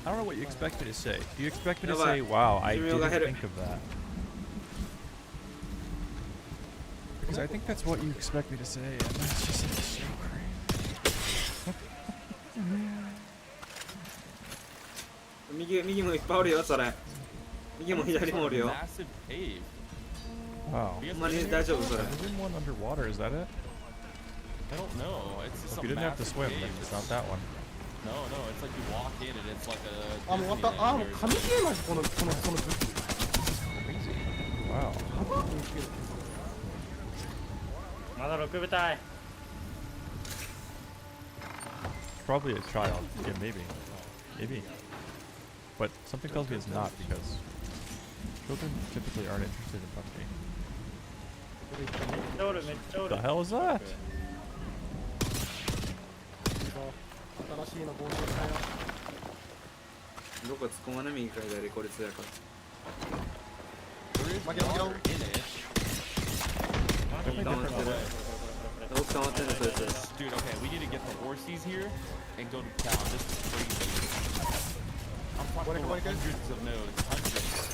I don't know what you expect me to say. Do you expect me to say, wow, I didn't think of that? Because I think that's what you expect me to say, and that's just so crazy. 右もいっぱいおるよそれ。右も左もおるよ。 Massive cave. Wow. ほんまに大丈夫それ。 There's in one underwater, is that it? I don't know. It's just If some you didn't have to massive swim, cave. then it's not that one. No, it's like you walk in and it's like a. あ、もう終わった。あ、もう Disneyland 紙切れました。この武器。 Crazy. Wow. 紙切れ。まだ6部隊。 Probably a child. Yeah, maybe. Maybe. But something tells me it's not because children typically aren't interested in PUBG. めっちゃおるめっちゃお What る。 the hell is that? 新しいの帽子を変えよどこ突っ込まな右か左これ強いから。 There is Might get water yellow. in it. 奥溜まってる。奥溜まってるそいつ。 Dude, okay, we need to get the horses here and go to town. This is crazy. I'm talking about hundreds of nodes. Hundreds.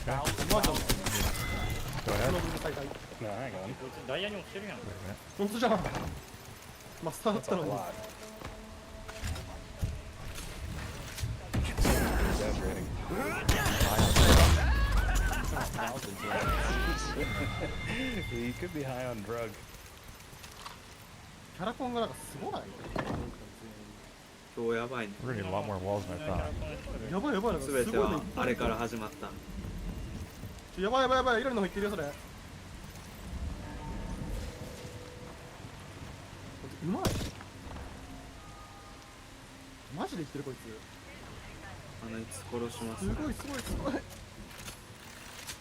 Thousands. Go う。 ahead. このうるさい台。こいつダイヤに落ちてるやん。 Wait a minute. 本当じゃん。マスターだったのに。 You could be high on drug. キャラコンがなんかすごない？今日やばいね。 We're gonna need a lot more walls than I thought. やばいやばいなんかすごい全てはあれから始まった。やばいやばいやばい。イラリの方行ってるよそれ。うまい。マジで言ってるこいつ。あのいつ殺します。すごいすごいすごい。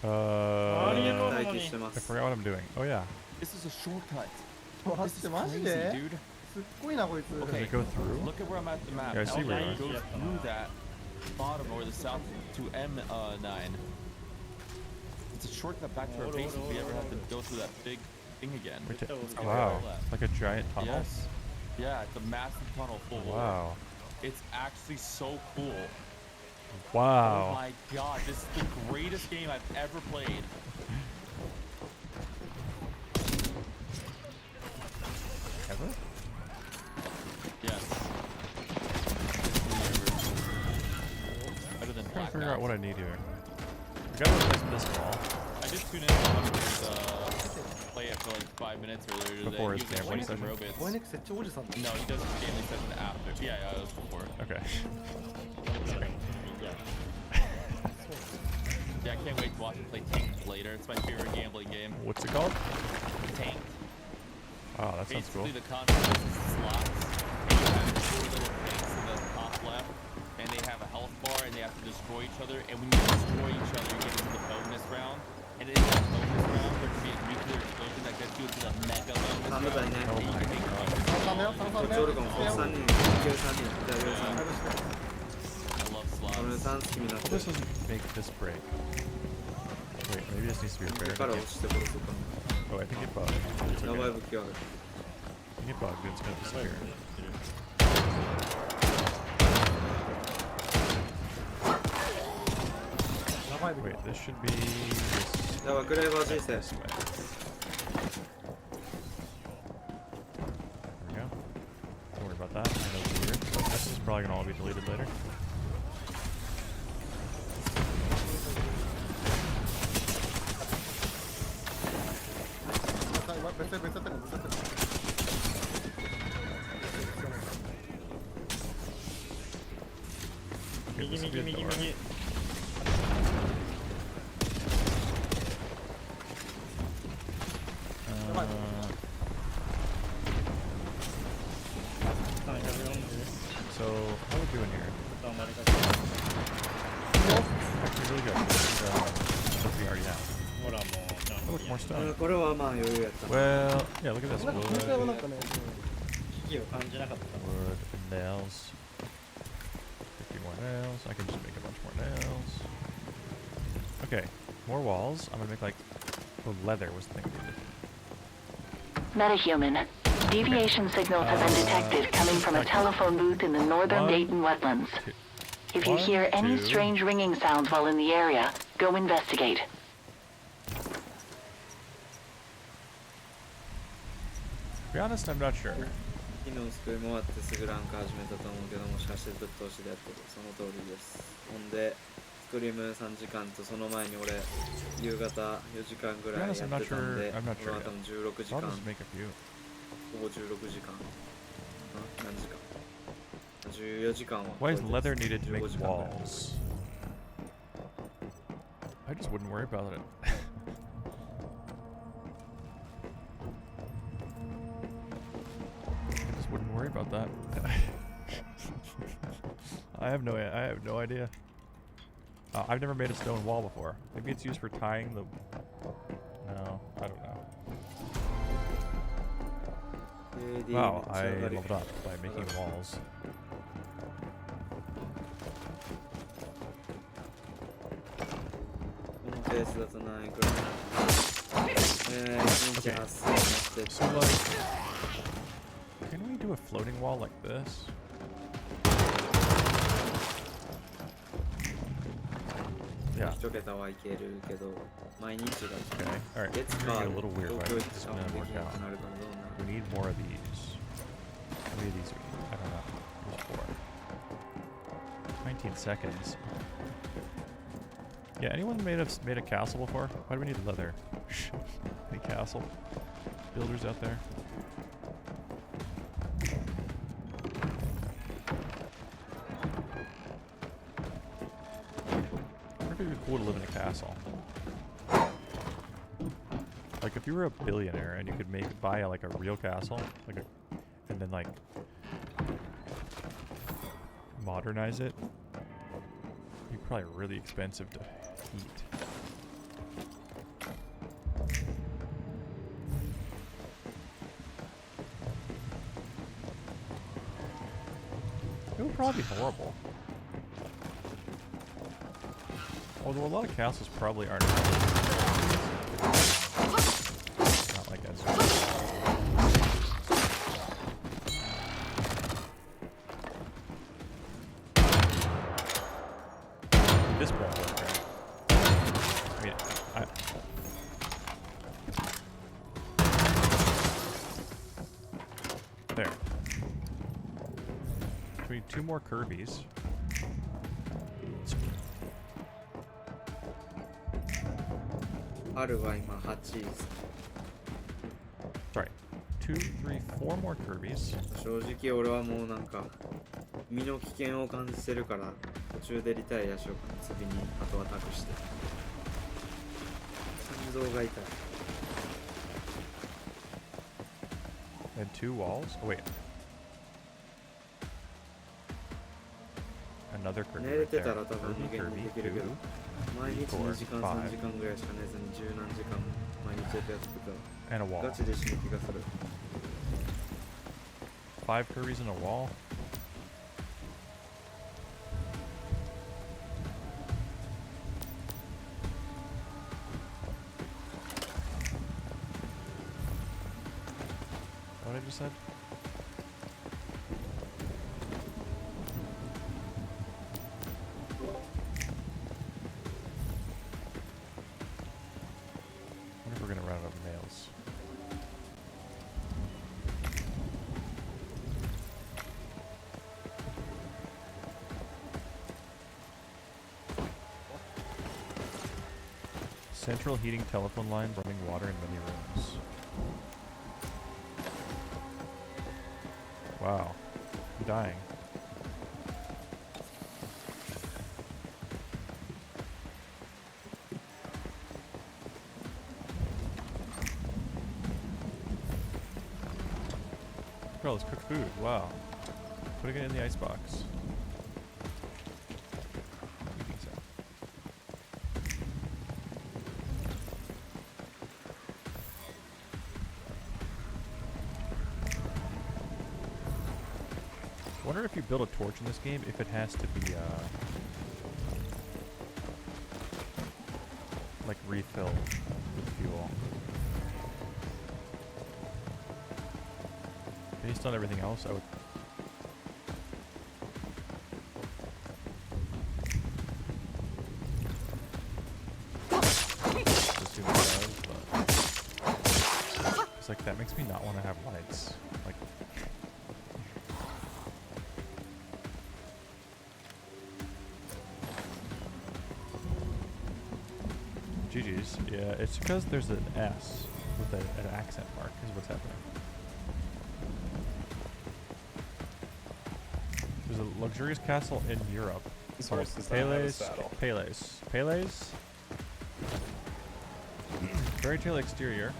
待機してま I す。 forgot what I'm doing. Oh yeah. This is a shortcut. マジでマジ Crazy, で？ dude. すっごいなこいつ。 Does Okay, it go through? look at where I'm at the map. Yeah, I see where you L9 are. goes through that bottom or the south to M9. It's a shortcut back to our base if we ever have to go through that big thing again. Wait, It's wow. It's like a giant tunnel. Yes. Yeah, it's a massive tunnel full of Wow. It's actually so cool. Oh Wow. my god, this is the greatest game I've ever played. Ever? Yes. Better than I'm trying Black to figure out Ops. what I need here. We gotta replace this wall. I just tuned in to Hunter's play it for like 5 minutes earlier today. Before his He was gambling like, some session? robots. ボイネク設置おじさんだ。 No, he does his gambling session after. Yeah, it was before. Okay. Yeah, I can't wait to watch him play Tanked later. It's my favorite gambling game. What's it called? Tanked. Oh, that sounds cool. Basically, the concept is slots, and you have two little things in the top left, and they have a health bar, and they have to destroy each other. And when you destroy each other, you get into the bonus round. And in that bonus round, there can be a nuclear explosion that gets you into the mega bonus 3部 round. 隊ね。 Oh And you my can make god. hundreds. 3だよ3だよ。こっちおるかも。3人。右3人。左3人。 I love 俺 slots. 3好きになっ Well, て this doesn't make this break. Wait, maybe this needs to be 右 repaired. から押して殺そうか。 Oh, I think it bugged. It's や okay. ばい武器ある。 I think it bugged. It's gonna disappear. やばい武器 Wait, this should be this やばいクレーバー人生。 way. There we go. Don't worry about that. I know it's weird, but this is probably gonna all be deleted later. Okay, 右 this will 右 be a 右 door. 右。 So, how are we doing here? 340。 Actually, really good. This is stuff we already have. ほらもうちゃん Oh, と look, more う stone. んこれはまあ余裕やった。 Well, yeah, look at this. なんか今 Wood, 回はなんかね、危機を感じなかった。 wood, nails. 50 more nails. I can just make a bunch more nails. Okay, more walls. I'm gonna make like, oh, leather was the thing we needed. Metahuman. Deviation signals have been detected coming from a telephone booth in the northern One, Dayton wetlands. If you one, hear any two. strange ringing sounds while in the area, go investigate. To be honest, I'm not sure. 昨日救い回ってすぐランク始めたと思うけどもしかしてぶっ通しでやってるその通りですほんでスクリーム3時間とその前に俺夕方4時間ぐらいやってたんで I'm not sure 俺は多分16時 I'll 間 just make a few. ほぼ16時間何時間14時間は Why is 超えて leather ます needed to make 15時間ぐらい walls? I just wouldn't worry about it. I just wouldn't worry about that. I have no idea. I've never made a stone wall before. Maybe it's used for tying the. No, I don't know. Wow, I leveled up by making walls. このペースだと何円くらい1日8000円して So like, can we do a floating wall like this? Yeah. 1桁はいけるけど毎日だ Okay. All right. 月 It's か gonna get a little weird, 東 but 京行っ it's てし gonna かもで work きな out. くなるからどうなる We need more of these. How many of these do we need? I don't know. There's 4. 19 seconds. Yeah, anyone made a castle before? Why do we need leather? Any castle builders out there? I wonder if it'd be cool to live in a castle. Like if you were a billionaire and you could buy like a real castle, and then like modernize it, it'd be probably really expensive to heat. It would probably be horrible. Although a lot of castles probably aren't not like as this won't work, right? I mean, there. So we need 2 more Kirby's. R は今8位です Sorry. 2, 3, 4 more Kirby's. 正直俺はもうなんか身の危険を感じてるから途中でリタイアしようかな次にあとは託して心臓が痛い And 2 walls? Oh wait. Another Kirby 寝れ right て there. たら多分 Kirby, 無限に Kirby, できるけど 2. 毎日4 2時間3時間ぐらいしか寝ずに十何時間毎日やってやってた And a ら wall. ガチで死ぬ気がする 5 Kirby's in a wall? What I just said? I wonder if we're gonna run out of nails. Central heating telephone line running water in many rooms. Wow. I'm dying. Bro, let's cook food. Wow. Putting it in the icebox. Eating some. I wonder if you build a torch in this game, if it has to be, like refilled with fuel. based on everything else, I would. Assume it does, but it's like that makes me not want to have lights. Like, GG's. Yeah, it's because there's an S with an accent mark is what's happening. There's a luxurious castle in Europe This called horse does not have a saddle. Pele's. Fairy tale exterior.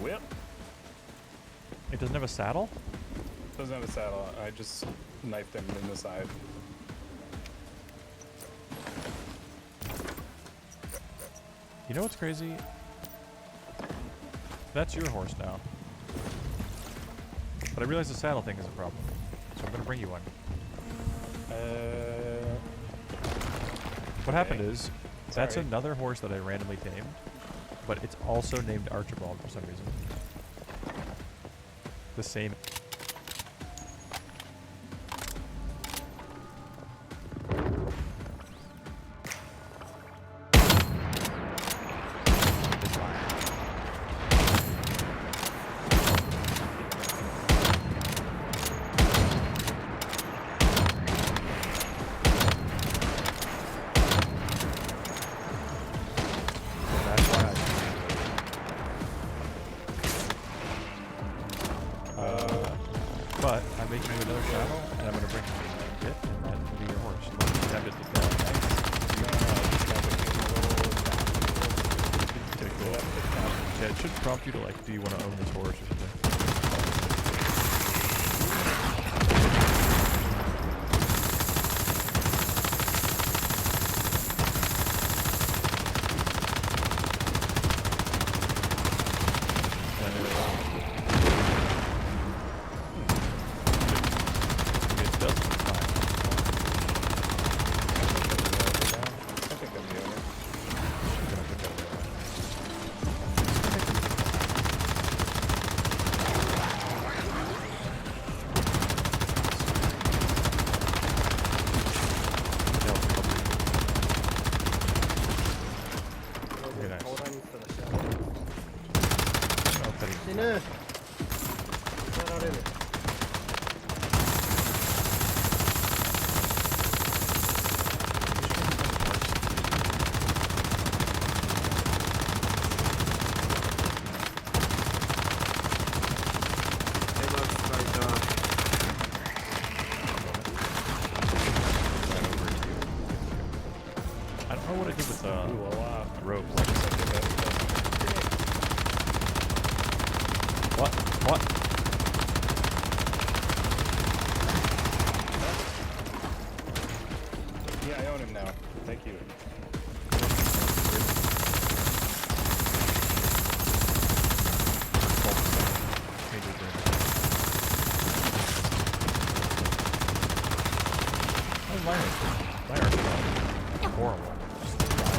Whip. It doesn't have a saddle? Doesn't have a saddle. I just knifed him in the side. You know what's crazy? That's your horse now. But I realize the saddle thing is a problem. So I'm gonna bring you one. What happened is, that's Sorry. another horse that I randomly tamed, but it's also named Archibald for some reason. The same. That's why but I'm making you another saddle, and I'm gonna bring it and be your horse. And then you have it to go. Okay, cool. Yeah, it should prompt you to like, do you want to own this horse or something? It doesn't, it's fine. I think I'm the owner. I'm gonna put that there. Very nice. 顔台に行ったら幸 Oh, petty. せ死ぬやられる I don't know what I did with Ooh, a lot. ropes. Just like the best stuff. What? What? Yeah, I own him now. Thank you. Oh, my Archibald. Horrible. Just die.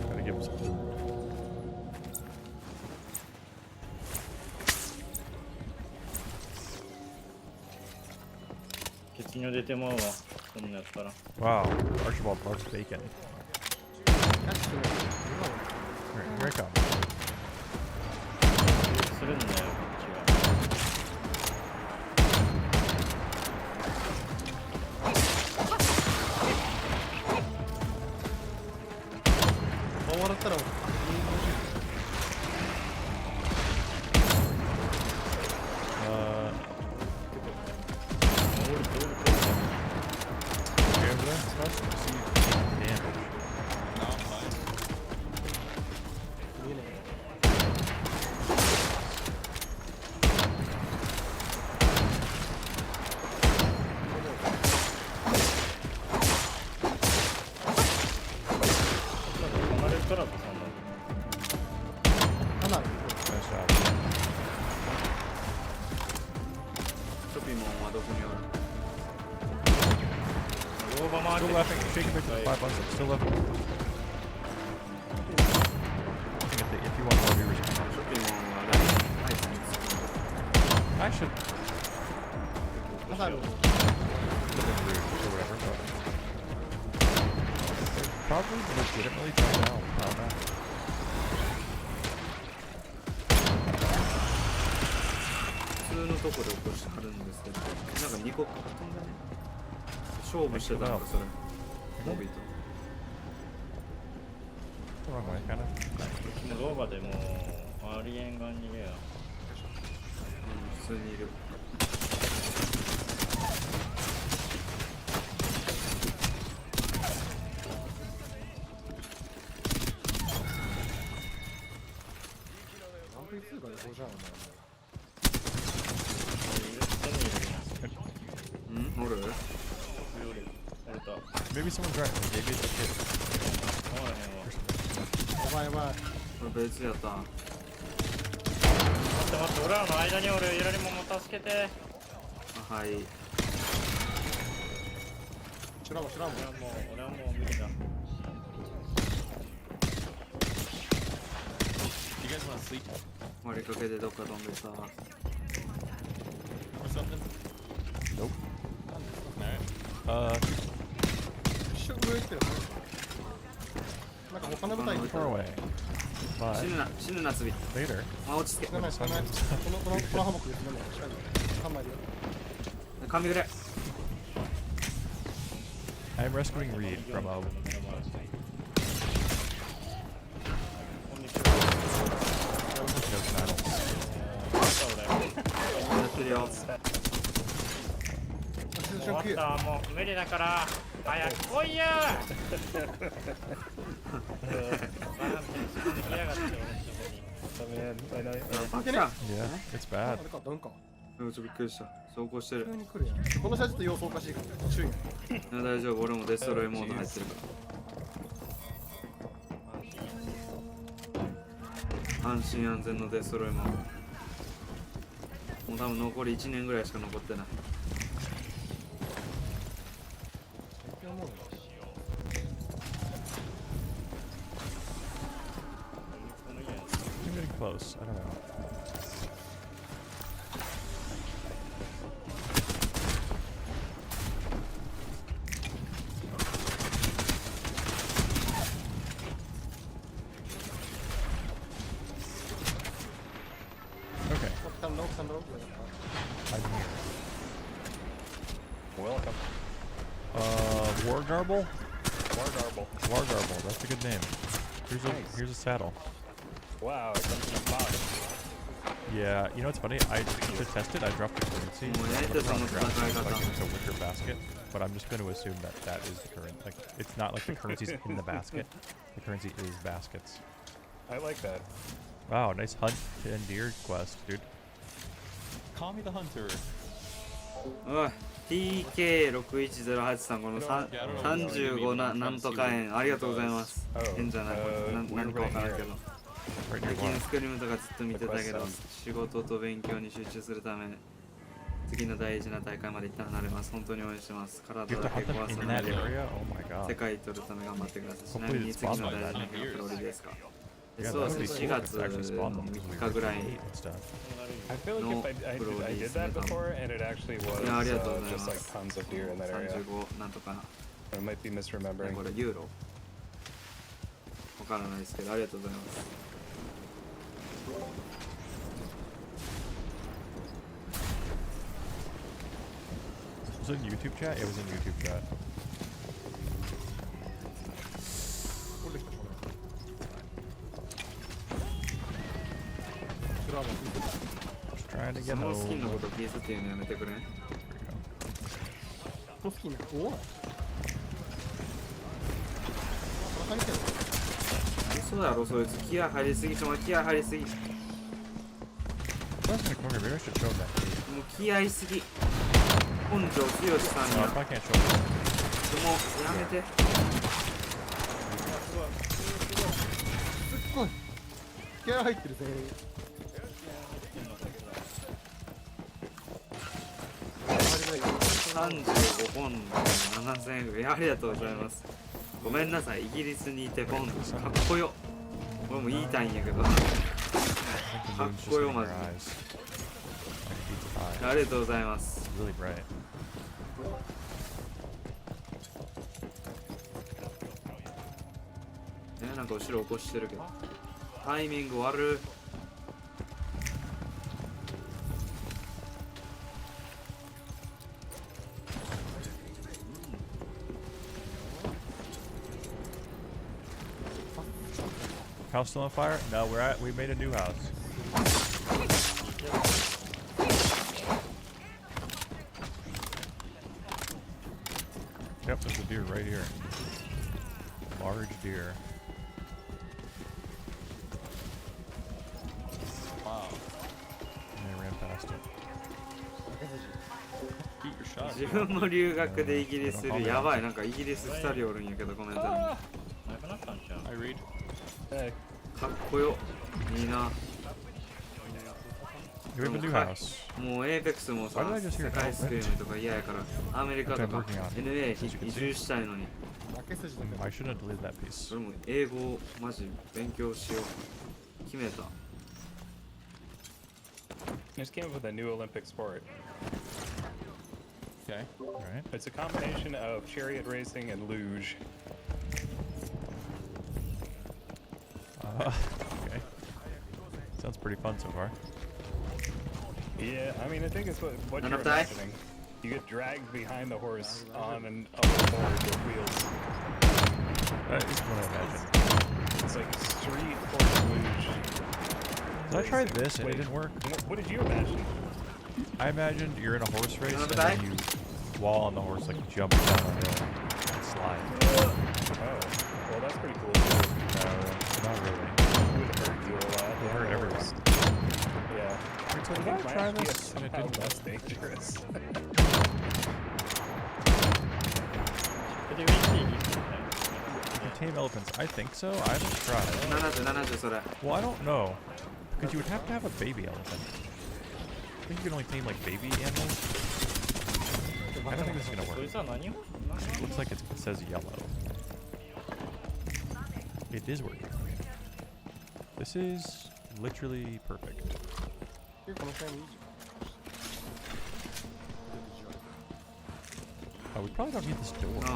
Gotta give him some food. 血尿出てまうわこんなんやったら Wow, Archibald loves bacon. キャッシュの Here I come. するんだよこっちは顔笑ったら Okay over there? Smash? See damage. No, I'm fine. 見え job. チョピモンはどこにおる？オーバーマーケ Still ッ laughing. Shake it for 5 bucks. Still laughing. If you want more viewers, チョピモンはライフにつく。 I should まだある have been rude or whatever, but they're probably legitimately trying to help. I don't know. 普通のとこで起こしてはるんですけど、なんか2個飛んだね。勝負してたのか、それ。モビーと。 The wrong way, kind of. もうローバでもうありえんがん逃げや。普通にいる。ワンピースがで5じゃんおうんおる？おると。 Maybe someone's right. Maybe it's a kid. 思わへんわ。前やばいやばいこれ別やった。待って待って、俺らの間におるゆらりもも助けて。あはい。知らんもん知らんもん俺はもう無理だ。 You guys want to sleep 終わりかけでどっか飛んでさ。 or something? Nope. Alright. 一緒上行ってるなんか他の舞台に Far away. 死 But ぬな、死ぬな、つび。 later, あ、落ち着け。知らない知らないこのハモックですねもう近い3枚で髪くれ。 I'm rescuing Reed from a those battles. そうだよ。やってるよ。終わった、もう無理だから早く来いよ。バケラ。 Yeah, it's あ bad. れかダウンかうんちょっとびっくりした。走行してる。急に来るやんこの試合ちょっと様子おかしいから注意やいや大丈夫、俺もデストロイモード入ってるから。安心安全のデストロイモード。もう多分残り1年ぐらいしか残ってない。I'm getting close. I don't know. Okay, 来たんだろ来たんだろ I'm here. Welcome. War Garble? Wargarble. War Garble, that's a good name. Here's a saddle. Wow, it comes in a box. Yeah, you know what's funny? To test it, I dropped the currency. Oh, yeah, I put it on the that's ground, almost like I like got it's a wicker basket. But I'm just going to assume that that is the current. Like, it's not like the currency's in the basket. The currency is baskets. I like that. Wow, nice hunt and deer quest, dude. Call me the hunter. おい TK6108 さんこのさ35なんとか円ありがとうございます。円じゃない何かわからんけど Right 最 near 近 one. スクリームとかずっと見てたけど仕事と勉強に集中するため次の大事な大会まで一旦離れます。本当に応援してます。体 You だ have け to hunt 壊 them さ in ない that で area? Oh my god. 世界取るため頑張ってください。ちな Hopefully みに it's 次の spawned by 大事 that. な日はフロリですか？ Yeah, そう that です would ね be 4 cool if 月 it actually spawned の them because we 3日ぐらい would eat and stuff. I feel like No, if I bro, did these that metal. before, and it actually was Yeah, ありがとうござい just ま like す。 tons of deer in that area. 35なんとかな。 I might be misremembering. これユーロわからないですけどありがとうございます。Was it in YouTube chat? It was in YouTube chat. これできた知らんもん Just trying to そ get のスキン home. のことピースっていうのやめてくれん？There you go. このスキンねおおこれ見てる嘘だろそいつ気合入りすぎ気合入りすぎも I was gonna come here. Maybe I should show him that. う気合いすぎ本庄剛さん No, や if I can't show him. もうやめてすっごい気合入ってる全員35ポンド7000円ありがとうございます。ごめんなさい、イギリスにいてポンドかっこよ。俺も言いたいんやけど I think the moon's just hitting your eyes. Like pizza pie. ありがとうございます。 It's really bright. なんか後ろ起こしてるけどタイミング悪い。House still on fire? No, we made a new house. Yep, there's a deer right here. Large deer. Wow. And they ran past it. Keep your shot. 自分も留学でイギリスいる。やばい、なんかイギリス2人おるんやけどコメントに。なくなったんちゃう I read. Hey, かっこよ。いいな。 We have a new house. もうエーペックスもさ Why did I just hear 世界スクリームとか嫌やからアメリカとか NA 移住したいのに負け筋だけど I shouldn't have deleted that piece. それも英語をマジ勉強しよう決めた。 I just came up with a new Olympic sport. Okay. Alright. It's a combination of chariot racing and luge. Okay. Sounds pretty fun so far. Yeah, I mean, I think it's what None you're of that? imagining. You get dragged behind the horse on an upper board with wheels. That is what I imagined. It's like street horse luge. So I tried this and it Wait, didn't work. What did you imagine? I imagined you're in a horse race None of and that? then you while on the horse like jump down a hill and slide. Oh, well, that's pretty cool. No, not really. It would hurt you a lot. It hurt everyone. Yeah. So I did think I my try FPS this and it somehow didn't less work? dangerous. それで WC に Tame elephants? I think so. I haven't tried. 70それ Well, I don't know. Because you would have to have a baby elephant. I think you can only tame like baby animals. I don't think this is gonna そ work. いつは何を It looks like it says yellow. It is working. This is literally perfect. 結構この試合もいいじ Oh, we probably don't need this door. まあ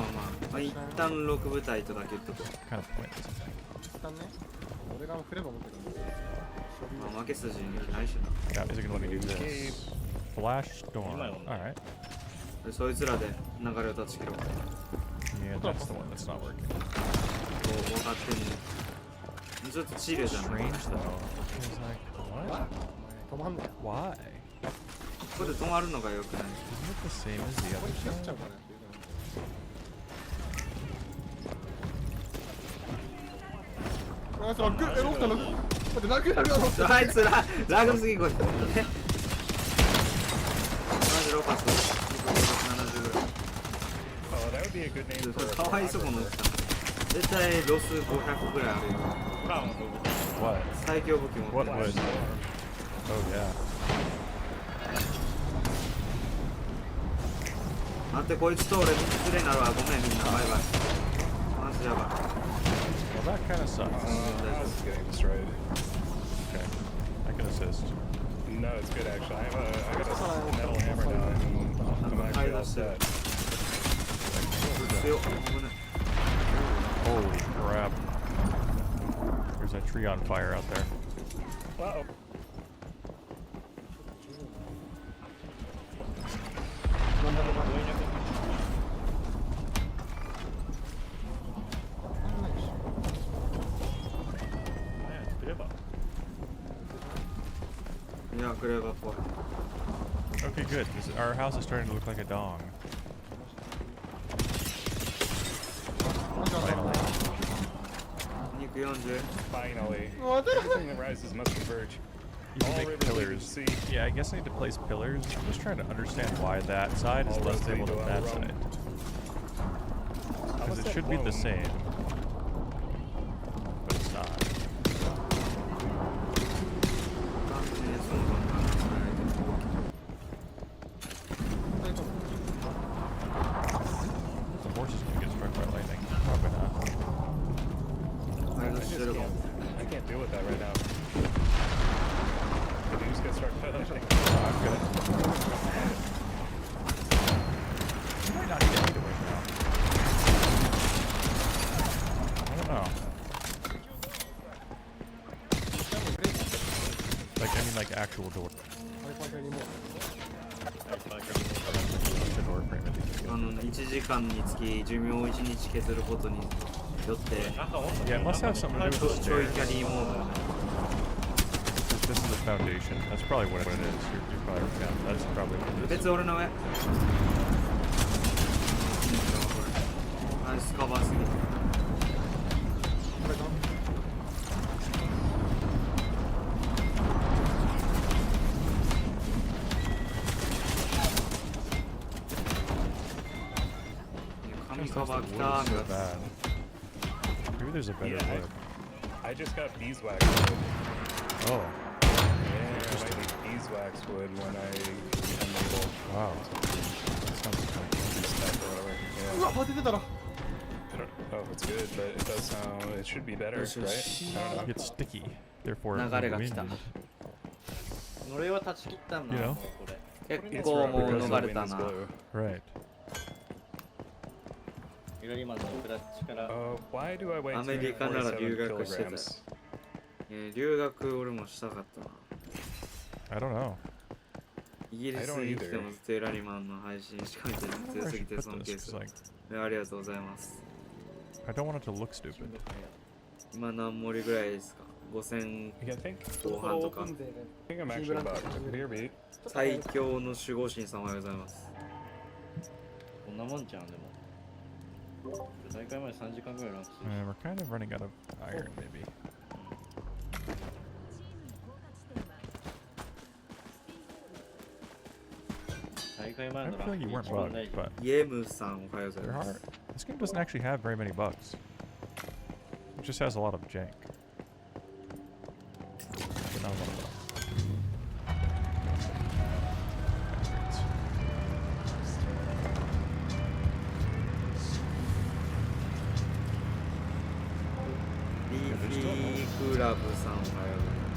まあ一旦6部隊とだけ言っとこう。 Kind of pointless, I think. ゃん一旦ね俺が振れば持ってるんだけどまあ負け筋にないし Yeah, is it gonna let me do this? Flash storm. Alright. な。そいつらで流れを断ち切ろう。 Yeah, that's the one that's not working. こう分かってんね。ちょっとチルじゃん。こ Strange though. It was like, what? 止まんない Why? こで止まるのがよくない。 Isn't it the same as the これ other 気がつっちゃう side? からねあいつラックロクタラック待ってラックラックロクタあいつらラグすぎこれ。76発。70ぐらい。 Oh, that would be a good name for a かわいそうこの奥さん。絶対ロス500ぐらいあるよ。ブラウンの動物 What? 最強武器持って What る。 would? Oh yeah. 待ってこいつと俺失礼になるわ。ごめんみんな。バイバイ。マジやばい。 Well, that kind of sucks. house is getting destroyed. Okay. I can assist. No, it's good actually. I got a metal hammer now. I'm actually all set. 強っ。危ない。 Holy crap. There's a tree on fire out there. Uh-oh. 作ればいや、クレーバーっぽい。 Okay, good. Our house is starting to look like a dong. Finally. 肉40。 Finally. うわ当たる Everything that rises must converge. You can All make rivers lead to pillars. the sea. Yeah, I guess I need to place pillars. I'm just trying to understand why that side is All less roads lead stable to than that Rome. side. How Because was it that should be the blown? same. But it's not. 完全にそのまま actual door. パイパイ系にも The door frame at least. 1時間につき寿命を1日削ることによって Yeah, it must have something to do with the ちょい stairs. キャリーモードよね This is the foundation. That's probably what it is. You're probably yeah, that's probably what it is. 別俺の上ナイスカバーすぎるこれか 神カバー来た Wood's ー so bad. Maybe there's a better Yeah, wood. I just got beeswax wood. Oh, Yeah, I need beeswax wood when I enable wow. That sounds like stuff or whatever. う Yeah. わ当ててたら I don't know if it's good, but it does sound. It should be better, This right? is- I don't know. it gets sticky. Therefore, it 流れ will が win. 来た俺は断ち切ったんだ You know? もうこれ結 It's 構 red もう because 逃 the れた wind is な blue. Right. いろいろ今のクラッチから Why do I weigh アメリカなら留学してたよ kilograms? 留学俺もしたかったな I don't know. イギリスに来てもずっとエラリマンの配信しか見てない I 強す should ぎて put 尊 this 敬 'cause, する like ありがとうございます I don't want it to look stupid. 今何盛りぐらいですか5000 I think 後半とか I'm actually about clear beat. 最強の守護神さんおはようございますこんなもんじゃんでも大会まで3時間ぐらいランクする We're kind of running out of iron, maybe. 大会前 I の feel ラ like ン you ク weren't 一番 bugged, 大事 but イエムさんおはようござい they're ま hard. す This game doesn't actually have very many bugs. It just has a lot of jank. But not a lot of bugs. Great. リーフィークラブさんおはようございま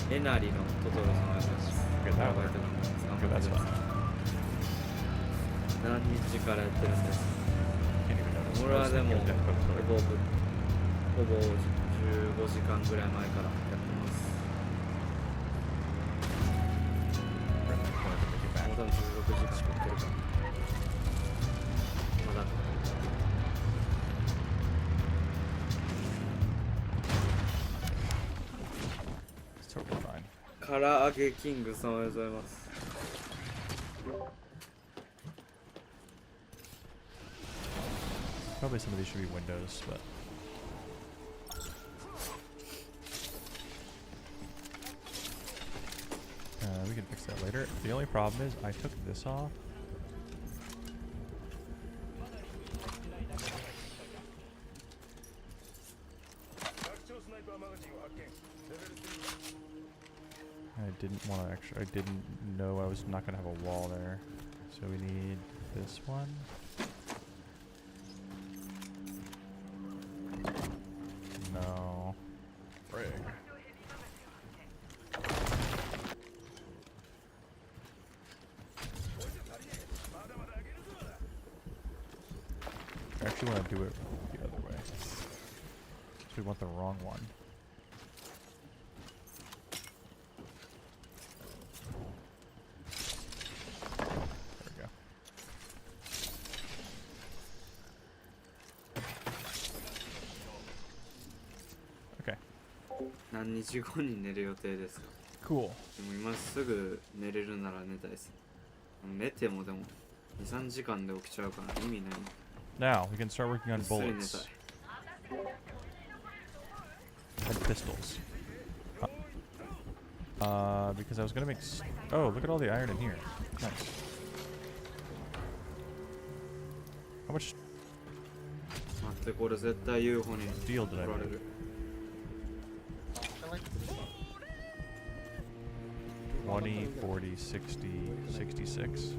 すエナリのトトロさんおはようございます Good, that 頑張 one. って頑張って Good, that's fun. 何日からやってるんですか Can't even notice. 俺はでも Most of them are dead, but ほぼ15時間ぐらい前からやってますもう多分16時間やってるからまだ It's totally fine. 唐揚げキングさんおはようございます Probably some of these should be windows, but we can fix that later. The only problem is I took this off. I didn't want to actually. I didn't know I was not going to have a wall there, so we need this one. No. Frig. I actually want to do it the other way. So we want the wrong one. There we go. Okay. 何日後に寝る予定ですか Cool. でも今すぐ寝れるなら寝たいです寝てもでも 2,3 時間で起きちゃうから意味ない Now we can start working on ぐっすり寝たい bullets and pistols. Because I was gonna make. Oh, look at all the iron in here. Nice. How much 待ってこれ絶対 UFO に steel did I 取られ make? る 20, 40, 60, 66.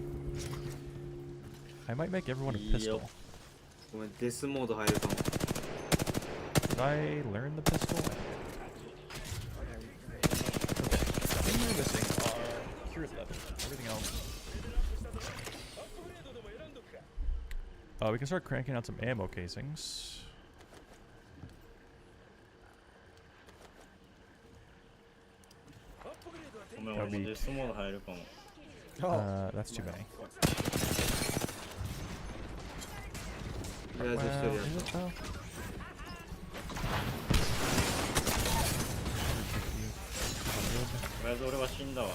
I might make everyone a pistol. ごめんデスモード入るかも Did I learn the pistol? Okay. The thing we're missing are cure leather. Everything else. We can start cranking out some ammo casings. ごめん、 That'll 俺も be デスモード入るかも。 that's too many. とりあえず一人 Well, や is っ it though? toりあえず俺は死んだわ。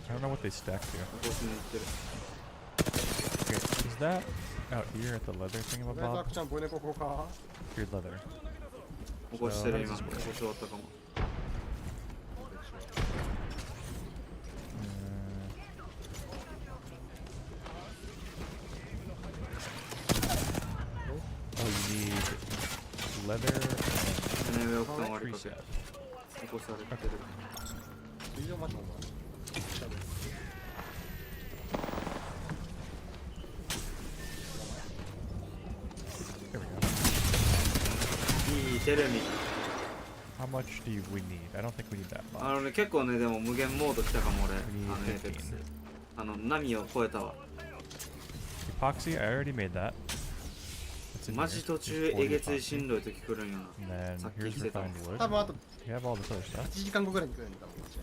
I don't know what they stack to. た腰に行ってる Okay, is that out here at the leather thing とりあえずア Bob? クちゃんボイネコこうか Here, leather. 起こしてる今 How 起 does こ this し終わったかも Oh, you need leather 船上奥さん and 割り tree かけ sap. 起こされてる水上マションか There we go. いいテレビ How much do we need? I don't think we need that あ much. のね結構ねでも無限モード来たかも俺 We あ need のエーペックス 15. あの波を超えたわ Epoxy, I already made that. That's in マ here. ジ途中 There's え 40げつい epoxy. しんどい時来るんよな And then さっき here's 来てた refined 多 wood. 分あと You have all this other 8 stuff. 時間後ぐらいに来るんだ多分間違い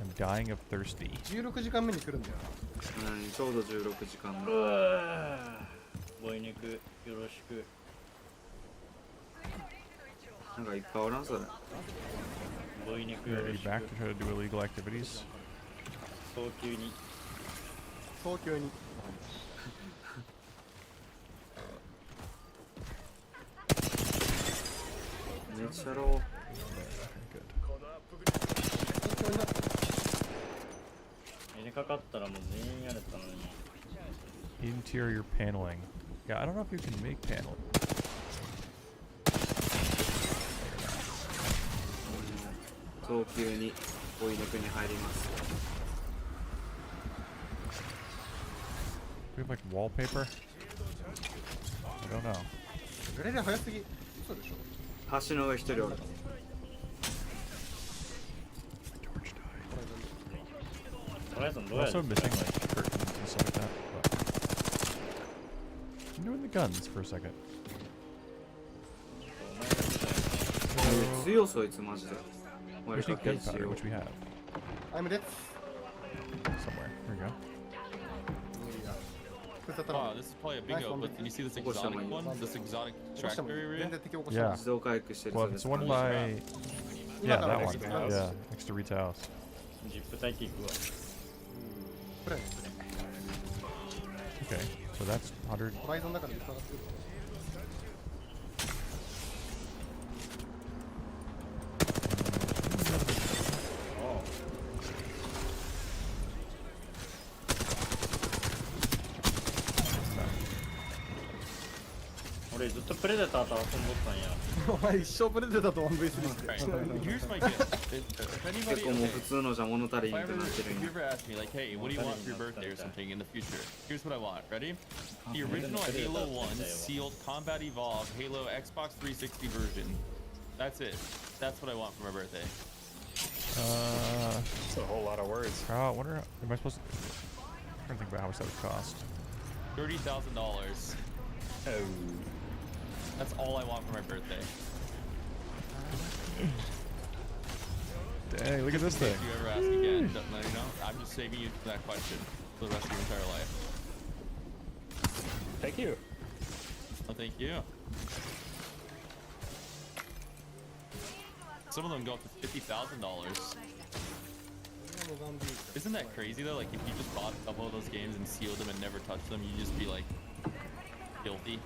I'm dying of thirsty. 16時間目に来るんだようんちょうど16時間うわーボイネクよろしく。なんかいっぱいおらんそれボイネクよ Are ろ you しく。 back to try to do illegal activities? 早急に。早急にめっちゃロ 早急になって入れかかったらもう全員やれたのに。 Interior paneling. Yeah, I don't know if you can make paneling. 早急に追い抜くに入ります Do we have like wallpaper? I don't know. グレレ早すぎ嘘でしょ橋の上一人おる Torch died. ホライゾンど We're うやる also missing like curtains and stuff like that. But I'm doing the guns for a second. お前が来たよ。強そいつマジで We 割り just か need け gunpowder, しよう which we have I'm dead somewhere. There we go. 無理だこいつだったら Wow, this is probably a bingo, but can you see this What's that exotic one? one? This exotic 起こしても tractor 全 area? 然敵起こしても Yeah. 自動回復してる Well, そうで it's す one Holy by. crap. Yeah, that Next one. to the house. Yeah, next to Rita house. ジップ焚いていくわ。プレイ Okay, so that's 100. ホライゾンの中で見つかってる 俺ずっとプレデターと遊んどったんや。お前一生プレデターと 1v3 して Alright, here's my gift. If anybody, 結構もう okay, 普通のじゃ物足り if ん I って ever, なってる if ん you や ever ask me like, hey, what do you want for your birthday or something in the future? Here's what I want. Ready? The original Halo 1 sealed Combat Evolved Halo Xbox 360 version. That's it. That's what I want for my birthday. It's a whole lot of words. I wonder. Am I supposed to? I'm trying to think about how much that would cost. $30,000. Oh. That's all I want for my birthday. Dang, look at this thing. If you ever ask again, don't let me know. I'm just saving you for that question for the rest of your entire life. Thank you. Oh, thank you. Some of them go up to $50,000. Isn't that crazy though? Like if you just bought a couple of those games and sealed them and never touched them, you'd just be like guilty.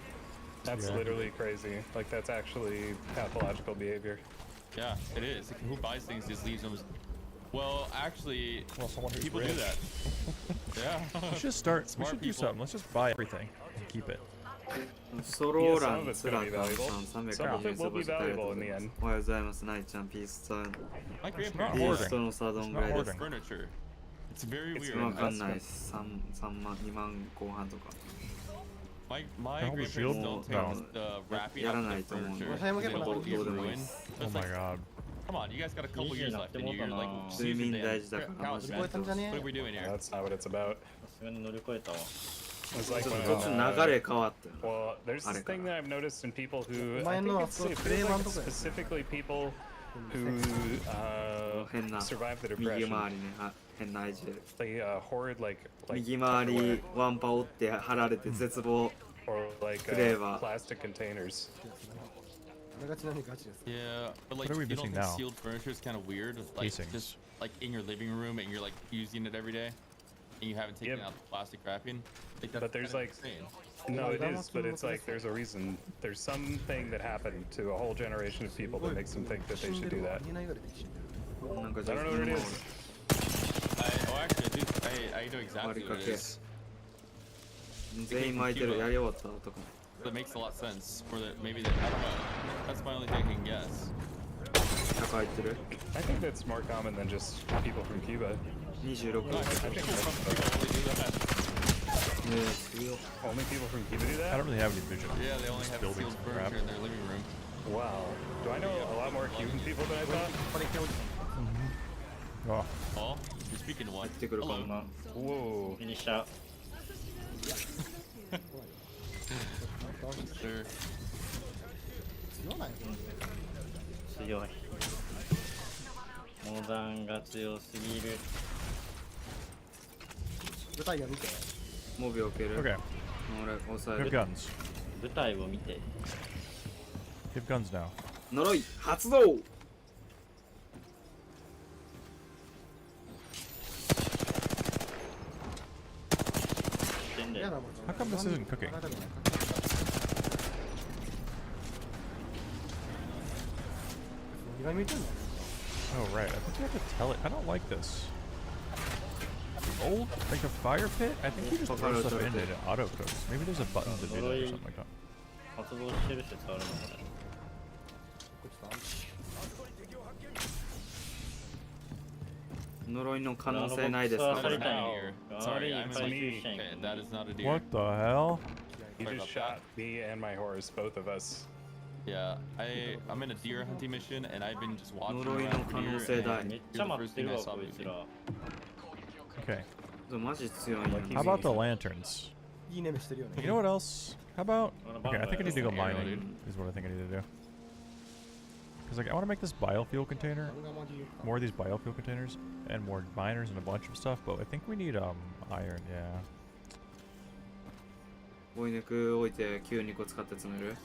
That's Yeah. literally crazy. Like, that's actually pathological behavior. Yeah, it is. Like, who buys things just leaves them? Well, actually, Well, someone who's people do rich. that. Yeah. Let's just start. We Smart should do people. something. Let's just buy everything and keep it. ソローラ Yeah, some of ン it's ツラ gonna be カン valuable. さん Some of it will be 320 valuable in the end. おはようございますナイちゃんピースさん My not grandparentsピー hoarding. スとの差どんぐらいです It's か furniture. It's very It's weird. わかんないです3万2万後半とか My Hold the grandparents shield? don't No. take the wrapping Yeah, up no, the I don't want furniture. to. They I'm let gonna it go leave to the ruin. waste. Oh It's my like, god. come on, you guys got a couple Easy years enough left and to you're walk like on. 睡 seasoned 眠 in. 大事だからマジ Cows, で man. たんじゃね What are we doing here? That's not what it's about. さすがに乗り越えたわ。 It's like ちょっ when, と途中流れ変わったよ well, there's this Alright. thing that I've noticed in people who I Mine think no, it's, so it today feels like one it's to go. specifically people who 変な survived the 右 depression. 回りね、変な愛汁 They hoard like 右回 Tupperware りワンパ折って貼られて絶望 or like Flavor. plastic containers. あれがちなみにガチです。 Yeah, but like, What are we you don't missing think now? sealed furniture is kind of weird? Like, Casings. just like in your living room and you're like using it every day, and you haven't taken Yep. out the plastic wrapping. Like, But there's like insane. no, it is, but it's like there's a reason. There's something that happened to a whole generation of people that makes them think that they should do that. ありえないぐらいで死んでる。なんか I don't know what it is. Actually, I do. I know exactly what it is. 全員巻いてるやり終わったとか That makes a lot of sense. Or that maybe that, I don't know. That's my only thing I can guess. 中入ってる I think that's more common than just people from Cuba. 26 No, I heard people from Cuba only do that. ねえ強 Only people from Cuba do I that? don't really have any vision. Yeah, they only have Buildings sealed and crap. furniture in their living room. Wow. Do I know a lot more Cuban people than I thought? パリケおじさん。 Oh, Oh, you're speaking to one. 入ってくるかも Hello. な Whoa. フィニッシャー Sure. 強ない強いモダンが強すぎる舞台が見て。モビを受ける okay. 俺抑え We have る guns. 舞台を見て We have guns now. 呪い発動点で嫌なもん。 How come this isn't cooking? 意外見てんの Oh, right. I think you have to tell it. I don't like this. The old, like a fire pit? I think you just throw stuff in and it auto cooks. Maybe there's a button to do that or something like that. 発動してる説あるのこれこっち呪いの可能性ないですか Wow. これ I'm here. Sorry, Already I'm five in fish Okay, tank. that is not a deer. What the hell? He Sorry just about shot me and my horse, both of us. Yeah, I'm in a deer hunting mission and I've been just watching呪いの around for 可 deer 能性大 and めっ you're ちゃ the 待っ first て thing る I わ saw こい moving. つら Okay. マジ強いんや How about the lanterns? いいね目してるよね。 You know what else? How about? Okay, I think I need to go Yeah, mining. dude. Is what I think I need to do. Because like I want to make this biofuel container, 俺がマジ言うか more of these biofuel containers, and more miners and a bunch of stuff. But I think we need iron. Yeah. 追い抜く置いて9、2個使って詰める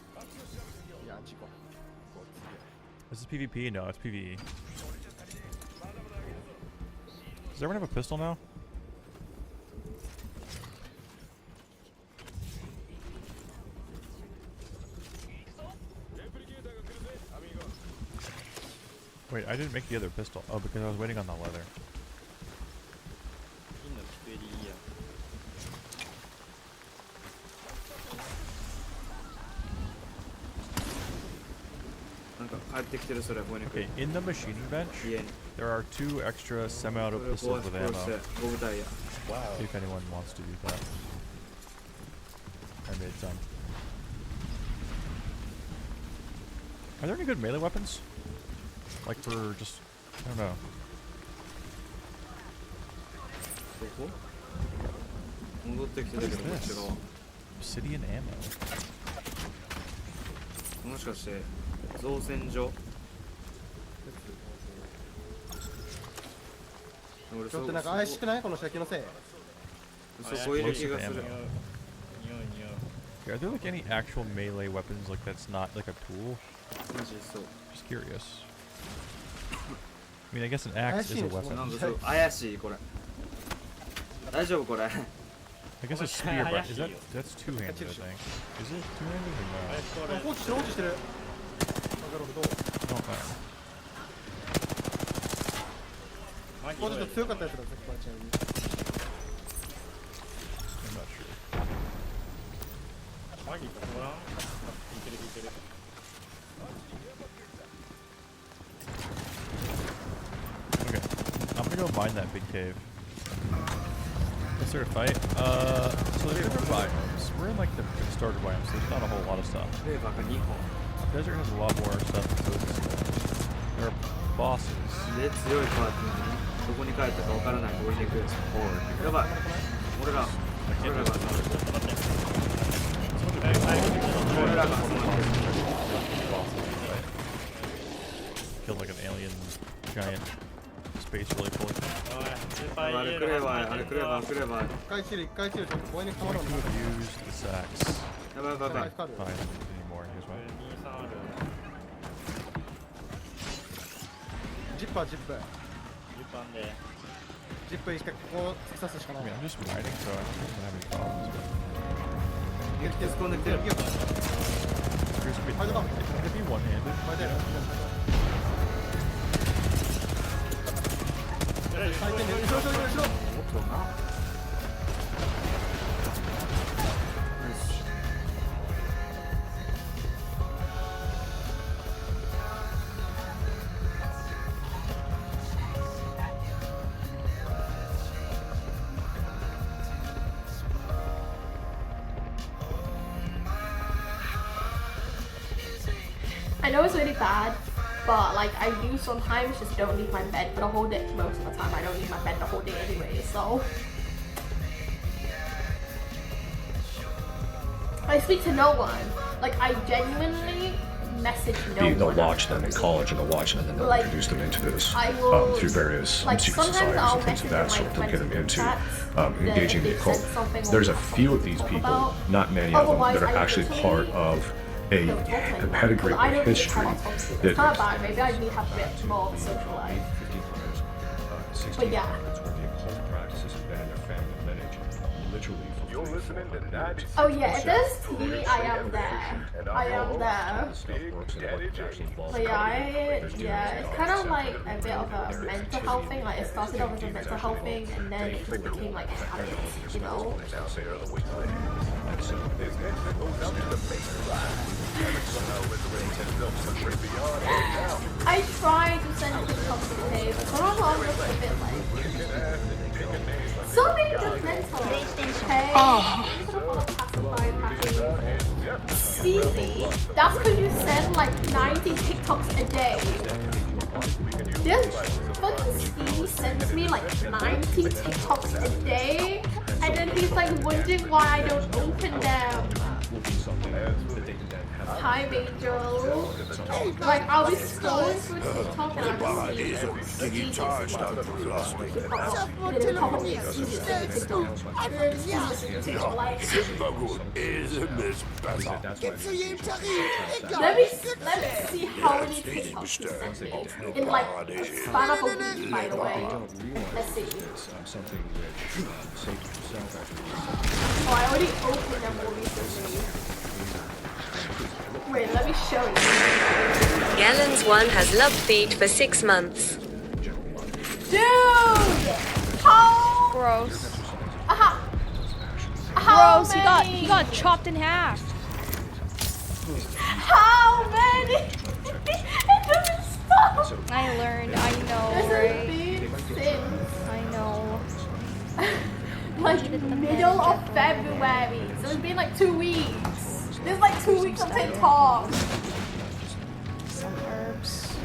いや、事故。 This is PvP? No, it's PvE. Does everyone have a pistol now? Wait, I didn't make the other pistol. Oh, because I was waiting on the leather. 金の作りいいやなんか帰ってきてるそれ追い抜く Okay, in the machining bench, 家に there are 2 extra そ semi-auto れを pistols 壊し with 殺して ammo. 5部隊や Wow. If anyone wants to use that. I made some. Are there any good melee weapons? Like for just, I don't know. どこ戻ってきてたけどこっち側 Obsidian ammo. もしかして造船所俺ちょっとなんか怪しくないこの先のせい。そこいる気がする Ammo. 匂う匂う Okay, are there like any actual melee weapons like that's not like a tool? マジそう Just curious. I mean, I guess an axe is a weapon. なんかそう怪しいこれ大丈夫これ I guess a spear, but is that that's two-handed? I think. Is it two-handed or これ放置してる放置してる。わかるほど。 no? Oh, fine. マギもうちょっと強かったやつだぜ、これちなみに。 I'm not sure. マギとごらん引いてる引いてる Okay, I'm gonna go mine that big cave. Is there a fight? So there's different biomes. We're in like the starter biomes, so there's not a whole lot of stuff. レーバーが2本 Desert has a lot more stuff. So there are bosses. で強いパーティーにどこに帰ったかわからない追い抜く Forward. やばい俺ら俺らが俺らが集まってる Okay, killed like an alien giant space really fully. あれクレバー、あれクレバー、クレバー。一回チルちょっと公園に構わ Could な have used the sacks. やばいやばいやばい。Fine, anymore. Here's one. ジップはジップジップ一回ここ突き刺すしかな I い mean, I'm just mining, so I don't think I'm gonna have any problems. But 突っ込んできてる。 here's a bit. Could be one-handed. これで回転で後ろ後ろ後ろ I know it's really bad, but like I do sometimes just don't leave my bed for the whole day. Most of the time I don't leave my bed the whole day anyway, so I speak to no one. Like I genuinely message no one. They'll watch them in college and they'll watch them and then they'll Like, introduce them into this I will, through various like secret sometimes societies I'll and things of that message sort. They'll my get them friends into that engaging the if they occult. said something There's a we'll few of these talk people, about. not many of them, Otherwise, that are I actually literally part of a don't talk to anyone, pedigree 'cause I or don't need to history have a talk to. that It's kind of bad. Maybe I need to have a bit more of a social life. But yeah. Where the occult practices have been in their family lineage, literally for 300-400 years. Oh yeah, if there's TV, I am there. I am there. Stuff works and what actually involves But yeah, coding. it's kind of like a bit of a mental health thing. Like it started off as a mental health thing, and then it just became like a habit, you know. I try to send TikToks to Dave, but sometimes I'm just a bit like. So many judgmental. Hey, Stevie, that's because you send like 90 TikToks a day. This fucking Stevie sends me like 90 TikToks a day, and then he's like wondering why I don't open them. Hi, Angel. Like, I'll be scrolling through TikTok and I'll just see Stevie Let me see how many TikToks he sent me in like a span of a week, by the way. Let's see. Oh, I already opened them more recently. Wait, let me show you. Gallons 1 has loved feet for 6 months. Dude! How? Gross. How Gross, many? he got chopped in half. How many? It doesn't stop. I learned, I know, This has right? been since I know. like middle of February. So it's been like 2 weeks. There's like 2 weeks of TikTok. Some herbs.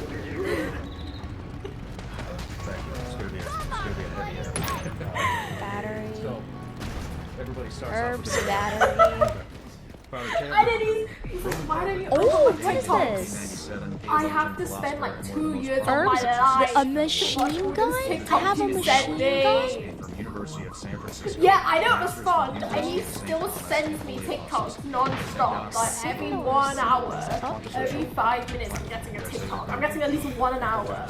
Battery. Herbs, battery. I didn't he's like, why don't you Oh, open my what is TikToks? this? I have to spend like 2 years of my Herbs? life. A machine gun? I have a machine gun? Yeah, I don't respond, and he still sends me TikToks non-stop, like every 1 hour, every 5 minutes I'm getting a TikTok. I'm getting at least one an hour.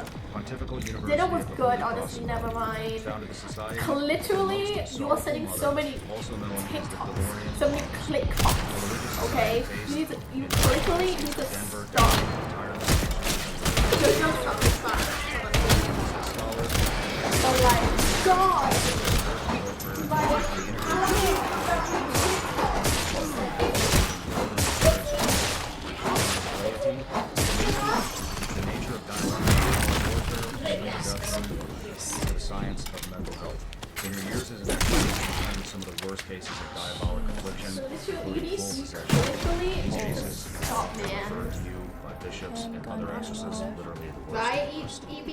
Dinner was good, honestly, never mind. Literally, you are sending so many TikToks, so many click-toks, okay? You literally need to stop. Just don't stop this fast. But like, God! The science of mental health. In your years as an expert, you found some of the worst cases of diabolic affliction, including full possession. These cases Stop, man. referred to you by bishops and other exorcists, literally the worst. Right, EB?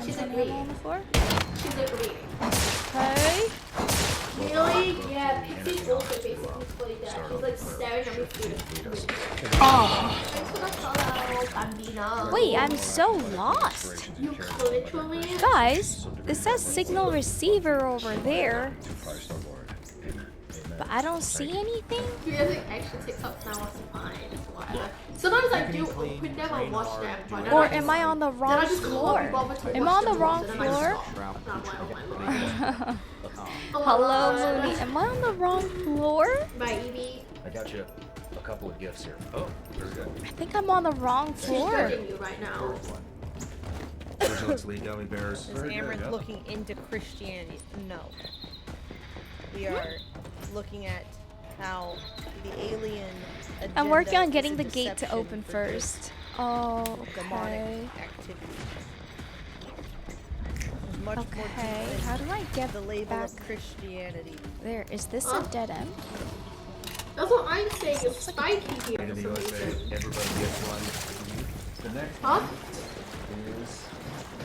She's agreeing. On the floor? She's agreeing. Okay. Really? Yeah, Pixie's also basically fully dead. She's like staring at me through the window. Thanks for the follow, Bambina. Wait, I'm so lost. You literally... Guys, it says signal receiver over there, but I don't see anything. He doesn't actually TikToks now, it's fine. Whatever. Sometimes I do open them and watch them. But Or am I on the wrong floor? Am I on the wrong floor? Hello, Mooney. Am I on the wrong floor? Bye, Evie. I got you a couple of gifts here. Oh, very good. I think I'm on the wrong She's floor. judging you right now. Vigilance League gummy bears. Is Amaranth looking into Christianity? No. We are looking at how the alien agenda I'm working on is getting a the gate to deception open for first. Oh, demonic okay. activity. There's much more to Okay, it how do I get than the label back? of Christianity. There, is this a dead end? That's what I'm saying. It's spiky here In for the some USA, reason. everybody gets one. The next Huh? one is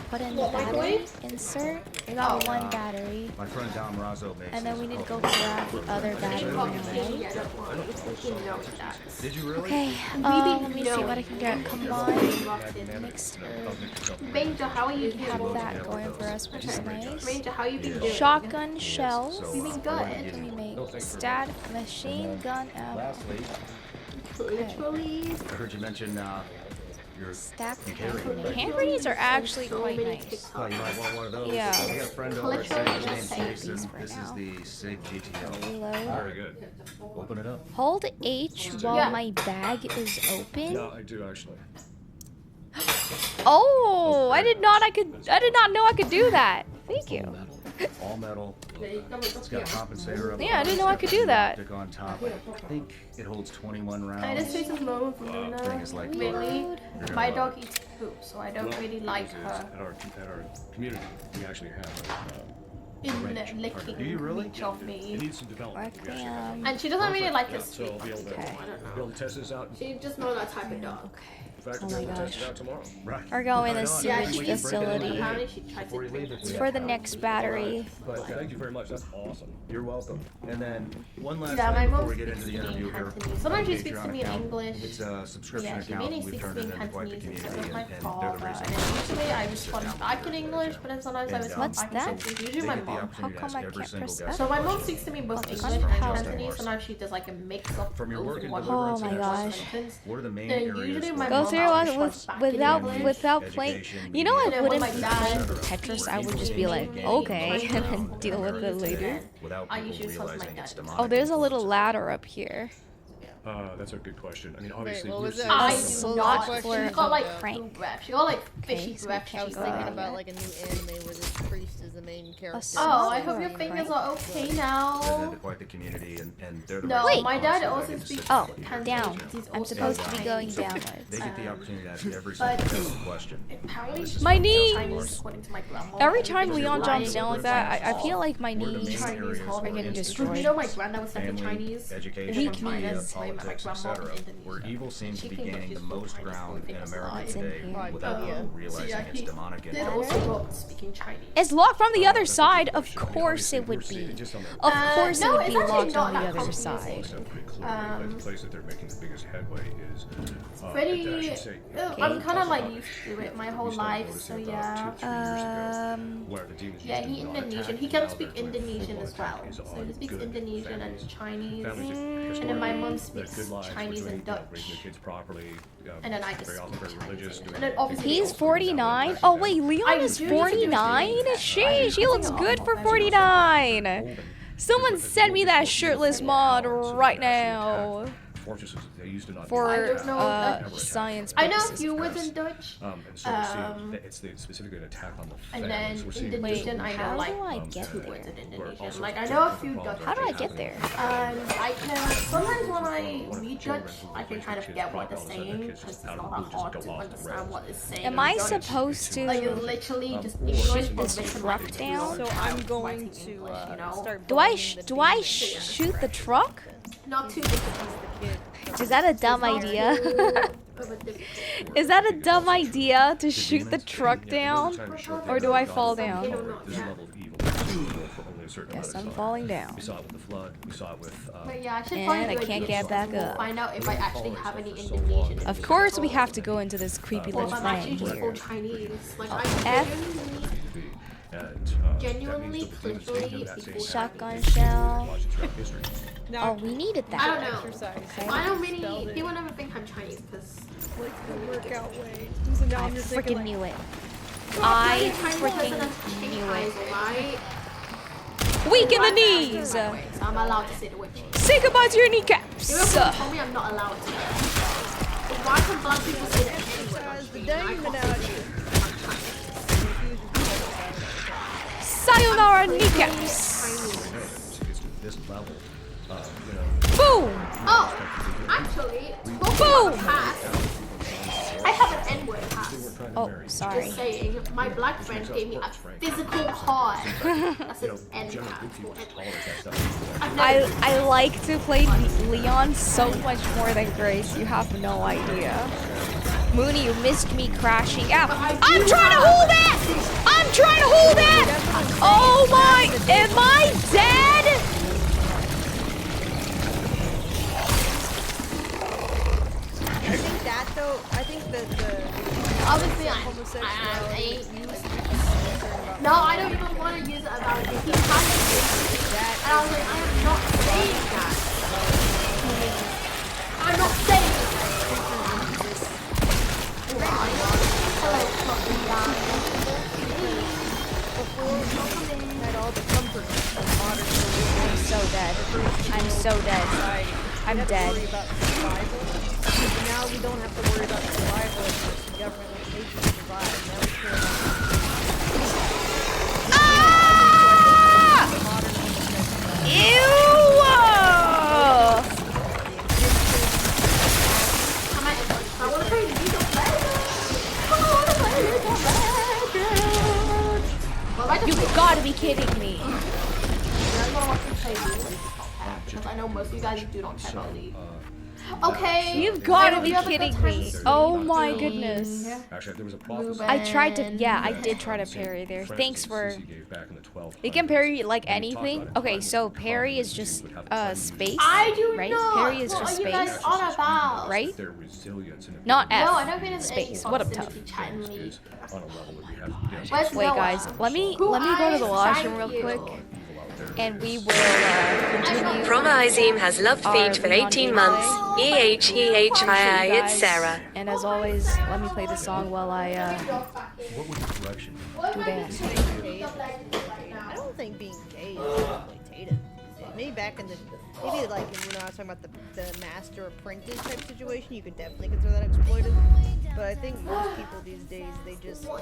Put in the What, battery microwave? insert. I got Oh. one battery. my friend Dom Razzo makes. And then this we need to go called- grab the other battery. Obviously, Right? yeah, don't worry. It's freaking no that. Did you really? Okay, let me see what I can get. Come on. Mixed herb. Ranger, how are you We have that going for us, which is nice. Ranger, how you been doing? Shotgun shells. You been good? We make stat machine gun ammo. Lastly, Literally. I heard you mention your Stack you carry. hand. Hand grenades are actually quite nice. Oh, you might want one of those. Yeah. We got a friend over at SIG. His name's Save Jason. these for This is now. the SIG GTO. Reload. Very good. Open it up. Hold H while Yeah. my bag is open. I do actually. Oh, I did not know I could do that. Thank you. All metal. It's got a compensator up. Yeah, I didn't know I could do that. Stick on top. I think it holds 21 rounds. I just face is moment from Thing is Luna. like Really? You're My gonna dog eats poop, so I don't really like her At our community, we actually have in licking Do you really? each of me. needs some development. Requiem. And she doesn't really like this So sweet. I'll be able to, Okay. I don't know. be able to test this out. She's just not that type of dog. In fact, Oh we'll my test it gosh. out tomorrow. Right. We're going to Yeah, sewage she facility. apparently she tried to drink It's for the next battery. But thank you very much. That's awesome. You're welcome. And then one last Yeah, my thing before mom we get speaks into the to me in interview here. Cantonese. Sometimes she Patreon speaks to me in account. English. It's a subscription Yeah, she account. mainly We've speaks turned to it me in into quite the Cantonese, community, so it's my and fault. they're the And reason. then usually I respond back in English, but then sometimes I And, respond What's back in that? Cantonese. Usually They my get the mom. opportunity to How come ask I every can't single press guest So my a mom question. speaks to me both Okay, English and how- Cantonese. Sometimes she does like a mix of From your both work in in one deliverance Oh my and gosh. sentence. What are the main Then areas usually where my you Go mom through always it responds back in without English. playing. Education, You know I And then when wouldn't my be dad playing speaks Tetris. to I would just be like, me, okay, and then Chinese, deal with it later. without I people usually tell my realizing dad. it's demonic. Oh, there's a little ladder up here. That's a good question. I mean, Wait, obviously, what we're was it? seeing- I Yes. do Lot not. for She's got like Frank. breath. She got like fishy so breath. check I was She's thinking like, about like a new anime where this priest is the main character. oh, I hope Sorry, your fingers Frank. are okay They're now. into quite the community, and they're the No, reason my why dad I'm so also glad to speaks sit Oh, with you. Cantonese. down. He's I'm also supposed to be Chinese. going downwards. They get the opportunity to ask every but- single question. Apparently This she's is My from knee. Chinese, according to my grandma. Every time Because Leon she's jumps lying down like with that, I my feel like my What are the knees main areas are where getting it's destroyed. You know my granddad was second family, Chinese. education, Weakness, media, my politics, grandma etc., in Indonesia. where evil seems to be She thinks gaining the she's most Chinese, ground in it's America lies. today here. without Oh, yeah. people realizing Yeah, it's he demonic did influence. also grow up speaking Chinese. It's locked from the other That's a side. good Of question. I mean, course it obviously, would we're seeing be. just on the- Of course it no, would it's be actually locked not on the that other confusing. side. So pretty clearly, the place that they're making the biggest headway is. Pretty. I should say, I'm kind of like used to it my whole life, so noticing yeah. about 2-3 years ago, where the demons Yeah, used to he not Indonesian. attack, He now can they're speak doing Indonesian full as well. attack is So on he speaks good Indonesian and families. Chinese. Families that And then my mom historically speaks led good lives, were Chinese doing, and Dutch. raising their kids properly. And then I just very often speak very Chinese. religious. And doing then obviously He's also 49. Oh wait, Leon is do need to do 49. it. Sheesh, he looks good for 49. Someone send me that shirtless mod right now Fortresses, they used to not for I don't know, science I know a purposes. few words in Dutch. and so we're seeing that it's specifically an attack on the And families. then We're seeing Indonesian, I How know like do I two get words there? in where all Indonesian. sorts Like of I know a different few problems Dutch. How do I are get there? And I can sometimes when I read Dutch, I can kind of get what they're saying because it's not that hard to understand what it's saying. Am I supposed Like to? it's literally just shoot English but this written truck like down? So I'm going to you know? start. Do I building the do I demon shoot the truck? Not too difficult. the kid. Is that a dumb idea? Is that a dumb idea to shoot the truck down? Or do I fall down? This level of evil. accessible for only a certain Guess amount I'm of time. falling down. We saw it with the flood. We saw it with. But yeah, I should And probably I do a can't deep get dive back and up. find out if I actually have any For so Indonesian long. Of course, we have to go into this creepy Or little if I'm actually thing just full here. Chinese. Like, F. I And genuinely, that means that the demons culturally, know that same people- Shotgun attitude shell. watching throughout history. Oh, we needed that. I don't know. Exercise. I don't really. Spelled it. People never think I'm Chinese because. Like the workout way. So now I I'm just thinking, freaking knew it. Well, I Chinese freaking person has chicken knew eyes, it. right? Weak in the Right knees. way, so I'm allowed to say the word chicken. Say goodbye to your kneecaps. Even if someone told me I'm not allowed to. But why can black people say that anyway? the diamond out here. Sayonara kneecaps. It's to this level. Boom. Oh, actually, Boom. I have an N-word pass. Oh, sorry. Just saying, my black friend gave me a physical card. That's an N pass. I like to play Leon so much more than Grace. You have no idea. Mooney, you missed me crashing out. I'm trying to hold that! I'm trying to hold that! Oh my! Am I dead? I think that though, I think that the Obviously, homosexuality. No, I don't even want to use it about it. He has to use that. And I was like, I am not saying that. I'm not saying that. Hello, fucking guy. Had all the comforts of modern I'm so dead. I'm so dead. I'm dead. worry about survival. But now we don't have to worry about survival as much. The government will make you survive. Now we care about You've got to be kidding me. Because I know most of you guys do not care about League. Okay. You've got to Hope be you have a good kidding time me. streaming. Oh my goodness. Actually, there was a prophecy. I tried to, yeah, I did try to parry there. Thanks for. You can parry like anything. Okay, so parry is just space. I do right? not. Parry is What just are you guys space, on about? right? Their resilience and Not F. No, I don't think it's space. any What up, tough? proximity chat in League. on a level that we have. Where's Wait, Noah? guys, let me Who go to the eyes washroom thank real you? quick, and we will continue. Proma Azim has loved feet for 18 months. EHEHII, it's Sarah. And as always, let me play the song while I What would the correction be? do that. I don't think being gay is exploitative. Maybe back in the, maybe like, you know, I was talking about the master apprentice type situation, you could definitely consider that exploitive. But I think most people these days, they just prefer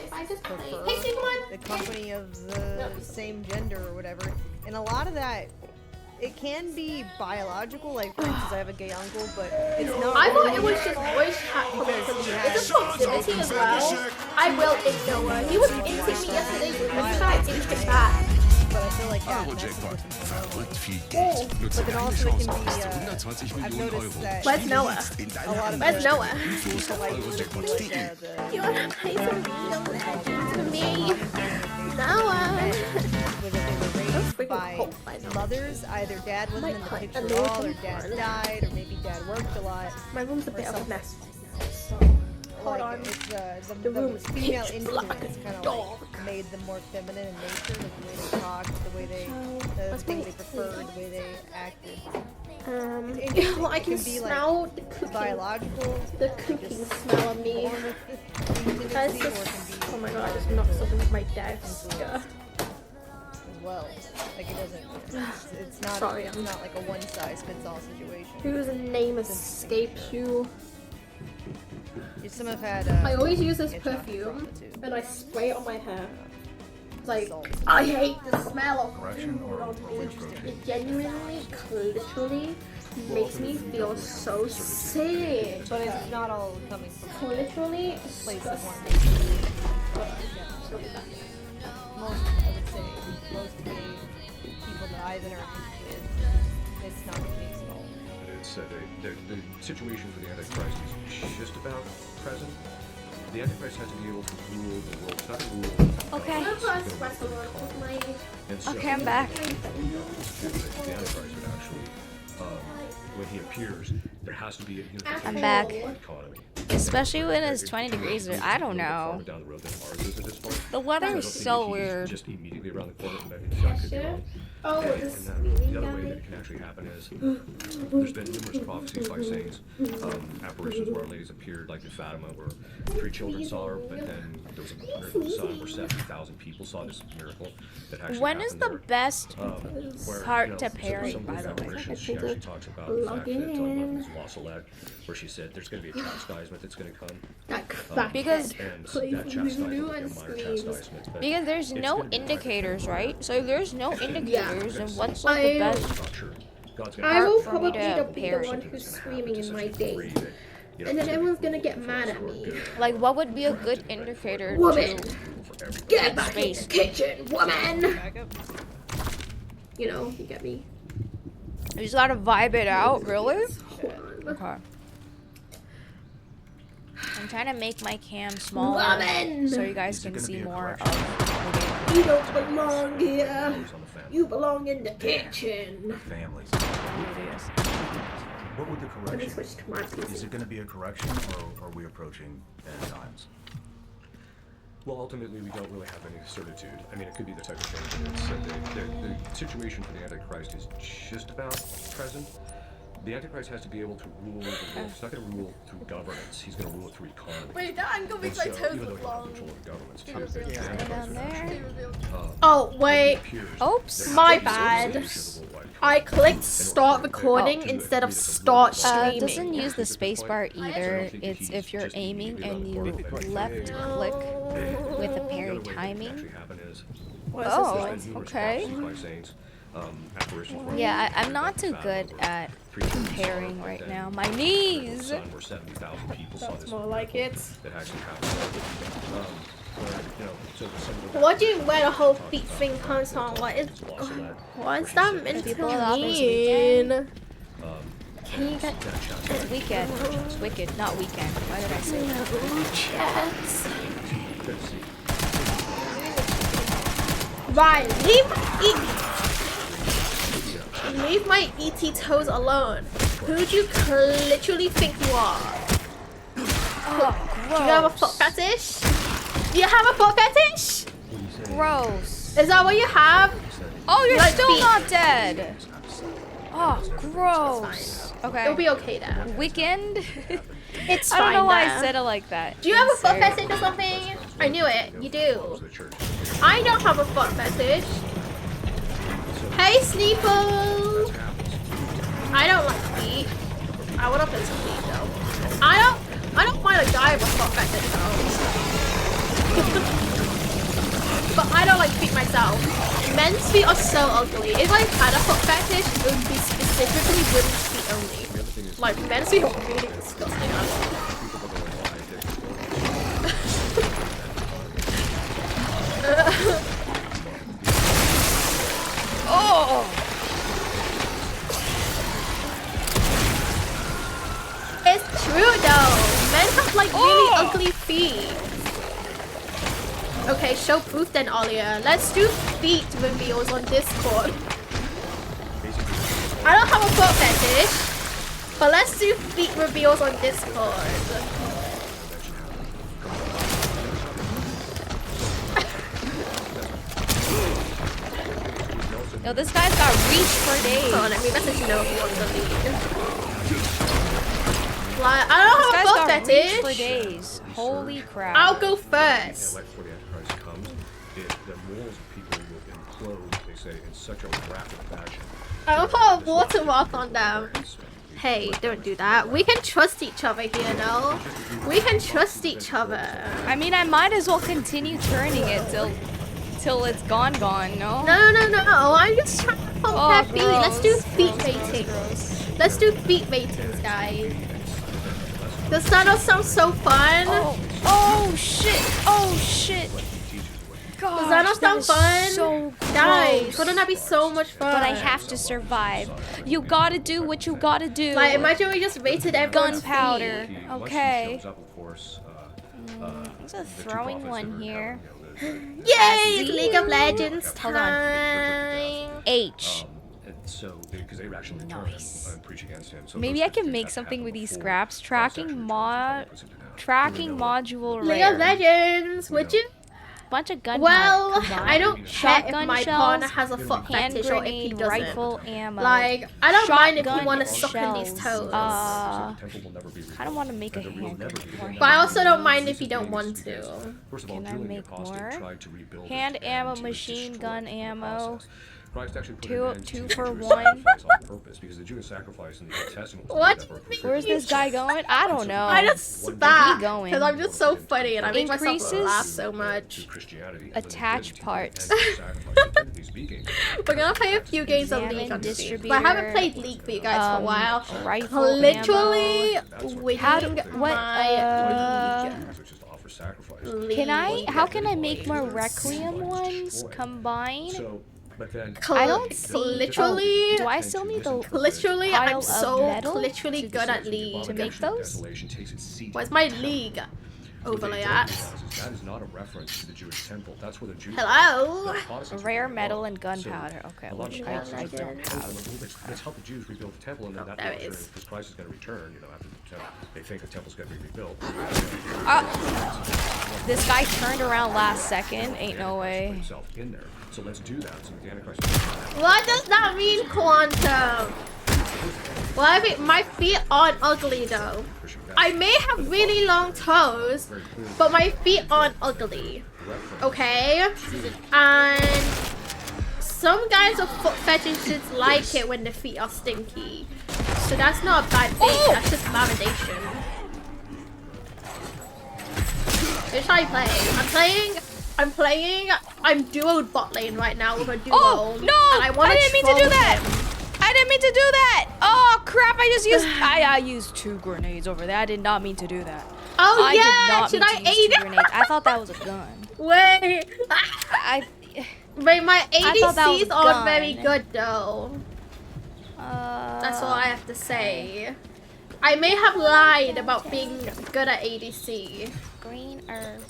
the company of the same gender or whatever. And a lot of that, it can be biological, like for instance, I have a gay uncle, but it's not. I thought it was just voice chat communication. It's a proximity as well. I will ignore her. He was into me yesterday with this guy instant back. But I feel like that. Eurojackpot. Verrückt viel Oh. Geld. Nutze But then deine also it Chance can auf bis zu be, 120 I've Millionen noticed Euro. that Where's Noah? In a lot of Where's Noah? Infos auf Eurojackpot.de. You wanna play some real legends to me? Noah. By mothers, either dad wasn't in the picture at all, or dad died, or maybe dad worked a lot. My room's a bit of a mess. Hold on. It's the room is female pitch instinct black has kind of dog. like made them more feminine in nature, like the way they talked, the way they, the things they preferred, the way they acted. Well, I can It be smell like the cooking. biological, The cooking smell of me. born with the Guys, tendency, or it can be oh my god, I just knocked something with my desk. as well. Like it doesn't. It's not. Sorry, it's not like a one size fits all situation. Whose name escapes you? Some have had. I always use this it's not perfume trauma too. and I spray it on my hair. It's like, I hate the smell of Correction or on me. approach? It genuinely, literally makes me feel so sick. But it's not all coming from Literally place of one. disgusting. Most, I would say, most gay people that I've interacted with, it's not the case at all. It's the situation for the Antichrist is just about present. The Antichrist has to be able to rule the world. It's not to rule. Okay. And so, Okay, I'm back. The Antichrist would actually, when he appears, there has to be a I'm back. economy. Especially when it's 20 degrees. I don't know. Down the road than ours is at this point. The weather I is don't think so he's weird. Just immediately around the corner, and I could be wrong. Oh, And this then the other way that it can actually happen is there's been numerous prophecies by saints, apparitions where Our Lady's appeared, like in Fatima, where 3 children saw her, but then there was a wonder from the sun where 70,000 people saw this miracle that actually When is happened the there. best Where, part to some parry, of by those the way? apparitions, she actually talks about the fact that it was La Salette, where she said there's going to be a chastisement that's going to come. Because and that chastisement will be a minor chastisement. But Because there's it's no gonna be indicators, right? So if there's no indicators, Yeah. then what's like the best I will part for me probably to be the parry? one who's screaming in my day. And then everyone's gonna get mad at me. Like, what would be a good indicator Woman! to Get back in space? the kitchen, woman! You know, you get me. You just gotta vibe it out, really? Okay. I'm trying to make my cam smaller Woman! so you guys can see more of You don't belong here. You belong in the kitchen. Families. What would the Let me switch to my PC. Is it going to be a correction, or are we approaching end times? Well, ultimately, we don't really have any certitude. I mean, it could be the type of thing that the situation for the Antichrist is just about present. The Antichrist has to be able to rule the world. He's not going to rule through governance. He's going to rule it through economy. Wait, that angle makes And my so, toes even though look he'll have long. control of governments too, the Antichrist would actually, Oh, wait. Oops. My bad. I clicked start recording instead of start It streaming. doesn't use the spacebar either. It's if you're aiming and you left click with the parry timing. Oh, okay. Yeah, I'm not too good at comparing right now. My knees! That's more like it. That actually happened. What do you where the whole feet thing comes from? What is that meant to mean? Can you get... It's weekend. It's wicked, not weekend. Why did I say that? Right, leave my ET toes alone. Who do you literally think you are? Oh, gross. Do you have a foot fetish? Do you have a foot fetish? Gross. Is that what you have? Oh, you're Like still feet. not dead. Oh, gross. Okay. It'll be okay then. Weekend? It's I don't know fine why then. I said it like that. Do you have a foot Insert. fetish or something? I knew it. You do. I don't have a foot fetish. Hey, Sneeple! I don't like feet. I would have been some feet though. I don't mind a guy with a foot fetish though. But I don't like feet myself. Men's feet are so ugly. If I had a foot fetish, it would be specifically women's feet only. Like, men's feet are really disgusting. Oh! It's true though. Men have like really ugly feet. Okay, show proof then, Alia. Let's do feet reveals on Discord. I don't have a foot fetish, but let's do feet reveals on Discord. Yo, this guy's got reach for days. Hold on, let me message no who wants to lead. Like, I don't This have a guy's foot got reach fetish. for days. Holy crap. I'll go first. Like before the Antichrist comes, the morals of people will implode, they say, in such a rapid fashion. I'll put a watermark on them. Hey, don't do that. We can trust each other here, no? We can trust each other. I mean, I might as well continue turning it till it's gone, no? No. I'm just trying to pump Oh, that feet. gross. Let's do feet ratings. Let's do feet ratings, guys. Does that not sound so fun? Oh shit! Oh shit! Gosh, Does that not sound is fun? So Guys, gross. wouldn't that be so much fun? But I have to survive. You gotta do what you gotta do. Like, imagine we just rated everyone's Gunpowder. feet. Okay. There's a throwing one here. Yay! It's League of Legends time. H. And so, because they were actually Nice. preaching against him. So Maybe those I can things make had to something happen with these before scraps. Christ actually Tracking module League of rare. Legends, would you? Bunch of gunpowder. Well, combined. I don't care if Shotgun my shells, partner has a foot hand fetish or if he grenade, doesn't. rifle ammo. Like, I don't mind if you shotgun want to suck in these shells. toes. I don't want to make a hand grenade. But I also don't mind if you don't want to. First of all, Can I Julian make Apostate more? tried to rebuild Hand it ammo, and to machine destroy gun the whole ammo. process. Christ actually put Two an end to for the Jewish one. sacrifice on purpose, because the Jewish sacrifice in the Old Testament was What? never fulfilled. Where's this guy going? I don't know. I just spat Keep going. because I'm just so funny and I make myself Increases laugh so much. Attach parts. We're gonna play a few games of League on this stream, but I haven't played League for you guys for a while. Rifle Literally How do winning what? my league. Can I? How can I make more Requiem ones combine? But then, I don't see. Literally. Do I still need the Literally, pile I'm of so metal literally good at League. to make those? Where's my League overlay at? That is not a reference to the Jewish temple. That's where the Jews. Hello. Rare metal and gunpowder. Okay, which I don't have. Let's help the Jews rebuild the temple, and then that there it because Christ is going to return. You know, after the temple, they think the temple's going to be rebuilt. This guy turned around last second. Ain't no way. Himself in there. So let's do that. So the Antichrist. What does that mean, Quantum? Well, I mean, my feet aren't ugly though. I may have really long toes, but my feet aren't ugly. Okay? And some guys with foot fetishes like it when the feet are stinky. So that's not a bad thing, that's just validation. Who should I play? I'm duoed bot lane right now with a duo. Oh no! And I didn't mean to do that. Him. I didn't mean to do that. Oh crap! I just used. I used 2 grenades over there. I did not mean to do that. Oh I yeah! did not Should mean I to use aid? 2 grenades. I thought that was a gun. Wait. Wait, my ADCs aren't very good though. That's all I have to say. I may have lied about being good at ADC. Green herb.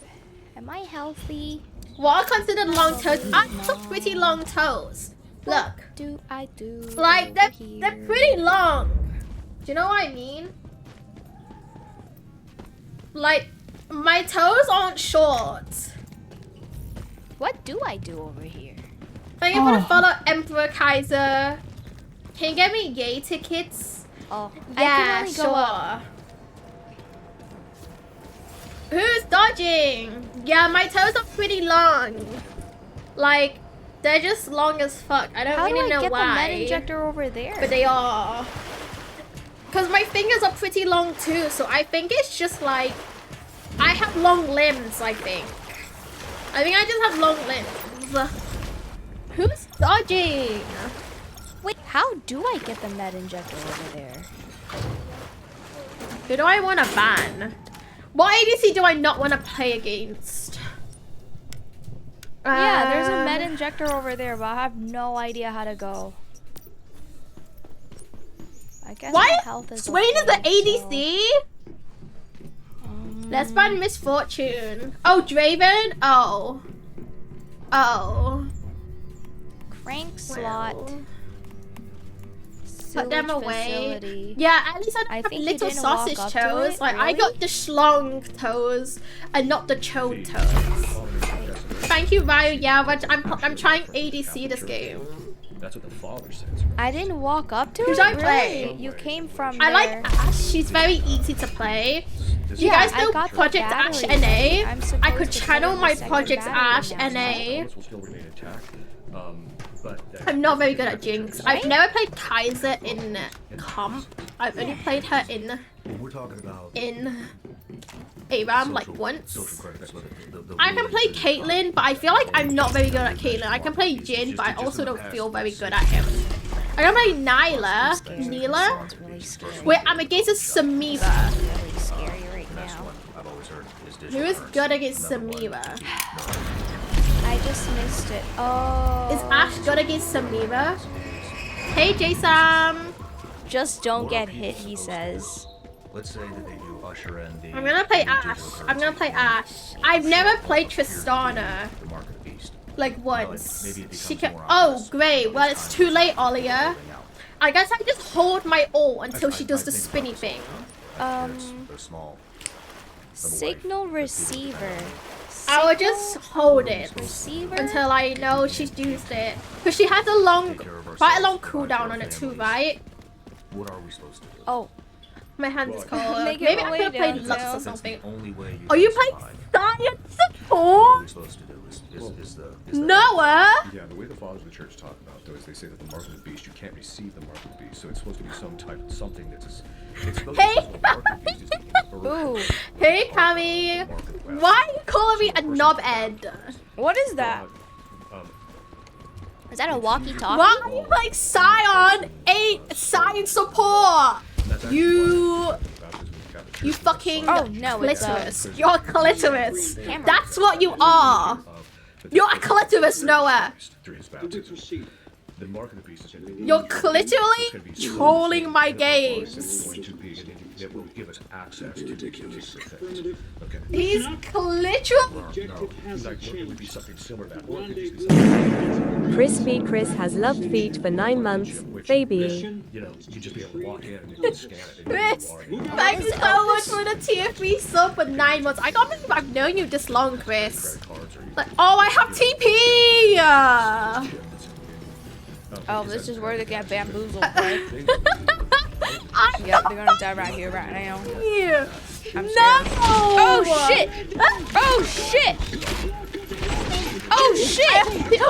Am I healthy? What are considered long toes? I have pretty long toes. Look. What do I do? Like they're pretty long. Do you know what I mean? Like my toes aren't short. What do I do over here? Are you able to follow Emperor Kaiser? Can you get me yay tickets? Oh, yeah, I can only sure. go up. Who's dodging? Yeah, my toes are pretty long. Like, they're just long as fuck. I don't How really do I know get why. the med injector over there? But they are. Because my fingers are pretty long too, so I think it's just like... I have long limbs, I think. I think I just have long limbs. Who's dodging? Wait, how do I get the med injector over there? Who do I want to ban? What ADC do I not want to play against? Yeah, there's a med injector over there, but I have no idea how to go. I guess Why my health is Swain is okay, the ADC? Let's ban Misfortune. Oh, Draven? Oh. Oh. Crank slot. Put them Sewage away. facility. Yeah, at least I don't have think you little didn't walk sausage up to toes. it, Like, I really? got the schlong toes and not the chode toes. Thank you, Ryu. Yeah, but I'm trying ADC this game. That's what the father says. I didn't walk up to Who it. should I Really? play? You came from I like there. Ash. She's very easy to play. Do you Yeah, guys I know got the Project Ash battery NA? I'm supposed I could to channel play my the second Project Ash battery now. NA. Will still remain intact. But I'm not very good at Jinx. I've never played Kaiser in comp. I've only played her in we're talking about ARAM like once. I can play Caitlyn, but I feel like I'm not very good at Caitlyn. I can play Jhin, but I also don't feel very good at him. I can play Nyla. Neela? Wait, I'm against a Samira. Really scary right now. Who is good against Samira? I just missed it. Oh. Is Ash good against Samira? Hey, Jason. Just don't get hit, he says. Let's say that they do usher in the. I'm gonna play the digital Ash. currency I'm gonna play for Ash. I've never played appear to be Tristana. The mark of the beast. Like But once. maybe it She becomes can. more Oh, obvious great. Well, as it's time too goes late, on, Olia. rolling out. I guess I just hold my ult until she does the think spinny about thing. They're small. Signal receiver. I will just hold it Receiver? until I know she's used it. Because she has quite a long cooldown on it too, right? What are we supposed to do? Oh. My hand is Well, cold. Make it Maybe I way could have played down, Lux Zell. or That's something. the only way you Are can you playing survive. Science What support? we're supposed to do is the Noah? Yeah, the way the fathers of the church talk about though is they say that the mark of the beast, you can't receive the mark of the beast, so it's supposed to be some type of something that's it's supposed Hey, to be the mark of the beast is Ooh. Hey, Kami. Why are you calling me a knobhead? What is that? Is that a walkie-talkie? Why are you like Scion 8 science support? You fucking no, it's, clitoris. You're a clitoris. Camera. That's what you are. You're a clitoris, Noah. through his baptism. The mark of the beast is going to be You're literally trolling my games. going to be that will give us access to particular things. Okay. He's literally. No, like it would be something similar to that. Or it could just be Crispy Chris has loved feet for 9 months. Baby. you know, you just be able to walk in and you can scan it. And Chris, you are. thank you so much for the tier 3 sub for 9 months. I can't believe I've known you this long, Chris. Like, oh, I have TP! Oh, this is where they get bamboozled, right? Yep, they're gonna die right here, right now. Yeah. I'm No! Oh shit! Oh shit! Oh shit!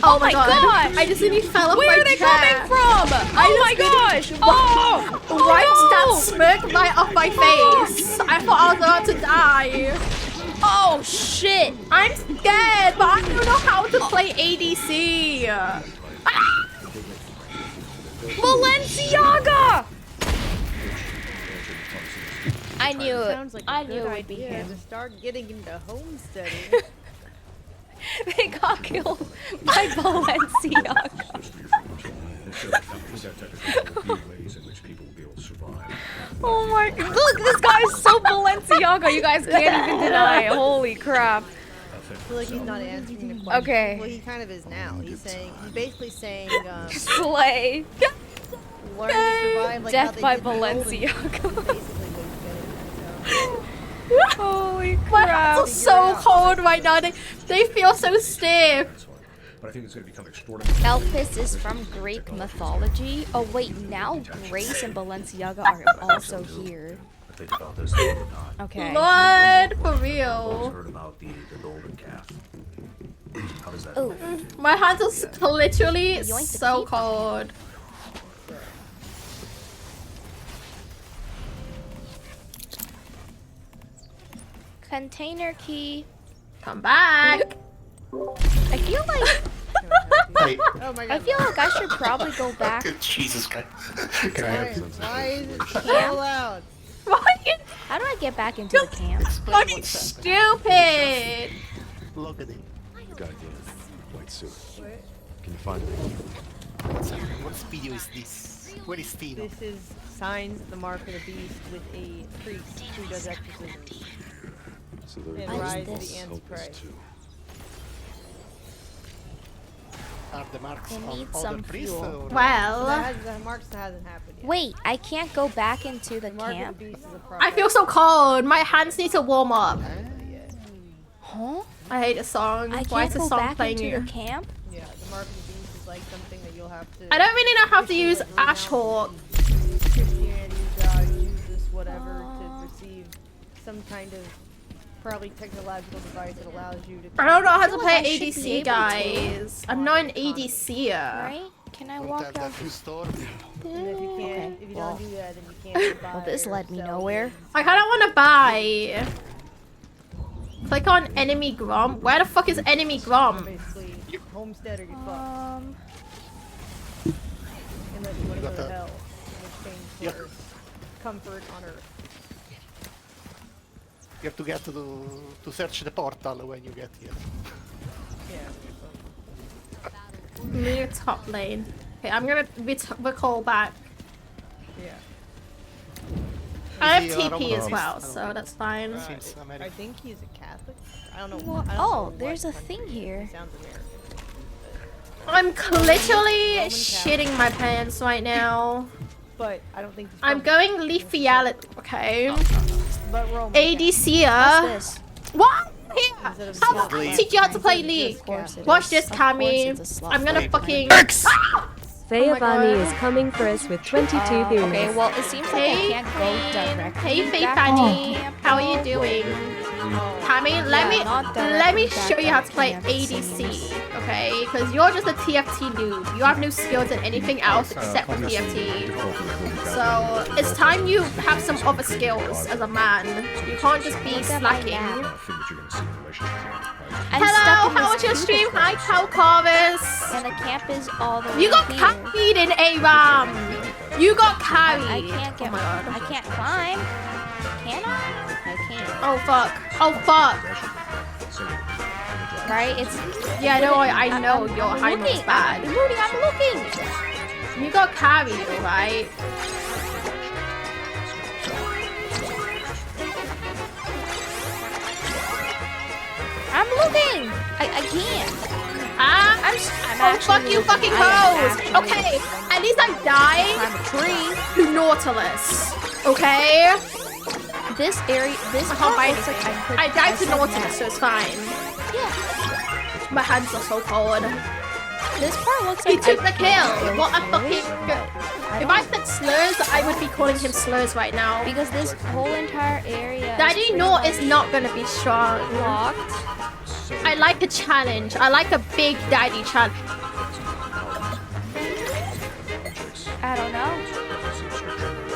Oh my god! I just nearly fell off Where my are they chair. coming from? Oh my gosh! Oh! Right, that no! smirk right off my face. I thought I was about to die. Oh shit! I'm scared, but I don't know how to play ADC. Ah! Balenciaga! I knew it. Sounds like I a knew good it would be idea him. to start getting into homesteading. They got killed by Balenciaga. Oh my god. Look, this guy's so Balenciaga. You guys can't even deny it. Holy crap. I feel like he's not answering the question. Okay. Well, he kind of is now. He's basically saying, Slay. learn to survive like how Death they by did in Golden. Balenciaga. Basically Holy My crap. hands are so cold right now. They feel so stiff. But I think it's going to become extraordinary. Elpis is from Greek mythology. Oh wait, now Grace and Balenciaga are also here. Think about this all the time. Okay. Lord, for I've real. always heard about the golden calf. How does that Ooh. affect you? My hands are literally Yoink the so teeth. cold. Container key. Come back. I feel like Oh my god. I feel like I should probably go back. Jesus Christ. Can I Why, have some? why is it so loud? How do I get back into the camp? Fucking stupid. Look at it. Goddamn white suit. Can you find me? What video is this? Where is Tino? This is Signs of the Mark of the Beast with a priest who does exorcisms. So there And goes Rise of this. the Antichrist. too. Are the marks I on need other some priests fuel. or- Well, The marks hasn't happened yet. Wait, I can't go back into the Mark of camp. the Beast is a I prophet. feel so cold. My hands need to warm up. Huh? I hate this song. I Why is can't this go song back playing into here? the camp? Yeah, the Mark of the Beast is like something that you'll have to. I don't really know how to officially, use like, renounce Ashhawk. Christianity, God, Jesus, whatever, to receive some kind of probably technological device that allows you to. I don't know how to feel play like I should be ADC, able to. guys. I'm not an ADC-er. Right? Can I walk down? And if you can't, Okay, if you well. don't do that, then you can't buy. Well, this or led me sell nowhere. I kind of want to buy. Click on enemy Grom. Where the fuck is enemy Grom? Basically, homestead or get fucked. Unless you want to go to hell, in exchange for comfort on earth. You have to get to search the portal when you get here. Yeah. Move top lane. Okay, I'm gonna recall back. Yeah. I have Is he, TP as Roman well, Reigns? so that's fine. Seems American. I think he's a Catholic. I don't know. Well, I don't know oh, what there's a country thing he is. here. He sounds American. I'm literally shitting my pants right now. But I don't think he's I'm from- going lethality. Okay. But Roman ADC. What's this? What? Here. How about I League. teach you how to play League? Of course it Watch is. this, Of Cammy. course it's a slot I'm gonna play. fucking. Fayavani God. is coming for us with 22 views. Okay, well, it seems like I Hey, can't go directly. Hey, Faye back Fanny. to camp. How are you doing? Cammy, let Yeah, not me directly show you how to back play to camp, ADC, okay? Because you're just a TFT noob. You have no skills in anything else except for TFT. So it's time you have some other skills as a man. You can't just be slacking. I'm Hello, stuck in how this was your stream? cubicle. Hi, Calcarvis. And the camp is all the way You got here. carried in ARAM. You got carried. I can't get. Oh my god. I can't climb. Can I? I can't. Oh fuck. Oh fuck. Right? It's. Yeah, no, I know I'm your high note's looking. bad. I'm looking. I'm looking. You got carried, alright? I'm looking. I can't. Ah, I'm oh, actually fuck you, looking. fucking I am hoes! actually Okay, at least I died climb a tree. to Nautilus. Okay? This area. This I can't part buy looks like anything. I could. I died to said Nautilus, so it's fine. Yeah. My hands are so cold. This part looks He like took I the kill! could What a do fucking... it, but If I said slurs, I would be calling him slurs right now. because this whole entire area. Daddy is Nor pretty is not gonna be strong. much locked. I like a challenge. I like a big daddy challenge. I don't know.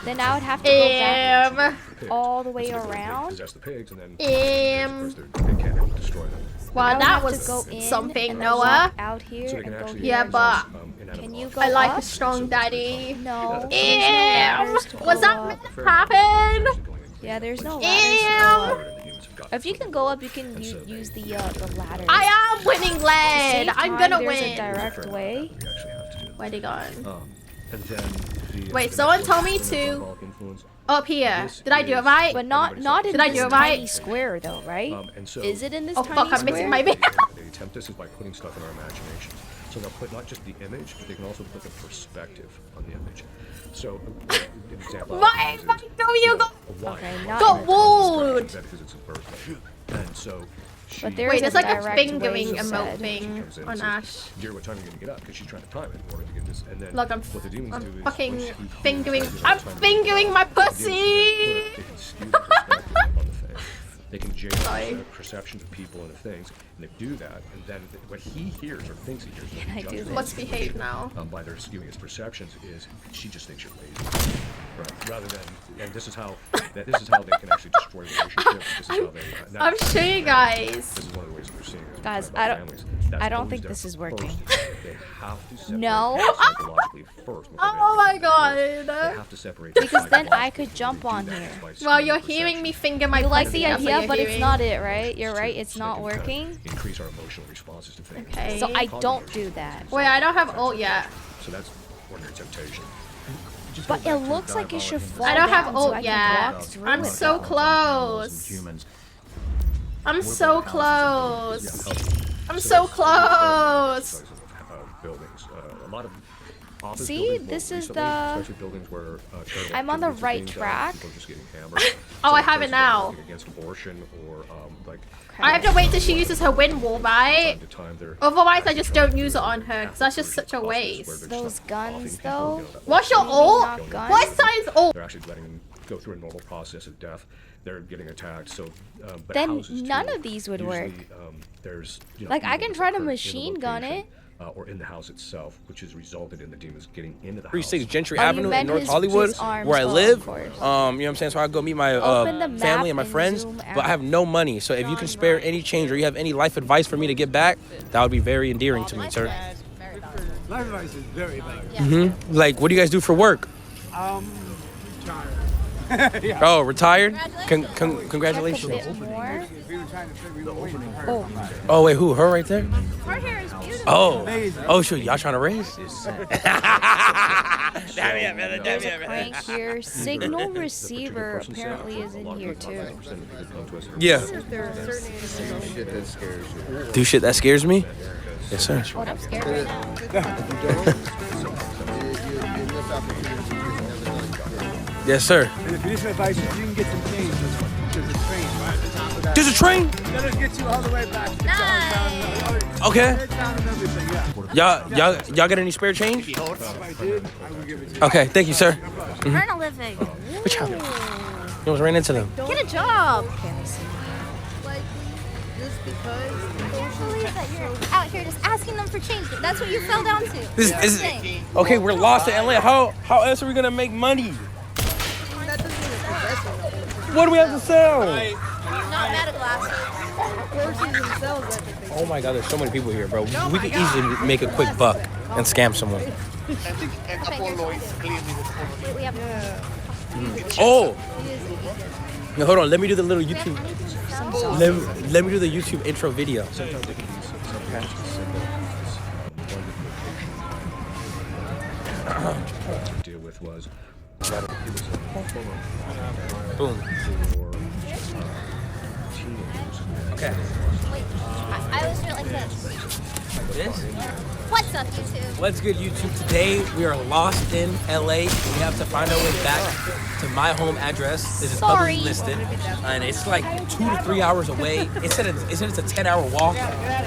Then I would have to go back all the way around. Possess the pigs, and then of course, they can't destroy them. Well, I would that have to was go in something, and then Noah. walk out here So they and can go actually here. Yeah, but Can you go I like up? a strong daddy. No. Ew! Was Was that meant to happen? Yeah, there's no ladders to go up. Ew! If you can go up, you can use the ladder. I am winning lead. I'm gonna there's win. a direct way. Where'd he gone? And then the, Wait, someone told me to up here. Did I do it right? But not in Did I this do it right? tiny square though, right? And so Is it in this Oh tiny fuck! I'm square? missing my bit. they attempt this is by putting stuff in our imagination. So they'll put not just the image, but they can also put the perspective on the image. So, an example. My you got Okay, not got in walled. Because it's his birthday. And so she But there Wait, is there's a like a direct fingering way, you emote said. thing comes in on and Ash. says, "Dear, what time are you gonna get up?" Because she's trying to time it in order to get this. And then Look, I'm what the demons do is fucking when she fingering. hears I'm the time fingering my they can pussy. skew the perspective on the thing. They can change Sorry. the perception of people and of things, and they do that, and then what he hears or thinks he hears, when he I do judges this? Let's behave now. by their skewing his perceptions, is she just thinks you're lazy, right? Rather than, and this is how they can actually destroy relationships. This is how they. I'm showing you guys. This is one of the ways we're seeing it. Guys, About I don't- families. I That's don't always think done this is first. working. They have to separate No. psychologically first. before Oh they my god. They have to separate Because then I psychologically could jump before they on do that here. by Well, skewing you're perception. hearing me finger my You like pussy. the That's what idea, you're but it's hearing. not it, right? You're right, So it's they not can kind of working. Increase our emotional responses to things. Okay. So I don't do that. Wait, I don't have ult yet. So that's ordinary temptation. Just But go it back to looks like it should diabolical fall I don't have down so ult I can yet. walk through I'm it. so close. humans. I'm so close. I'm So so that's close. sizes of buildings. A lot of office See, buildings more this is recently, the- especially buildings where charitable I'm on the activities are right being done, track. people are just getting hammered. Oh, So I have places it that are now. fighting against abortion or like I have to wait till she uses her wind wall, right? time to time they're Otherwise, I just don't use it on her because that's just such a waste. Those guns, though. What's your Maybe ult? not guns. What size ult? they're actually letting them go through a normal process of death. They're getting attacked. So, but Then houses none too, of these would usually, work. There's Like, I evils can try to occur in the machine gun location, it. or in the house itself, which has resulted in the demons getting into the house. 36 Gentry Oh, you Avenue in meant North his Hollywood, arms. where I Oh, live. of course. You know what I'm saying? So I go meet my Open the map family and my and friends, zoom but I have no money. So if you can spare any change or you have any life advice for me to get back, that would be very endearing to me, sir. Life advice is very valuable. Like, what do you guys do for work? Retired. Yeah. Oh, retired? Congratulations. A bit more. Oh. Oh wait, who? Her right there? Her hair is beautiful. Oh shoot, y'all trying to raise? There's a crank here. Signal receiver apparently is in here too. Yeah. Do shit that scares me? Yes, sir. What I'm scared right now. Yes, sir. And the piece of advice is you can get some change. There's a train right at the top of that. There's a train? That'll get you all the way back to downtown. Okay. Downtown and everything, yeah. Y'all got any spare change? If I did, I would give it to you. Okay, thank you, sir. Earn a living. Which one? You almost ran into them. Get a job. Like, just because. I can't believe that you're out here just asking them for change. That's what you fell down to. This is okay. We're lost in LA. How else are we gonna make money? That doesn't mean it's progressive. What do we have to sell? Not meta glasses. Horses themselves, I think. Oh my God, there's so many people here, bro. We could easily make a quick buck and scam someone. Wait, we have. Oh. No, hold on. Let me do the little YouTube. Let me do the YouTube intro video. Deal with was boom. Okay. I was doing like this. This? What's up, YouTube? What's good, YouTube? Today we are lost in LA. We have to find our way back to my home address. This is Sorry. publicly listed, and it's like 2 to 3 hours away. It said it's a 10-hour walk.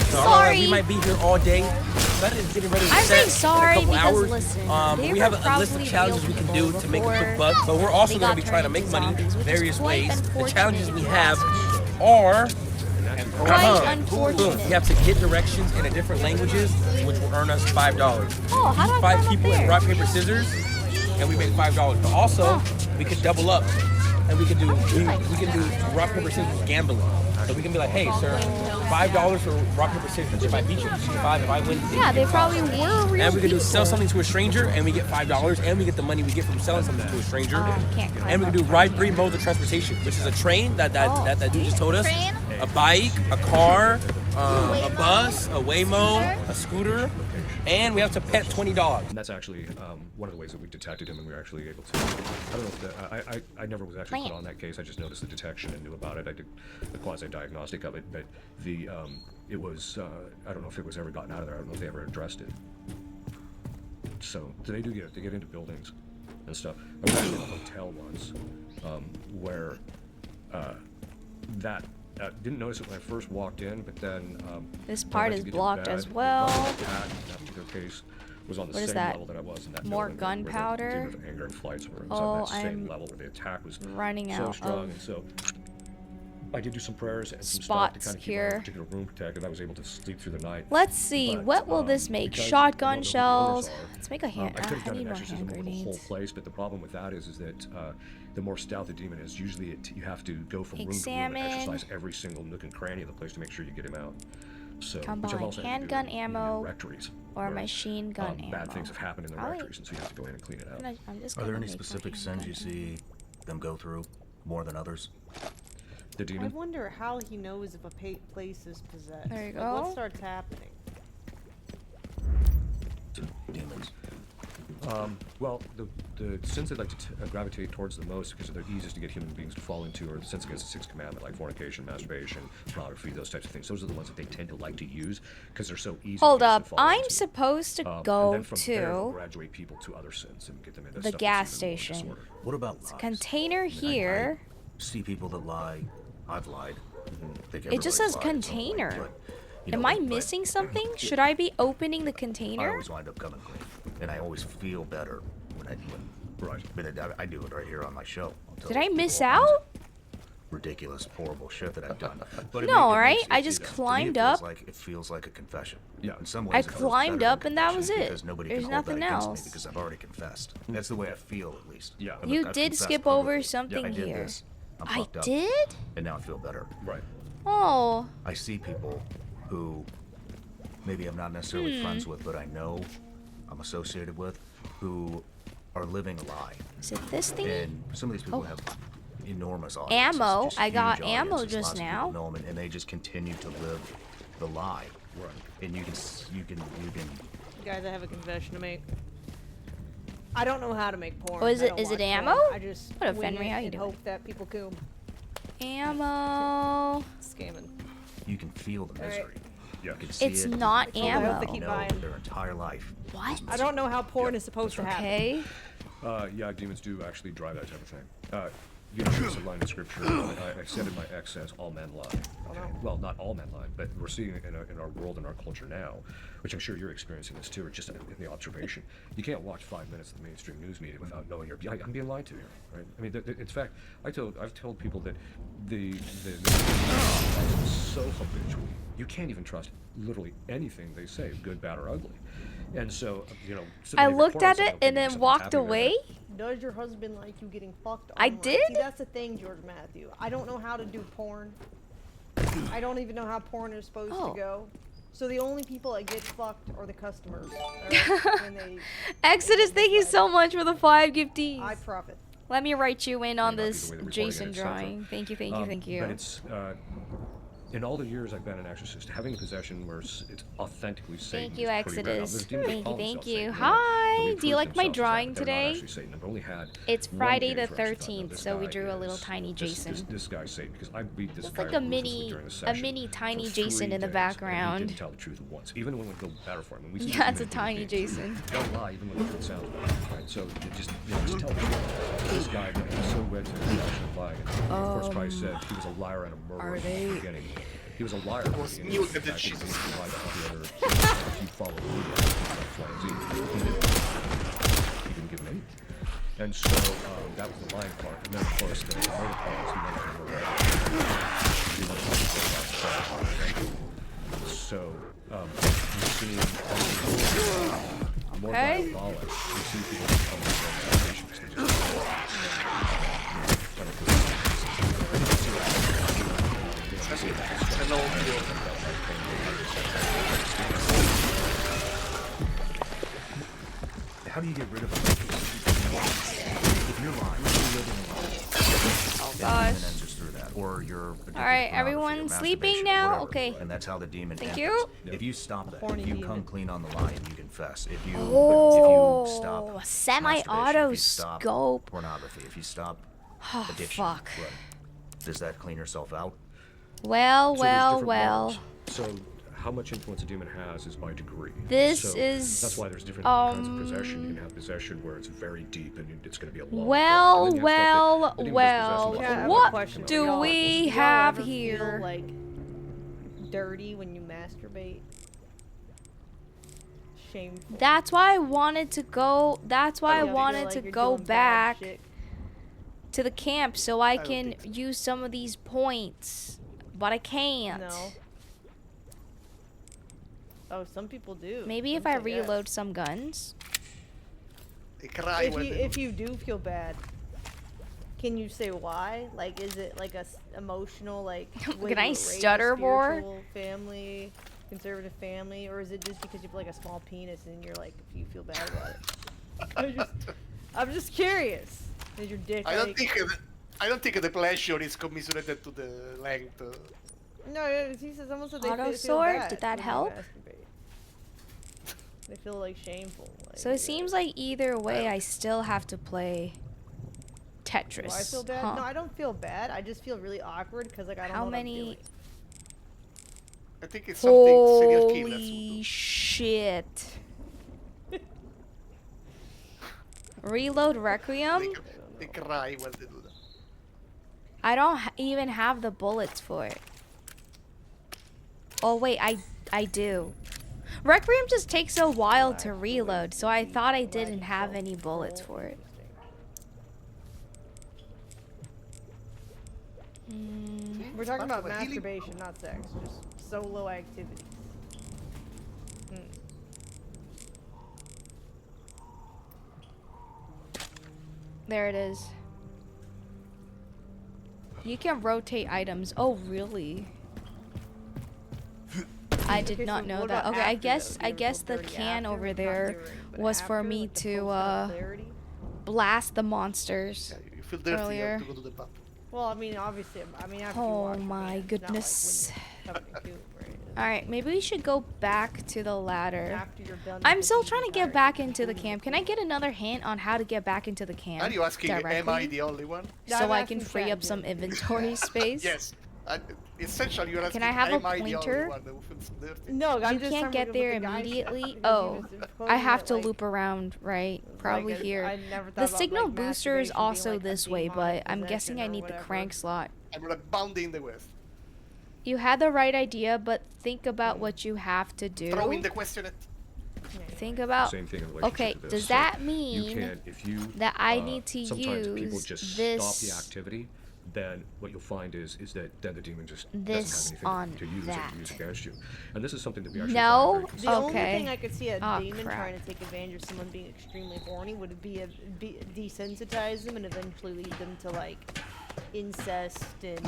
So Sorry. we might be here all day. But it's getting ready to I'm set saying sorry in a couple because hours. listen, they we have were a list of probably challenges we can do to make a quick before buck, but we're also they going to got be trying to turned make into money zombies, which is various quite ways. The unfortunate. challenges we have are Quite unfortunate. we have to get directions in different languages, which will earn us $5. Oh, how do I 5 climb up people in there? rock, paper, scissors, and we make $5. But also, we could double up, and we can do rock, paper, scissors gambling. So we can be like, hey, sir, $5 for rock, paper, scissors. If I beat you, it's 5. If I win, Yeah, they probably were real and we can do sell people. something to a stranger, and we get $5, and we get the money we get from selling something to a stranger. Can't climb And we can do ride 3 modes of transportation, which is a train that dude just told us, Train? a bike, a car, a bus, a Waymo, a scooter, and we have to pet $20. And that's actually one of the ways that we detected him, and we were actually able to. I don't know if I never was actually put on that case. I just noticed the detection and knew about it. I did the quasi-diagnostic of it, but the it was I don't know if it was ever gotten out of there. I don't know if they ever addressed it. So they get into buildings and stuff. I was actually in a hotel once where that. Didn't notice it when I first walked in, but then This when I part went is to get to blocked bed, as well. That particular case was on the What is same that? level that I was in that More building, where the gunpowder? demon of anger and flights were. It was Oh, on that same I'm level where the attack was running so out strong, of and so I did do some prayers and some spots stuff to kind of keep here. my particular room protected. I was able to sleep through the night. Let's see, But, what will this make? because Shotgun I don't know who the shells. owners are, Let's make a hand. I could have I done need an more hand exorcism over the whole grenades. place, but the problem with that is that the more stout the demon is, usually you have to go from room to room Examine. and exercise every single nook and cranny of the place to make sure you get him out. So, which I've Combine also had to do handgun in ammo rectories, or where, machine gun ammo. bad things have happened in the Probably- rectories, and so you have to go in and clean it out. I'm just Are there gonna any make my specific handgun. sins you see them go through more than others? The I demon? wonder how he knows if a place is possessed. There you Like, go. what starts happening? Demons. Well, the sins they like to gravitate towards the most because they're easiest to get human beings to fall into are the sins against the sixth commandment, like fornication, masturbation, pornography, those types of things. Those are the ones that they tend to like to use because they're so easy. Hold to up, fall I'm into. supposed to And go then from there, they'll to graduate people to other sins and get them into the stuff gas that's even more station. disorder. What about lies? Container here. See people that lie. I've lied. Think It just everybody's says lied at some point, container. but, you Am know, I but missing something? Should I be opening the I container? always wind up coming clean, and I always feel better when right. I do it right here on my show. I'll tell Did I people miss all kinds of out? ridiculous, horrible shit that I've done. But it No, it right? makes I it- just to me, climbed it feels up. Like, it feels like a confession. Yeah. In some I ways, it feels climbed better up than and that was confession it. because nobody There's can hold that nothing against else. me because I've already confessed. That's the way I feel, at least. Yeah. You I've did confessed skip publicly. over something I did here. this. I'm I fucked up, did? and now I feel better. Right. Oh. I see people who maybe I'm not necessarily friends with, but I know I'm associated with, who are living a lie. Is it this thing? And some of these people Oh. have enormous audiences. Ammo. just I got huge ammo audiences, just lots of now. people know 'em, and they just continue to live the lie. Right. And you can. Guys, I have a confession to make. I don't know how to make porn. Oh, is I it- don't is it watch ammo? porn. I just What up, wing Fenry? it How you and doing? hope that people come. Ammo. Scamming. You can feel the All right. misery. You can see It's it. not I hope ammo. they keep know buying. their entire life. What? I don't know how porn is supposed to happen. Okay. Yeah, demons do actually drive that type of thing. You know, there's a line in scripture. I said in my X says, "All men lie." Okay? Well, not all men lie, but we're seeing it in our world and our culture now, which I'm sure you're experiencing this too, or just in the observation. You can't watch 5 minutes of the mainstream news media without knowing I'm being lied to here. Right? I mean, in fact, I've told people that the is so habitual. You can't even trust literally anything they say, good, bad, or ugly. And so, you know, I looked at it and then walked away. Does your husband like you getting fucked? I online? did? See, that's the thing, George Matthew. I don't know how to do porn. I don't even know how porn is supposed Oh. to go. So the only people that get fucked are the customers. Alright? When they, Exodus, thank you so much for the 5 gifties. I profit. Let me write you in on May not be this the way the recording Jason is, et cetera. drawing. Thank you, thank you, thank you. But it's in all the years I've been an exorcist, having a possession where it's authentically Satan. Thank you, is pretty rare. Now, Exodus. there's demons that Thank you, call thank themselves you. Satan, Hi, they do you refer like to my themselves as drawing that, but they're not today? actually Satan. I've only had It's one Friday case the where I actually thought, no, 13th, this so we guy drew a little is- tiny Jason. This guy's Satan because I beat this It's guy like a ruthlessly mini, during the a session mini tiny for Jason 3 in the days, and he background. didn't tell the truth once, even when we go battle for him. And we see Yeah, it's a human tiny beings. Jason. Don't lie, even when the truth sounds bad. Right? So just tell the truth. This guy is so wed to the passion of lying. Of course, Christ said he was a liar and a murderer from the beginning. He was a liar from the beginning. knew that In fact, he Jesus lied about the other. If you follow me, X, Y, and Z. He didn't give him anything. And so that was the lying part. And then, of course, the murder part was he wanted to murder. He wanted to murder. So, we've seen more Okay. diabolic. We've seen people become salvation because they just How do you get rid of it? If you're lying, you're living a lie. Oh And the gosh. demon enters through that, or you're addicted to Alright, pornography or everyone sleeping masturbation, now? whatever, Okay. And that's how the demon Thank enters. you. If you stop that, Horny if you demon. come clean on the lie and you confess, if you Oh, stop masturbation, semi-auto if you stop scope. pornography, if you stop Oh, addiction, fuck. right, does that clean yourself out? Well, So there's well, different well. levels. So how much influence a demon has is by degree. This So is, that's why there's different kinds of possession. You can have possession where it's very deep and it's going to be a long. Well, and then you have stuff that the demon well, just possesses Yeah, I have a what question for do y'all. we Y'all have ever feel, here? like dirty when you masturbate? Shameful. That's why I wanted to go. That's why I You feel wanted like to you're go doing bad back shit? to the camp so I don't can think so. use some of these points, but I can't. No. Oh, some people do. Maybe if Some I say yes. reload some guns. They cry If when you they if you do feel bad, can you say why? Like, is it like a emotional like? way Can I you were raised, stutter more? spiritual family, conservative family, or is it just because you have like a small penis and you're like you feel bad about it? I'm just curious. Is your dick? I don't like, think I don't think the pleasure is commiserated to the length. No, he says almost that they Auto feel sword? bad Did that when you help? masturbate. They feel like shameful. Like, So it seems like either way, I still have to play Tetris. Do I feel bad? huh? No, I don't feel bad. I just feel really awkward because like I don't How know what I'm many? feeling. I think it's something serial killers would Holy do. shit! Reload Requiem? They cry when they do that. I don't even have the bullets for it. Oh wait, I do. Requiem just takes a while to reload, so I thought I didn't have any bullets for it. We're talking about But healing- masturbation, not sex. Just solo activities. There it is. You can rotate items. Oh, really? I did Okay, not so know what that. about Okay, I after, guess though? Do you ever I guess feel the dirty can after? over Not there during, but was for after, me like the to post-nut clarity? blast the monsters You feel dirty, you earlier. have to go to the bathroom. Well, I mean, obviously, I mean, after you Oh wash it, my it's goodness. Not like when you're covered in goop, right? Alright, maybe we should go back to the ladder. After you're done I'm with still the trying to get back into the camp. Can I get another hint on how to get back into the camp? Are you asking, am I directly? the only one? So I can free up some inventory space? Yes. Essentially, you're asking, Can I have a am I the pointer? only one who feels dirty? No, I'm You just can't trying to get look there at the guys immediately. because he Oh, was I posing have it, to like- loop around, right? Probably Like, here. I never thought The about, signal like, booster is masturbation being, also like, a this way, but I'm guessing I possession or need the whatever. crank slot. I'm bounding the west. You had the right idea, but think about what you have to do. Throw in the question at Think about. Same thing in relationship Okay, to this. does So that you mean can, if you, that I need to sometimes people use just this? stop the activity, then what you'll find is that then the demon just This doesn't on have anything to use that. or use against you. And this is something that we actually No? find very The only Okay. thing I could see a Aw, demon crap. trying to take advantage of someone being extremely horny would be desensitize them and eventually lead them to like incest and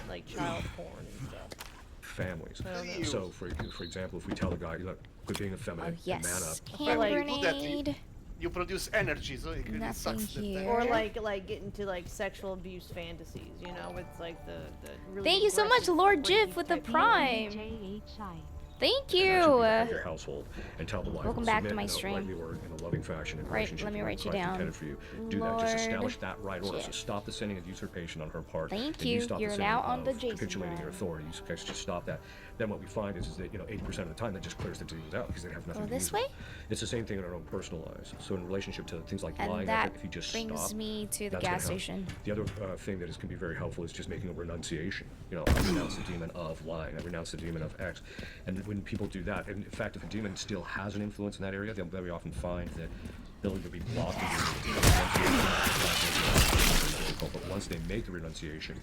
like child porn and stuff. families. I don't know. So, for example, if we tell the guy, look, quit being effeminate, yes. man up. Hand When you do that, grenade. you produce energy, so it really Nothing sucks here. Or like get into like sexual abuse fantasies, you know, with like the really Thank you so much, aggressive, Lord rapey Jif, with the type- prime. Thank you. Of your household and tell the wife Welcome to back to submit my in a stream. rightly or in a loving fashion in Right, relationship let me to what write you Christ down. intended for you. Do that. Just Lord establish that right order. So Jif. stop the sinning of usurpation on her part. Thank and you. stop You're the sinning now on of the Jason capitulating your round. authorities. Okay, so just stop that. Then what we find is that 80% of the time that just clears the demons out because they have nothing Go to this use way? with. It's the same thing in our own personal lives. So in relationship to things like And lying, that if you just brings stop, me to the that's gas gonna help. station. The other thing that can be very helpful is just making a renunciation. You know, I renounce the demon of lying. I renounce the demon of X. And when people do that, and in fact, if a demon still has an influence in that area, they'll very often find that they'll either be blocked but once they make the renunciation,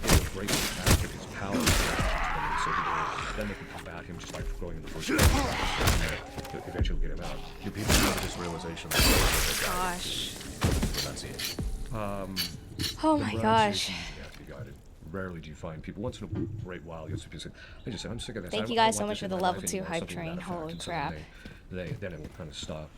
it will break the path of his power. So then they can combat him just by going in the bush. And eventually get him out. Do people have this realization? Gosh. Renunciation. Oh my gosh. You have to be guided. Rarely do you find people. Once in a great while, you'll see people say, I'm sick of this. Thank I you don't guys so want much this for in the my level life 2 anymore," hype something to train. that effect. Holy And so crap. then it will kind of stop.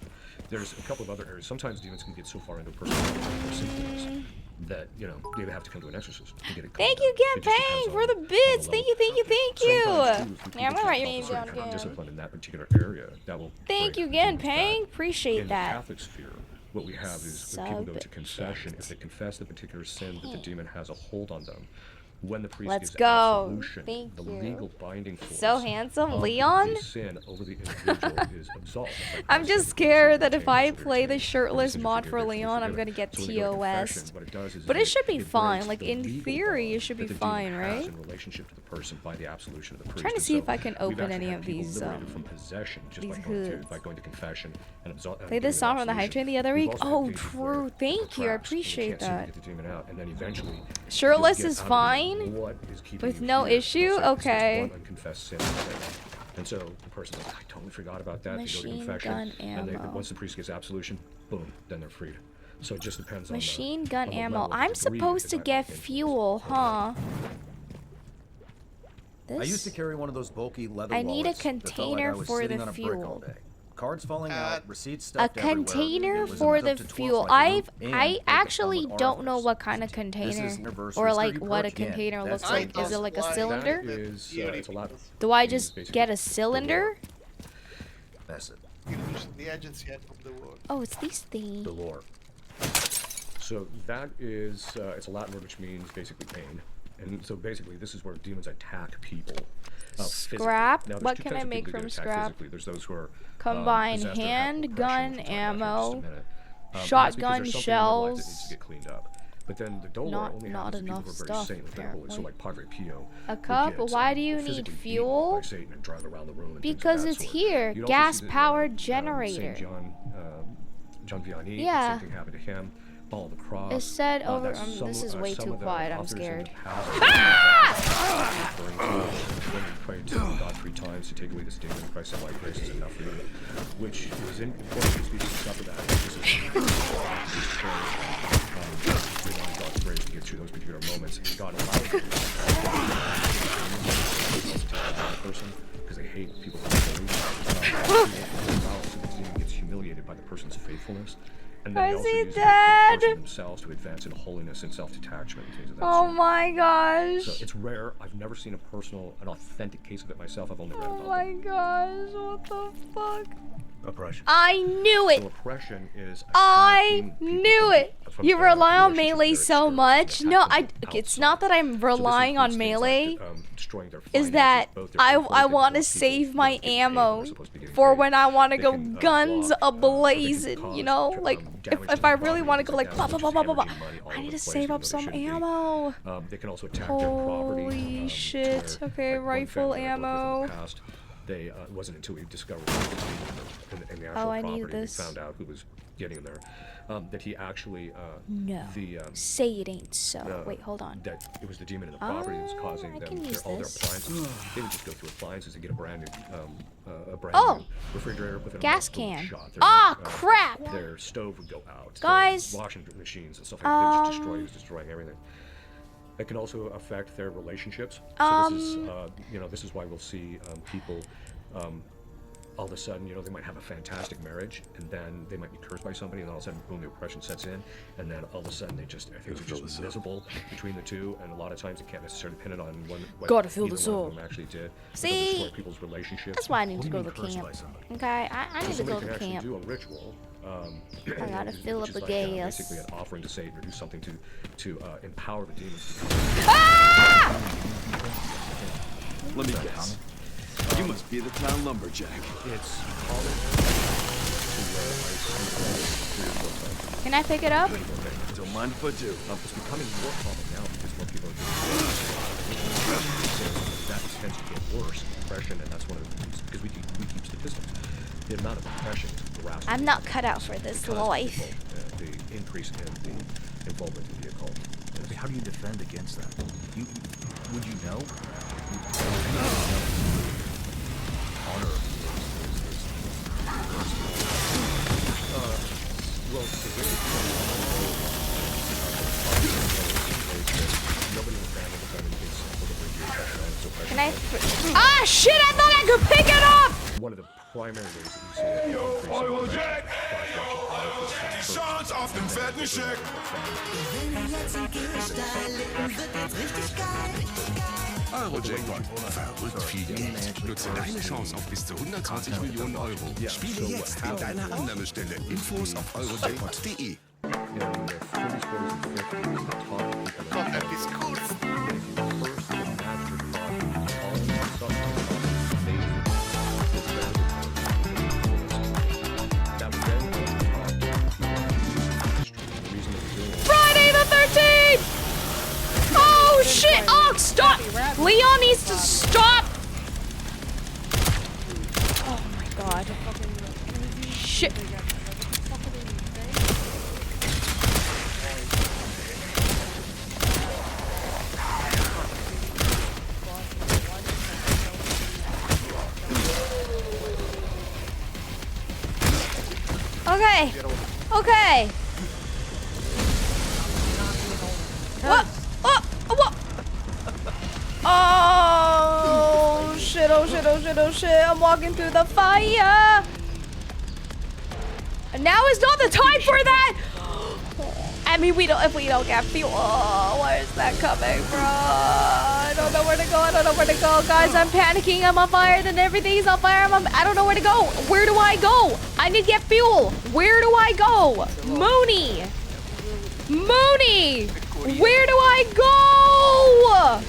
There's a couple of other areas. Sometimes demons can get so far into personal symptoms that, you know, they have to come to an exorcist to get it Thank calmed you down. again, It just depends Pang, for on the bits. Thank you, thank you, thank you. Sometimes, too, if Yeah, I'm people gonna write your keep name certain down kind of again. discipline in that particular area, that will Thank break you again, demons back. Pang. Appreciate In that. the Catholic sphere, what we have is when people go to Subject. confession, if they confess the particular sin that the demon has a hold on them, when the priest Let's gives go. absolution, Thank the you. legal binding force So handsome, of Leon. the sin over the individual is absolved. I'm just scared that if I play the shirtless mod for Leon, I'm gonna get So when they go to TOS. confession, what it does is But it should be breaks fine. Like the in legal theory, bond it should be that the demon fine, has right? in relationship to the person by the absolution of the priest. Trying to And see so if I can we've open actually any had of people these, liberated from possession just these by going hoods. by going to confession and Play this song from the hype train the other week. Oh, cases true. where Thank you. I they appreciate can't seem to that. get the demon out, and then eventually Shirtless you'll get is out of it fine? what is keeping With you no here. issue? So it's just Okay. one unconfessed sin. And so the person's like, I totally forgot about that. They go to Machine confession, gun and ammo. once the priest gives absolution, boom, then they're freed. So it just depends on Machine the, gun on the ammo. level of I'm degree supposed to that get influence. fuel, huh? I used to This? carry one of those bulky leather I need a wallets that felt like container I was for sitting the on a brick all fuel. day. Cards falling out, receipts A stuffed everywhere. container It was for hooked the up to 12 fuel. like a loop and I hooked up actually with don't know orifice. what kind of This container is Universal's or 30 like what a perch again. container That's looks how like. Is it like a cylinder? That is, it's a lot. Do I just get a cylinder? That's it. The agency end of the world. Oh, it's these things. The lore. So that is, it's a Latin word which means basically pain. And so basically this is where demons attack people. Physically. Scrap? Now, there's What two can types I of make people that from get attacked scrap? physically. There's those who are Combine possessed or have handgun oppression, which we'll talk about here in just a ammo, minute. That's shotgun because there's something in their life that needs shells. to get cleaned up. But then the Dolor Not- only not happens to people enough who are very stuff, saintly, very holy. So apparently. like Padre Pio. A who cup? gets, Why do you need physically beaten fuel? by Satan and dragged around the room and things of Because that it's sort. here. You'd also see that, Gas-powered generator. Saint John Vianney, Yeah. same thing happened to him. Paul the Cross. It said over. that's This is way some too of the quiet. I'm authors in the scared. past referring to when we prayed to God 3 times to take away this demon. Christ said, "My grace is enough for you," which is important to speak to stuff of that. This is relying on God's grace to get through those particular moments. And God allows it to person because they hate people who are holy. The demon gets humiliated by the person's faithfulness. And then he Is also he uses it dead? for themselves to advance in holiness and self-detachment and things of that Oh sort. my gosh. So it's rare. I've never seen an authentic case of it myself. I've only read Oh about my gosh, what the fuck? oppression. I knew it. So oppression is I knew it. from You their rely on relationship, melee their so experience, much. and No, attack them it's not that I'm relying on melee. destroying their Is finances, that both their I influence want to and people save my don't get paid when ammo they're supposed to be getting for paid. when I want to They go can, guns block, ablazing, you know? Like damage if to I their really body, want to things go like that, blah blah just blah blah blah blah. hemorrhaging money all I over need the to place save when up they some shouldn't be. ammo. They can also attack their property. Holy shit. where, Okay, like, one rifle family I worked with in the ammo. past, They it wasn't until we discovered in the actual Oh, I property need we this. found out who was getting in there. That he actually No. Say it ain't so. Wait, hold on. That it was the demon in the property that was causing I them can use all their this. appliances. They would just go through appliances and get a brand new Oh! refrigerator with a Gas mouthful of can. shot. Ah, crap! Their stove would go out. Guys, Their washing machines and stuff like that. They would just destroy. It was destroying everything. It can also affect their relationships. So this is, this is why we'll see people. All of a sudden, they might have a fantastic marriage, and then they might be cursed by somebody, and all of a sudden, boom, the oppression sets in, and then all of a sudden, things are just miserable between the two, and a lot of times it can't necessarily depend on what Gotta fill either the one of soul. them actually did. See? It'll destroy people's relationships. That's why I need to What do go you to mean cursed camp. by somebody? Okay, I So need to somebody go can to actually camp. do a ritual. I gotta fill which up is a like, gas. basically an offering to Satan, or do something to empower the demons. Let me guess. You must be the town lumberjack. It's Can I pick it up? Don't mind if I do. It's becoming more common now because more people are doing that tends to get worse. Depression, and that's one of the things because we keep statistics. The amount of depression, harassment. I'm not cut out for this life. The increase in the involvement in the occult. I mean, how do you defend against that? Would you know? Honor. Well, the way nobody in the family is able to bring you Can I? Ah, shit! I thought I could pick it up. One of the primary ways that you see it. Yo, Jack! Die Chance auf dem fetten Scheck. Eurojackpot. Verrückt viel Geld. Nutze deine Chance auf bis zu 120 Millionen Euro. Spiele jetzt in deiner Annahmestelle. Infos auf eurojackpot.de. Gott, etwas cool. Friday the 13th! Oh shit! Oh, stop! Leon needs to stop! Oh my god. Shit. Okay. Okay. What? What? Oh shit, oh shit, oh shit, oh shit. I'm walking through the fire. And now is not the time for that. I mean, if we don't get fuel, where's that coming from? I don't know where to go. I don't know where to go. Guys, I'm panicking. I'm on fire. Then everything's on fire. I don't know where to go. Where do I go? I need to get fuel. Where do I go? Mooney. Mooney. Where do I go?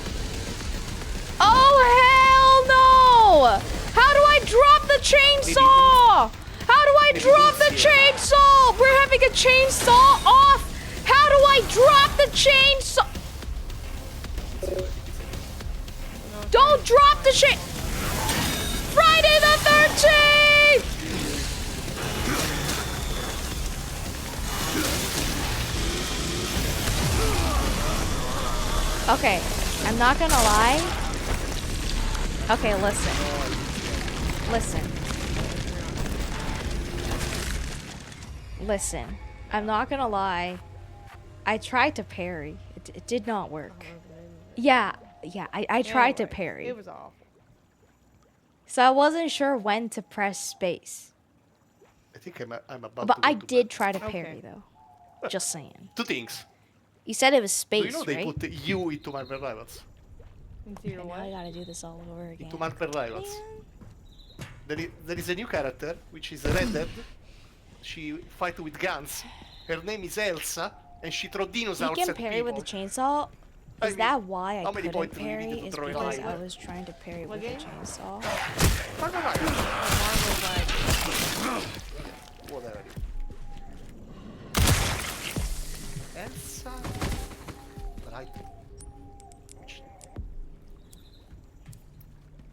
Oh, hell no. How do I drop the chainsaw? How do I drop the chainsaw? We're having a chainsaw off. How do I drop the chainsaw? Don't drop the chain. Friday the 13th. Okay, I'm not gonna lie. Okay, listen. Listen, I'm not gonna lie. I tried to parry. It did not work. Yeah, I tried to parry. It was awful. So I wasn't sure when to press space. I think I'm about But to go I to did bed. try to parry though. Just saying. Two things. You said it was Do space, you know they right? put you into Marvel Rivals? Okay, now I gotta do this all over again. Into Marvel Rivals. There is a new character, which is Red Dead. She fights with guns. Her name is Elsa, and she throws You dinosaurs can at parry people. with the chainsaw. I Is mean, that why I how many couldn't points do we parry? need to Is throw in because line? I was trying to parry with the chainsaw. Whatever. Elsa. Right.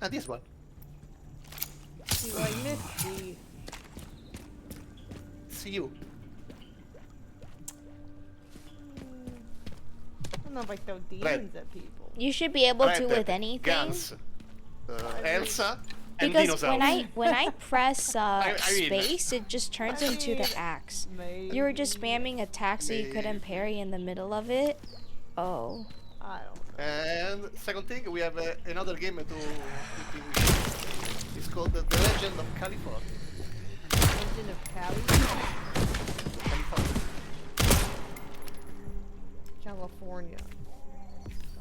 Ah, this one. I missed the. See you. I don't know if I throw demons at people. You should be able to Red with Dead, anything. Guns. Elsa. And Because dinosaurs. when I press I mean- space, it just turns into the axe. You were just spamming attack so you couldn't parry in the middle of it. Oh. I don't. And second thing, we have another game to distinguish. It's called The Legend of California. Legend of California.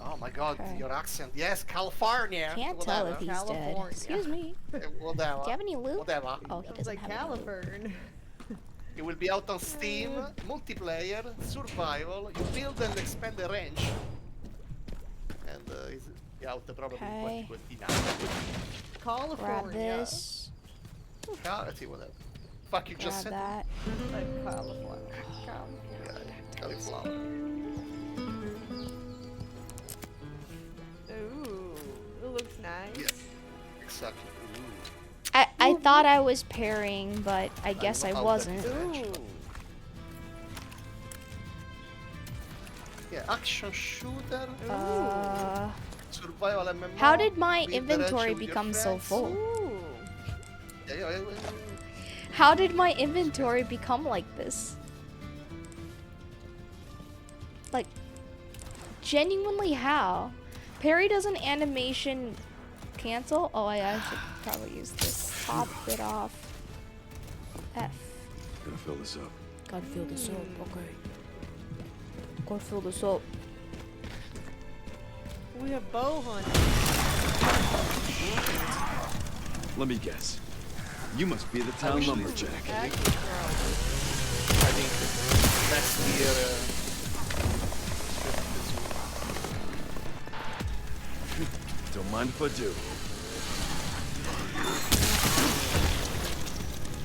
Oh my god, Okay. your accent. Yes, California. Can't tell if he's dead. Excuse me. Whatever. Do you have any loot? Whatever. Oh, he Sounds doesn't like have any loot. Caliburn. It will be out on Steam, multiplayer, survival. You build and expand the range. And it's out probably Okay. 2029. California. Grab this. Let's see whatever. Fuck, you just Grab said that. Like cauliflower. cauliflower. Ooh, it looks nice. Yes, exactly. I thought I was parrying, but I guess I wasn't. Ooh. Yeah, action shooter. Survival MMO. How did my with inventory interaction with your become so friends. full? Yeah. How did my inventory become like this? Like, genuinely how? Parry doesn't animation cancel? Oh, I should probably use this. Top it off. F. Gonna fill this up. Gotta fill this up, okay. Gotta fill this up. We have bow hunting. Let me guess. You must be the town lumberjack. I think next year. Don't mind if I do.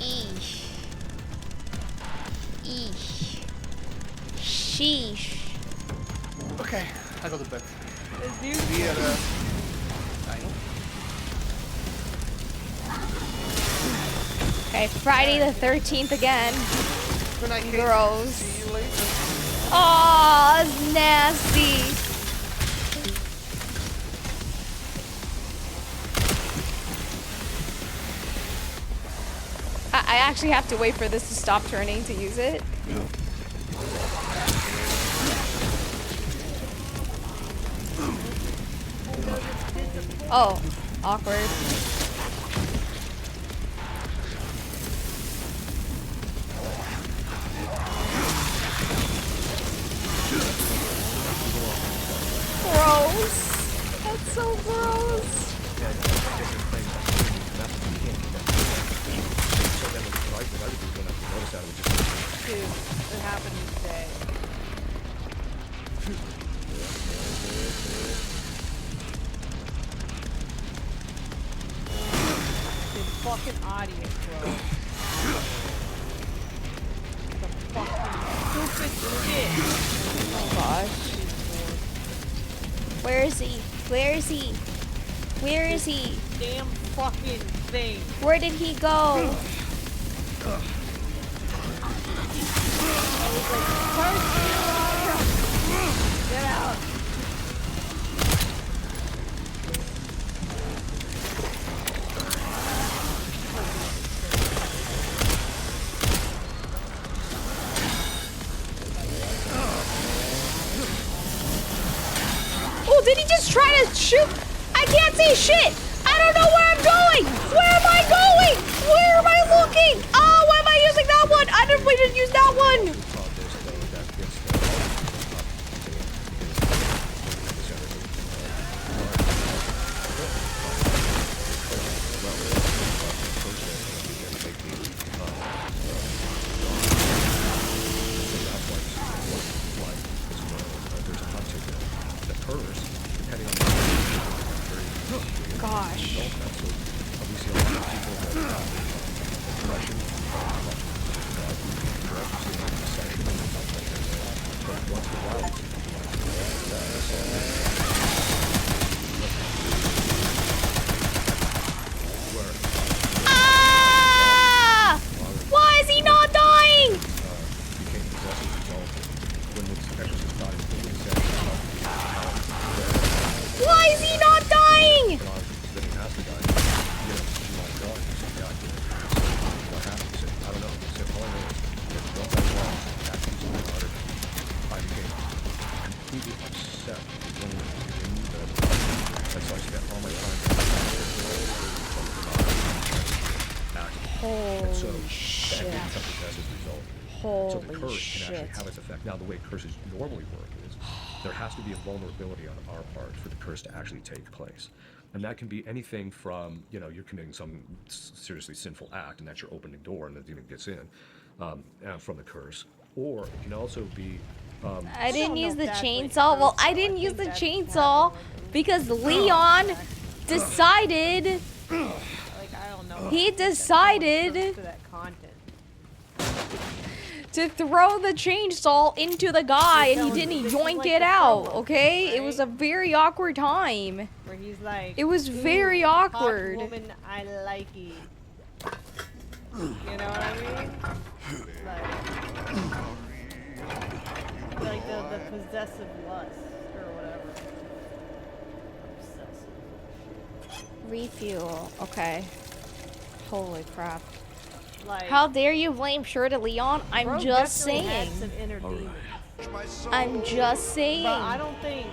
Eesh. Eesh. Sheesh. Okay, I go to bed. It's Here, I know. Okay, Friday the 13th again. Good night, Kate. Gross. See you later. Oh, that's nasty. I actually have to wait for this to stop turning to use it. Oh, awkward. Gross. That's so gross. Dude, it happened today. The fucking audience, bro. The fucking stupid shit. Oh gosh. Where is he? Where is he? Where is he? Damn fucking thing. Where did he go? Get out. Oh, did he just try to shoot? I can't see shit. I don't know where I'm going. Where am I going? Where am I looking? Oh, why am I I didn't. We didn't use that one. Gosh. Ah! Why is he not dying? Why is he not dying? Holy shit. So the curse can actually have its effect. Now, the way curses normally work is there has to be a vulnerability on our part for the curse to actually take place. And that can be anything from, you know, you're committing some seriously sinful act, and that's your opening door, and the demon gets in from the curse. Or it can also be... I didn't use the chainsaw. Well, I didn't use the chainsaw because Leon decided... He decided to throw the chainsaw into the guy, and he didn't yoink it out, okay? It was a very awkward time. Where he's like, it was very awkward. Hot woman, I like it. You know what I mean? Like the possessive lust or whatever. Obsessive. Refuel. Okay. Holy crap. Like, how dare you blame Shirley Leon? I'm just saying. I'm just saying. But I don't think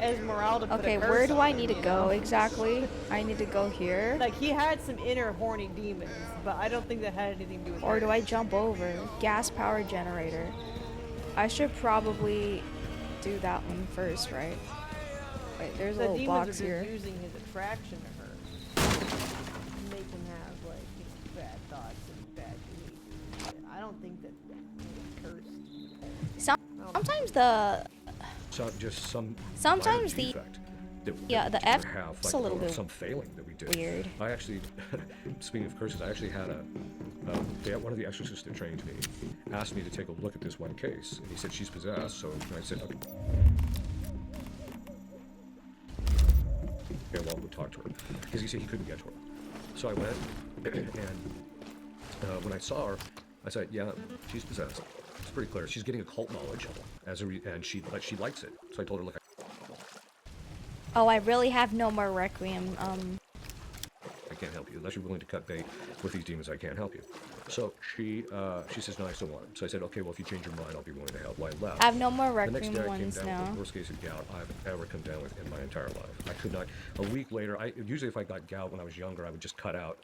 Esmeralda put okay, a curse where do on I him, need to you go know? exactly? I need to go here. Like, he had some inner horny demons, but I don't think that had anything to do with Or do I hers. jump over? Gas power generator. I should probably do that one first, right? Wait, there's a The little demons box are just here. using his attraction to her. Make him have, like, you know, bad thoughts and bad behavior. I don't think that cursed. Sometimes the... So just some Sometimes minor the... defect that Yeah, the F have, is like, a little or bit some failing that we did. weird. I actually, speaking of curses, I actually had one of the exorcists that trained me asked me to take a look at this one case, and he said she's possessed. So I said, okay. Okay, well, we'll talk to her because he said he couldn't get to her. So I went, and when I saw her, I said, yeah, she's possessed. It's pretty clear. She's getting occult knowledge and she likes it. So I told her, look. Oh, I really have no more Requiem. I can't help you unless you're willing to cut bait with these demons. I can't help you. So she says, no, I still want it. So I said, okay, well, if you change your mind, I'll be willing to help. Well, I left. I have no more The next Requiem day I came ones down now. with the worst case of gout I've ever come down with in my entire life. I could not. A week later, usually if I got gout when I was younger, I would just cut out.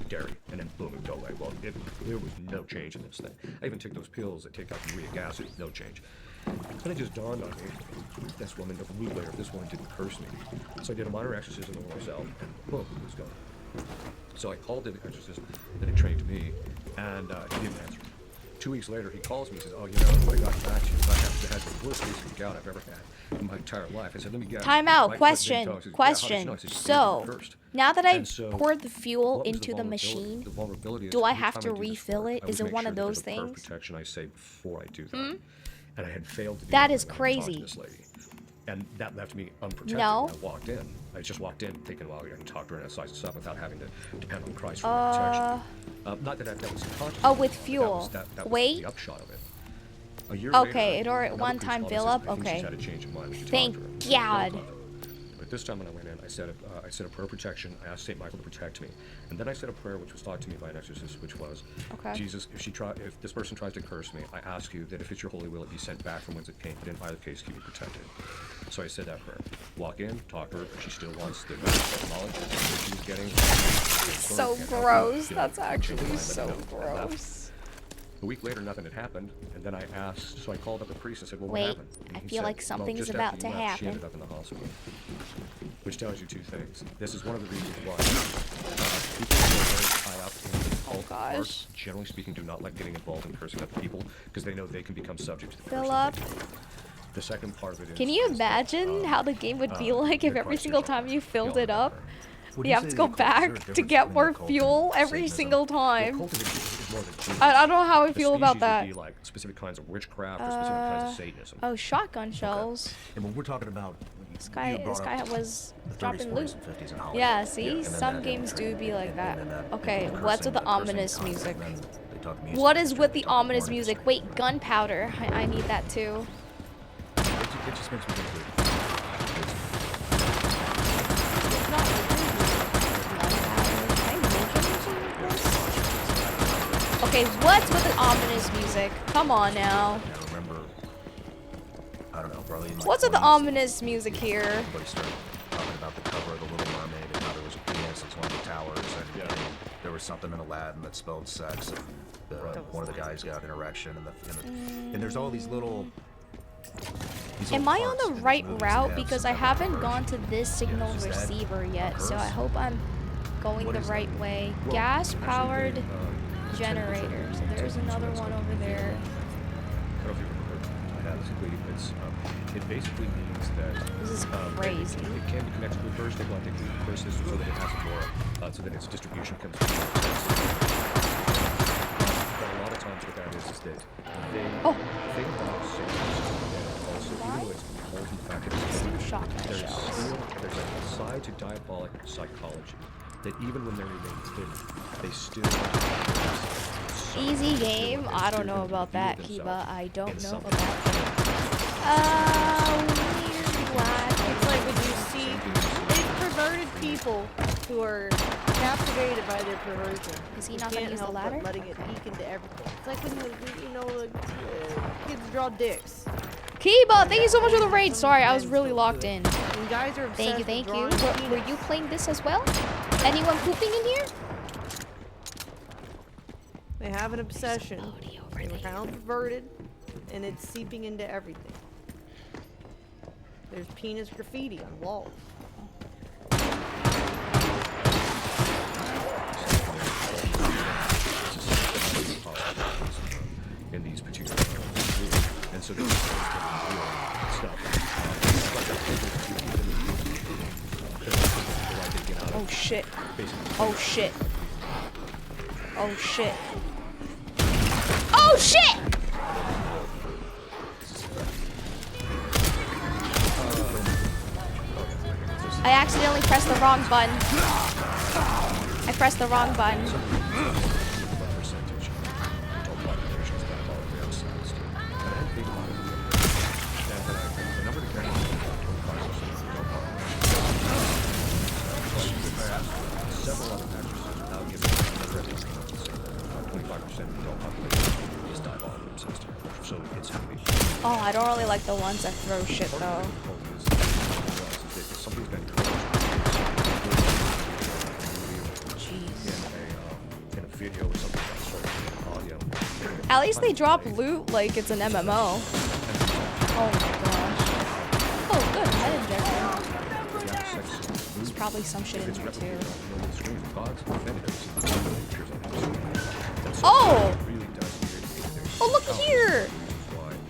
Dairy, and then boom, it would go away. Well, there was no change in this thing. I even took those pills that take out the uric acid, no change. Then it just dawned on me, this woman, a week later, this woman didn't curse me. So I did a minor exorcism on myself, and boom, it was gone. So I called the exorcist that had trained me, and he didn't answer. 2 weeks later, he calls me and says, oh, you know, I got back to you. I had the worst case of gout I've ever had in my entire life. I said, let me guess. Time out. My Question. foot didn't Question. talk. I said, So, cursed. now that I And so, poured the fuel what was into the machine, the vulnerability is do I every have time to do this refill work, it? I Is would it make one sure of that those there's a curve things? protection I say before I do that. Hmm? And I had failed to do That that is when I went to talk to crazy. this lady. And that left me unprotected. No. When I walked in. I just walked in thinking, well, I can talk to her and size this up without having to depend on Christ for protection. Not that that was conscious. Oh, with fuel. That was Wait. the upshot of it. A year Okay, later, it or another one priest time called me fill and up. said, I think Okay. she's had a change of mind when you Thank talked to her. God. But this time when I went in, I said a prayer of protection. I asked St. Michael to protect me, and then I said a prayer which was taught to me by an exorcist, which was, Jesus, if this person tries to curse me, I ask you that if it's your holy will, it be sent back from whence it came, but in either case, keep me protected. So I said that prayer. Walk in, talk to her. She still wants the knowledge that she was getting. So gross. That's actually so gross. A week later, nothing had happened, and then I asked, so I called up the priest and said, well, what Wait, happened? And I he feel said, like something well, is just about after to you left, She happen. ended up in the hospital. Which tells you two things. This is one of the reasons why people who are very high up in the cult arts, generally speaking, do not like getting involved in cursing other people, because they know they can become subject to the curse. Philip. The second part of it is... Can you imagine how the game would be like if every single time you filled it up, you have to go back to get more fuel every single time? I don't know how I feel about that. Be like specific kinds of witchcraft or specific kinds of Satanism. Oh, shotgun shells. And when we're talking about... This guy was dropping loot. Yeah, see? Some games do be like that. Okay, what's with the ominous music? What is with the ominous music? Wait, gunpowder. I need that too. It just makes me think Okay, what's with the ominous music? Come on now. I remember, I don't know, probably in my What's with the 20s, ominous music here? Everybody started talking about the cover of The Little Mermaid and how there was a penis in one of the towers, and there was something in Aladdin that spelled sex, and one of the guys got an erection, and there's all these little... Am I on the right route? Because I haven't gone to this signal receiver yet, so I hope I'm going the right way. Gas-powered generator. So there's another one over there. I don't know if you've ever heard of that. It basically means that this is crazy. It can be connected to the first galactic first system so that it has more, so that its distribution comes from but a lot of times what that is that they think about Satanism and also even though it's molten fact that there's a side to diabolic psychology that even when they remain hidden, they still easy game. I don't know about that, Kiba. I don't know about that. Weird black. It's like when you see they've perverted people who are captivated by their perversion. Is he not gonna use the ladder? Letting it leak into everything. It's like when you know kids draw dicks. Kiba, thank you so much for the raid. Sorry, I was really locked in. When guys are obsessed Thank you. with Were you playing this as well? Anyone pooping in here? They have an obsession. They're kind of perverted, and it's seeping into everything. There's penis graffiti on walls. in these particular and so there's stuff. Oh shit. Oh shit. Oh shit. Oh shit! I accidentally pressed the wrong button. I pressed the wrong button. Oh, I don't really like the ones that throw shit though. At least they drop loot like it's an MMO. Oh my gosh. Oh, good. Head injection. There's probably some shit in here too. Oh! Oh, look here!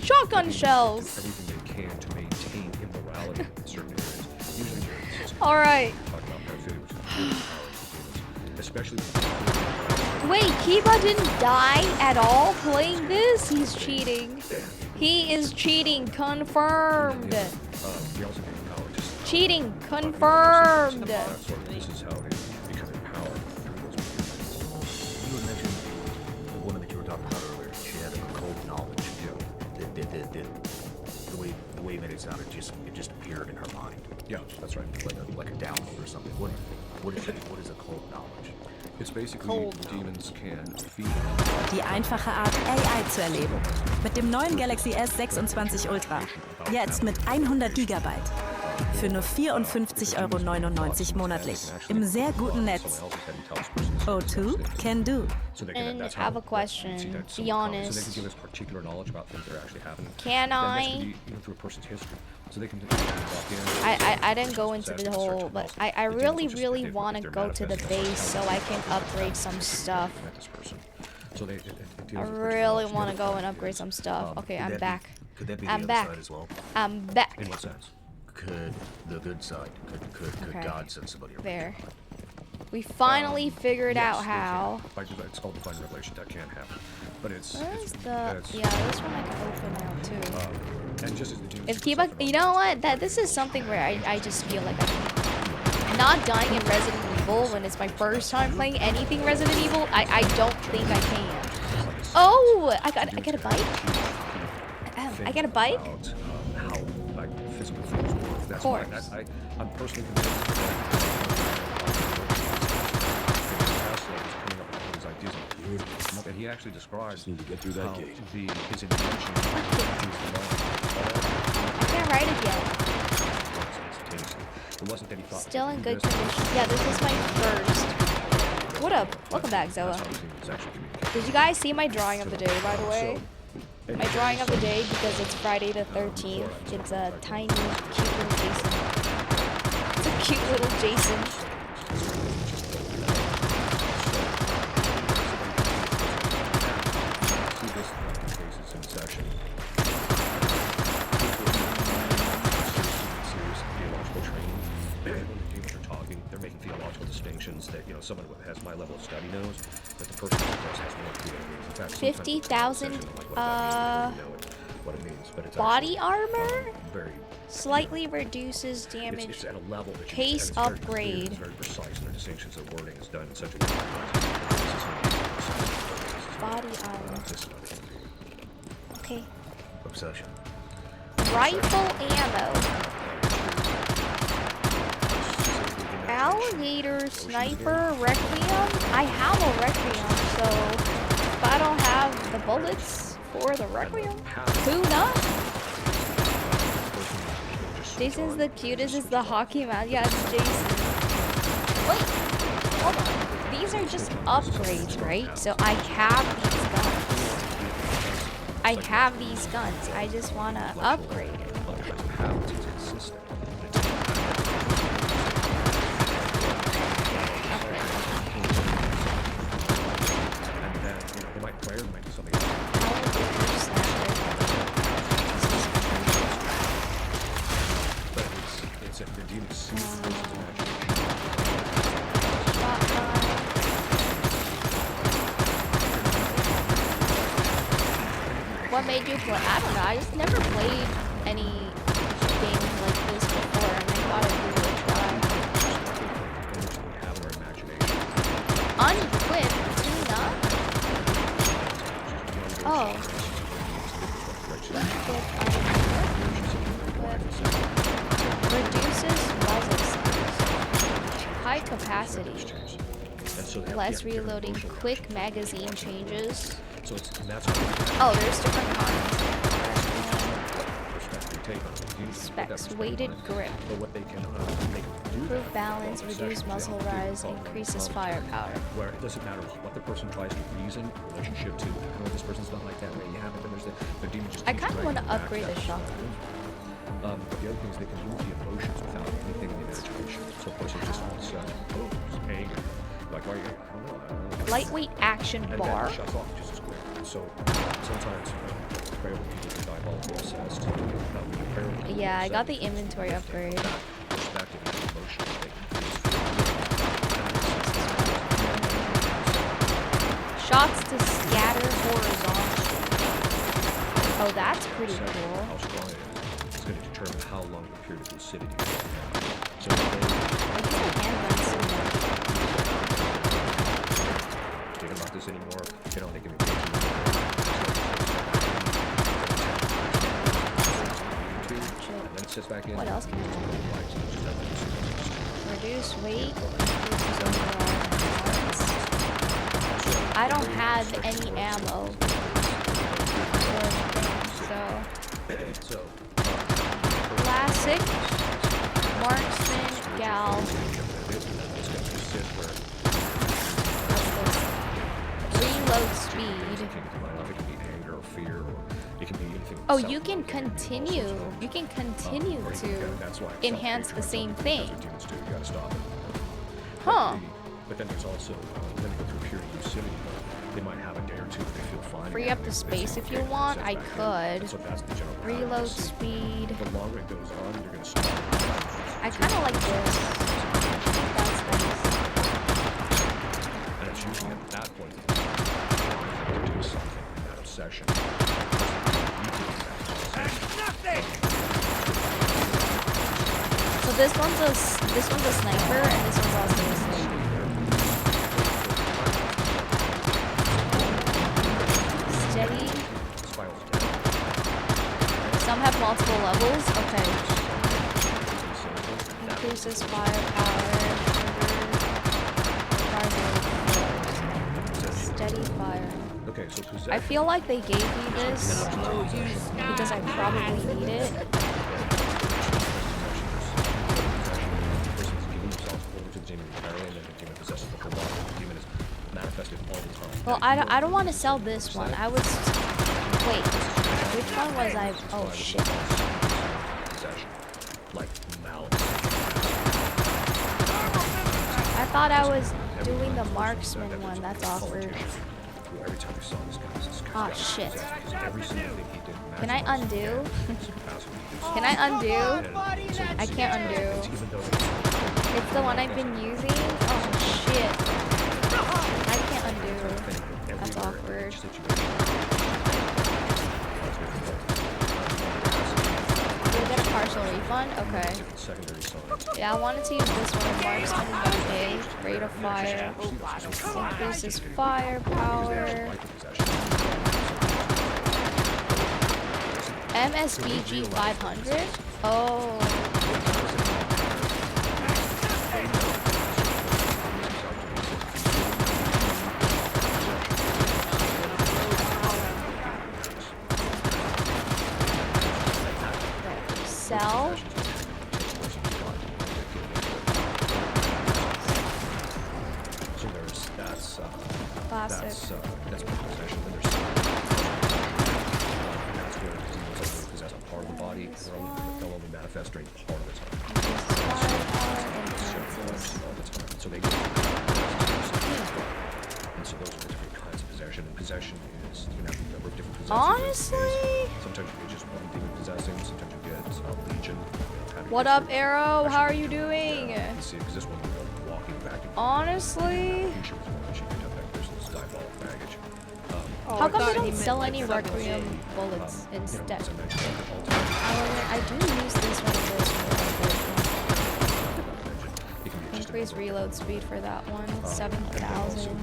Shotgun shells! Everything they can to maintain immorality in certain areas. Usually alright. Especially wait, Kiba didn't die at all playing this? He's cheating. He is cheating. Confirmed. Cheating. Confirmed. This is how they become empowered. You had mentioned the woman that you were talking about earlier. She had a occult knowledge. The way the way you made it sound, it just appeared in her mind. Yeah, that's right. Like a download or something. What is occult knowledge? It's basically demons can feed. Die einfache Art, AI zu erleben. Mit dem neuen Galaxy S26 Ultra. Jetzt mit 100 GB. Für nur 54,99 € monatlich. Im sehr guten Netz. O2 can do. And I have a question. Be honest. So they can give us particular knowledge about things that are actually happening. Can I? Even through a person's history. So they can I didn't go into the whole, but I really want to go to the base so I can upgrade some stuff. I really want to go and upgrade some stuff. Okay, I'm back. Could that be I'm the back. other side as well? I'm back. In what sense? Could the good side, could Okay. God send somebody around? There. We finally figured yes, out how. It's called divine revelation. That can happen, but it's. Where's the? Yeah, this one I can open now too. And just as the demons If keep, you know what? This is something where I just feel like I'm not dying in Resident Evil when it's my first time playing anything Resident Evil. I don't think I can. Oh, I got a bike. I got a bike. How physical things work. That's why I'm personally convinced that and he actually describes need to get through that gate. His intention. I can't ride it yet. It wasn't that he thought. Still in good condition. Yeah, this is my first. What up? Welcome back, Zoa. Did you guys see my drawing of the day, by the way? My drawing of the day, because it's Friday the 13th. It's a tiny, cute little Jason. It's a cute little Jason. That someone who has my level of study knows that the person who does has more creative. In fact, 50,000 what it means, but it's body armor very slightly reduces damage. It's at a level that case upgrade. It's very precise, and the distinctions of wording is done in such a way. Body armor. Okay. Obsession. Rifle ammo. Alligator, sniper, requiem. I have a requiem, so if I don't have the bullets for the requiem, tuna. Jason's the cutest. Is the hockey man? Yeah, it's Jason. Wait, hold on. These are just upgrades, right? So I have these guns. I have these guns. I just wanna upgrade it. What made you play? I don't know. I just never played any game like this before, and I thought I'd give it a try. Unequip tuna. Oh. Reduces muzzle size. High capacity. Less reloading. Quick magazine changes. So that's oh, there's different kinds. Specs, weighted grip. Improve balance, reduce muzzle rise, increases firepower. Where it doesn't matter what the person tries to reason in relationship to, this person's not like that, right? Yeah, but then there's the demon just. I kind of want to upgrade the shotgun. But the other thing is they can move the emotions without anything in the imagination. So of course it's just all just anger. Like, why are you? I don't know. Lightweight action and bar. Then it shuts off just as quick. So sometimes prayer will be diabolical obsessed. Yeah, I got the inventory upgrade. Shots to scatter horizontally. Oh, that's pretty cool. How strong it is. It's going to determine how long the period of lucidity is. So thinking about this anymore, they don't think of it. sets back in. What else can I do? Reduce weight. I don't have any ammo. So classic marksman gal. Reload speed. Oh, you can continue. You can continue to enhance the same thing. Huh. But then there's also when they go through pure lucidity mode, they might have a day or two that they feel fine. Free up the space if you want. I could. So that's the general Reload speed. The longer it goes on, you're gonna stop. I kind of like this. That's nice. And it's usually at that point that you do something in that obsession. So this one's a sniper, and this one's also a sniper. Steady. Some have multiple levels. Okay. Increases firepower. Steady fire. Okay, so I feel like they gave me this because I probably need it. Well, I don't want to sell this one. I was... Wait. Which one was I... Oh, shit. I thought I was doing the marksman one. That's awkward. Oh, shit. Can I undo? Can I undo? I can't undo. It's the one I've been using? Oh, shit. I can't undo. That's awkward. Did I get a partial refund? Okay. Yeah, I wanted to use this one. Marksman one day. Rate of fire. Increases firepower. MSBG 500? Oh. Sell. So that's classic. That's possession. And that's where demons only possess a part of the body. They'll only manifest during part of the time. So they get and so those are the different kinds of possession. And possession is you can have a number of different possessions. Honestly? Sometimes you get just one demon possessing, sometimes you get a legion. What up, Arrow? How are you doing? See, because this one you're walking back and honestly? How come they don't sell any Requiem bullets instead? I do use this one. Increase reload speed for that one. 7,000.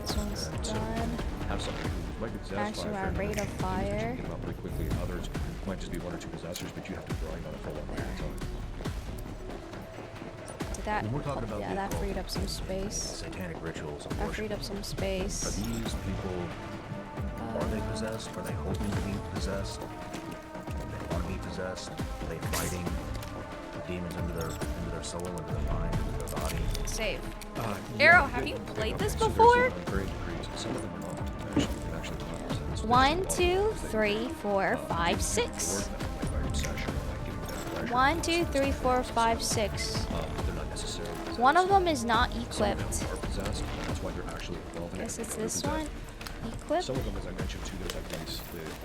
This one's done. Actually, our rate of fire. Others might just be one or two possessors, but you have to grind on it for a long time. Did that? Yeah, that freed up some space. Satanic rituals. That freed up some space. Are these people? Are they possessed? Are they hoping to be possessed? Do they want to be possessed? Are they fighting demons into their soul, into their mind, into their body? Save. Arrow, have you played this before? Some of them are not. 1, 2, 3, 4, 5, 6. 1, 2, 3, 4, 5, 6. One of them is not equipped. Guess it's this one. Equipped. Some of them, as I mentioned too, there's like these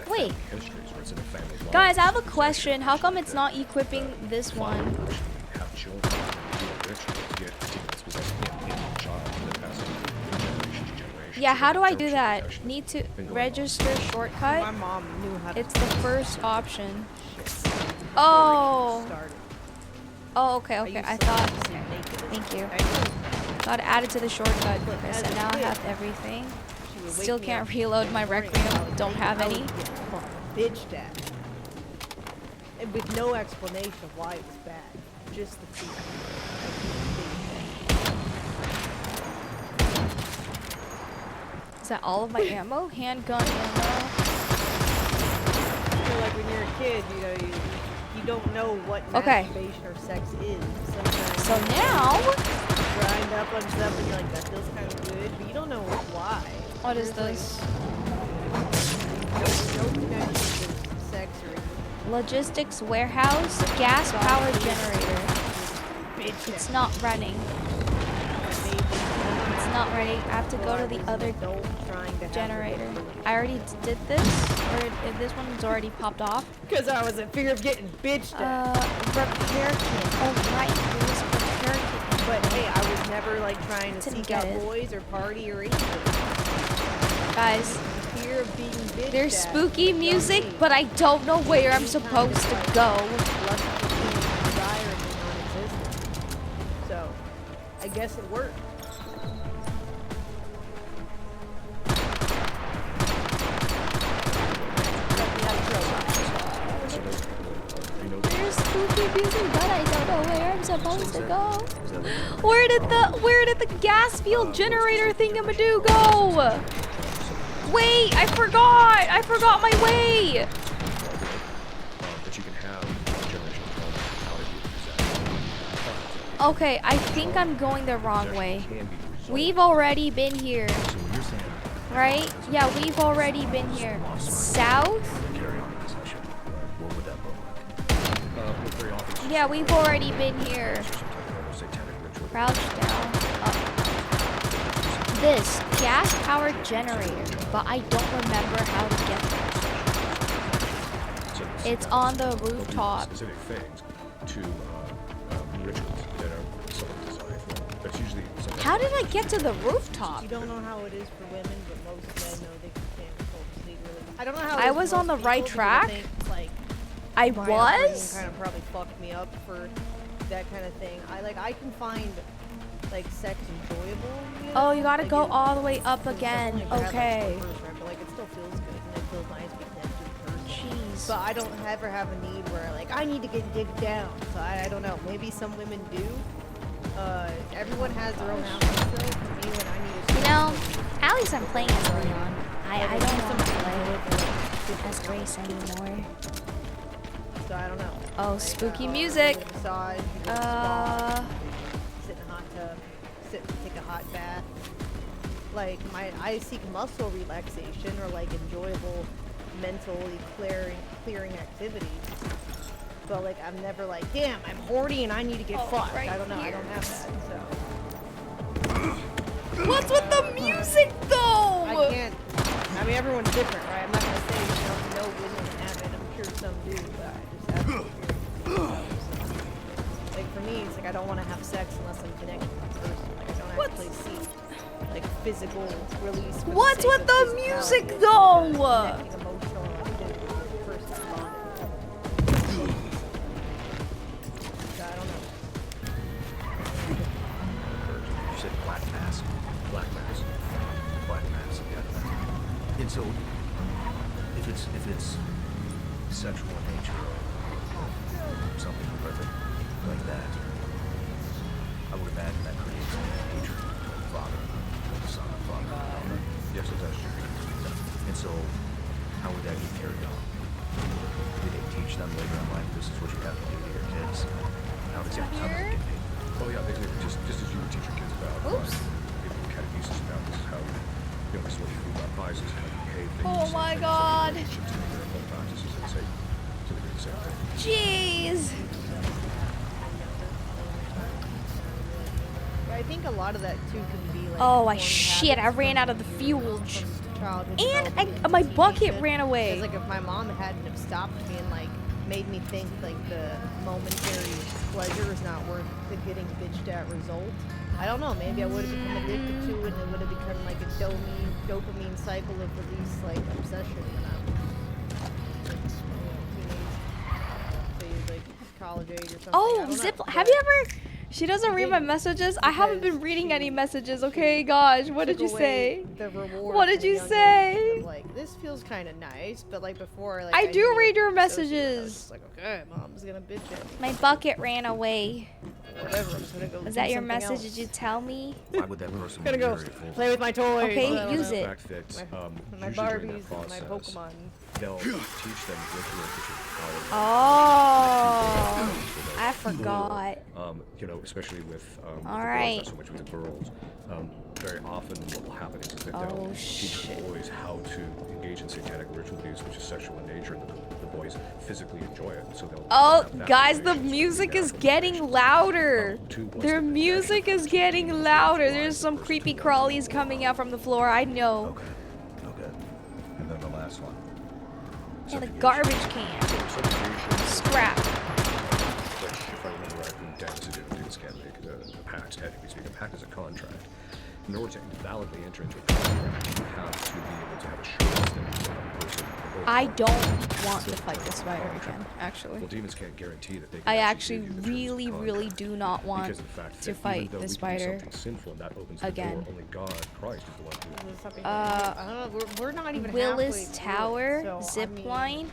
wait. histories where it's in a family line. Guys, I have a question. How come it's not equipping this one? Have children do a ritual to get demons possessed in the child and then pass it from generation to generation. Yeah, how do I do that? Need to register shortcut? My mom knew how to. It's the first option. Oh. Oh, okay. I thought. Thank you. Got to add it to the shortcut. Okay, so now I have everything. Still can't reload my Requiem. Don't have any. Bitch that. and with no explanation of why it was bad. Just the fear. Is that all of my ammo? Handgun ammo. So like when you're a kid, you know, you don't know what masturbation or sex is. Sometimes So now, grind up on stuff and you're like, that feels kind of good, but you don't know why. what is this? No connection to sex or Logistics warehouse, gas power generator. It's not running. It's not running. I have to go to the other generator. I already did this, or if this one's already popped off. Because I was in fear of getting bitched at. Repair kit. Oh right, it was repair kit. But hey, I was never like trying to Didn't seek out get it. boys or party or anything. Guys, Fear of being bitched there's at. spooky music, but I don't know where I'm supposed to go. So, I guess it worked. There's spooky music, but I don't know where I'm supposed to go. Where did the gas field generator thingamadoo go? Wait, I forgot my way. But you can have generation how to use that. Okay, I think I'm going the wrong way. We've already been here. Right? Yeah, we've already been here. South? Yeah, we've already been here. Crouch down. Up. This gas-powered generator, but I don't remember how to get there. It's on the rooftop. Specific things to rituals that are somewhat designed for. That's usually something. How did I get to the rooftop? You don't know how it is for women, but most men know they can't focus really. I don't know how. I was on the right track. I was? Kind of probably fucked me up for that kind of thing. I can find like sex enjoyable. You know? Oh, you gotta like, go all the way up again. Like, Okay. but like it still feels good and it feels nice being connected to the person. Jeez. But I don't ever have a need where like I need to get digged down. So I don't know. Maybe some women do. Everyone has their own outfits though. For me, when I need to. You know, at least I'm playing as Leon. I don't want to play as Grace anymore. So I don't know. Oh, spooky music. Massage, sit in a hot tub, take a hot bath. Like I seek muscle relaxation or like enjoyable, mentally clearing activities. But like I'm never like, damn, I'm horny and I need to get fucked. right I don't know. I here. don't have that. So. What's with the music though? I can't. I mean, everyone's different, right? I'm not gonna say no women have it. I'm sure some do, but I just have to. Like for me, it's like I don't want to have sex unless I'm connected to the person. Like I don't actually see like physical release. for the What's sake with of the physicality. music It's though? connecting emotional activity with the person's body. So I don't know. You said black mass. Black mass. Black mass. Yeah. And so, if it's sexual in nature or something horrific like that, I would imagine that creates hatred between the father and the son, father and the daughter. Yes, it does. And so, how would that get carried on? Do they teach them later in life this is what you have to do to your kids? How does that get paid? Oh yeah, they just as you would teach your kids about. Oops. Catechesis about this is how this is what you do about vices, how you behave. Oh my god. Jeez. I think a lot of that too can be like. Oh, I ran out of the fuel. And my bucket ran away. Because like if my mom hadn't have stopped me and like made me think like the momentary pleasure is not worth the getting bitched at result. I don't know, maybe I would have become addicted to it and it would have become like a dopamine cycle of release, like obsession when I was like, teenage, say like college age or something. I Oh, don't know, zip. but- Have you ever She doesn't read my messages. I haven't been reading any messages. Okay, gosh, what did you say? The reward What did for you young say? age of, like, this feels kind of nice, but like before, like I do knew read your it was associated, I was messages. just like, okay, mom's gonna bitch at me. My bucket ran away. Whatever, I'm just gonna go. Was do that your something message? else. Did you tell me? Why would that person Gonna be go very full? play with my toys. Okay, I don't use know. it. Fact that My usually during Barbies that and my process, Pokemon. they'll teach them rituals which are Oh, I forgot. you know, especially with the All girls, right. not so much with the girls. Very often what will happen is that they'll teach the boys how to engage in satanic ritual abuse, which is sexual in nature, and the boys physically enjoy it. So they'll Oh, have that guys, the relationship. music is getting louder. Their music is getting louder. There's some creepy crawlies coming out from the floor. I know. Okay. And then the last one. And a garbage can. Scrap. Which, if I remember right from Dan to do, dudes can't make a pact. Technically speaking, a pact is a contract. In order to validly enter into a contract, you have to be able to have assurance that the other person. I don't want to fight this spider again, actually. Well, demons can't guarantee that they can I actually give you the terms of really, contract. really do not want Because of the fact to that even fight though the we can do spider something sinful, and that opens the again. door, only God, Christ, is the one who. I don't know. We're not even Willis halfway Tower through it, so, zip I mean, line.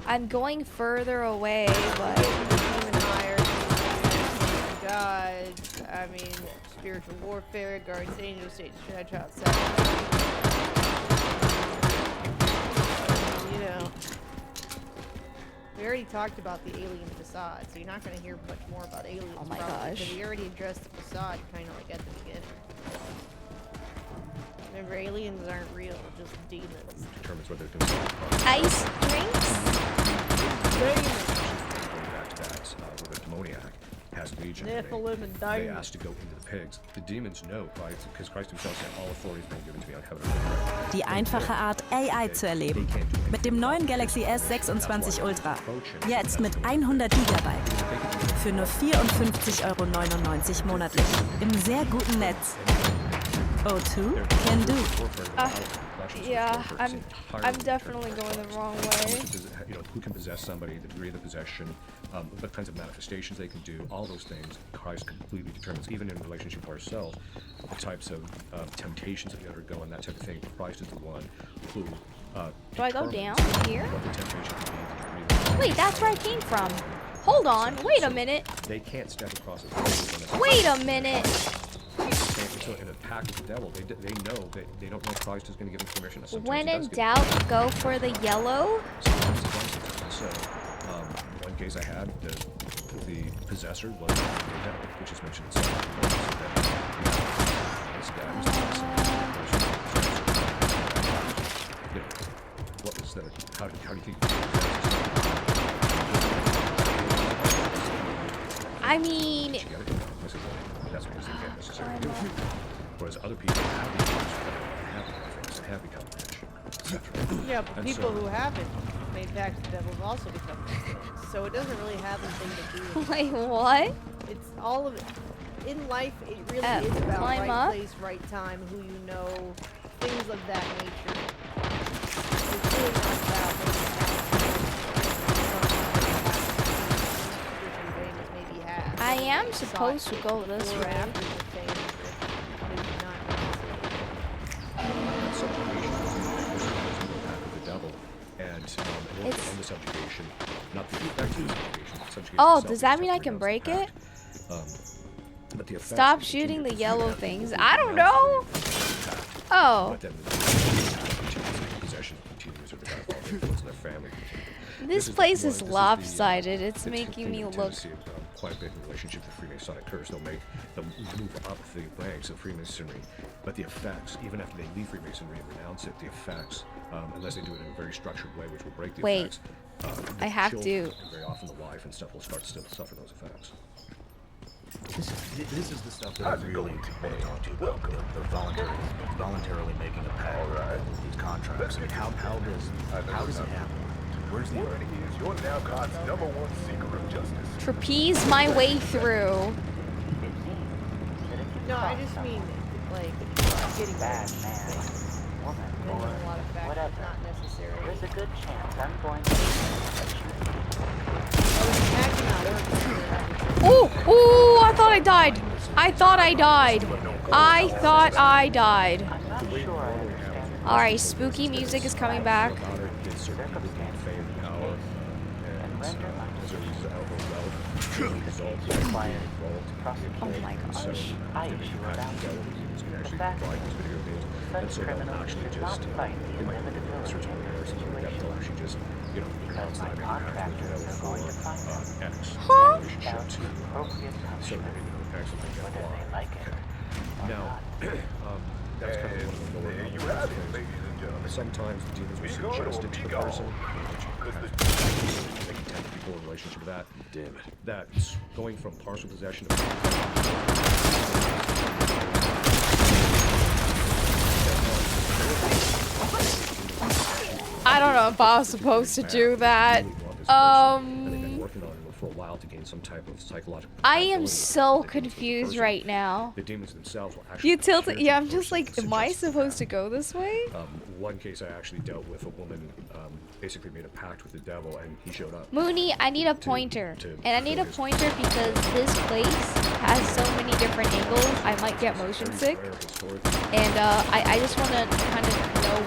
I'm going further away, but Demon higher, God, I mean, spiritual warfare, guardians, angels, stage, child, you know. We already talked about the alien facade, so you're not going to hear much more about aliens. Oh my probably, gosh. because we already addressed the facade kind of like at the beginning. Remember, aliens aren't real, just demons. Determines whether they're doing ice drinks. Going back to that, where the demoniac has legion. Nephilim and They diamonds. asked to go into the pigs. The demons know, right? Because Christ himself said, all authority has been given to me on heaven and earth. Die einfache Art, AI zu erleben. Mit dem neuen Galaxy S26 Ultra. Jetzt mit 100 GB. Für nur 54,99 € monatlich. Im sehr guten Netz. O2 can do. Yeah, I'm definitely going the wrong way. You know, who can possess somebody, the degree of the possession, what kinds of manifestations they can do, all those things Christ completely determines, even in relationship to ourselves, the types of temptations that we undergo and that type of thing. Christ is the one who Do I go down here? what the temptation can be, the degree of Wait, that's where I came from. Hold on, wait a minute. they can't step across it. Wait a minute. So in a pact with the devil, they know that they don't know Christ is going to give them permission. Sometimes When he in does give doubt, go for the yellow. So, one case I had, the possessor was the devil, which is mentioned in some this guy was what was that? How do you think? I mean, That's because they can't necessarily do it. Whereas other people have things and have become rich. Yeah, but And people so- who haven't made pacts with the devil have also become Christians. So it doesn't really have anything to do with wait, what? It's all of it. In life, it really Oh, is about climb right up? place, right time, who you know, things of that nature. It's really not about Christian fame as maybe have. I am supposed to go this Before or way. after the fame, but maybe not The devil and in order to end the subjugation, not the effect of the subjugation, the subjugation Oh, itself does that is mean I something can else. break it? But the effects Stop will shooting continue the to yellow have things. the I don't effect know. Oh. But then the possession continues or the diabolical influence of their family. This place is lopsided. It's making me look. Quite a bit in relationship to the Freemasonic curse. They'll move up the ranks of Freemasonry, but the effects, even after they leave Freemasonry and renounce it, the effects, unless they do it in a very structured way, which will break the Wait, effects. I have children, to. and very often the wife and stuff will start to still suffer those effects. This is the stuff that I really want to talk to you about. The voluntarily making a pact, these contracts. I mean, how does it happen? Where's the You're now God's #1 seeker of justice. Trapeze my way through. No, I just mean, like, getting bad man, woman, a lot of factors, not necessarily. There's a good chance I'm going to Ooh, ooh, I thought thought I died. I thought I died. I thought I died. Alright, spooky music is coming back. Oh my gosh. And so they'll actually just, it might be search on there or something like that, they'll actually just, you know, announce that maybe have to do that for X relationship to, so maybe X will get Y. Now, that's kind of one of the lower levels. Sometimes the demons will suggest it to the person, they can tend to people in relation to that. Damn it. That's going from partial possession to I don't know if I was supposed to do that. For a while to gain some type of psychological. I am so confused right now. The demons themselves will actually. You tilted. Yeah, I'm just like, am I supposed to go this way? One case I actually dealt with a woman, basically made a pact with the devil, and he showed up. Mooney, I need a pointer, and I need a pointer because this place has so many different angles. I might get motion sick, and I just want to kind of know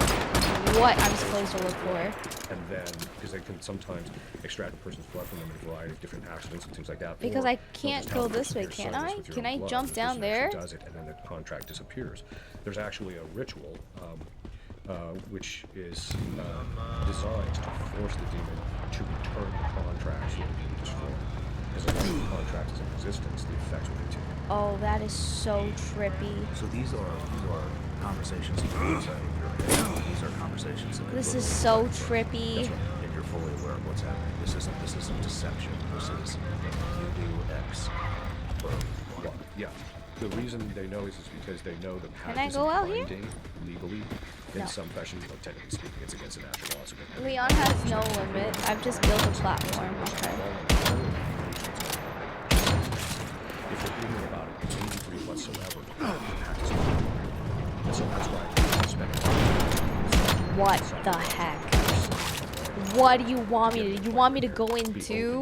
what I'm supposed to look for. And then, because they can sometimes extract a person's blood from them in a variety of different accidents and things like that. Because I can't go this way, can I? Can I jump down there? Does it, and then the contract disappears. There's actually a ritual, which is designed to force the demon to return the contract so it can be destroyed. As long as the contract is in existence, the effects will continue. Oh, that is so trippy. So these are conversations. These are conversations. This is so trippy. And you're fully aware of what's happening. This isn't deception. This is you do X. Well, yeah. The reason they know is because they know the pact Can I is go out here? binding legally in No. some fashion. But technically speaking, it's against the natural laws. Leon has no limit. I've just built a platform. Okay. If you're ignorant about it, it's easy for you whatsoever. The pact is binding. And so that's why you spend What the heck? What do you want me to do? You want me to go into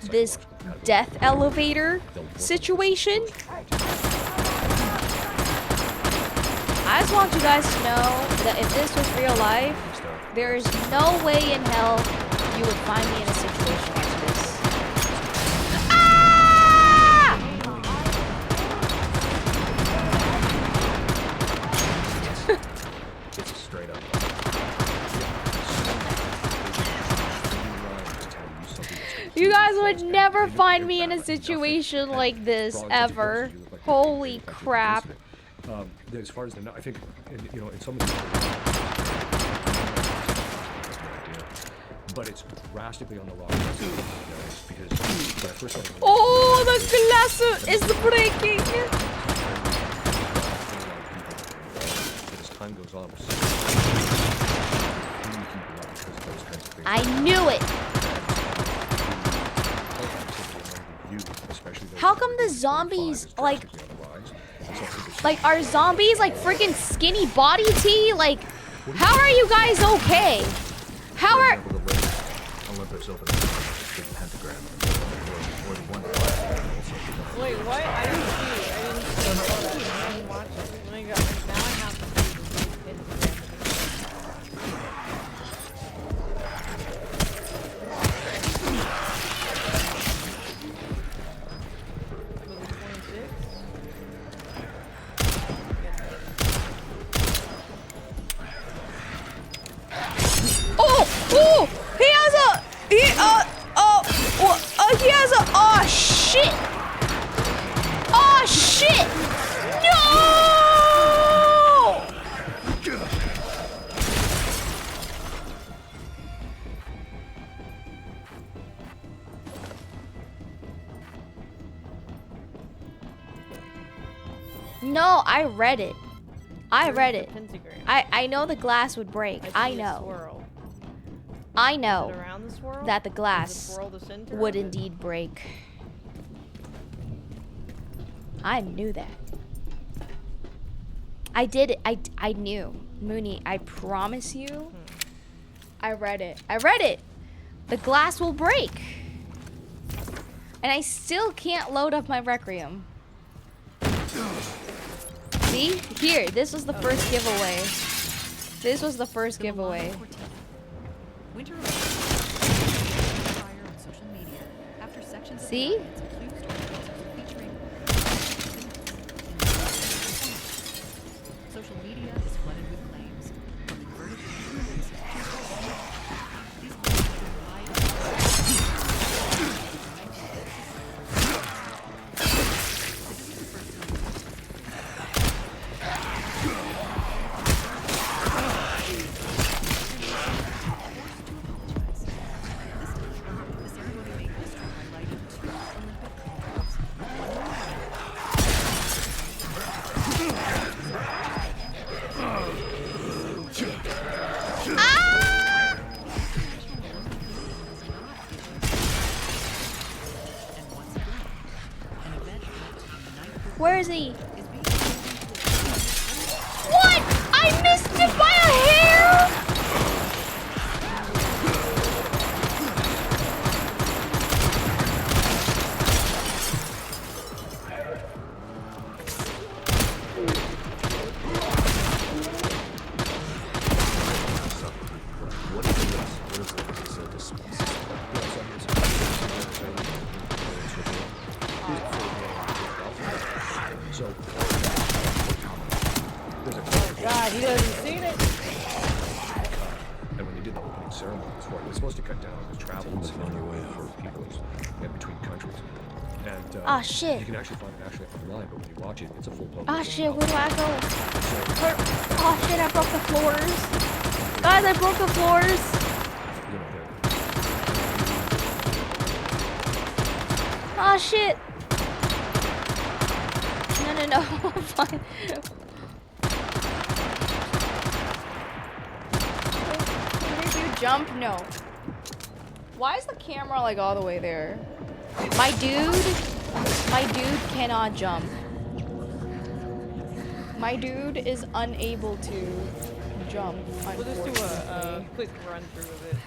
this death elevator situation? I just want you guys to know that if this was real life, there is no way in hell you would find me in a situation like this. It's a straight up. You guys would never find me in a situation like this ever. Holy crap. As far as the, I think, you know, in some of the, but it's drastically on the wrong side because when I first started. Oh, the glass is breaking. As time goes on, I knew it. How come the zombies like are zombies like freaking skinny body tea? Like, how are you guys okay? How are? Olympus open the pentagram. Wait, what? I didn't see it. I didn't watch it. Let me go. Now I have to see it. Oh! He has a he has a oh shit! Oh shit! No! No, I read it. I read it. I know the glass would break. I know. I know that the glass would indeed break. I knew that. I did it. I knew. Mooney, I promise you. I read it. I read it. The glass will break. And I still can't load up my Requiem. See? Here, this was the first giveaway. This was the first giveaway. See? Social media is flooded with claims from converted consumers to these claims Where is he? What? I missed it by a hair? God, he doesn't see it. And when they did the opening ceremonies for it, it was supposed to cut down on the travel and for people in between countries. And Ah, shit. you can actually find it actually online, but when you watch it, it's a full public. Ah shit, where do I go? Oh shit, I broke the floors. Guys, I broke the floors. Oh shit. No, I'm fine. Did you jump? No. Why is the camera like all the way there? My dude cannot jump. My dude is unable to jump. We'll just do a quick run through of it.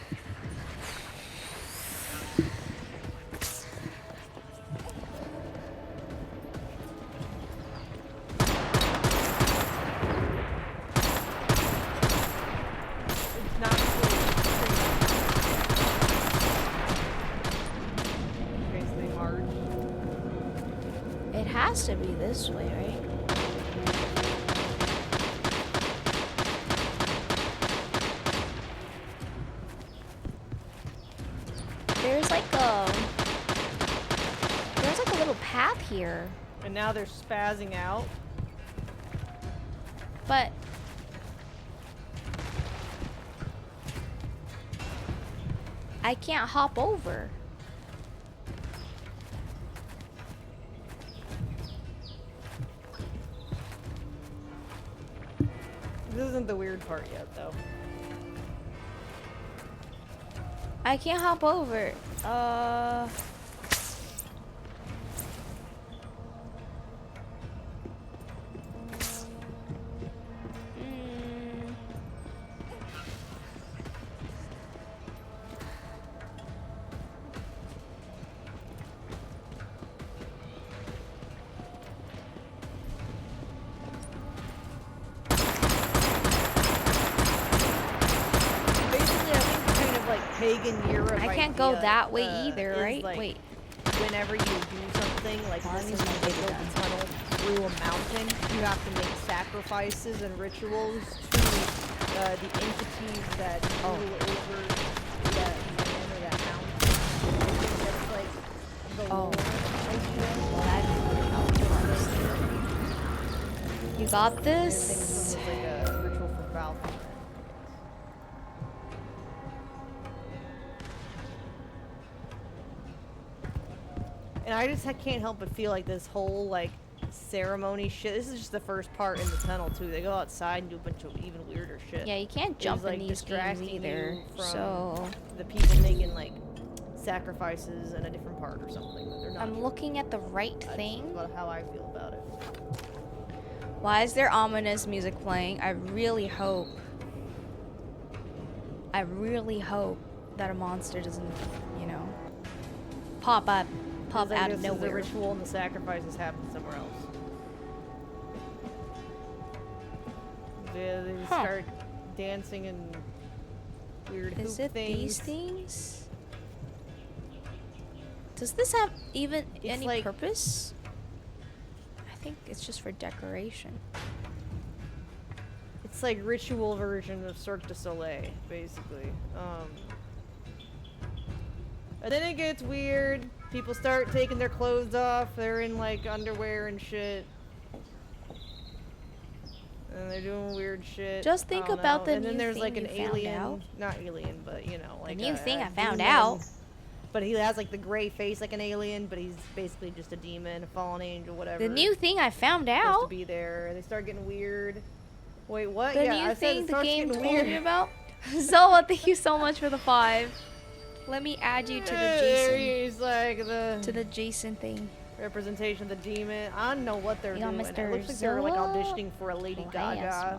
It has to be this way, right? There's like a little path here. And now they're spazzing out. But I can't hop over. This isn't the weird part yet, though. I can't hop over. Pagan Europe. I can't go that way either, right? Like, wait. Whenever you do something, like this is when they build a tunnel through a mountain, you have to make sacrifices and rituals to the entities that rule over that land or that mountain. That's like the You got this. Like a ritual for Valkyrie. And I can't help but feel like this whole like ceremony shit. This is just the first part in the tunnel too. They go outside and do a bunch of even weirder shit. Yeah, you can't jump like in these games either. From So the people making like sacrifices in a different part or something. But they're not. I'm looking at the right thing. That's about how I feel about it. Why is there ominous music playing? I really hope that a monster doesn't, you know, pop up pop Like, out of this is the nowhere. ritual and the sacrifices happen somewhere else. They just Huh. start dancing and weird Is hoop it things. these things? Does this have even any like- purpose? I think it's just for decoration. It's like ritual version of Cirque du Soleil, basically. And then it gets weird. People start taking their clothes off. They're in like underwear and shit. And they're doing weird shit. Just think I don't about know. the And then new there's thing like an you found alien, out. not alien, but you know, like new a thing I found demon. out. But he has like the gray face like an alien, but he's basically just a demon, a fallen angel, whatever. The new thing I found supposed to out. be there. They start getting weird. Wait, what? The yeah, new I said thing it the starts game getting told weird. me about. Zoa, thank you so much for the 5. Let me add you to the There Jason. he's like the To the Jason thing. representation of the demon. I don't know what they're You got doing. Mr. It looks like they're like Zoa. auditioning for a Lady Oh, Gaga yes,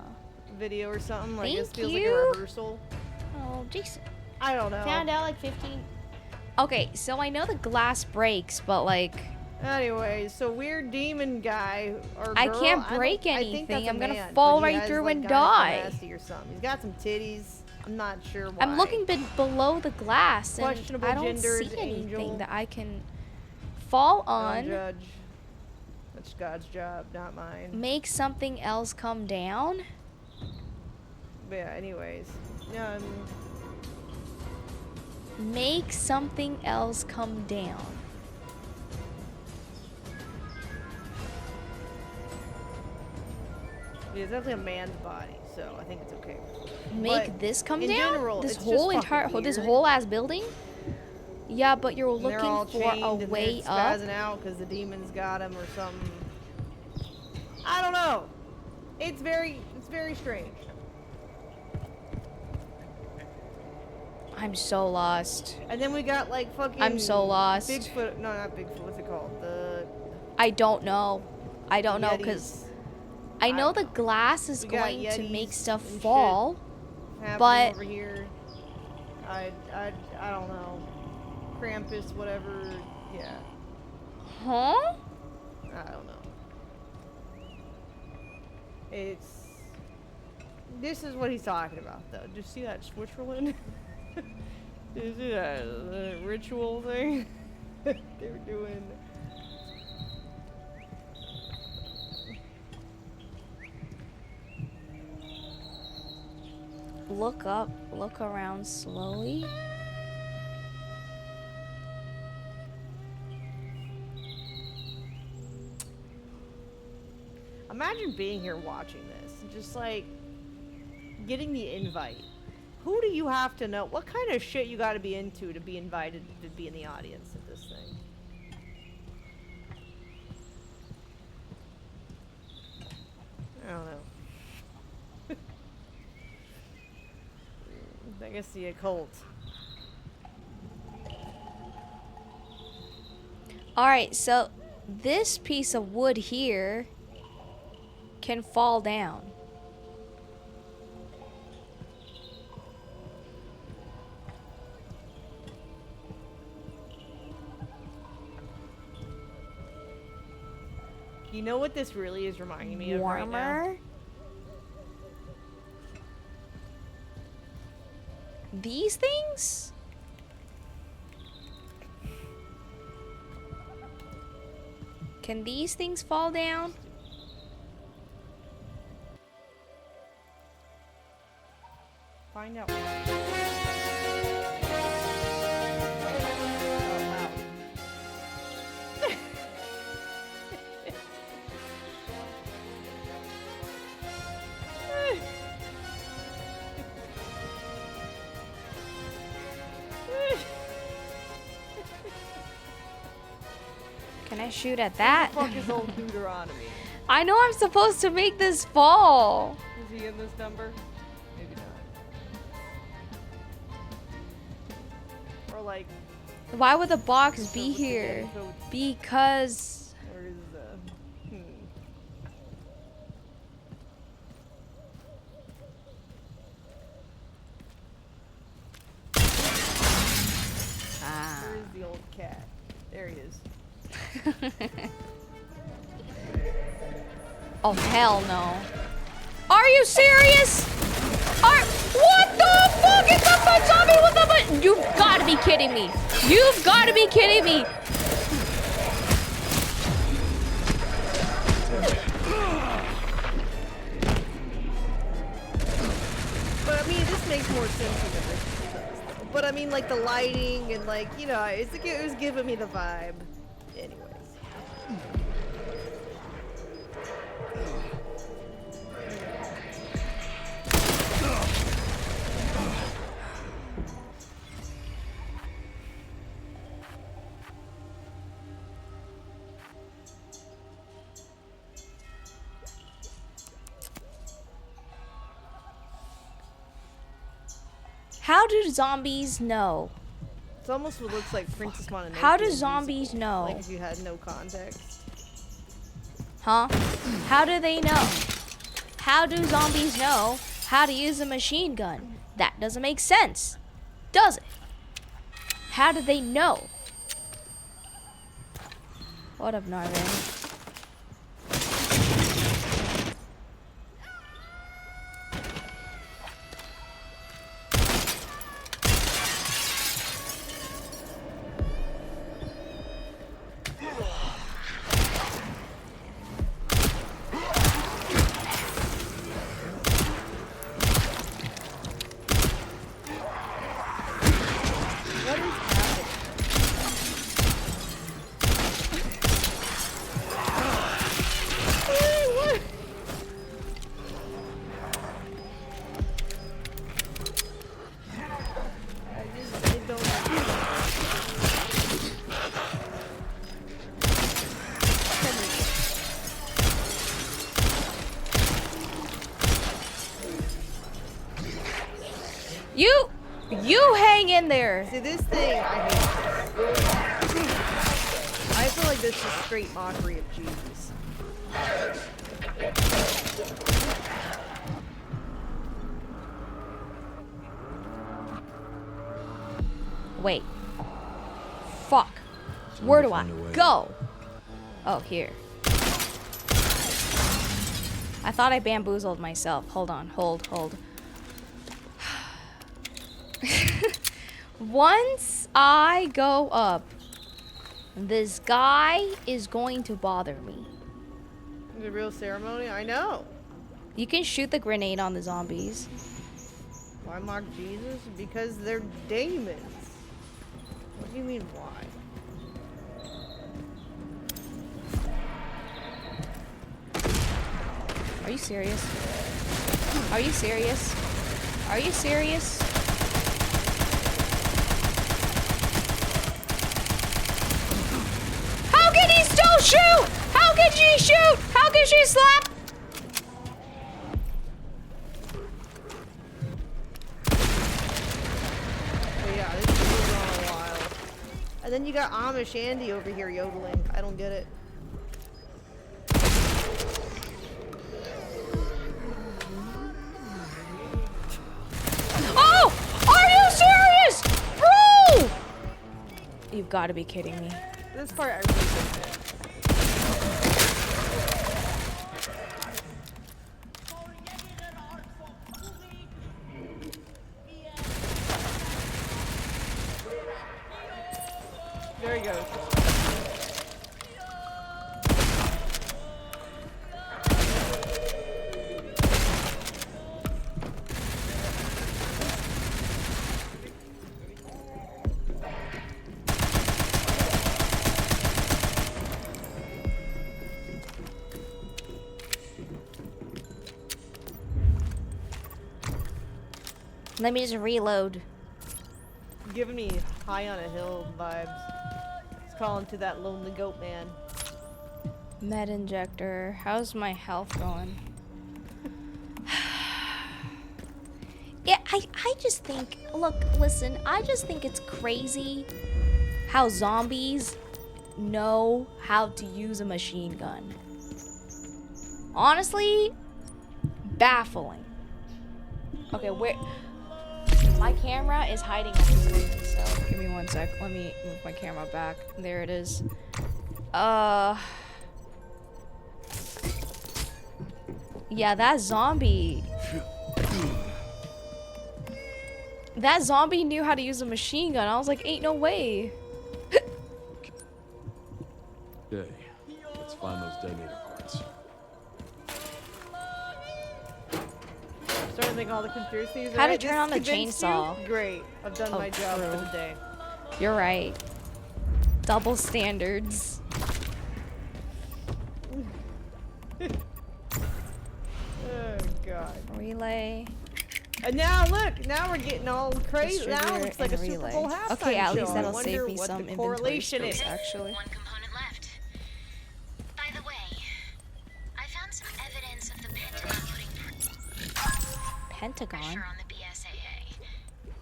video or something. Like this Thank feels like you. a rehearsal. Oh, Jason. I don't know. Found out like 15. Okay, so I know the glass breaks, but like Anyway, so weird demon guy or I girl, can't don't- break I think anything. that's a I'm gonna man, fall but he right has, through like, and die. gynecomastia or something. He's got some titties. I'm not sure why. I'm looking below the glass and Questionable I don't genders, see anything angel. that I can fall Don't on. judge. That's God's job, not mine. Make something else come down. But yeah, anyways. Make something else come down. Yeah, it's definitely a man's body, so I think it's okay. Make But this come in down. general, This it's whole just entire fucking this weird. whole ass building. Yeah, but you're And they're all looking for a chained and way they're up. spazzing out because the demons got him or something. I don't know. It's very strange. I'm so lost. And then we got like fucking. I'm so lost. Bigfoot. No, not Bigfoot. What's it called? I don't know. I don't know because Yetis. I know the glass is We got going to make Yetis stuff and shit fall, happening but over here. I don't know. Krampus, whatever. Yeah. huh? I don't know. This is what he's talking about, though. Did you see that Switzerland? Did you see that ritual thing they were doing? Look up, look around slowly. Imagine being here watching this, just like getting the invite. Who do you have to know? What kind of shit you got to be into to be invited to be in the audience at this thing? I don't know. I guess the occult. Alright, so this piece of wood here can fall down. You know what this really is reminding me of right now? Warmer. These things? Can these things fall down? Find out. Can I shoot at that? What the fuck is old Deuteronomy? I know I'm supposed to make this fall. Is he in this number? Maybe not. Or like, Why would the box So be what's the here? game code? Because where is the? Where is the old cat? There he is. Oh, hell no. Are you serious? What the fuck is up my zombie with the You've got to be kidding me. You've got to be kidding me. But I mean, this makes more sense than the original does. But I mean, like the lighting and like, you know, it was giving me the vibe. Anyways. How do zombies know? It's almost what looks like Princess Mononoke. How do zombies know? Like if you had no context. Huh? How do they know? How do zombies know how to use a machine gun? That doesn't make sense, does it? How do they know? What up, Narvin? You hang in there. See, this thing, I hate. I feel like this is straight mockery of Jesus. Wait. Fuck. Where do I go? Oh, here. I thought I bamboozled myself. Hold on. Hold. Once I go up, this guy is going to bother me. The real ceremony? I know. You can shoot the grenade on the zombies. Why mock Jesus? Because they're demons. What do you mean why? Are you serious? Are you serious? Are you serious? How can he still shoot? How can she shoot? How can she slap? But yeah, this is going on a while. And then you got Amish Andy over here yodeling. I don't get it. Oh! Are you serious? Bro! You've got to be kidding me. This part I really don't get. There he goes. Let me just reload. Giving me High on a Hill vibes. It's calling to that lonely goat man. Med injector. How's my health going? Yeah, I just think, look, listen, I just think it's crazy how zombies know how to use a machine gun. Honestly, baffling. Okay, where... My camera is hiding on the screen, so give me one sec. Let me move my camera back. There it is. Yeah, that zombie. That zombie knew how to use a machine gun. I was like, ain't no way. Okay, let's find those detonator parts. I'm starting to think all the conspiracies. How to right? turn This on the convinced you? chainsaw. Great. I've done my job for true. the day. You're right. Double standards. Oh god. Relay. And now look, now we're getting all crazy. Now it Distributor looks like a and Super relay. Bowl halftime Okay, at show. least I that'll wonder save me what some the inventory correlation space, is. actually. One component left. By the way, I found some evidence of the Pentagon putting Pentagon? pressure on the BSAA.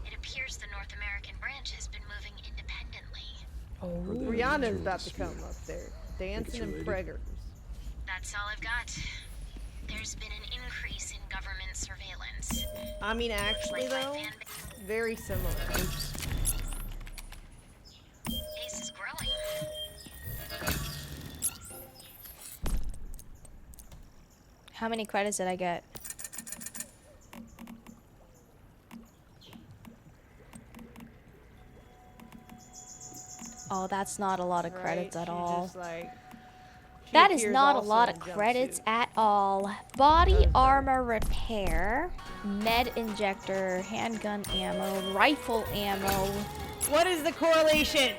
It appears the North American branch has been moving independently. Oh, Rihanna's about to come up there, dancing in preggers. That's all I've got. There's been an increase in government surveillance. I mean, actually though, very similar. Ace is growing. How many credits did I get? Oh, that's not a lot of credits Right, at she all. just, like, she That is appears not a also lot in of jumpsuit. credits at all. Body armor repair, med injector, handgun ammo, rifle ammo. What is the correlation?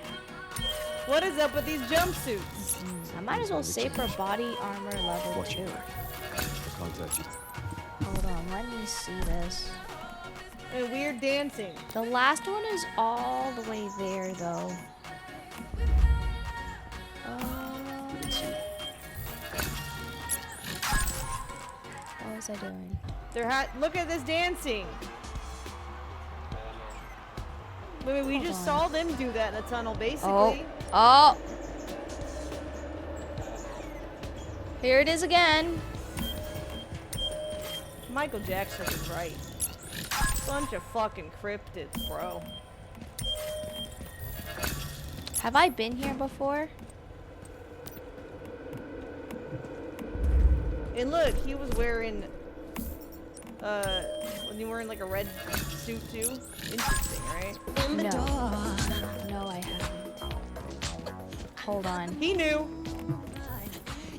What is up with these jumpsuits? I might as well save for body armor level 2. I'll contact you. Hold on, let me see this. And weird dancing. The last one is all the way there, though. What was I doing? Look at this dancing. Wait, we just saw them do that in a tunnel, basically. Oh. Here it is again. Michael Jackson is right. Bunch of fucking cryptids, bro. Have I been here before? And look, he was wearing, when you wearing like a red suit too? Interesting, right? No, I haven't. Hold on. He knew.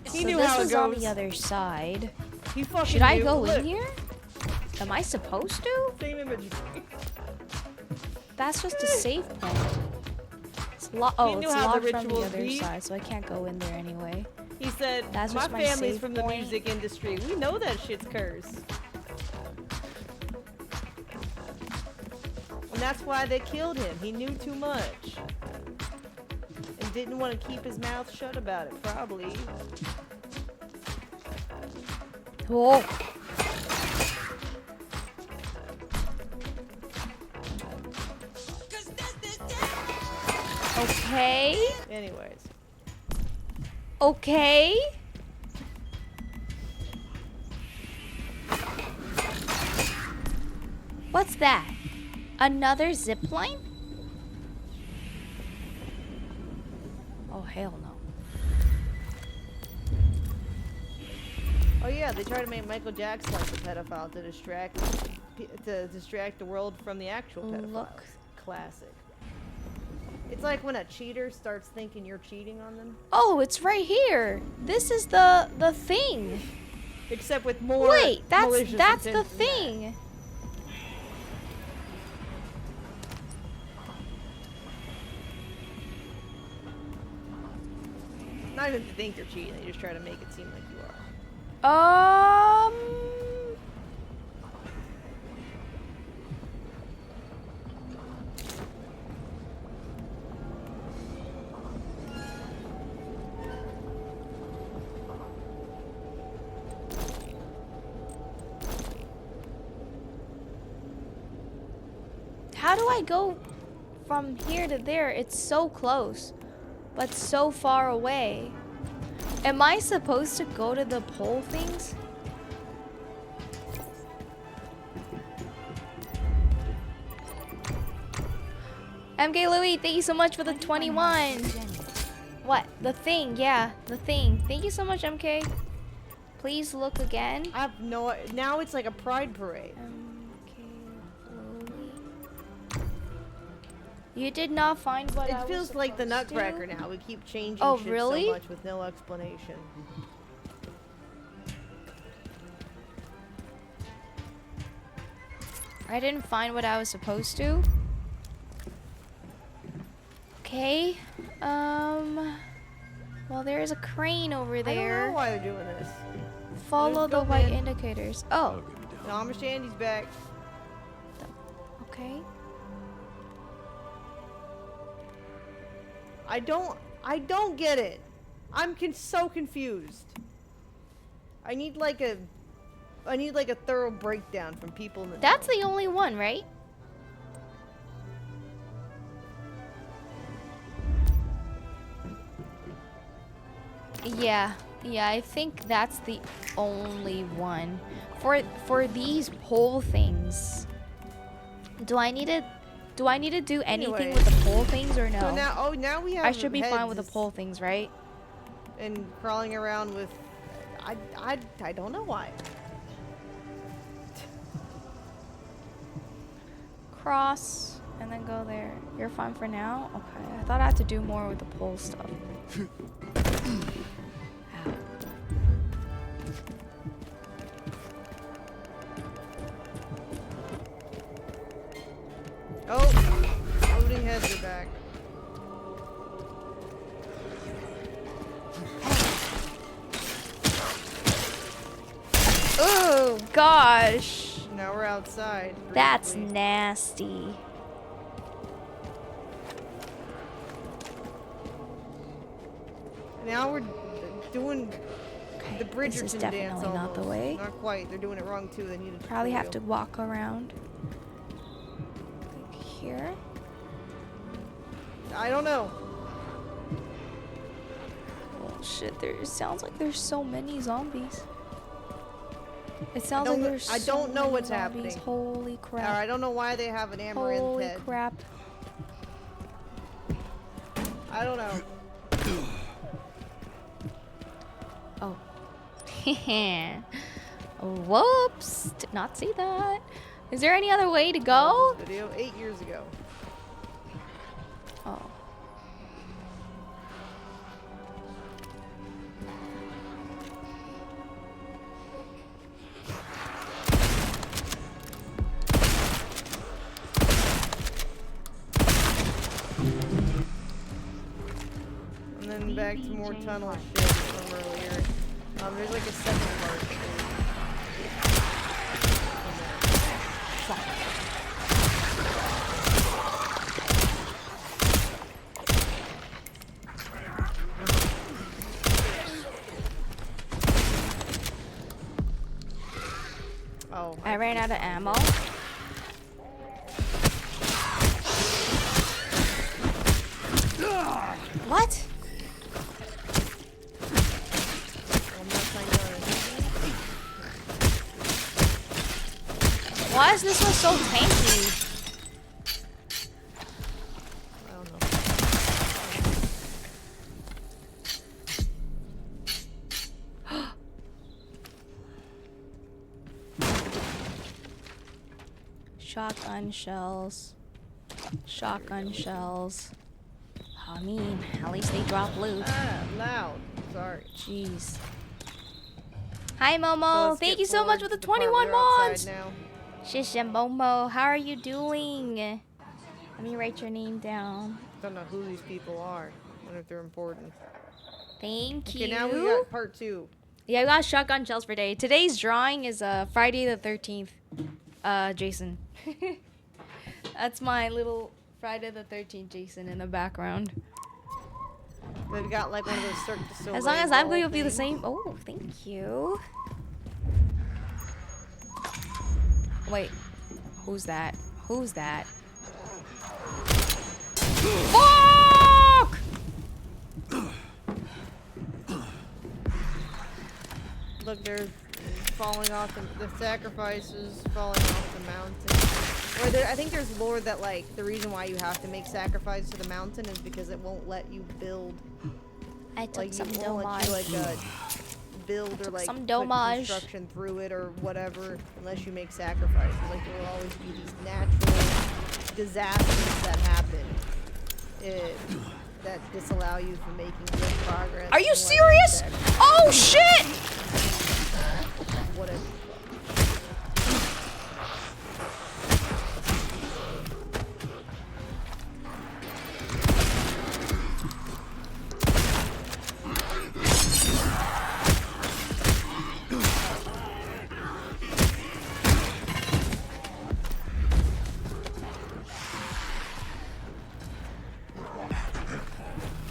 He So knew this how it was on goes. the other side. He fucking Should I knew. go Look. in here? Am I supposed to? Same image. That's just a safe point. It's He oh, knew it's how the locked from the rituals other be. side, so I can't go in there anyway. He said, That's my just my family's save from the point. music industry. We know that shit's cursed. And that's why they killed him. He knew too much. And didn't want to keep his mouth shut about it, probably. Whoa. Okay. Anyways. Okay. What's that? Another zip line? Oh, hell no. Oh yeah, they try to make Michael Jackson like the pedophile to distract the world from the actual pedophile. Look. Classic. It's like when a cheater starts thinking you're cheating on them. Oh, it's right here. This is the thing. Except with more Wait, that's malicious the intent than that. thing. Not even to think you're cheating, they just try to make it seem like you are. How do I go from here to there? It's so close, but so far away. Am I supposed to go to the pole things? MK Louis, thank you so much for the 21. What? The thing, yeah, the thing. Thank you so much, MK. Please look again. I have no. Now it's like a pride parade. You did not find what I It was feels like the supposed to? Nutcracker now. We keep changing Oh, shit really? so much with no explanation. I didn't find what I was supposed to. Okay. Well, there is a crane over there. I don't know why they're doing this. Follow There's the no white man. indicators. Oh. No, Amish Andy's back. Okay. I don't get it. I'm so confused. I need like a thorough breakdown from people in the That's the only one, right? Yeah, I think that's the only one. For these pole things, do I need to do anything Anyway. with the pole things or no? So now we have. I should be fine with the heads pole things, right? And crawling around with, I don't know why. Cross and then go there. You're fine for now? Okay. I thought I had to do more with the pole stuff. Oh, loading heads are back. Oh gosh. Now we're outside. That's nasty. Now we're doing the This Bridgerton is dance definitely not the almost. way. Not quite. They're doing it wrong too. They need to Probably have to walk around. Like here. I don't know. Oh shit, it sounds like there's so many zombies. It sounds like there's I don't know so many what's zombies. happening. Holy crap. I don't know why they have an amaranth Holy head. crap. I don't know. Oh. Whoops. Did not see that. Is there any other way to go? Video 8 years ago. Oh. And then back to more tunnel shit from earlier. There's like a second part. Oh, I ran out of ammo. What? Why is this one so tanky? I don't know. Shotgun shells. Shotgun shells. I mean, at least they drop loot. Ah, loud. Sorry. Jeez. Hi So Momo, let's thank get you so much forward for the to the part 21 where we're mods. outside now. Shisha Momo, how are you doing? Let me write your name down. Don't know who these people are. Wonder if they're important. Thank you. Okay, now we got part 2. Yeah, we got shotgun shells for day. Today's drawing is Friday the 13th. Jason. That's my little Friday the 13th Jason in the background. They've got like one of those Cirque du Soleil As long as I'm ball going to be the things. same. Oh, thank you. Wait, who's that? Who's that? Fuck! Look, they're falling off the sacrifices, falling off the mountain. Or I think there's lore that like the reason why you have to make sacrifices to the mountain is because it won't let you build I took like, some you won't let you, like, domage. build or like some put domage. construction through it or whatever unless you make sacrifices. Like there will always be these natural disasters that happen that disallow you from making good progress. Are you unless serious? Oh shit! Whatever.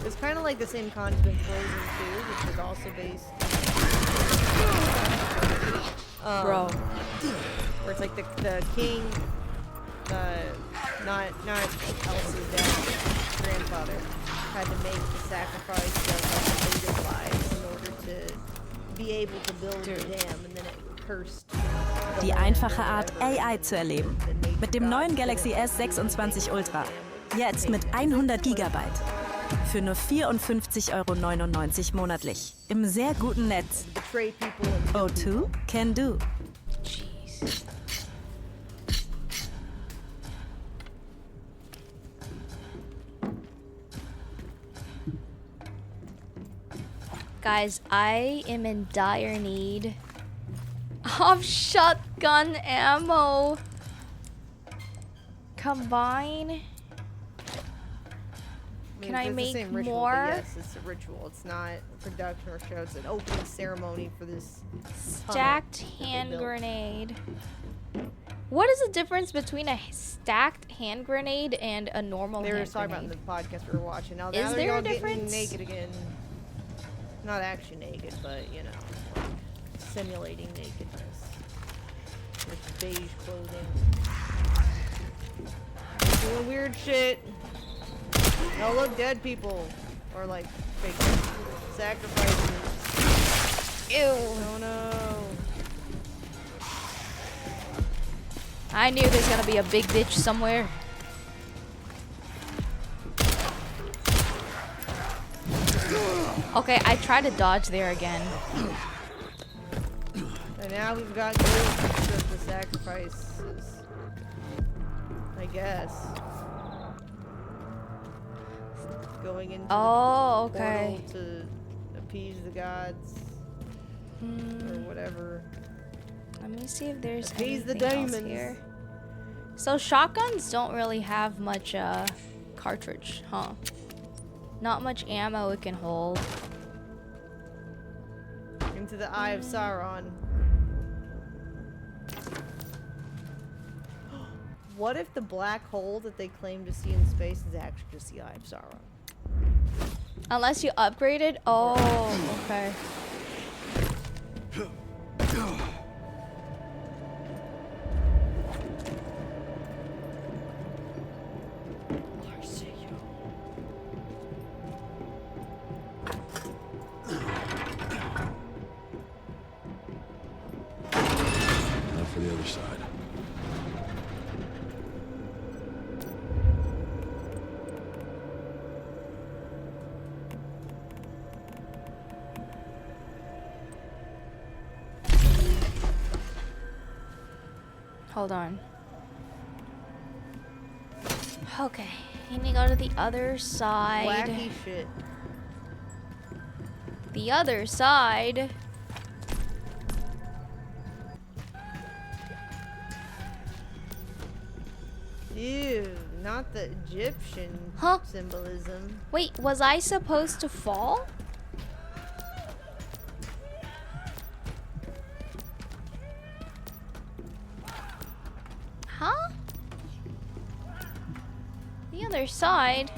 It's kind of like the same concept in Frozen 2, which is also based. Bro. Where it's like the king, not Elsa's dad, grandfather, had to make the sacrifice of native lives in order to be able to build the dam, and then it cursed. Die einfache Art, AI zu erleben. Mit dem neuen Galaxy S26 Ultra. Jetzt mit 100 GB. Für nur 54,99 € monatlich. Im sehr guten Netz. O2 can do. Jeez. Guys, I am in dire need of shotgun ammo. Combine. Can I it's make the same ritual, more? But yes, it's a ritual. It's not a production or show. It's an opening ceremony for this Stacked hand grenade. What is the difference between a stacked hand grenade and a normal They were hand talking about grenade? in the podcast we were watching. Now Is they're there a all getting difference? naked again. Not actually naked, but you know, like simulating nakedness with beige clothing. Doing weird shit. Oh look, dead people, or like fake sacrifices. Ew. Oh no. I knew there's gonna be a big ditch somewhere. Okay, I tried to dodge there again. And now we've got ghosts of the sacrifices. I guess. Going into Oh, the okay. portal to appease the gods. Or whatever. Let me see if there's Appease the anything else demons. here. So shotguns don't really have much cartridge, huh? Not much ammo it can hold. Into the Eye of Sauron. What if the black hole that they claim to see in space is actually just the Eye of Sauron? Unless you upgraded. Oh, okay. Now for the other side. Hold on. Okay, let me go to the other side. Wacky shit. The other side. Ew, not the Egyptian symbolism. Wait, was I supposed to fall? Huh? The other side.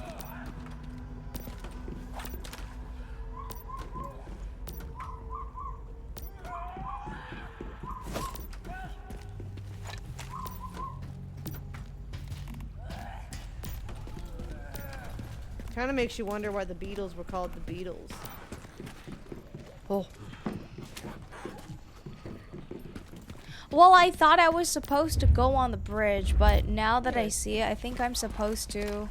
Kind of makes you wonder why the Beatles were called the Beatles. Oh. Well, I thought I was supposed to go on the bridge, but now that I see it, I think I'm supposed to.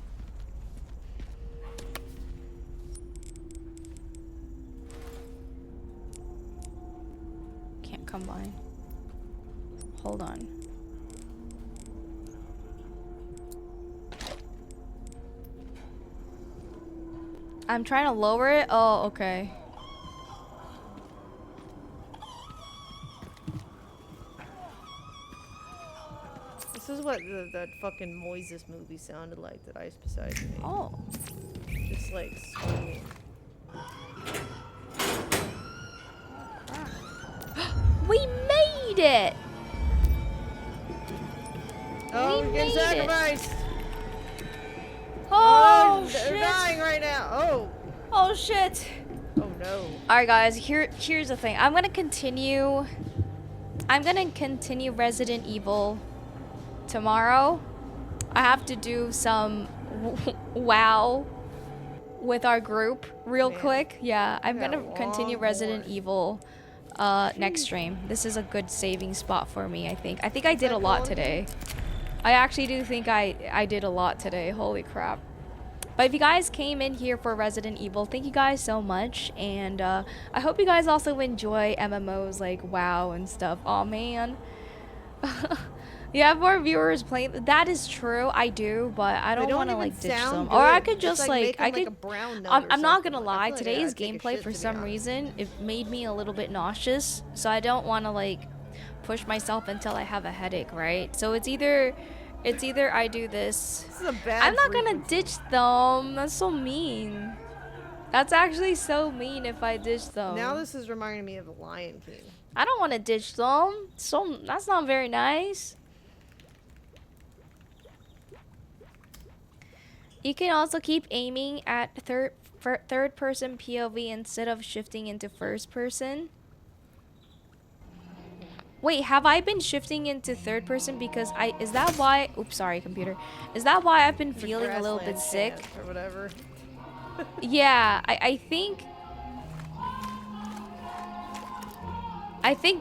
Hold on. I'm trying to lower it. Oh, okay. This is what that fucking Moises movie sounded like that Ice Poseidon made. Oh. Just like screaming. We made it! Oh, we're getting made it. sacrificed! Oh, they're shit. dying right now. Oh. Oh shit. Oh no. Alright guys, here's the thing. I'm gonna continue Resident Evil tomorrow. I have to do some WoW with our group real quick. Yeah, I'm gonna continue Resident Evil next stream. This is a good saving spot for me, I think. I think I did a lot today. I actually do think I did a lot today. Holy crap. But if you guys came in here for Resident Evil, thank you guys so much. And I hope you guys also enjoy MMOs like WoW and stuff. Oh man. You have more viewers playing. That is true. I do, but I don't want to like ditch them. Or I could just like I could. I'm not gonna lie. Today's gameplay for some reason it made me a little bit nauseous. So I don't want to like push myself until I have a headache, right? So it's either I do this. This is a bad I'm not gonna ditch them. That's so mean. That's actually so mean if I ditch them. Now this is reminding me of the Lion King. I don't want to ditch them. So that's not very nice. You can also keep aiming at third person POV instead of shifting into first person. Wait, have I been shifting into third person because is that why, oops, sorry computer. Is that why I've been feeling a little bit sick? Or whatever. Yeah, I think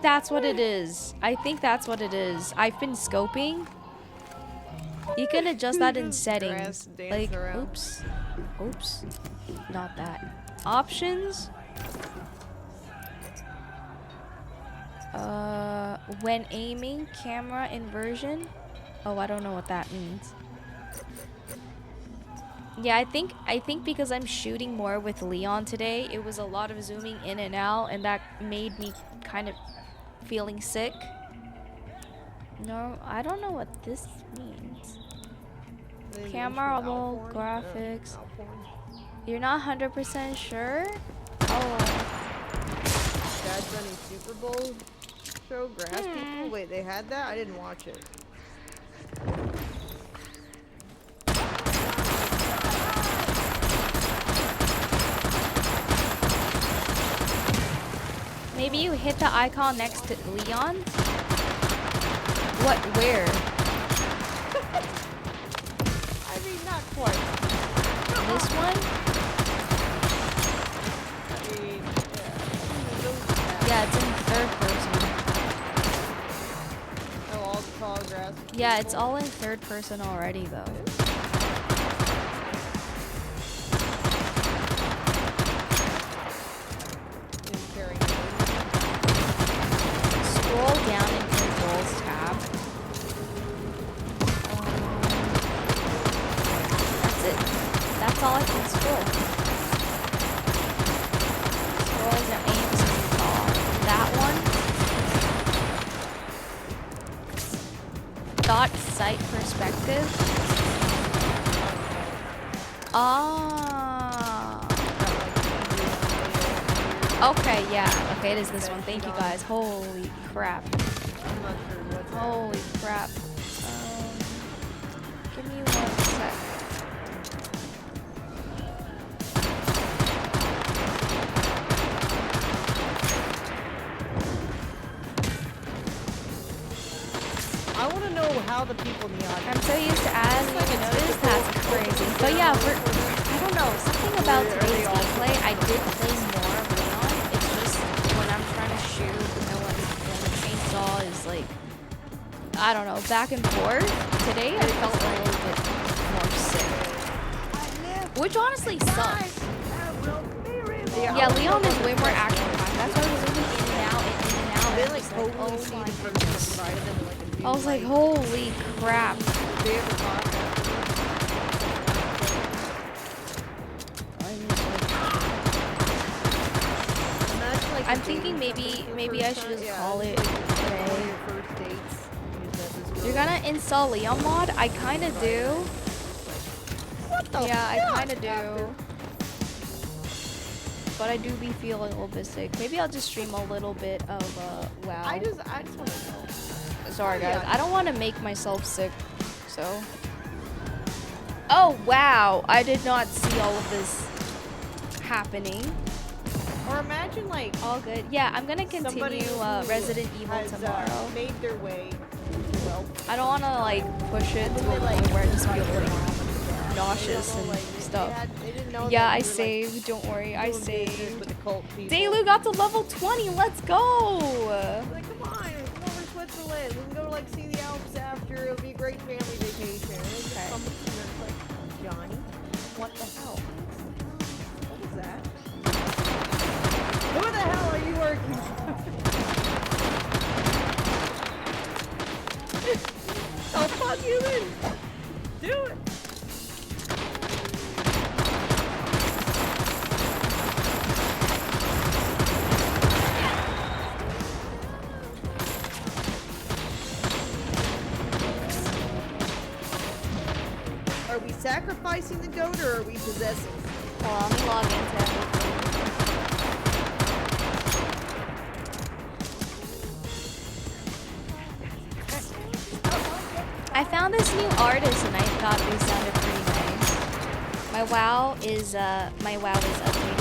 that's what it is. I think that's what it is. I've been scoping. You can adjust that in settings. Like, oops. Oops. Not that. Options. When aiming, camera inversion. Oh, I don't know what that means. Yeah, I think because I'm shooting more with Leon today, it was a lot of zooming in and out, and that made me kind of feeling sick. No, I don't know what this means. Camera roll, graphics. You're not 100% sure? Oh. Dad's running Super Bowl show, Grass People? Wait, they had that? I didn't watch it. Maybe you hit the icon next to Leon? What? Where? I mean, not quite. This one? Yeah, it's in third person. Oh, all the tall grass. Yeah, it's all in third person already, though. Scroll down in Controls tab. That's it. That's all I can scroll. Scroll down, aim to that one. Dot sight perspective. Ah. Okay, yeah. Okay, it is this one. Thank you guys. Holy crap. Holy crap. Give me 1 sec. I want to know how the people in the audience. I'm so used to ads, I didn't notice. That's crazy. But yeah, I don't know. Something about today's gameplay, I did play more of Leon. It's just when I'm trying to shoot and when the chainsaw is like, I don't know, back and forth. Today I felt a little bit more sick. Which honestly sucks. Yeah, Leon is way more action packed. That's why we're moving in and out and in and out. They I'm like just totally oh see my the premise inside of them in, like a new I was like, light. holy crap. They ever thought I'm thinking maybe I should just call it today. You're gonna install Leon mod? I kinda do. What the Yeah, I kinda do. But I do be feeling a little bit sick. Maybe I'll just stream a little bit of WoW. I just want to know. Sorry guys, I don't want to make myself sick, so. Oh wow, I did not see all of this happening. Or imagine like all good. Yeah, I'm gonna continue Resident Evil tomorrow. Made their way. Well, I don't want to like push it to a point where I just feel like nauseous and stuff. Yeah, I saved. Don't worry, I saved. Delu got to level 20. Let's go. Like, come on, come over to Switzerland. We can go to like see the Alps after. It'll be a great family vacation. Okay. Like, Johnny, what the hell? What was that? Who the hell are you working for? I'll fuck you in. Do it. Are we sacrificing the goat or are we possessing? Well, let me log into everything. I found this new artist and I thought they sounded pretty nice. My WoW is updating right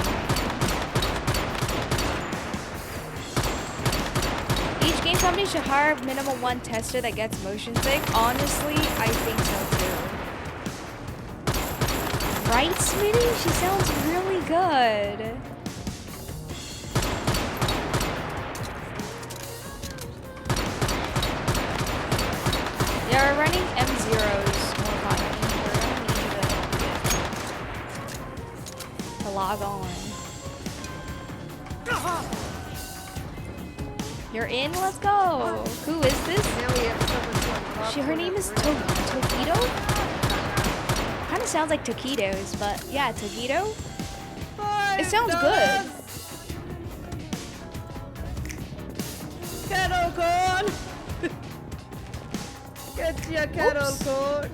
now. Each game company should hire minimum one tester that gets motion sick. Honestly, I think so too. Right, Smitty? She sounds really good. Yeah, we're running M0s more commonly. We're gonna need to log on. You're in? Let's go. Who is this? Now we have Her name is Tokido? Kind of sounds like taquitos, but yeah, taquito. It sounds good. Kettle corn. Get your kettle corn.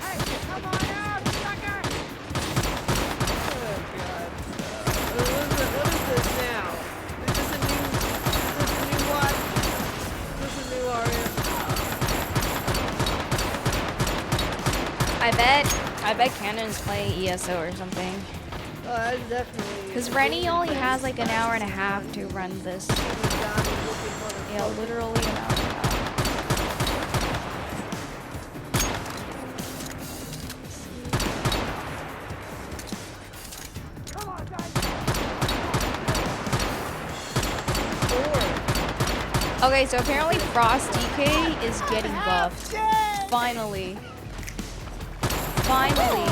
Hey, come on out, sucker! Oh god. What is this now? Is this a new what? Is this a new Aria? I bet Cannon's playing ESO or something. Oh, that's definitely. Because Rennie only has like an hour and a half to run this. Yeah, literally an hour and a half. Okay, so apparently Frost DK is getting buffed. Finally. Finally.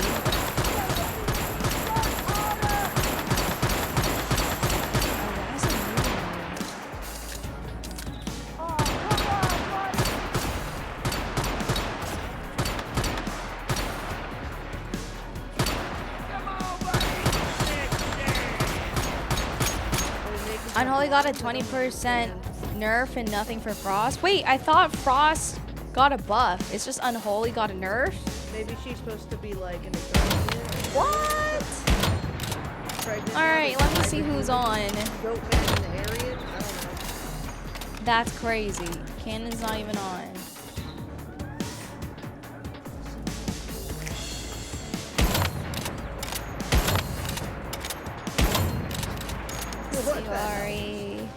Unholy got a 20% nerf and nothing for Frost. Wait, I thought Frost got a buff. It's just Unholy got a nerf? Maybe she's supposed to be like an experiment. What? Alright, let me see who's on. Goat man in the area? I don't know. That's crazy. Cannon's not even on. Sorry.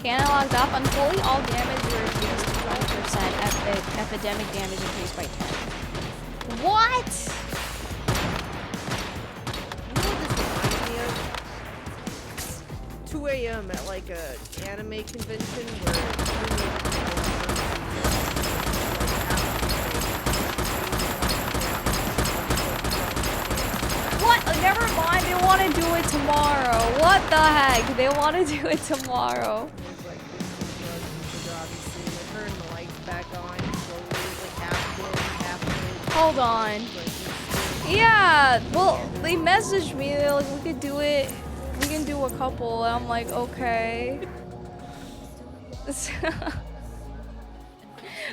Cannon logged up. Unholy, all damage reduced to 20%. Epidemic damage increased by 10. What? 2 a.m. at like a anime convention where What? Never mind. They want to do it tomorrow. What the heck? They want to do it tomorrow. turn the lights back on slowly, like half lit. Hold on. Yeah. Well, they messaged me. They're like, we could do it. We can do a couple. And I'm like, okay.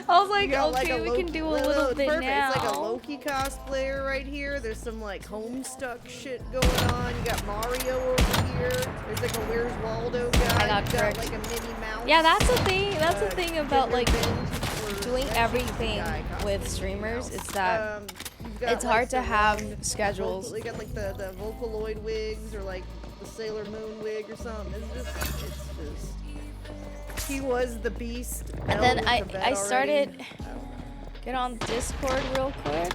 I was like, okay, we can do a little bit now. It's like a Loki cosplayer right here. There's some like Homestuck shit going on. You got Mario over here. There's like a Where's Waldo guy. I got you got like a Minnie Mouse. Yeah, that's the thing. That's the thing about like doing everything with streamers. It's that it's hard to have schedules. They got like the Vocaloid wigs or like the Sailor Moon wig or something. It's just. He was the beast. And then I started get on Discord real quick.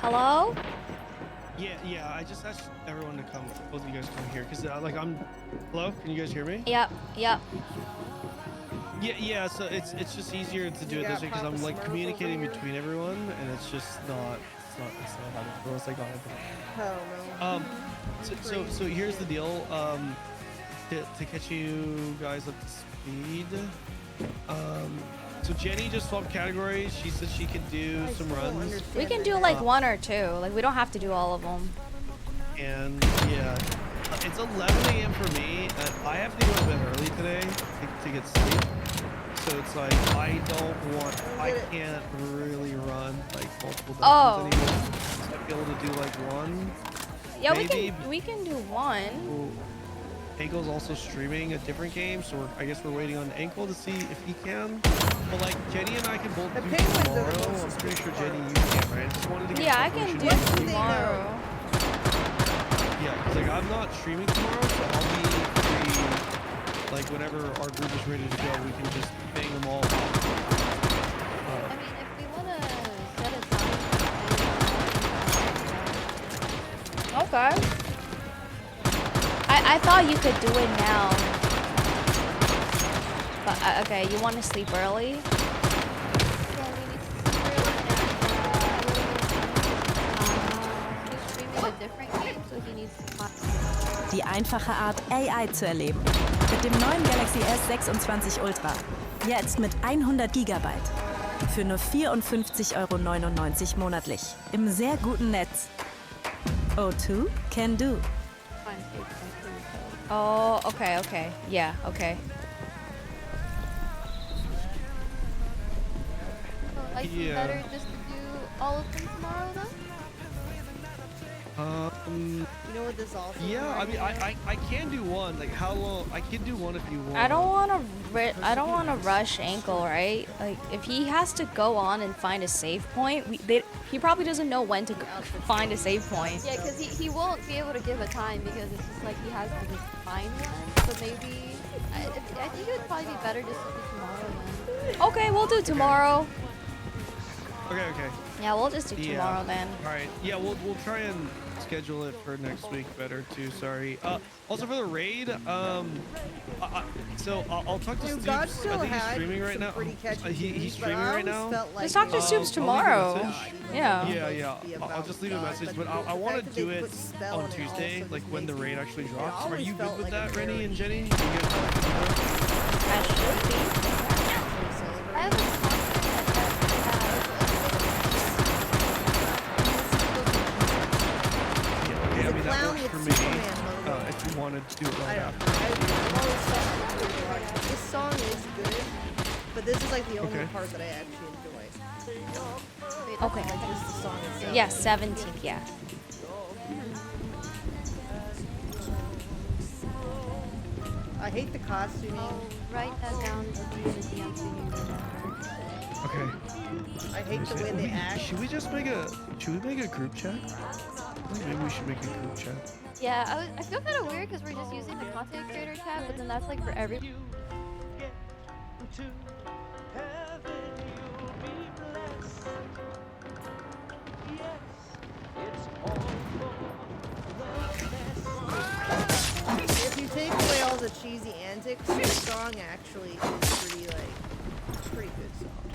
Hello? Yeah, I just asked everyone to come, both of you guys come here, because like hello, can you guys hear me? Yep. Yeah, so it's just easier to do it this way because I'm like communicating between everyone, and it's not how it's like not Oh no. So here's the deal, to catch you guys up to speed, so Jenny just swapped categories. She said she could do some runs. We can do like one or two. Like we don't have to do all of them. And yeah, it's 11 a.m. for me. I have to go to bed early today to get sleep. So it's like I can't really run like multiple dungeons anymore. So I'd be able to do like one. Yeah, maybe. we can do one. Ankle's also streaming a different game, so I guess we're waiting on Ankle to see if he can. But like Jenny and I can both do tomorrow. I'm pretty sure Jenny, you can, right? I just wanted to get I can do tomorrow. Yeah, because like I'm not streaming tomorrow, so I'll be free. Like whenever our group is ready to go, we can just bang them all. I mean, if we wanna set a time. Okay. I thought you could do it now. But okay, you want to sleep early? Die einfache Art, AI zu erleben. Mit dem neuen Galaxy S26 Ultra. Jetzt mit 100 GB. Für nur 54,99 € monatlich. Im sehr guten Netz. O2 can do. Oh, okay. Yeah, okay. Like better just to do all of them tomorrow, though? You know what this also? Yeah, I mean, I can do one. Like, how long? I can do one if you want. I don't want to rush Ankle, right? Like, if he has to go on and find a save point, he probably doesn't know when to find a save point. Yeah, because he won't be able to give a time because it's just like he has to just find one. So maybe I think it would probably be better just to do tomorrow then. Okay, we'll do tomorrow. Okay. Yeah, we'll just do tomorrow then. All right. Yeah, we'll try and schedule it for next week better too. Sorry. Also for the raid, so I'll talk to Stoops. I think he's streaming right now. He's streaming right now. Just talk to Stoops tomorrow. Yeah. I'll just leave a message, but I want to do it on Tuesday, like when the raid actually drops. Are you good with that, Rennie and Jenny? I mean, that works for me, if you wanted to do it right after. This song is good, but this is like the only part that I actually enjoy. Okay. Like just the song itself. Yeah, 17, yeah. I hate the costuming. Write that down to the Okay. I hate the way they act. Should we make a group chat? Maybe we should make a group chat. Yeah, I feel kind of weird because we're just using the content creator chat, but then that's like for every. If you take away all the cheesy antics, the song actually is pretty good song.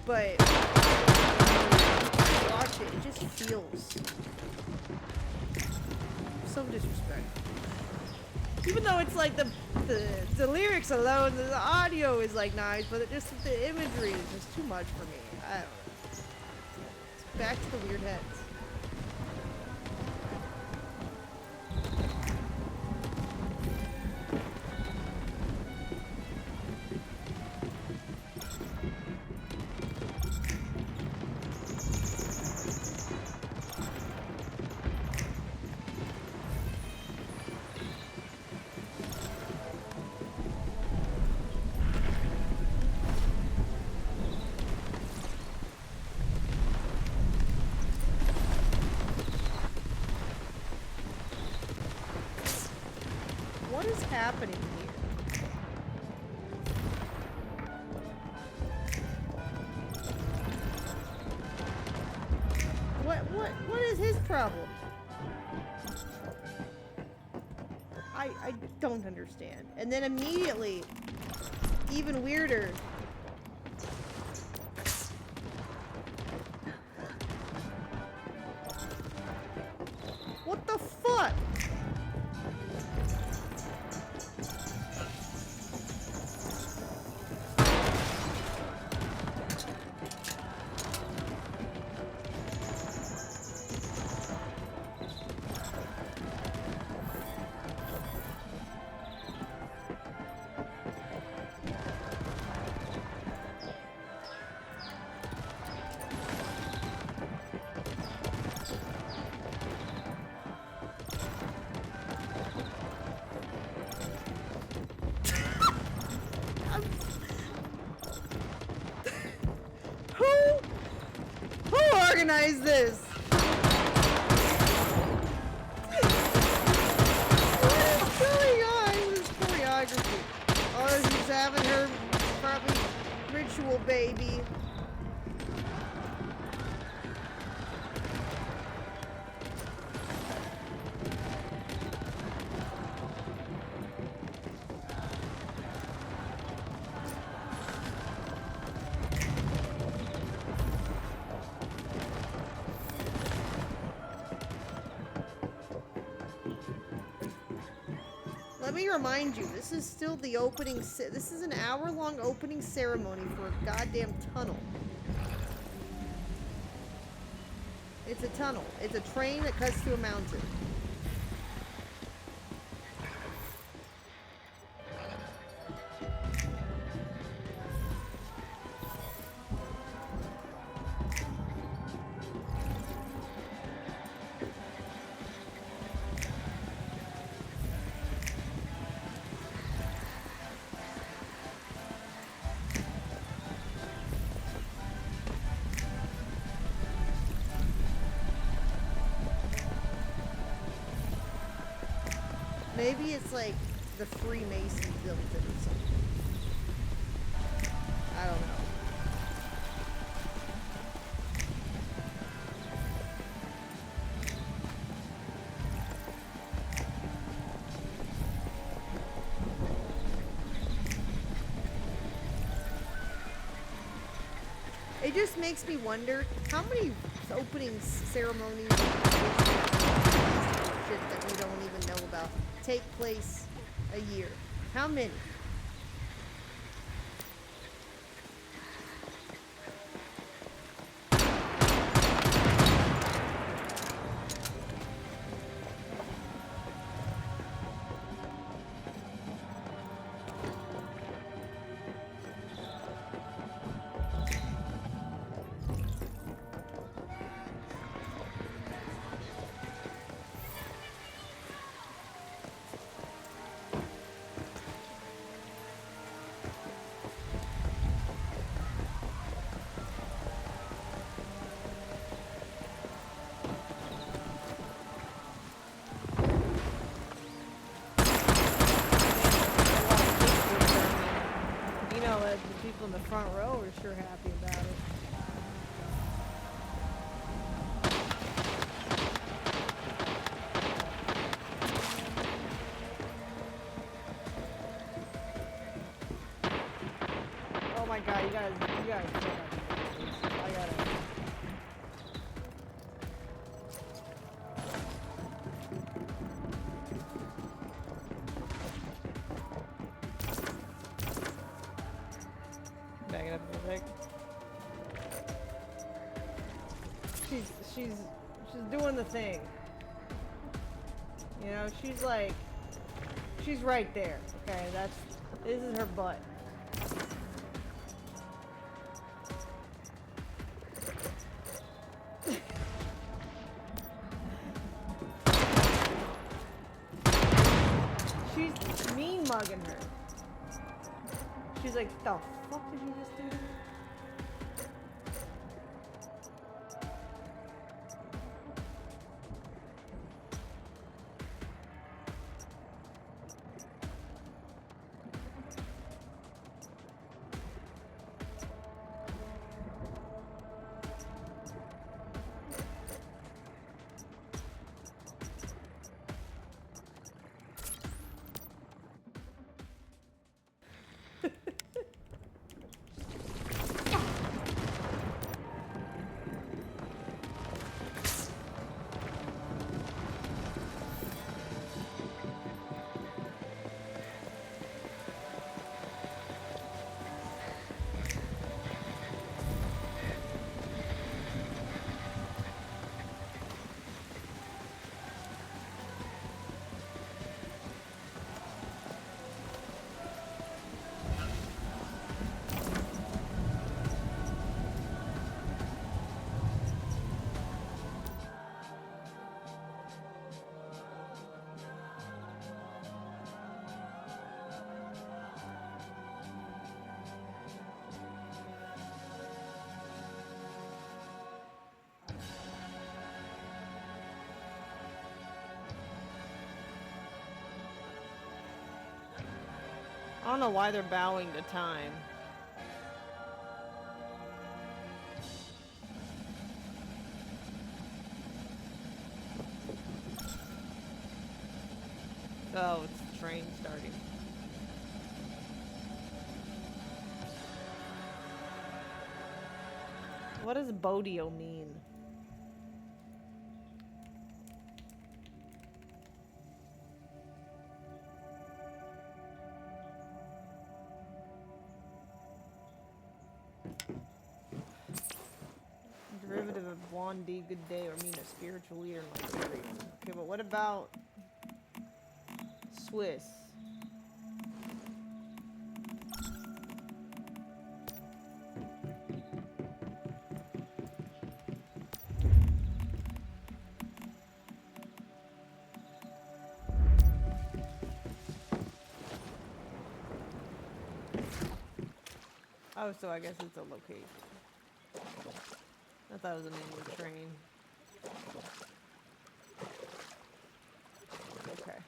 But when you watch it, it just feels so disrespectful. Even though it's like the lyrics alone, the audio is like nice, but it just the imagery is just too much for me. I don't know. It's back to the weird heads. What is happening here? What is his problem? I don't understand. And then immediately, even weirder. What the fuck? Who organized this? What is going on with this choreography? Oh, she's having her probably ritual baby. Let me remind you, this is still the opening. This is an hour-long opening ceremony for a goddamn tunnel. It's a tunnel. It's a train that cuts through a mountain. Maybe it's like the Freemasons built it or something. I don't know. It just makes me wonder how many opening ceremonies shit that we don't even know about take place a year. How many? people in the front row are sure happy about it. Oh my god, you guys, I gotta. Back it up a bit. She's doing the thing. You know, she's like, she's right there. Okay, this is her butt. She's mean mugging her. She's like, the fuck did you just do? I don't know why they're bowing to time. Oh, it's the train starting. What does Bodio mean? Derivative of Wandi, good day, or mean a spiritual leader in my theory. Okay, but what about Swiss? Oh, so I guess it's a location. I thought it was a name of the train. Okay.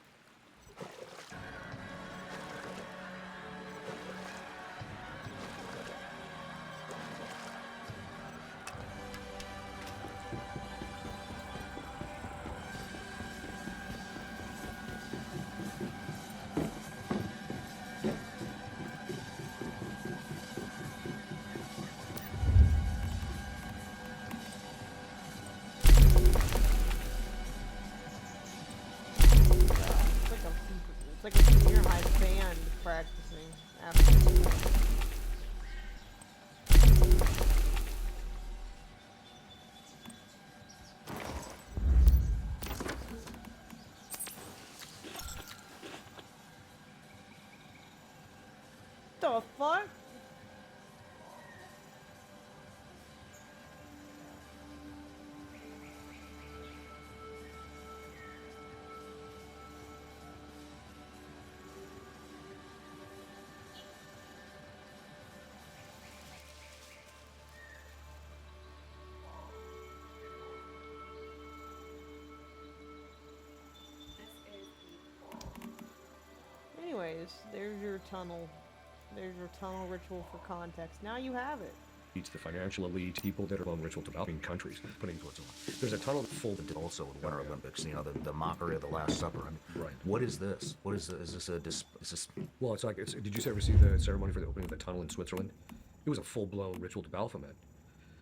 It's like a junior high band practicing after school. The fuck? Anyways, there's your tunnel There's your tunnel ritual for context. Now you have it. The financial elite, people that are on ritual developing countries, putting towards them. There's a tunnel full of also in Winter Olympics, you know, the mockery of the Last Supper. I mean, right. What is this? What is this? Is this? Well, it's like, did you ever see the ceremony for the opening of the tunnel in Switzerland? It was a full-blown ritual to Baphomet.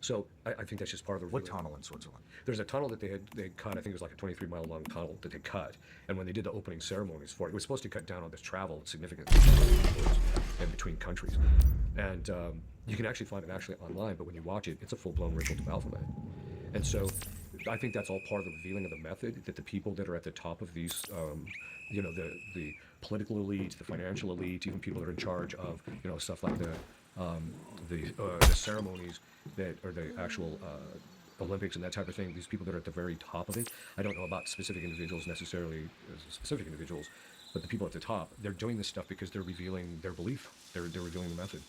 So I think that's just part of the. What tunnel in Switzerland? There's a tunnel that they cut. I think it was like a 23-mile long tunnel that they cut. And when they did the opening ceremonies for it, it was supposed to cut down on this travel significantly in between countries. And you can actually find it actually online, but when you watch it, it's a full-blown ritual to Baphomet. And so I think that's all part of the revealing of the method, that the people that are at the top of these, you know, the political elite, the financial elite, even people that are in charge of, you know, stuff like the ceremonies that are the actual Olympics and that type of thing, these people that are at the very top of it, I don't know about specific individuals necessarily, specific individuals, but the people at the top, they're doing this stuff because they're revealing their belief. They're revealing the method.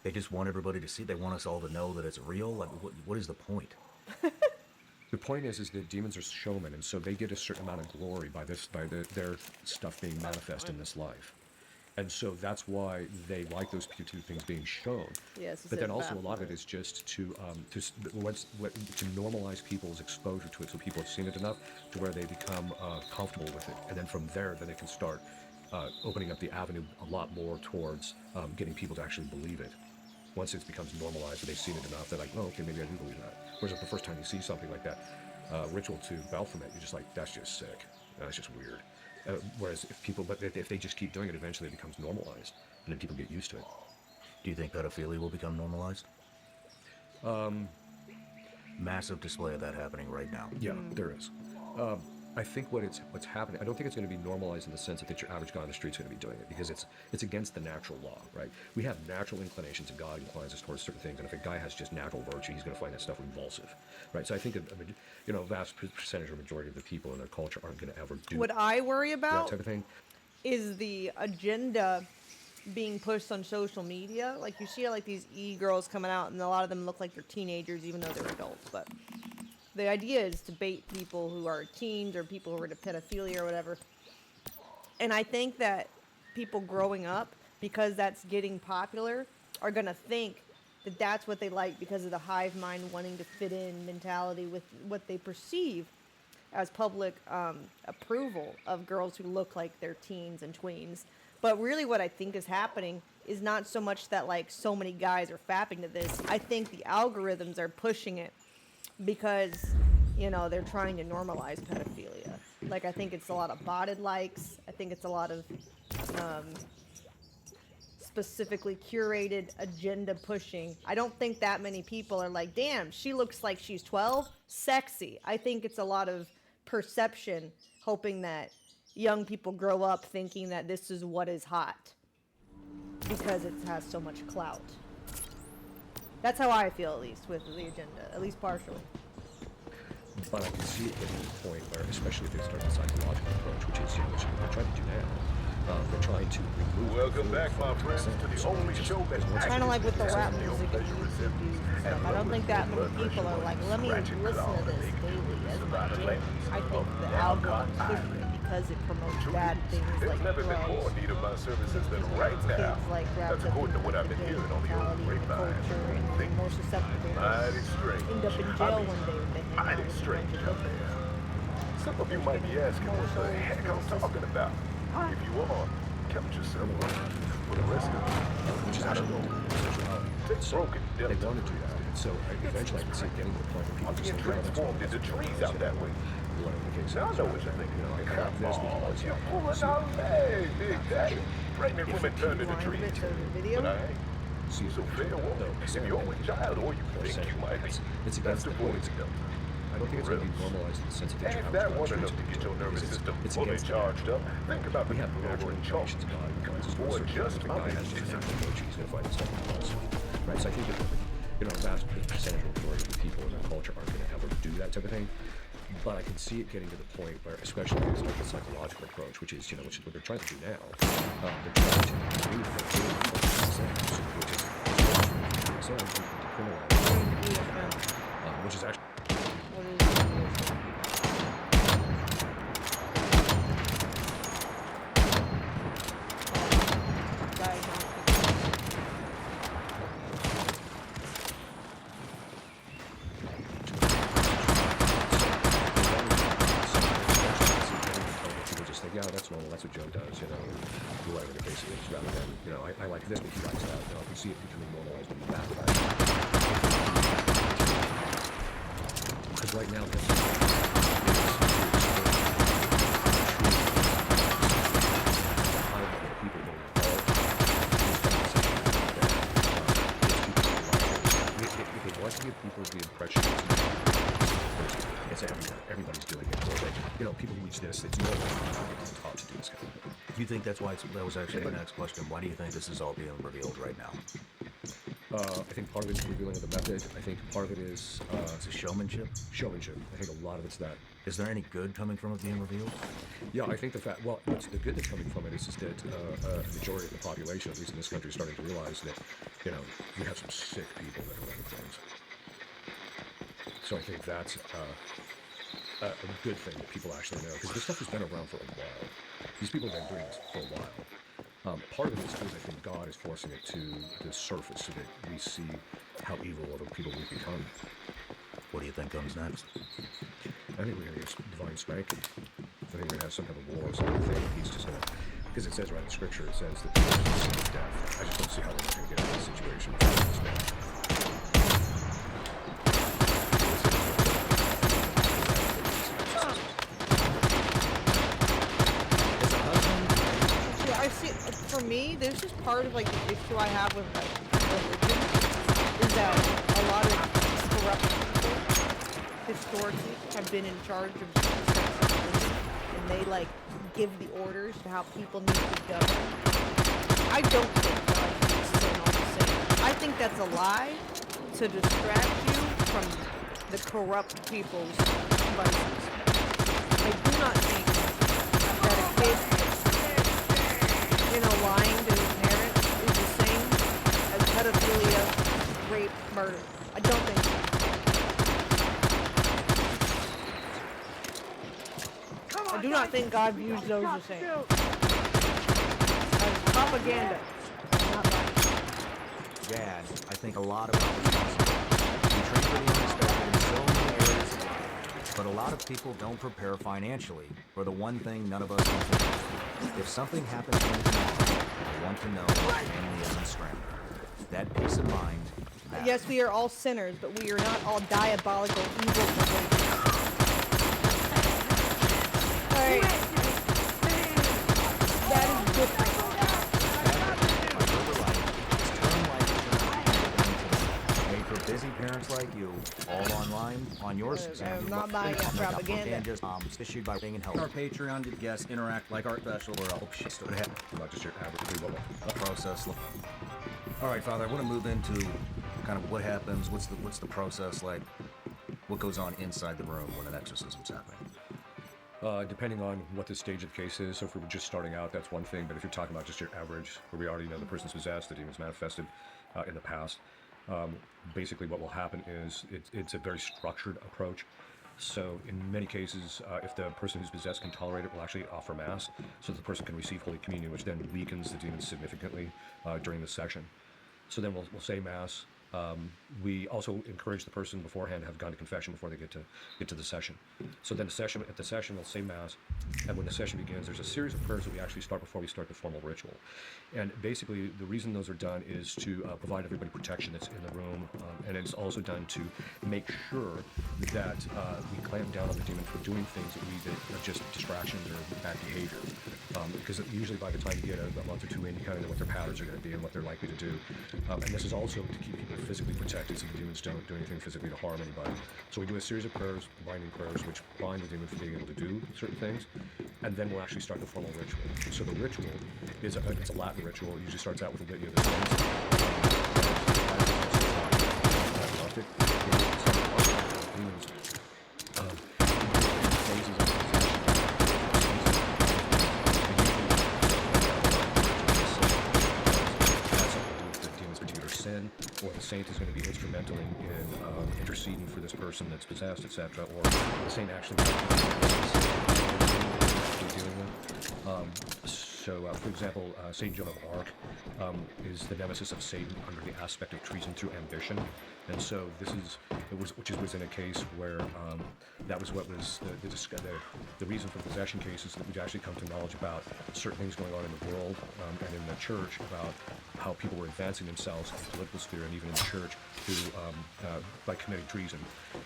They just want everybody to see. They want us all to know that it's real. Like, what is the point? The point is that demons are showmen, and so they get a certain amount of glory by their stuff being manifest in this life. And so that's why they like those two things being shown. Yes, but then also a lot of it is just to normalize people's exposure to it, so people have seen it enough to where they become comfortable with it, and then from there, then they can start opening up the avenue a lot more towards getting people to actually believe it. Once it becomes normalized, and they've seen it enough, they're like, oh, okay, maybe I do believe that. Whereas the first time you see something like that, ritual to Baphomet, you're just like, that's just sick. That's just weird. Whereas if they just keep doing it, eventually it becomes normalized, and then people get used to it. Do you think pedophilia will become normalized? Massive display of that happening right now. Yeah, there is. I think what's happening, I don't think it's going to be normalized in the sense that your average guy on the street's going to be doing it, because it's against the natural law, right? We have natural inclinations, and God inclines us towards certain things, and if a guy has just natural virtue, he's going to find that stuff repulsive, right? So I think a vast percentage or majority of the people in their culture aren't going to ever do what I worry about that type of thing. Is the agenda being pushed on social media. Like, you see like these e-girls coming out, and a lot of them look like they're teenagers even though they're adults, but the idea is to bait people who are teens or people who are into pedophilia or whatever. And I think that people growing up, because that's getting popular, are going to think that that's what they like because of the hive mind wanting to fit in mentality with what they perceive as public approval of girls who look like they're teens and tweens. But really what I think is happening is not so much that like so many guys are fapping to this. I think the algorithms are pushing it because, you know, they're trying to normalize pedophilia. Like, I think it's a lot of botted likes. I think it's a lot of specifically curated agenda pushing. I don't think that many people are like, damn, she looks like she's 12, sexy. I think it's a lot of perception, hoping that young people grow up thinking that this is what is hot because it has so much clout. That's how I feel, at least, with the agenda, at least partially. But I can see it getting to the point where, especially if they start the psychological approach, which is, you know, what they're trying to do now. They're trying to remove. Welcome back, my friends, to the only show that kind of like with the rap music and YouTube stuff. I don't think that many people are like, let me listen to this daily as my jam. I think the algorithm pushes it because it promotes bad things There's like never been drugs. more need of my services than right now. Like That's according to what I've been hearing on the old grapevine. And more susceptible Mighty strange. end up in jail one day when they hang out Mighty with a strange bunch of up there. Some of you might be asking what the heck I'm talking about. If you are, count yourself on. For the rest of it, Which is I don't actually know. It's broken. they want to do that. And so eventually I can see it getting to the point where people I'm just being say, "Oh, that's transformed what into trees out that way. Now I know what you're thinking. Come on, you're pulling out leg, Big Daddy. Pregnant women turn into trees. But I ain't. So fair woman, if you're with child or you think you might be, it's against the point. I don't think it's going to be normalized in the sense that and if that wasn't enough to get your nervous system fully charged up, think about the people over in Chalk. Or just a guy has just natural virtue, he's going to find himself impulsive. Right, so I think that, you know, a vast percentage of the people in our culture aren't going to ever do that type of thing. But I can see it getting to the point where, especially if they start the psychological approach, which is, you know, which is what they're trying to do now. They're trying to remove the which is decriminalize, which is actually. things rather than, you know, I like this, but he likes that. You know, if we see it becoming normalized and that, because right now, to give people the impression it's everybody's doing it. So like, you know, people who reach this, it's normal to talk to do this kind of thing. Do you think that's why that was actually the next question? Why do you think this is all being revealed right now? I think part of it is revealing of the method. I think part of it is it's a showmanship. Showmanship. I think a lot of it's that. Is there any good coming from it being revealed? Yeah, I think the fact. Well, the good that's coming from it is just that a majority of the population, at least in this country, is starting to realize that, you know, we have some sick people that are running things. So I think that's a good thing that people actually know, because this stuff has been around for a while. These people have been doing this for a while. Part of it is because I think God is forcing it to the surface so that we see how evil of a people we've become. What do you think comes next? I think we're going to get divine strength. I think we're going to have some kind of war or something. He's just going to, because it says right in Scripture, it says that people are going to see death. I just don't see how we're going to get out of this situation. For me, there's just part of like the issue I have with like religion is that a lot of corrupt people historically have been in charge of religion, and they like give the orders to how people need to be governed. I don't think God is sin all the same. I think that's a lie to distract you from the corrupt people's vices. I do not think that a kid, you know, lying to his parents is the same as pedophilia, rape, murder. I don't think so. I do not think God views those the same. As propaganda, not life. Dad, I think a lot of it is possible. We train for the unexpected in so many areas of life, but a lot of people don't prepare financially for the one thing none of us can control. If something happens to me tomorrow, I want to know my family isn't stranded. That peace of mind matters. Yes, we are all sinners, but we are not all diabolical, evil people. Alright. That is different. Made for busy parents like you, all online, on your I'm not buying that propaganda. And just issued by Bing and Help. Our Patreon did guests interact like our special or help shit stood ahead. Not just your average people. A process. All right, Father, I want to move into kind of what happens. What's the process like? What goes on inside the room when an exorcism's happening? Depending on what the stage of the case is. So if we're just starting out, that's one thing. But if you're talking about just your average, where we already know the person's possessed, the demon's manifested in the past, basically what will happen is it's a very structured approach. So in many cases, if the person who's possessed can tolerate it, we'll actually offer Mass so that the person can receive Holy Communion, which then weakens the demon significantly during the session. So then we'll say Mass. We also encourage the person beforehand to have gone to confession before they get to the session. So then at the session we'll say Mass, and when the session begins, there's a series of prayers that we actually start before we start the formal ritual. And basically the reason those are done is to provide everybody protection that's in the room, and it's also done to make sure that we clamp down on the demon for doing things that are just distractions or bad behavior. Because usually by the time you get a month or two in, you kind of know what their patterns are going to be and what they're likely to do. And this is also to keep people physically protected so the demons don't do anything physically to harm anybody. So we do a series of prayers, binding prayers, which bind the demon from being able to do certain things, and then we'll actually start the formal ritual. So the ritual is it's a Latin ritual. It usually starts out with a litany of the saints. Or the saint is going to be instrumental in interceding for this person that's possessed, etc. Or the saint actually dealing with. For example, Saint Joan of Arc is the nemesis of Satan under the aspect of treason through ambition, and so which was in a case where that was what was the reason for the possession cases, that we'd actually come to knowledge about certain things going on in the world and in the church about how people were advancing themselves in the political sphere and even in the church by committing treason,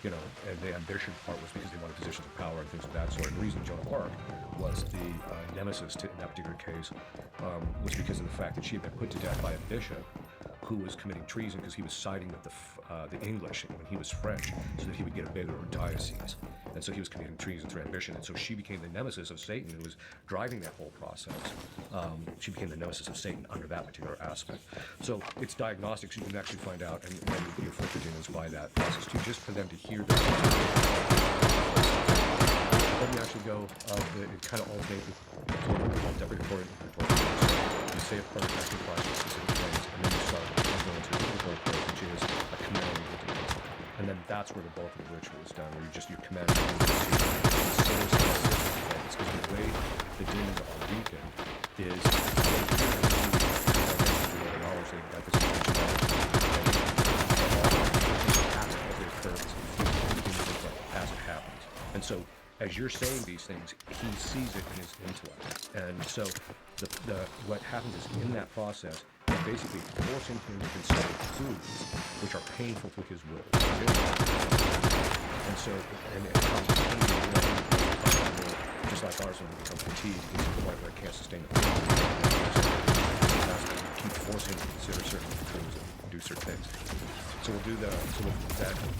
and the ambition part was because they wanted positions of power and things of that sort. And the reason Joan of Arc was the nemesis in that particular case was because of the fact that she had been put to death by a bishop who was committing treason because he was siding with the English when he was French, so that he would get a bigger diocese. And so he was committing treason through ambition, and so she became the nemesis of Satan, who was driving that whole process. She became the nemesis of Satan under that particular aspect. So it's diagnostics. You can actually find out and be afflicted demons by that process too, just for them to hear that. Then you actually go, it kind of alternates with deprecatory and imprecatorial. You say a prayer to actually apply to specific things, and then you start going into imprecatorial prayer, which is a command with the demons. And then that's where the bulk of the ritual is done, where you're commanding to consider specific things, because the way the demons are weakened is knowledge they got this as it happens. And so as you're saying these things, he sees it in his intellect. And so what happens is in that process, you're basically forcing him to consider foods which are painful to his will. And so, and it comes just like ours when we become fatigued, it's to the point where it can't sustain the food. You keep forcing him to consider certain foods and do certain things. So we'll do that,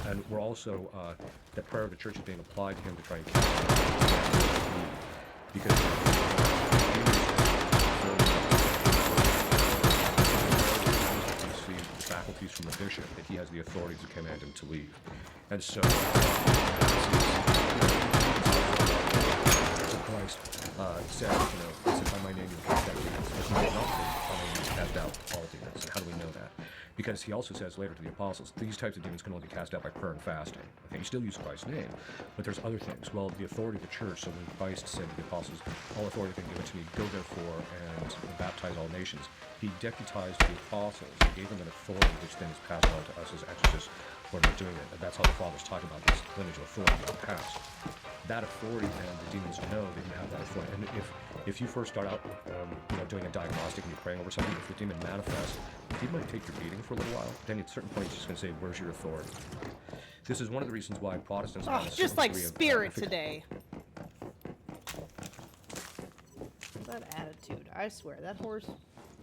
and we're also, the prayer of the church is being applied to him to try and catch him. Because the faculties from the bishop, that he has the authority to command him to leave. And so, Christ said, by my name you will cast out demons. But he did not say, by my name you cast out all demons. And how do we know that? Because he also says later to the apostles, these types of demons can only be cast out by prayer and fasting. Okay, you still use Christ's name, but there's other things. Well, the authority of the church, so when Christ said to the apostles, all authority has been given to me, go therefore and baptize all nations, he deputized the apostles, he gave them an authority which then is passed on to us as exorcists when we're doing it. And that's how the fathers talk about this lineage of authority being passed. That authority, then, the demons know they have that authority. And if you first start out doing a diagnostic and you're praying over something, if the demon manifests, he might take your beating for a little while. Then at a certain point, he's just going to say, where's your authority? This is one of the reasons why Protestants have a certain just like degree of Spirit today. That attitude, I swear, that horse,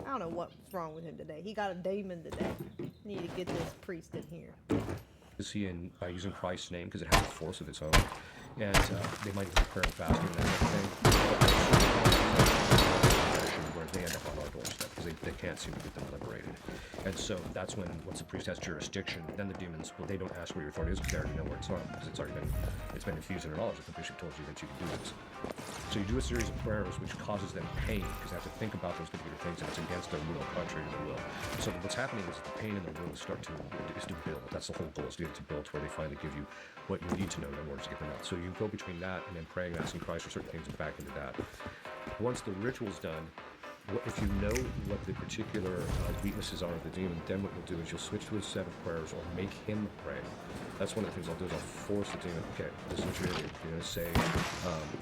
I don't know what's wrong with him today. He got a demon today. Need to get this priest in here. Is he in by using Christ's name because it has a force of its own, and they might be prayer and fasting and that kind of thing, where they end up on our doorstep because they can't seem to get them liberated. And so that's when, once the priest has jurisdiction, then the demons, well, they don't ask where your authority is because they already know where it's from, because it's been infused in their knowledge that the bishop told you that you can do this. So you do a series of prayers which causes them pain because they have to think about those particular things, and it's against their will, contrary to their will. So what's happening is the pain in their will is to build. That's the whole goal, is to build to where they finally give you what you need to know in order to get them out. So you go between that and then praying and asking Christ for certain things and back into that. Once the ritual's done, if you know what the particular weaknesses are of the demon, then what you'll do is you'll switch to a set of prayers or make him pray. That's one of the things I'll do is I'll force the demon, okay, this is what you're going to do. You're going to say,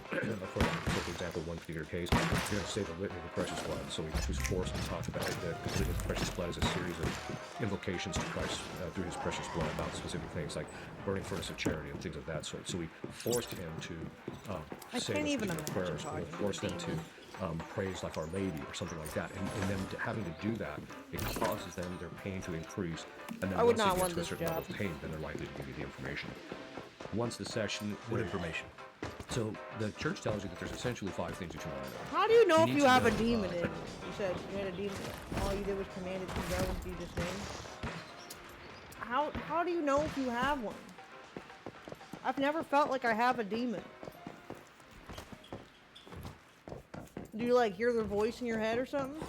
for example, one particular case, you're going to say the litany of the precious blood. So we just forced to talk about it. The litany of the precious blood is a series of invocations to Christ through his precious blood about specific things like burning furnace of charity and things of that sort. So we forced him to say those particular prayers. We forced them to praise like Our Lady or something like that, and then having to do that, it causes them their pain to increase, and then once they get to a certain level of pain, then they're likely to give you the information. Once the session with information. So the church tells you that there's essentially 5 things that you want to know. How do you know if you have a demon in you? You said you had a demon. All you did was command it to go in Jesus' name. How do you know if you have one? I've never felt like I have a demon. Do you like hear their voice in your head or something?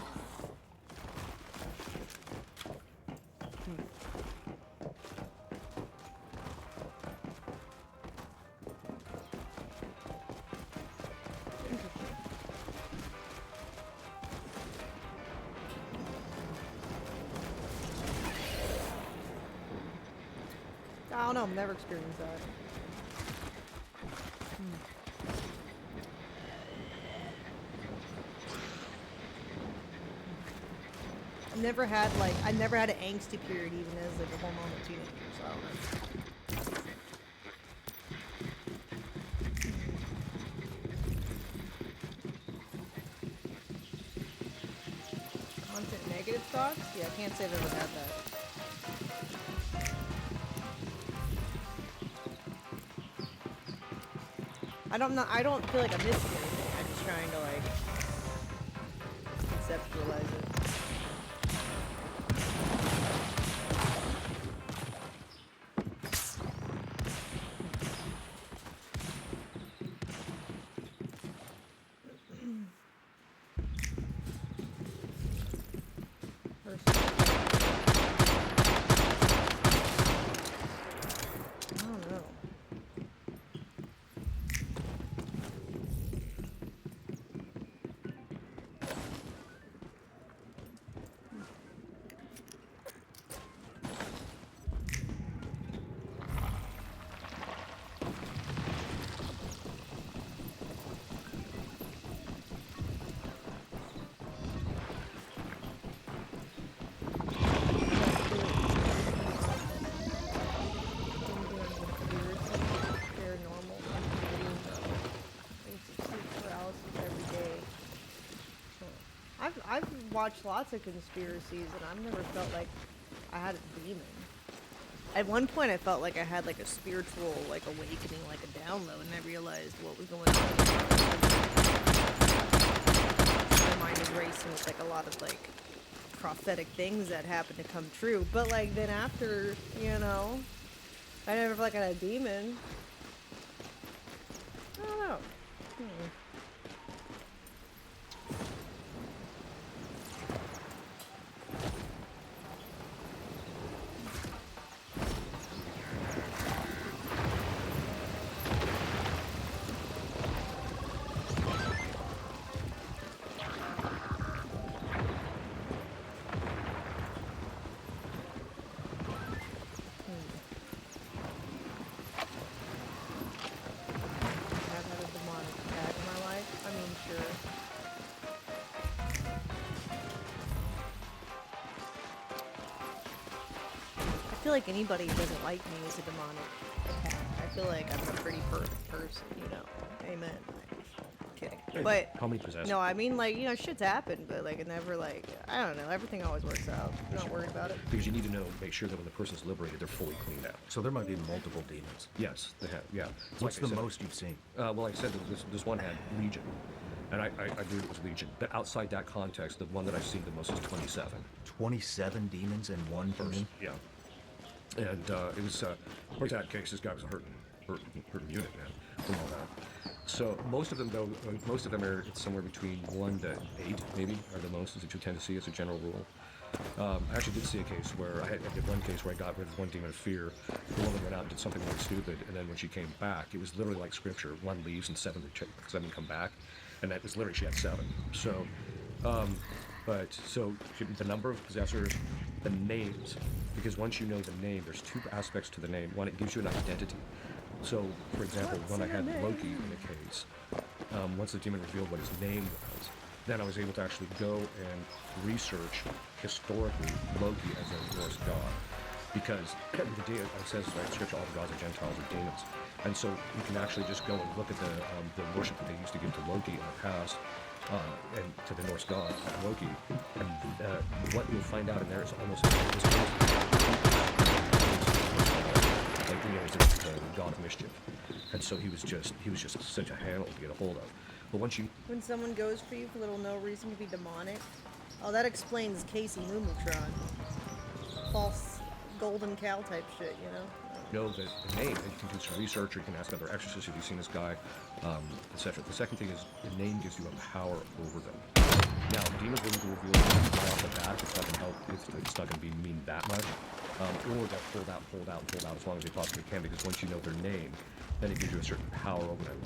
I don't know. I've never experienced that. I never had an angsty period even as like a hormonal teenager, so I don't know. Constant negative thoughts? Yeah, I can't say I've ever had that. I don't feel like I'm missing anything. I'm just trying to like conceptualize it. I've watched lots of conspiracies and I've never felt like I had a demon. At one point I felt like I had like a spiritual like awakening, like a download, and I realized what was going on. My mind is racing with like a lot of like prophetic things that happened to come true. But like then after, you know, I never felt like I had a demon. I don't know. I feel like anybody who doesn't like me is a demonic attack. I feel like I'm a pretty perfect person, you know. Amen. Kidding. But Call me possessed. no, I mean like, you know, shit's happened, but like it never like, I don't know, everything always works out. I'm not worried about it. Because you need to know, make sure that when the person's liberated, they're fully cleaned out. So there might be multiple demons. Yes, they have. Yeah. What's Like I the said- most you've seen? Well, like I said, this one had Legion, and I believe it was Legion. But outside that context, the one that I've seen the most is 27. 27 demons in one person? Yeah. And it was, in that case, this guy was a hurting unit, man, from all that. So most of them, though, most of them are somewhere between 1 to 8, maybe, are the most that you tend to see as a general rule. I actually did see a case where I did one case where I got rid of one demon of fear. The woman went out and did something really stupid, and then when she came back, it was literally like scripture: 1 leaves and 7 come back, and that was literally she had 7. So, so the number of possessors, the names, because once you know the name, there's 2 aspects to the name. One, it gives you an identity. So, for example, when I had Loki in the case, once the demon revealed what his name was, then I was able to actually go and research historically Loki as a Norse god, because it says in Scripture all the gods are Gentiles or demons, and so you can actually just go and look at the worship that they used to give to Loki in the past, and to the Norse god Loki, and what you'll find out in there is almost like, you know, he's the god of mischief, and so he was just such a handle to get a hold of. But once you When someone goes for you for little no reason to be demonic, oh, that explains Casey Mumutron. False golden cow type shit, you know? know the name, and you can do some research, or you can ask other exorcists, have you seen this guy, etc. The second thing is the name gives you a power over them. Now, demons will reveal right off the bat. It's not going to help. It's not going to mean that much. Or they'll hold out as long as they possibly can, because once you know their name, then it gives you a certain power over them.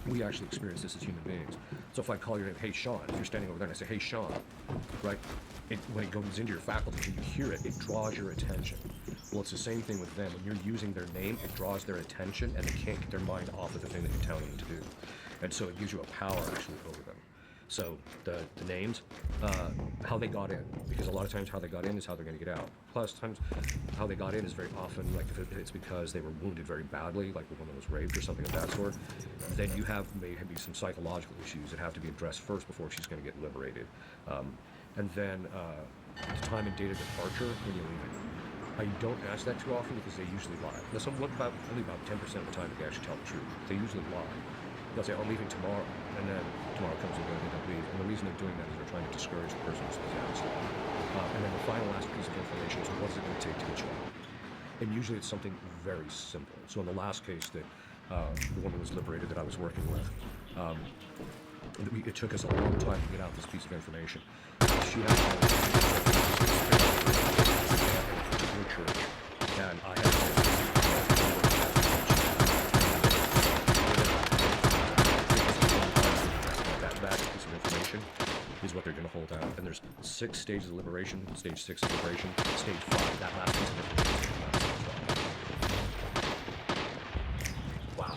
we actually experience this as human beings. So if I call your name, hey Sean, if you're standing over there and I say, hey Sean, right? When it goes into your faculties and you hear it, it draws your attention. Well, it's the same thing with them. When you're using their name, it draws their attention and they can't get their mind off of the thing that you're telling them to do. And so it gives you a power actually over them. So the names, how they got in, because a lot of times how they got in is how they're going to get out. Plus times how they got in is very often, like if it's because they were wounded very badly, like the woman was raped or something of that sort, then you may be some psychological issues that have to be addressed first before she's going to get liberated. And then the time and date of departure when you're leaving. I don't ask that too often because they usually lie. Only about 10% of the time they actually tell the truth. They usually lie. They'll say, I'm leaving tomorrow, and then tomorrow comes and they don't leave. And the reason they're doing that is they're trying to discourage the person who's possessed. And then the final last piece of information is what is it going to take to get you out? And usually it's something very simple. So in the last case that the woman was liberated that I was working with, it took us a long time to get out this piece of information. She had a church, and I had that piece of information is what they're going to hold out. And there's 6 stages of liberation. Stage 6 is liberation. Stage 5, that last piece of information. Wow.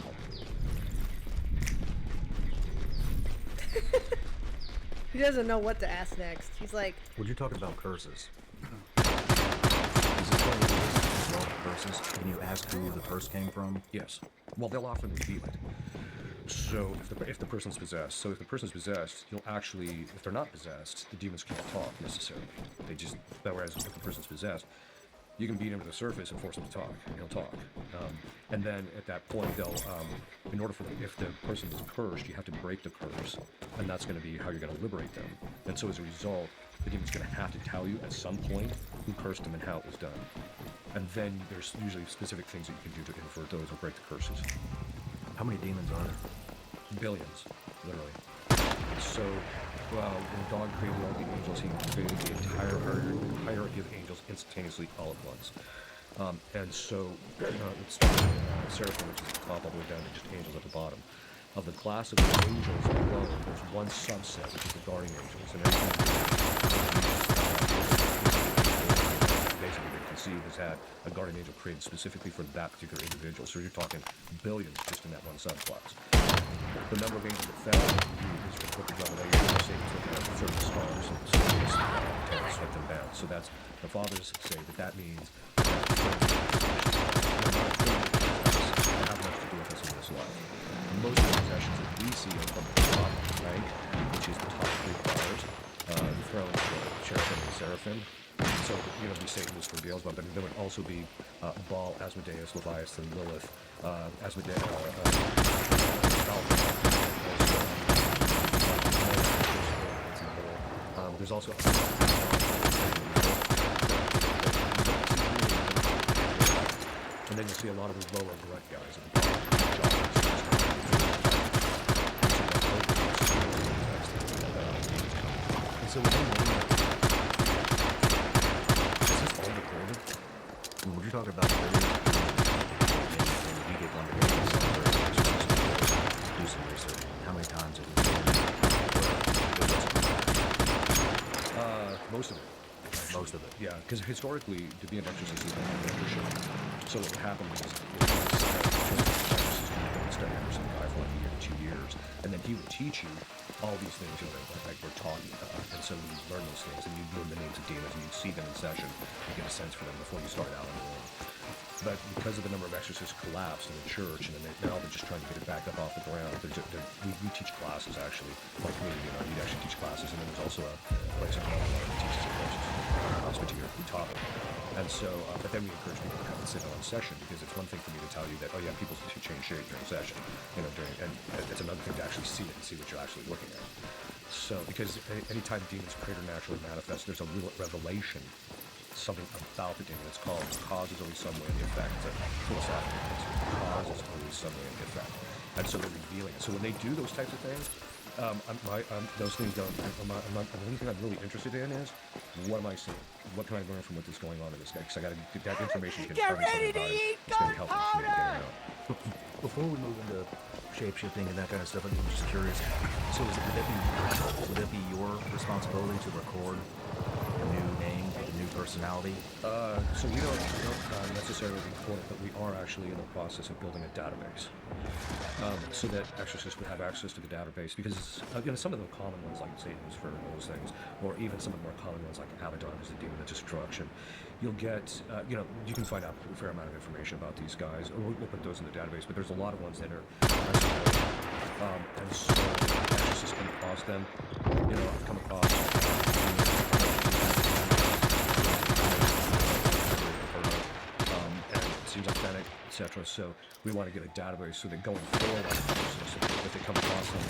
He doesn't know what to ask next. He's like, When you're talking about curses, is this one of the curses? Can you ask who the curse came from? Yes. Well, they'll often reveal it. So if the person's possessed, you'll actually, if they're not possessed, the demons can't talk necessarily. Whereas if the person's possessed, you can beat him to the surface and force him to talk, and he'll talk. And then at that point, in order for if the person is cursed, you have to break the curse, and that's going to be how you're going to liberate them. And so as a result, the demon's going to have to tell you at some point who cursed them and how it was done. And then there's usually specific things that you can do to invert those or break the curses. How many demons are there? Billions, literally. So, when God created all the angels, he created the entire hierarchy of angels instantaneously all at once. And so, it's Seraphim, which is at the top, all the way down to just angels at the bottom. Of the class of the angels alone, there's one subset, which is the guardian angels. And basically, they conceived has had a guardian angel created specifically for that particular individual. So you're talking billions just in that one subclass. The number of angels that fell is from Book of Revelation. They say took out certain stars and swept them down. So that's the fathers say that means that have much to do with us in this life. Most of the possessions that we see are from the top rank, which is the top 3 powers, the thrones, the cherubim and seraphim. So, be Satan was for Beelzebub, but there would also be Baal, Asmodeus, Leviathan, Lilith, Asmodeus, there's also and then you'll see a lot of the lower grunt guys at the bottom. And so when you're talking about you get one do some research. How many times have you seen most of it. Most of it? Yeah, because historically, to be an exorcist is not a mentorship. So what would happen is study under some guy for like a year to 2 years, and then he would teach you all these things like we're talking about. And so you learn those things, and you learn the names of demons, and you see them in session, you get a sense for them before you start out in the room. But because of the number of exorcists collapsed in the church, and now they're just trying to get it back up off the ground, we teach classes actually, like me, you'd actually teach classes, and then there's also a place in Colorado that teaches hospital here, we taught it. And so, but then we encourage people to come and sit on session, because it's one thing for me to tell you that, oh yeah, people should change shape during session, and it's another thing to actually see it and see what you're actually looking at. So, because anytime demons preternaturally manifest, there's a real revelation, something about the demon. It's called cause is always some way in the effect. It's a philosophical principle. Cause is always some way in the effect. And so they're revealing it. So when they do those types of things, Those things don't. The only thing I'm really interested in is what am I seeing? What can I learn from what is going on in this guy? Because I got to get that information. Get ready to eat gunpowder! Before we move into shape-shifting and that kind of stuff, I'm just curious. So would it be your responsibility to record a new name, a new personality? So we don't necessarily record it, but we are actually in the process of building a database. So that exorcists would have access to the database, because some of the common ones like Satan's for those things, or even some of the more common ones like Abaddon, who's the demon of destruction, you'll get, you can find out a fair amount of information about these guys, or we'll put those in the database, but there's a lot of ones that are and so exorcists come across them, I've come across and it seems authentic, etc. So we want to get a database so that going forward, if they come across them,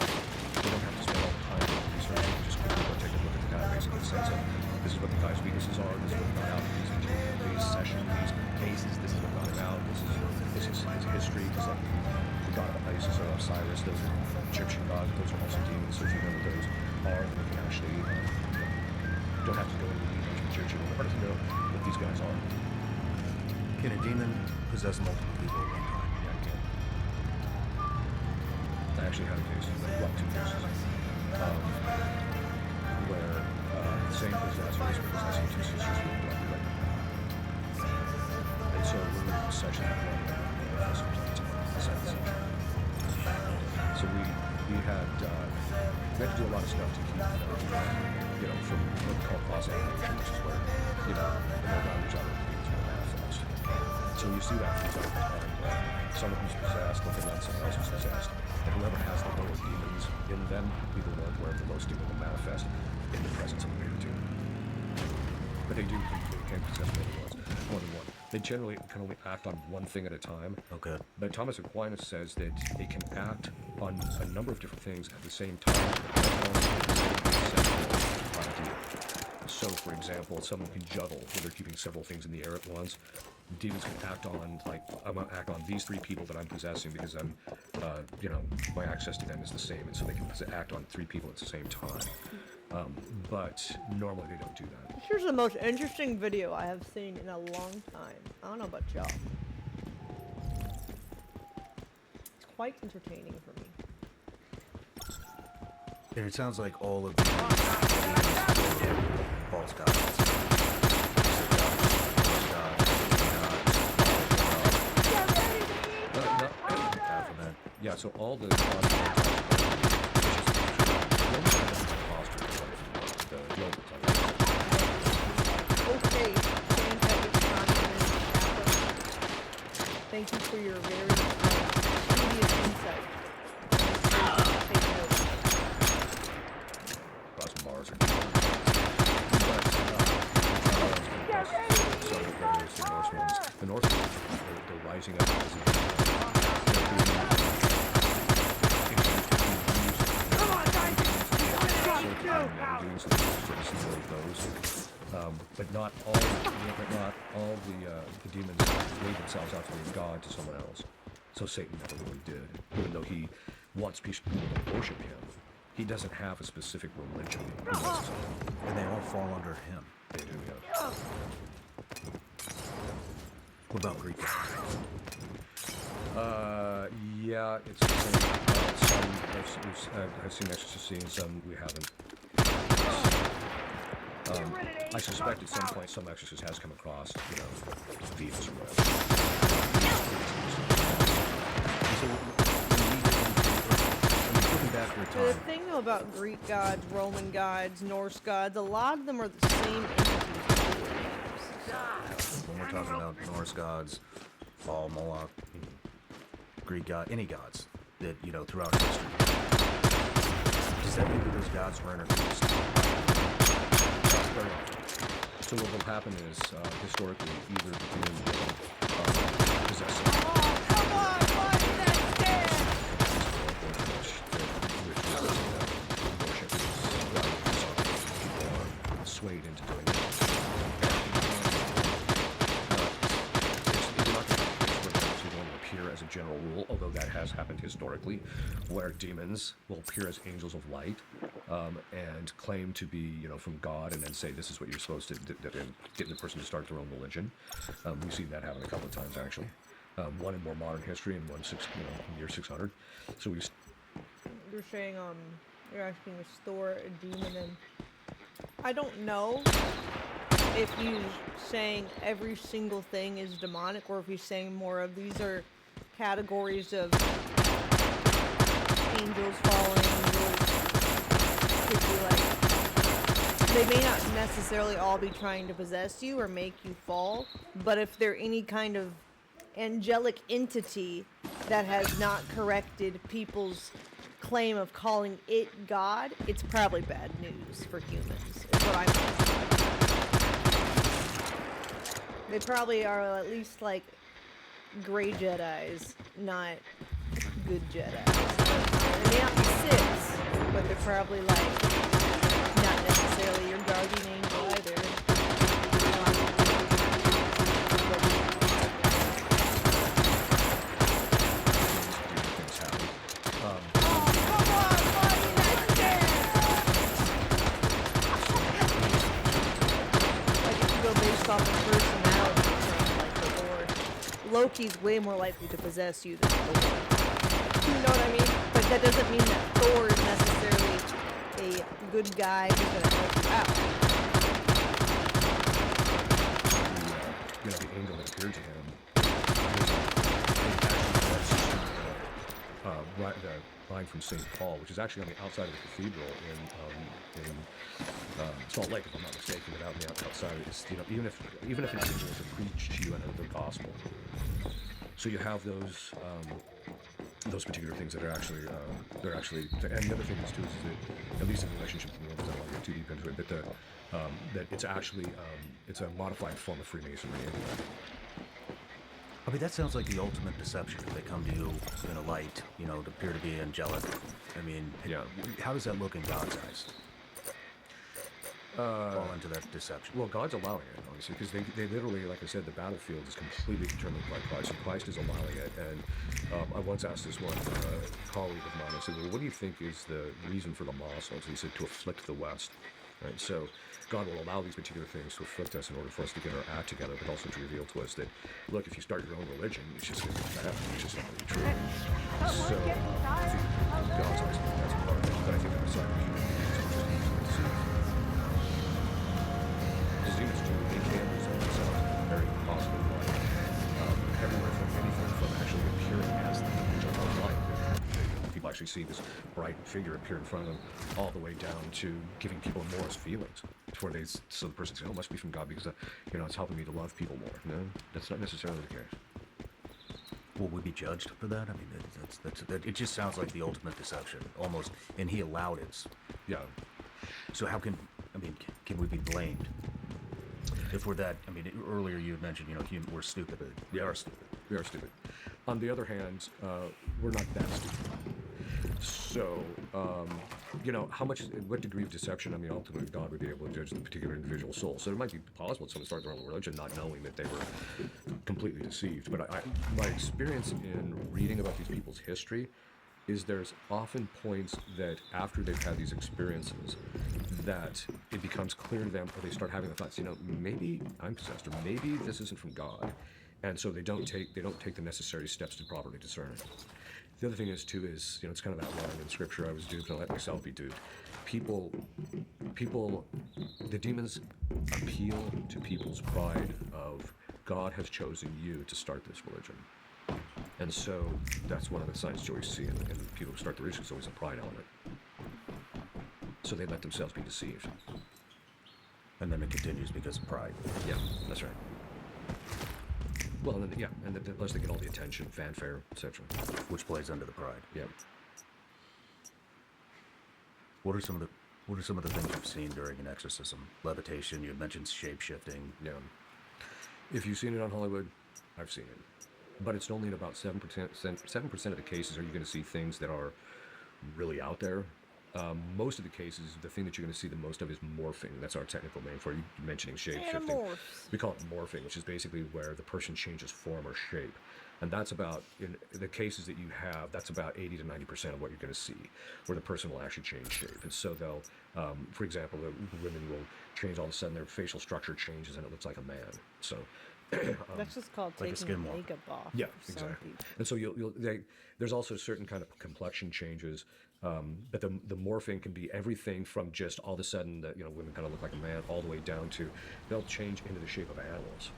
they don't have to spend all the time doing research. Just quickly go take a look at the database and get a sense of this is what the guy's weaknesses are, this is what got out, these sessions, these cases, this is what got him out, this is his history, because like the god of Isis or Osiris, those are Egyptian gods, those are also demons, so if you know what those are, then you can actually don't have to go into the Egyptian in order to know what these guys are. Can a demon possess multiple people at one time? Yeah, it can. I actually had a case, two cases, where the same possessor was possessing two sisters who were blood related. And so we were sexually so we had to do a lot of stuff to keep, from what we call cross-examination, which is where, the more knowledge out of the demons will manifest. So you see that from time to time, where someone who's possessed, looking at someone else who's possessed, and whoever has the lower demons in them will be the one where the most demon will manifest in the presence of the greater demon. But they can possess more than one. They generally can only act on one thing at a time. Okay. But Thomas Aquinas says that they can act on a number of different things at the same time. So, for example, someone can juggle where they're keeping several things in the air at once. Demons can act on, I'm going to act on these three people that I'm possessing because I'm, my access to them is the same, and so they can act on three people at the same time. But normally they don't do that. Here's the most interesting video I have seen in a long time. I don't know about y'all. It's quite entertaining for me. And it sounds like all of the false gods. Yeah, so all the Okay, thank you for your very tedious insight. Take note. Cross Mars are the Norsemen, they're rising up but not all the demons gave themselves out to be a god to someone else. So Satan never really did, even though he wants people to worship him. He doesn't have a specific religion. And they all fall under him. They do, yeah. What about Greek gods? Yeah, it's the same. I've seen exorcists seeing some we haven't. I suspect at some point some exorcist has come across, Venus or whatever. The thing though about Greek gods, Roman gods, Norse gods, a lot of them are the same entities. When we're talking about Norse gods, Baal, Moloch, Greek god, any gods that, throughout history, does that mean that those gods were introduced? So what will happen is, historically, either the demon will possess swayed into doing it. It's not going to appear as a general rule, although that has has happened historically, where demons will appear as angels of light and claim to be, from God, and then say this is what you're supposed to get the person to start their own religion. We've seen that happen a couple of times actually. One in more modern history, and one year 600. So we've. You're saying you're asking to store a demon, and I don't know if he's saying every single thing is demonic, or if he's saying more of these are categories of angels, fallen angels. Could be like, they may not necessarily all be trying to possess you or make you fall, but if they're any kind of angelic entity that has not corrected people's claim of calling it God, it's probably bad news for humans, is what I'm thinking. They probably are at least like gray Jedis, not good Jedis. They may not be Siths, but they're probably like not necessarily your guardian angel either. Based off of personality, like the Lord. Loki's way more likely to possess you than Thor. You know what I mean? But that doesn't mean that Thor is necessarily a good guy who's gonna help you out. The angel that appeared to him. The line from St. Paul, which is actually on the outside of the cathedral in Salt Lake, if I'm not mistaken, but out on the outside, it's, even if an angel were to preach to you another gospel. So you have those particular things that are actually, and the other thing is too is that, at least in relationship to the world, I don't want to get too deep into it, but that it's actually, it's a modified form of Freemasonry anyway. I mean, that sounds like the ultimate deception. If they come to you in a light, to appear to be angelic. I mean, how does that look in God's eyes? Fall into that deception. Well, God's allowing it, obviously, because they literally, like I said, the battlefield is completely determined by Christ, and Christ is allowing it. And I once asked this one colleague of mine, I said, well, what do you think is the reason for the Muslims? He said, to afflict the West. Right? So God will allow these particular things to afflict us in order for us to get our act together, but also to reveal to us that, look, if you start your own religion, it's just going to be bad. It's just not going to be true. So, God's eyes, that's part of it. But I think on the side of human beings, it's just easily deceived. Demons do, they can present themselves in a very possible way. Everywhere from anything from actually appearing as the angel of light. People actually see this bright figure appear in front of them, all the way down to giving people Morris feelings. So the person says, oh, it must be from God because, it's helping me to love people more. No, that's not necessarily the case. Will we be judged for that? I mean, it just sounds like the ultimate deception, almost, and he allowed it. Yeah. So can we be blamed? If we're that, earlier you had mentioned, we're stupid. We are stupid. We are stupid. On the other hand, we're not that stupid. So, what degree of deception, ultimately God would be able to judge the particular individual soul. So it might be possible that someone started their own religion not knowing that they were completely deceived. But my experience in reading about these people's history is there's often points that after they've had these experiences that it becomes clear to them, or they start having the thoughts, maybe I'm possessed, or maybe this isn't from God. And so they don't take the necessary steps to properly discern it. The other thing is too is, it's kind of that line in scripture, I was duped, I'll let myself be duped. People, the demons appeal to people's pride of, God has chosen you to start this religion. And so that's one of the signs you always see in people who start the religion, is always a pride element. So they let themselves be deceived. And then it continues because of pride. Yeah, that's right. Well, and then plus they get all the attention, fanfare, etc. Which plays under the pride. Yeah. What are some of the things you've seen during an exorcism? Levitation, you had mentioned shape-shifting. Yeah. If you've seen it on Hollywood, I've seen it. But it's only in about 7% of the cases are you going to see things that are really out there. most of the cases, the thing that you're going to see the most of is morphing. That's our technical name for it. You mentioning shape shifting. Xenomorphs. We call it morphing, which is basically where the person changes form or shape. And that's about, in the cases that you have, that's about 80 to 90% of what you're going to see, where the person will actually change shape. And so they'll, for example, the women will change, all of a sudden their facial structure changes and it looks like a man. So That's just called like a taking skinwalker. makeup off. yeah, for some exactly. people. And so there's also certain kind of complexion changes, but the morphing can be everything from just all of a sudden that women kind of look like a man, all the way down to they'll change into the shape of animals.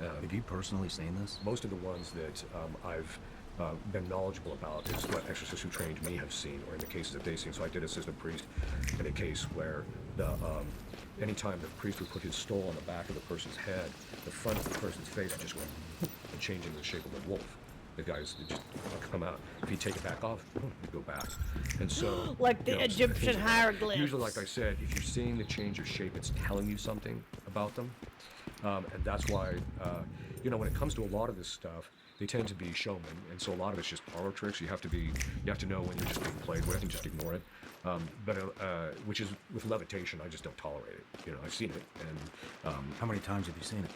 Have you personally seen this? Most of the ones that I've been knowledgeable about is what exorcists who trained me have seen, or in the cases that they've seen. So I did assist a priest in a case where anytime the priest would put his stole on the back of the person's head, the front of the person's face would just go and change into the shape of a wolf. The guys would just come out. If you take it back off, you go back. And so Like the Egyptian things hieroglyphs. Usually, like I said, if you're seeing the change of shape, it's telling you something about them. And that's why, when it comes to a lot of this stuff, they tend to be showmen, and so a lot of it's just parlor tricks. You have to know when you're just being played with and just ignore it. Which is with levitation, I just don't tolerate it. I've seen it, and how many times have you seen it?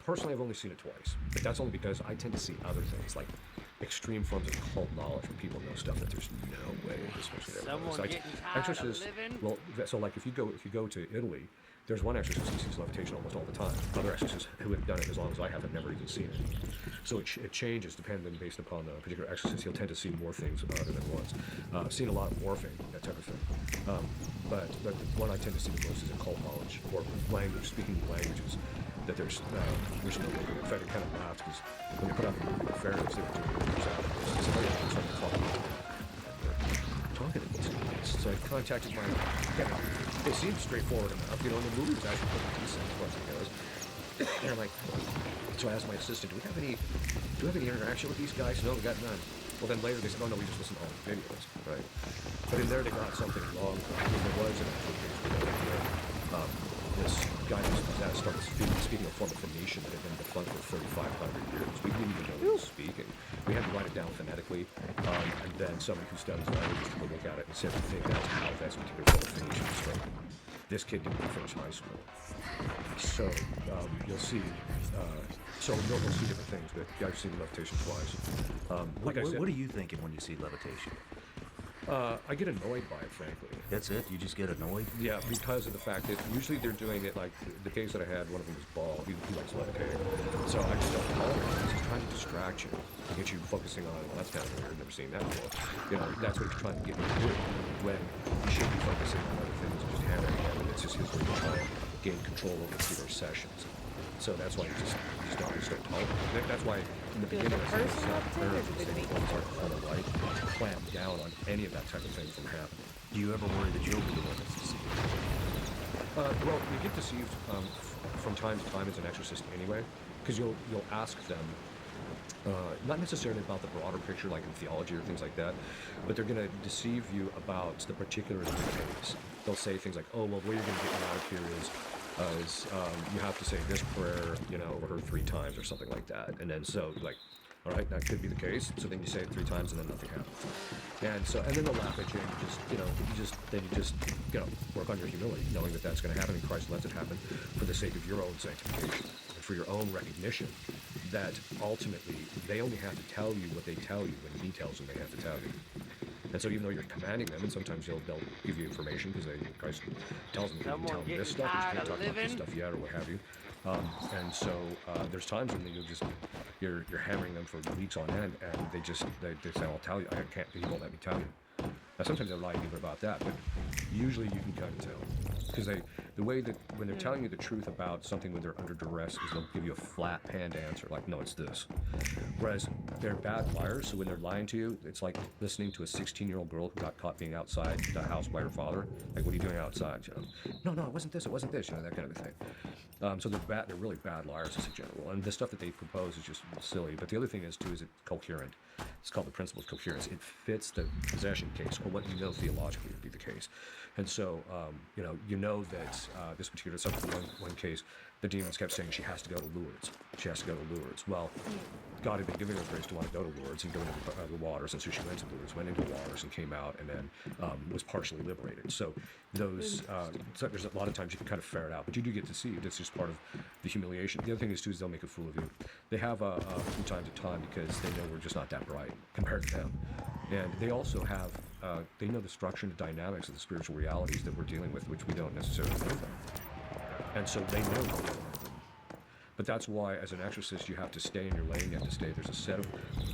Personally, I've only seen it twice, but that's only because I tend to see other things like extreme forms of cult knowledge where people know stuff that there's no way this was ever. Someone getting tired Exorcists, of living? well, so like if you go to Italy, there's one exorcist who sees levitation almost all the time. Other exorcists who have done it as long as I have never even seen it. So it changes depending based upon the particular exorcist. He'll tend to see more things other than once. I've seen a lot of morphing, that type of thing. But the one I tend to see the most is occult knowledge or language, speaking languages. That there's no way. In fact, it kind of laughed because when they put out the movie Fairies, they were doing it out of this. Somebody started talking to these guys. So I contacted my. It seemed straightforward enough, and the movie was actually pretty decent as far as it goes. And I'm like, so I asked my assistant, do we have any interaction with these guys? No, we got none. Well, then later they said, oh no, we just listened to all the videos, right? But in there they got something wrong. There was an actual case where this guy started speaking a form of Phoenician that had been defunct for 3,500 years. We didn't even know he was speaking. We had to write it down phonetically, and then somebody who studies languages took a look at it and said, I think that's how that particular form of Phoenician was spoken. This kid didn't finish high school. So you'll see, you'll see different things, but I've seen levitation twice. Like I said, what are you thinking when you see levitation? I get annoyed by it, frankly. That's it? You just get annoyed? Yeah, because of the fact that usually they're doing it like the case that I had, one of them was bald. He likes levitating. So I just don't tolerate it. He's just trying to distract you, to get you focusing on, well, that's kind of weird. I've never seen that before. That's what he's trying to get you to do when you should be focusing on other things and just hammering it. And it's just his way to try and gain control over your sessions. So that's why you just don't tolerate it. That's why in the beginning I said clamp down on any of that type of thing from happening. Do you ever worry that you'll be the one that's deceived? Well, you get deceived from time to time as an exorcist anyway, because you'll ask them, not necessarily about the broader picture like in theology or things like that, but they're going to deceive you about the particulars of the case. They'll say things like, oh, well, where you're going to get me out of here is you have to say this prayer, over her 3 times or something like that. And then all right, that could be the case. So then you say it 3 times and then nothing happens. And then they'll laugh at you and you just work on your humility, knowing that that's going to happen and Christ lets it happen for the sake of your own sanctification and for your own recognition that ultimately they only have to tell you what they tell you when he tells them they have to tell you. And so even though you're commanding them, and sometimes they'll give you information because Christ tells them, you can tell them this stuff, you can't talk about this stuff yet, or what have you. And so there's times when you're hammering them for weeks on end, and they say, I'll tell you, I can't, he won't let me tell you. Now sometimes they're lying even about that, but usually you can kind of tell. Because the way that when they're telling you the truth about something when they're under duress is they'll give you a flat panned answer, like, no, it's this. Whereas they're bad liars, so when they're lying to you, it's like listening to a 16-year-old girl who got caught being outside the house by her father. Like, what are you doing outside? No, it wasn't this, that kind of a thing. So they're really bad liars as a general. And the stuff that they propose is just silly. But the other thing is, too, is it's coherent. It's called the principle of coherence. It fits the possession case, or what you know theologically would be the case. And so, you know that this particular subject, one case, the demons kept saying she has to go to Lourdes. She has to go to Lourdes. Well, God had been giving her grace to want to go to Lourdes and go into the waters, and so she went to Lourdes, went into the waters, and came out, and then was partially liberated. So those, so there's a lot of times you can kind of ferret out, but you do get to see it. It's just part of the humiliation. The other thing is too is they'll make a fool of you. They have from time to time because they know we're just not that bright compared to them, and they also have they know the structure and the dynamics of the spiritual realities that we're dealing with, which we don't necessarily know them. And so they know we're dealing with them. But that's why, as an exorcist, you have to stay in your lane. You have to stay. There's a set of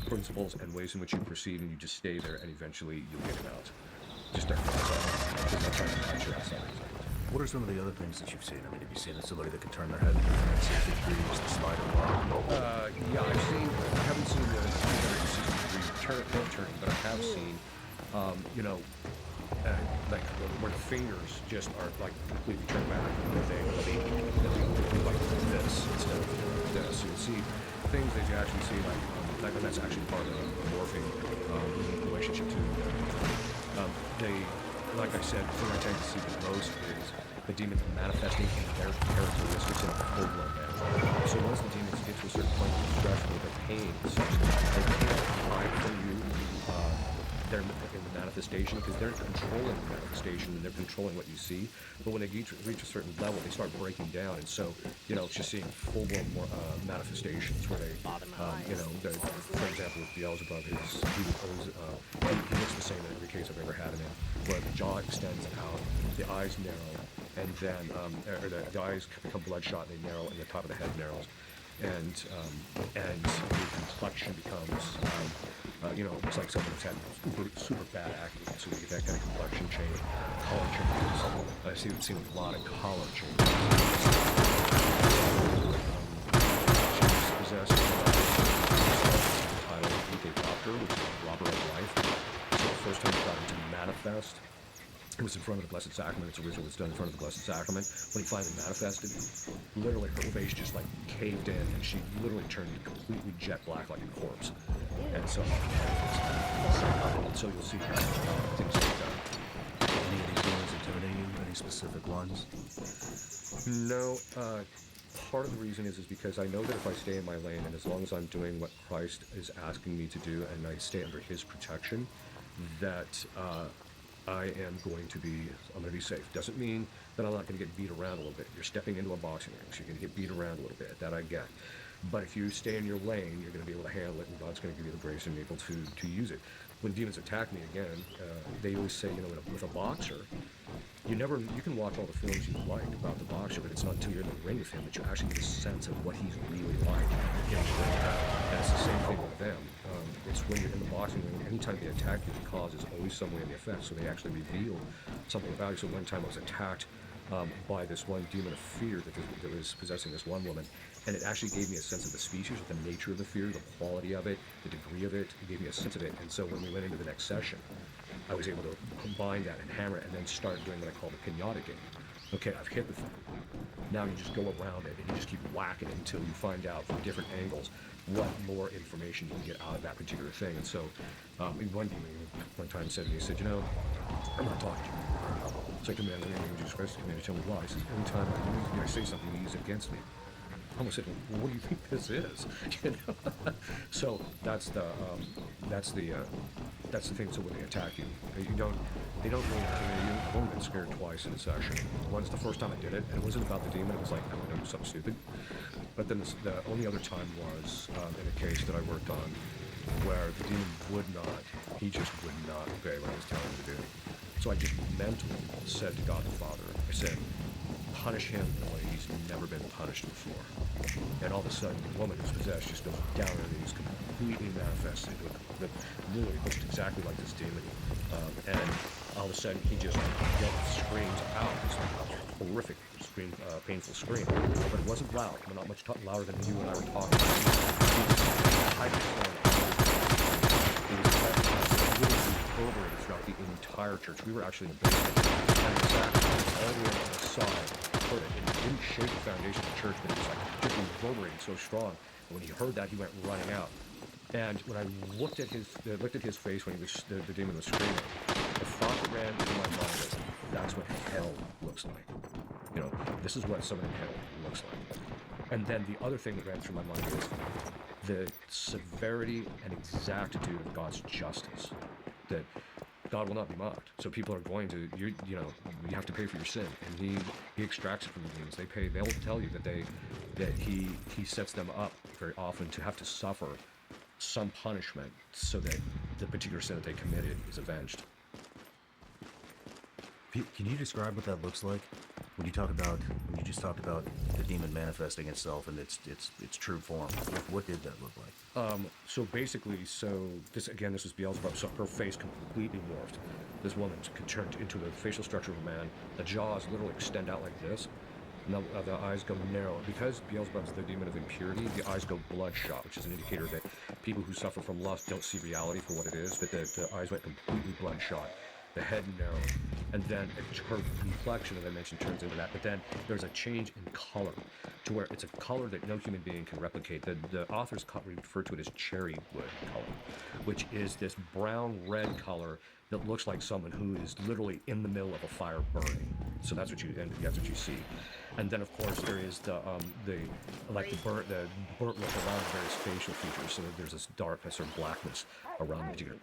principles and ways in which you proceed, and you just stay there, and eventually you'll get it out. Just don't What are some of the other things that you've seen? I mean, have you seen somebody that can turn their head 360 degrees, the spider bar? Yeah, I haven't seen the 360-degree turning, but I have seen, like where the fingers just are like completely turned back, where they like this instead of this. So you'll see things that you actually see like that's actually part of the morphing relationship too. They, like I said, the thing I tend to see the most is the demons manifesting in their characteristics in a full-blown manner. So once the demons get to a certain point of stress or their pain, such that they can't hide from you, they're in the manifestation because they're controlling the manifestation and they're controlling what you see. But when they reach a certain level, they start breaking down, and so it's just seeing full-blown manifestations where they, for example, with Beelzebub, he looks the same in every case I've ever had him in, where the jaw extends out, the eyes narrow, and then the eyes become bloodshot and they narrow, and the top of the head narrows, and the complexion becomes. It's like someone that's had super bad acne, so you get that kind of complexion change, color changes. I've seen a lot of color changes. She's possessed the title of Ike Doctor, which is Robber of Life. So the first time he got him to manifest, it was in front of the Blessed Sacrament. It's originally done in front of the Blessed Sacrament. When he finally manifested, literally her face just like caved in, and she literally turned completely jet black like a corpse. And so, you'll see things like that. Any of these demons intimidating you? Any specific ones? No. Part of the reason is because I know that if I stay in my lane, and as long as I'm doing what Christ is asking me to do, and I stay under His protection, that I'm going to be safe. Doesn't mean that I'm not going to get beat around a little bit. You're stepping into a boxing ring, so you're going to get beat around a little bit. That I get. But if you stay in your lane, you're going to be able to handle it, and God's going to give you the grace and be able to use it. When demons attack me again, they always say, with a boxer, you can watch all the films you like about the boxer, but it's not until you're in the ring with him that you actually get a sense of what he's really like. And it's the same thing with them. It's when you're in the boxing ring, anytime they attack you, the cause is always some way in the effect, so they actually reveal something about you. So one time I was attacked by this one demon of fear that was possessing this one woman, and it actually gave me a sense of the species, of the nature of the fear, the quality of it, the degree of it. It gave me a sense of it, and so when we went into the next session, I was able to combine that and hammer it, and then start doing what I call the pinata game. Okay, I've hit the thing. Now you just go around it, and you just keep whacking it until you find out from different angles what more information you can get out of that particular thing. And so, one demon one time said to me, he said, I'm not talking to you. It's like, man, in the name of Jesus Christ, you to tell me why. He says, every time I say something, you use it against me. I almost said, well, what do you think this is? So that's the thing. So when they attack you, they don't really intimidate you. I've only been scared twice in a session. Once the first time I did it, and it wasn't about the demon. It was like, I'm going to do something stupid. But then the only other time was in a case that I worked on where the demon he just would not obey what I was telling him to do. So I just mentally said to God the Father, I said, punish him in a way he's never been punished before. And all of a sudden, the woman who's possessed just goes down on her knees, completely manifests into it. That literally looks exactly like this demon. And all of a sudden, he just screams out. It's like a horrific scream, painful scream. But it wasn't loud, not much louder than you and I were talking. It was literally reverberated throughout the entire church. We were actually in the basement, and in fact, all the way on the side, heard it. It didn't shake the foundation of the church, but it was like just reverberating so strong. And when he heard that, he went running out. And when I looked at his face when the demon was screaming, the thought that ran through my mind was, that's what hell looks like. You know, this is what Southern hell looks like. And then the other thing that ran through my mind is the severity and exactitude of God's justice. That God will not be mocked. So people are going to, you know, you have to pay for your sin, and He extracts it from the demons. They'll tell you that He sets them up very often to have to suffer some punishment so that the particular sin that they committed is avenged. Can you describe what that looks like? When you just talked about the demon manifesting itself in its true form, what did that look like? So basically, this was Beelzebub. So her face completely morphed. This woman turned into the facial structure of a man. The jaws literally extend out like this. And the eyes go narrow. Because Beelzebub is the demon of impurity, the eyes go bloodshot, which is an indicator that people who suffer from lust don't see reality for what it is, that the eyes went completely bloodshot. The head narrow, and then her complexion, as I mentioned, turns into that. But then there's a change in color, to where it's a color that no human being can replicate. The authors refer to it as cherry wood color, which is this brown-red color that looks like someone who is literally in the middle of a fire burning. So that's what you see. And then, of course, there is the burnt look around various facial features. So there's this darkness or blackness around the particular.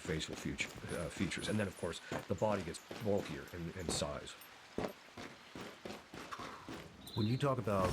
Facial features, and then of course the body gets bulkier in size. When you talk about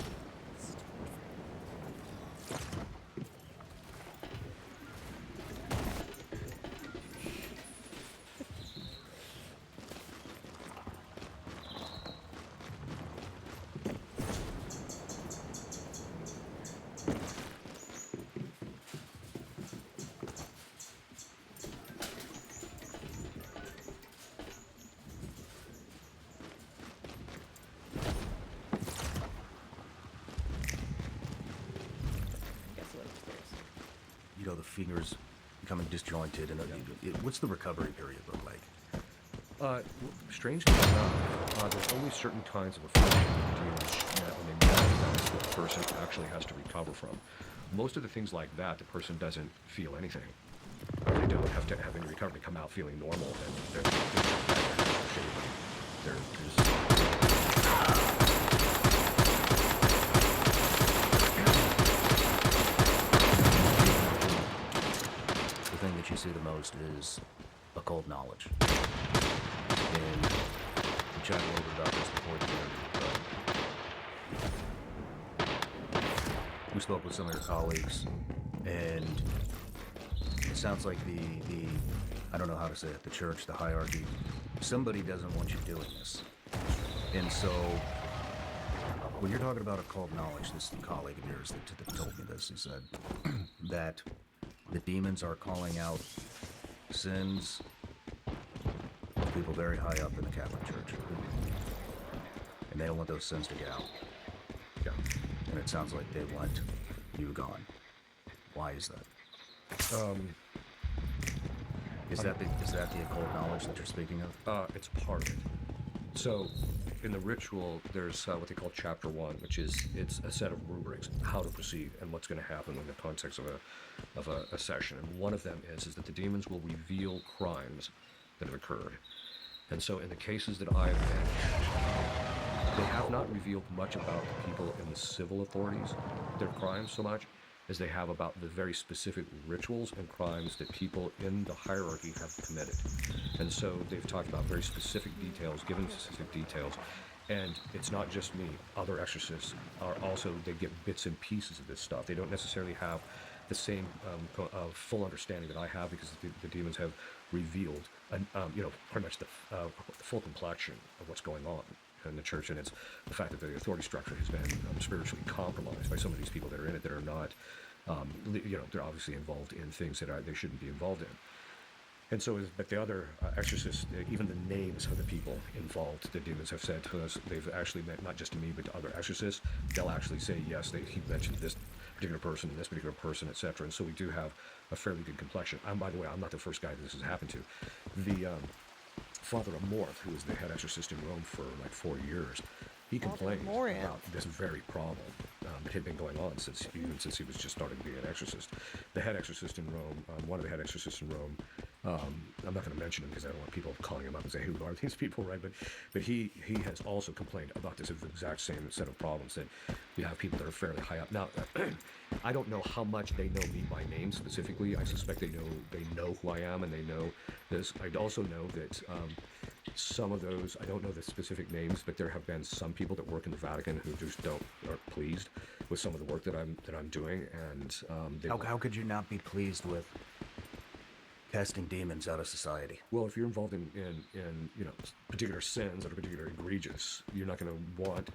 the fingers becoming disjointed, and what's the recovery period look like? Strangely enough, there's only certain kinds of affliction that when they manifest, the person actually has to recover from. Most of the things like that, the person doesn't feel anything. They don't have to have any recovery, come out feeling normal, and The thing that you see the most is occult knowledge. And we chatted a little bit about this before the interview, but we spoke with some of your colleagues, and it sounds like the I don't know how to say it, the church, the hierarchy, somebody doesn't want you doing this. And so, when you're talking about occult knowledge, this colleague of yours that told me this, he said that the demons are calling out sins of people very high up in the Catholic Church. And they don't want those sins to get out. Yeah. And it sounds like they want you gone. Why is that? Is that the occult knowledge that you're speaking of? It's part of it. So, in the ritual, there's what they call Chapter 1, which is it's a set of rubrics, how to proceed and what's going to happen in the context of a session. And one of them is that the demons will reveal crimes that have occurred. And so, in the cases that I've managed, they have not revealed much about the people in the civil authorities, their crimes so much, as they have about the very specific rituals and crimes that people in the hierarchy have committed. And so they've talked about very specific details, given specific details, and it's not just me. Other exorcists are also, they get bits and pieces of this stuff. They don't necessarily have the same full understanding that I have, because the demons have revealed, pretty much the full complexion of what's going on in the church, and it's the fact that the authority structure has been spiritually compromised by some of these people that are in it that are not, they're obviously involved in things that they shouldn't be involved in. And so, but the other exorcists, even the names of the people involved, the demons have said to us, they've actually met, not just to me, but to other exorcists, they'll actually say, yes, he mentioned this particular person, this particular person, etc. And so we do have a fairly good complexion. By the way, I'm not the first guy that this has happened to. The Father Amorth, who was the head exorcist in Rome for like 4 years, he complained about this very problem that had been going on since he was just starting to be an exorcist. The head exorcist in Rome, one of the head exorcists in Rome, I'm not going to mention him because I don't want people calling him up and say, who are these people, right? But he has also complained about this exact same set of problems, that you have people that are fairly high up. Now, I don't know how much they know me by name specifically. I suspect they know who I am, and they know this. I also know that some of those, I don't know the specific names, but there have been some people that work in the Vatican who just aren't pleased with some of the work that I'm doing, and how could you not be pleased with casting demons out of society? Well, if you're involved in particular sins that are particularly egregious, you're not going to want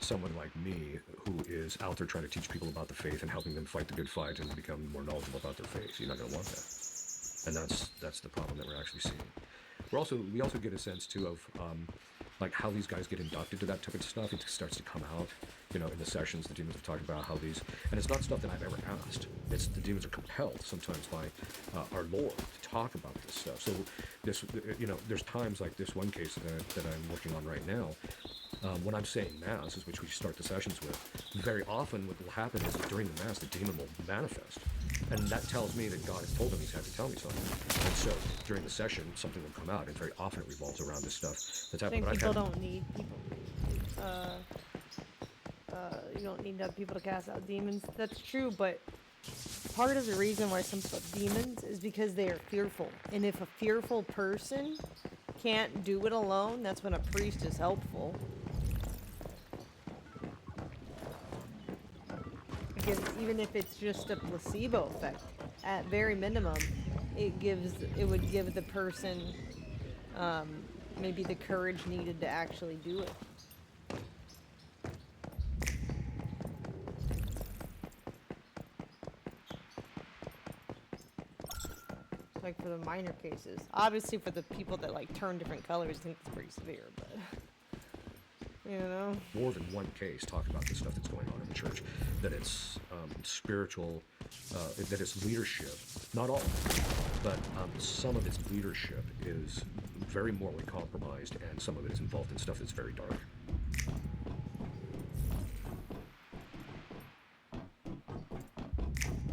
someone like me who is out there trying to teach people about the faith and helping them fight the good fight and become more knowledgeable about their faith. You're not going to want that, and that's the problem that we're actually seeing. We also get a sense too of like how these guys get inducted to that type of stuff. It starts to come out, in the sessions. The demons have talked about how these, and it's not stuff that I've ever asked. It's the demons are compelled sometimes by our Lord to talk about this stuff. So this, there's times like this one case that I'm working on right now. When I'm saying Mass, which we start the sessions with, very often what will happen is that during the Mass, the demon will manifest. And that tells me that God has told him he's had to tell me something. And so during the session, something will come out, and very often it revolves around this stuff that's happening. I think people don't need people. You don't need other people to cast out demons. That's true, but part of the reason why some people have demons is because they are fearful. And if a fearful person can't do it alone, that's when a priest is helpful. Because even if it's just a placebo effect, at very minimum, it would give the person maybe the courage needed to actually do it. Like for the minor cases. Obviously for the people that like turn different colors, I think it's pretty severe, but more than one case talk about the stuff that's going on in the church, that it's spiritual, that it's leadership, not all, but some of its leadership is very morally compromised, and some of it is involved in stuff that's very dark.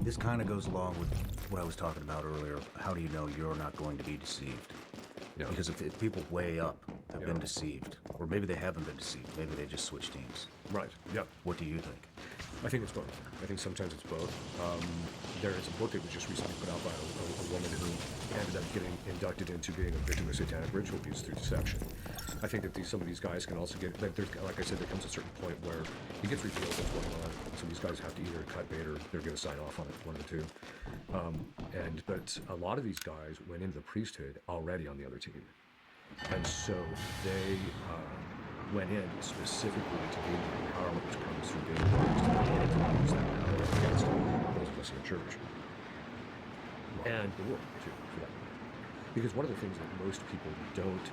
This kind of goes along with what I was talking about earlier. How do you know you're not going to be deceived? Yeah. Because if people way up have been deceived, or maybe they haven't been deceived, maybe they just switch teams. Right, yeah. What do you think? I think it's both. I think sometimes it's both. There is a book that was just recently put out by a woman who ended up getting inducted into being a victim of satanic ritual abuse through deception. I think that some of these guys can also get, like I said, there comes a certain point where it gets revealed what's going on. So these guys have to either cut bait or they're going to sign off on it, one of the two. But a lot of these guys went into the priesthood already on the other team. And so they went in specifically to gain the empowerment which comes through being Christ, and to use that power against those of us in the church. And the world, too, for that matter. Because one of the things that most people don't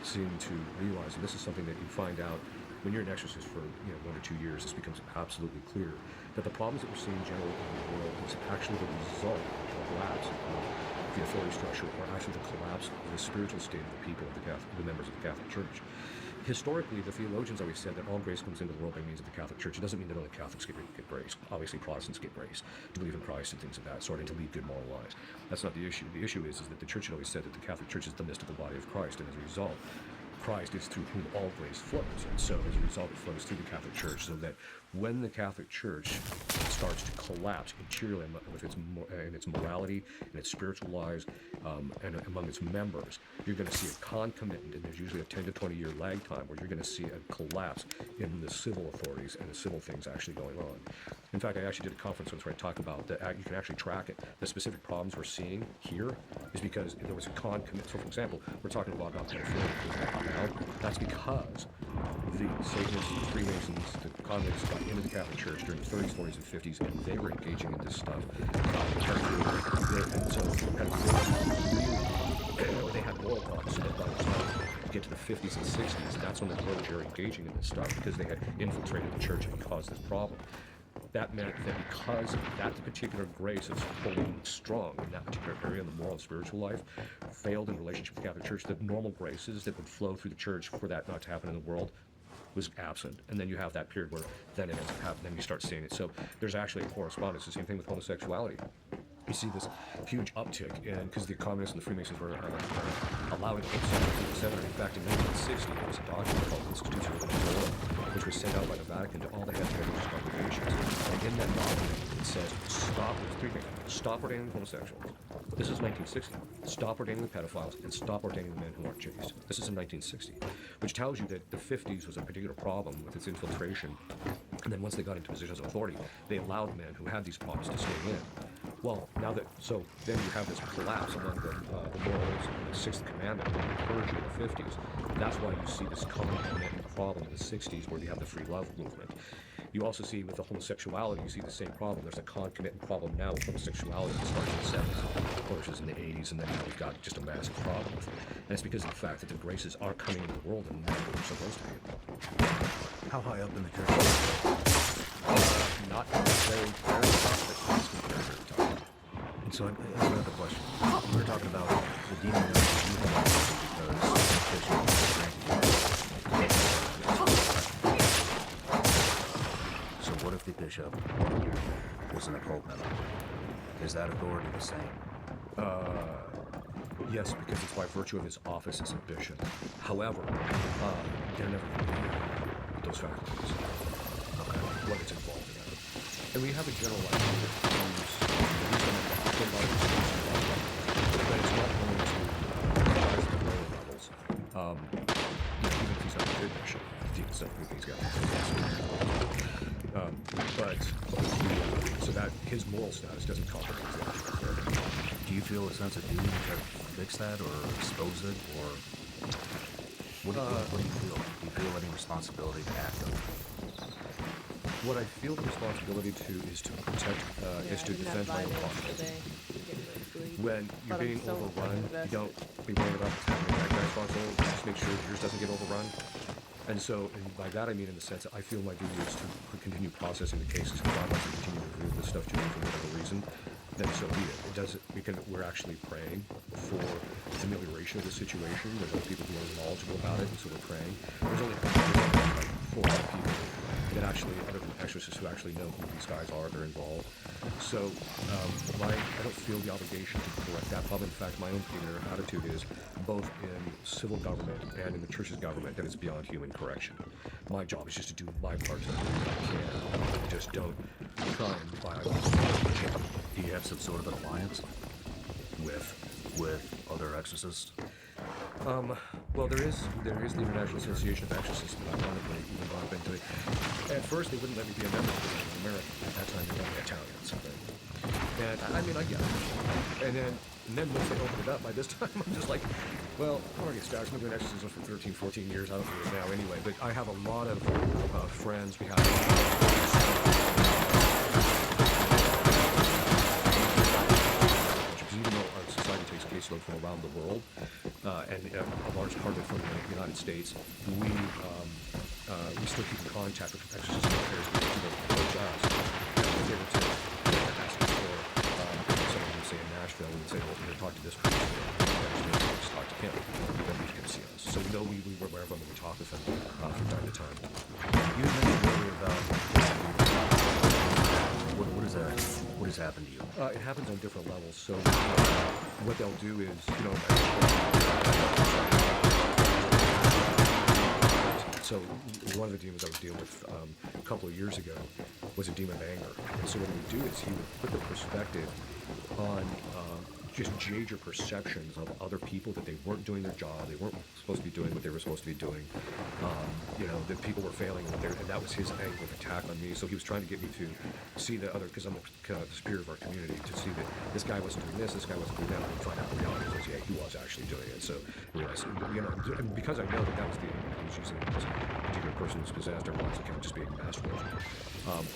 seem to realize, and this is something that you find out when you're an exorcist for 1 or 2 years, this becomes absolutely clear, that the problems that we're seeing generally in the world is actually the result of the collapse of the authority structure, or actually the collapse of the spiritual state of the people of the members of the Catholic Church. Historically, the theologians always said that all grace comes into the world by means of the Catholic Church. It doesn't mean that only Catholics get grace. Obviously, Protestants get grace to believe in Christ and things of that sort, and to lead good moral lives. That's not the issue. The issue is that the Church had always said that the Catholic Church is the mystical body of Christ, and as a result, Christ is through whom all grace flows. And so, as a result, it flows through the Catholic Church, so that when the Catholic Church starts to collapse interiorly in its morality, in its spiritual lives, and among its members, you're going to see a concomitant, and there's usually a 10 to 20 year lag time where you're going to see a collapse in the civil authorities and the civil things actually going on. In fact, I actually did a conference once where I talked about that. You can actually track it. The specific problems we're seeing here is because there was a concomitant. So, for example, we're talking a lot about pedophilia now. That's because the Satanists, the Freemasons, the convicts got into the Catholic Church during the 30s, 40s, and 50s, and they were engaging in this stuff. And so they had moral problems. So that by the time you get to the 50s and 60s, that's when the clergy are engaging in this stuff because they had infiltrated the church and caused this problem. That meant that because that particular grace is holding strong in that particular area in the moral and spiritual life failed in relationship with the Catholic Church, the normal graces that would flow through the church for that not to happen in the world was absent. And then you have that period where then it ends up happening, then you start seeing it. So there's actually a correspondence. The same thing with homosexuality. You see this huge uptick because the communists and the Freemasons were allowing homosexuality. In fact, in 1960, there was a document called Institution of Law, which was sent out by the Vatican to all the heads of religious congregations. And in that document, it says, stop ordaining homosexuals. This is 1960. Stop ordaining the pedophiles and stop ordaining the men who aren't chaste. This is in 1960, which tells you that the 50s was a particular problem with its infiltration. And then once they got into positions of authority, they allowed men who had these problems to stay in. Well, so then you have this collapse among the morals and the Sixth Commandment and the clergy in the 50s. That's why you see this concomitant problem in the 60s where you have the free love movement. You also see with the homosexuality, you see the same problem. There's a concomitant problem now with homosexuality that starts in the 70s, flourishes in the 80s, and then you've got just a massive problem with it. And it's because of the fact that the graces are coming into the world and not what they're supposed to be. How high up in the church? Not very top, but it's very top. And so I have another question. We were talking about the demon So what if the bishop was an occult member? Is that authority the same? Yes, because it's by virtue of his office as a bishop. However, they're never going to be those faculties. Okay, what is involved in that. And we have a general idea that but it's not going to rise to the lower levels. Even if he's not a good bishop, he's got so that his moral status doesn't compromise that. Do you feel a sense of duty to fix that or expose it, or what do you feel? Do you feel any responsibility to act on it? What I feel the responsibility to is to protect, is to defend my own property. When you're being overrun, you don't be worried about what's happening that guy's console. Just make sure yours doesn't get overrun. And so, and by that I mean in the sense that I feel my duty is to continue processing the cases. If God wants to continue to reveal this stuff to me for whatever reason, then so be it. It doesn't. We're actually praying for amelioration of the situation. There's other people who are knowledgeable about it, and so we're praying. There's only like 4 people that actually, other than exorcists, who actually know who these guys are, they're involved. So I don't feel the obligation to correct that problem. In fact, my own particular attitude is, both in civil government and in the church's government, that it's beyond human correction. My job is just to do my part to do what I can. Just don't try and violate. Do you have some sort of an alliance with other exorcists? Well, there is the International Association of Exorcists, but ironically, even though I've been to it, at first they wouldn't let me be a member because I was American. At that time, they were only Italians. And I mean, I get it. And then once they open it up, by this time, I'm just like, well, I'm already stacks. I've been doing exorcisms for 13, 14 years. I don't do it now anyway. But I have a lot of friends. We have even though our society takes caseload from around the world, and a large part of it from the United States, we still keep in contact with exorcism players who approach us. If they were to ask us for someone would say in Nashville, we would say, well, we're going to talk to this person. Just talk to him. Then we can see us. So we know we were aware of them and we talk with them from time to time. You mentioned earlier about what has happened to you? It happens on different levels. So what they'll do is, so one of the demons I was dealing with a couple of years ago was a demon of anger. And so what he would do is he would put the perspective on just jade your perceptions of other people, that they weren't doing their job, they weren't supposed to be doing what they were supposed to be doing, that people were failing, and that was his anger of attack on me. So he was trying to get me to see the other, because I'm the spirit of our community, to see that this guy wasn't doing this guy wasn't doing that, and find out the reality was, yeah, he was actually doing it. So I realized, and because I know that was he was using a particular person who's possessed, or wants to kind of just being masterful.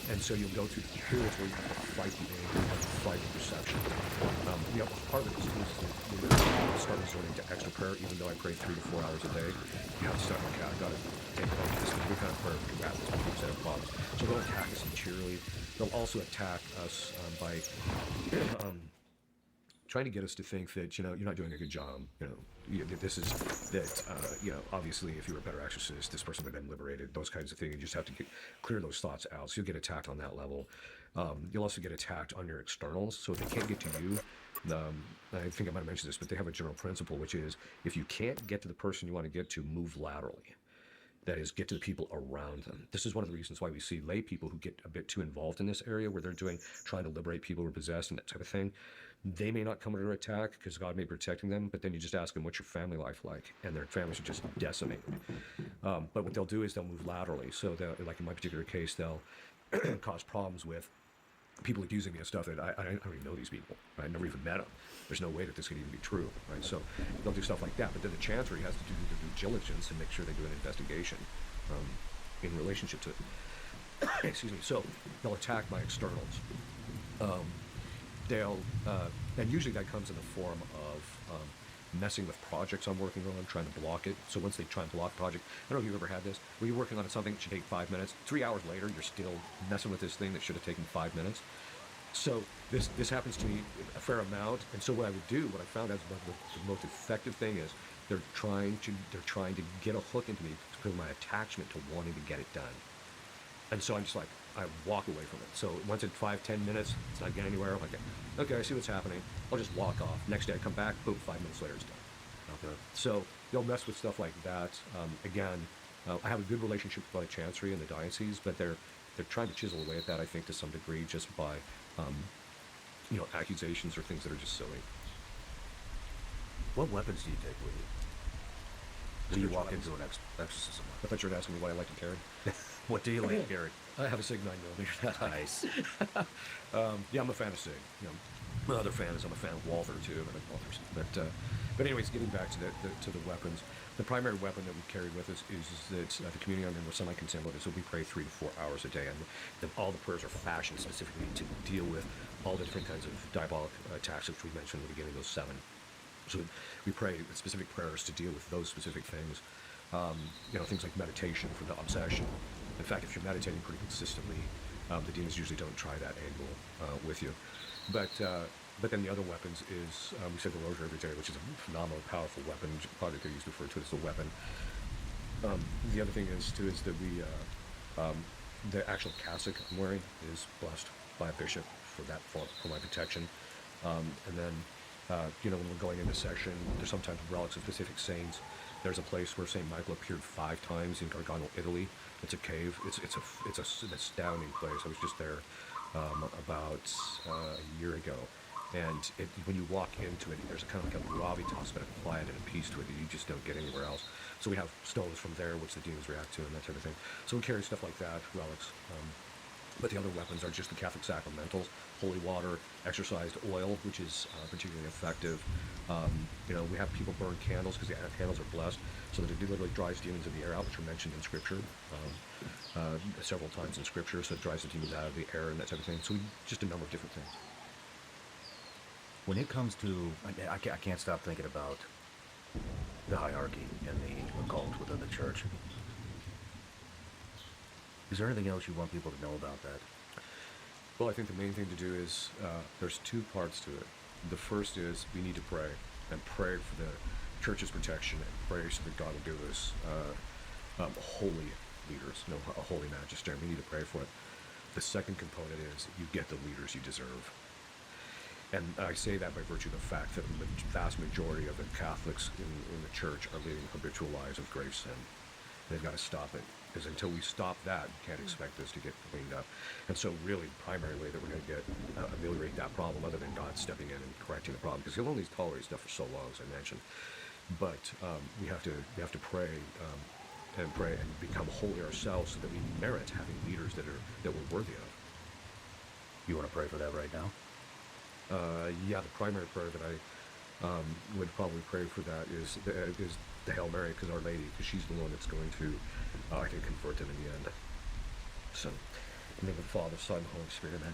And so you'll go through periods where you have to fight the anger, you have to fight the perception. Part of it is you start resorting to extra prayer, even though I pray 3 to 4 hours a day. You have to start, okay, I've got to take on this kind of prayer to wrap this people set of problems. So they'll attack us interiorly. They'll also attack us by trying to get us to think that, you're not doing a good job. This is that, obviously if you were a better exorcist, this person would have been liberated, those kinds of things. You just have to clear those thoughts out. So you'll get attacked on that level. You'll also get attacked on your externals. So if they can't get to you, I think I might have mentioned this, but they have a general principle, which is if you can't get to the person you want to get to, move laterally. That is, get to the people around them. This is one of the reasons why we see lay people who get a bit too involved in this area, where they're trying to liberate people who are possessed and that type of thing. They may not come under attack because God may be protecting them, but then you just ask them, what's your family life like? And their families are just decimated. But what they'll do is they'll move laterally. So like in my particular case, they'll cause problems with people accusing me of stuff that I don't even know these people. Right? I never even met them. There's no way that this could even be true. Right? So they'll do stuff like that. But then the chancery has to do the due diligence and make sure they do an investigation in relationship to it. Excuse me. So they'll attack my externals. And usually that comes in the form of messing with projects I'm working on, trying to block it. So once they try and block a project, I don't know if you've ever had this, where you're working on something that should take 5 minutes, 3 hours later, you're still messing with this thing that should have taken 5 minutes. So this happens to me a fair amount. And so what I would do, what I found out the most effective thing is they're trying to get a hook into me because of my attachment to wanting to get it done. And so I'm just like, I walk away from it. So once in 5-10 minutes, it's not getting anywhere. I'm like, okay, I see what's happening. I'll just walk off. Next day I come back, boom, 5 minutes later it's done. Okay. So they'll mess with stuff like that. Again, I have a good relationship with the Chancery and the diocese, but they're trying to chisel away at that, I think, to some degree, just by accusations or things that are just silly. What weapons do you take with you? Do you walk into an exorcism? I thought you were asking me what I like to carry. What do you like to carry? I have a SIG 9mm. Nice. Yeah, I'm a fan of SIG. My other fan is I'm a fan of Walther too. But anyways, getting back to the weapons, the primary weapon that we carry with us is that the community I'm in, we're semi-concerned about it, so we pray 3 to 4 hours a day, and all the prayers are fashioned specifically to deal with all the different kinds of diabolic attacks which we mentioned at the beginning, those 7. So we pray specific prayers to deal with those specific things. Things like meditation for the obsession. In fact, if you're meditating pretty consistently, the demons usually don't try that angle with you. But then the other weapons is, we say the rosary every day, which is a phenomenal, powerful weapon. Probably could use referred to it as a weapon. The other thing is that we, the actual cassock I'm wearing is blessed by a bishop for my protection. And then, when we're going into session, there's sometimes relics of specific saints. There's a place where St. Michael appeared 5 times in Gargano, Italy. It's a cave. It's an astounding place. I was just there about a year ago. And when you walk into it, there's a kind of like a gravitas, but a quiet and a peace to it that you just don't get anywhere else. So we have stones from there, which the demons react to, and that type of thing. So we carry stuff like that, relics. But the other weapons are just the Catholic sacramentals, holy water, exorcised oil, which is particularly effective. We have people burn candles because the candles are blessed, so that it literally drives demons of the air out, which are mentioned in Scripture several times in Scripture. So it drives the demons out of the air and that type of thing. So just a number of different things. When it comes to, I can't stop thinking about the hierarchy and the occult within the church. Is there anything else you want people to know about that? Well, I think the main thing to do is there's two parts to it. The first is we need to pray and pray for the church's protection and pray so that God will give us holy leaders, a holy magisterium. We need to pray for it. The second component is you get the leaders you deserve. And I say that by virtue of the fact that the vast majority of the Catholics in the church are leading habitual lives of grave sin. They've got to stop it. Because until we stop that, you can't expect this to get cleaned up. And so really, the primary way that we're going to get ameliorate that problem, other than God stepping in and correcting the problem, because he'll only tolerate stuff for so long, as I mentioned. But we have to pray and become holy ourselves so that we merit having leaders that we're worthy of. You want to pray for that right now? The primary prayer that I would probably pray for that is the Hail Mary, because Our Lady, because she's the one that's going to, I think, convert them in the end. So, in the name of the Father, Son, and Holy Spirit, amen.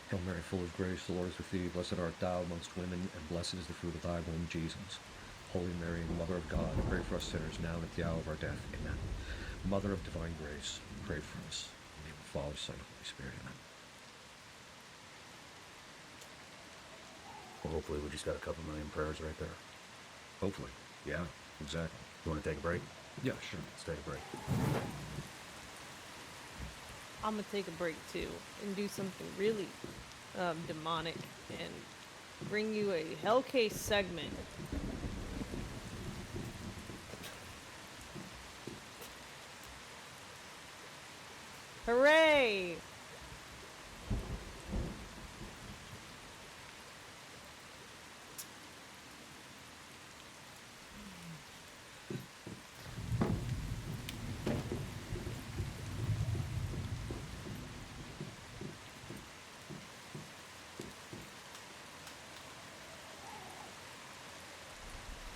Hail Mary, full of grace, the Lord is with thee. Blessed art thou amongst women, and blessed is the fruit of thy womb, Jesus. Holy Mary, Mother of God, pray for us sinners now and at the hour of our death. Amen. Mother of divine grace, pray for us. In the name of the Father, Son, and Holy Spirit, amen. Well, hopefully we just got a couple million prayers right there. Hopefully. Yeah, exactly. You want to take a break? Yeah, sure. Let's take a break. I'm gonna take a break too and do something really demonic and bring you a Hellcase segment. Hooray!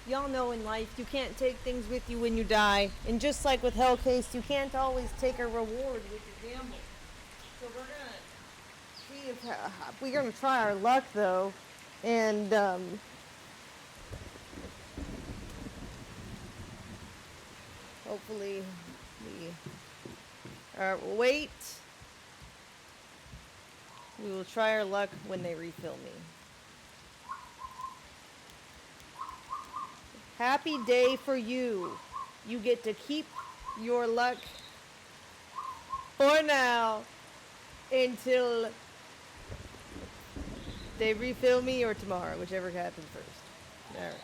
Y'all know in life you can't take things with you when you die, and just like with Hellcase, you can't always take a reward with your gamble. So we're gonna see if we're gonna try our luck though, and hopefully wait. We will try our luck when they refill me. Happy day for you. You get to keep your luck for now until they refill me or tomorrow, whichever happens first. All right.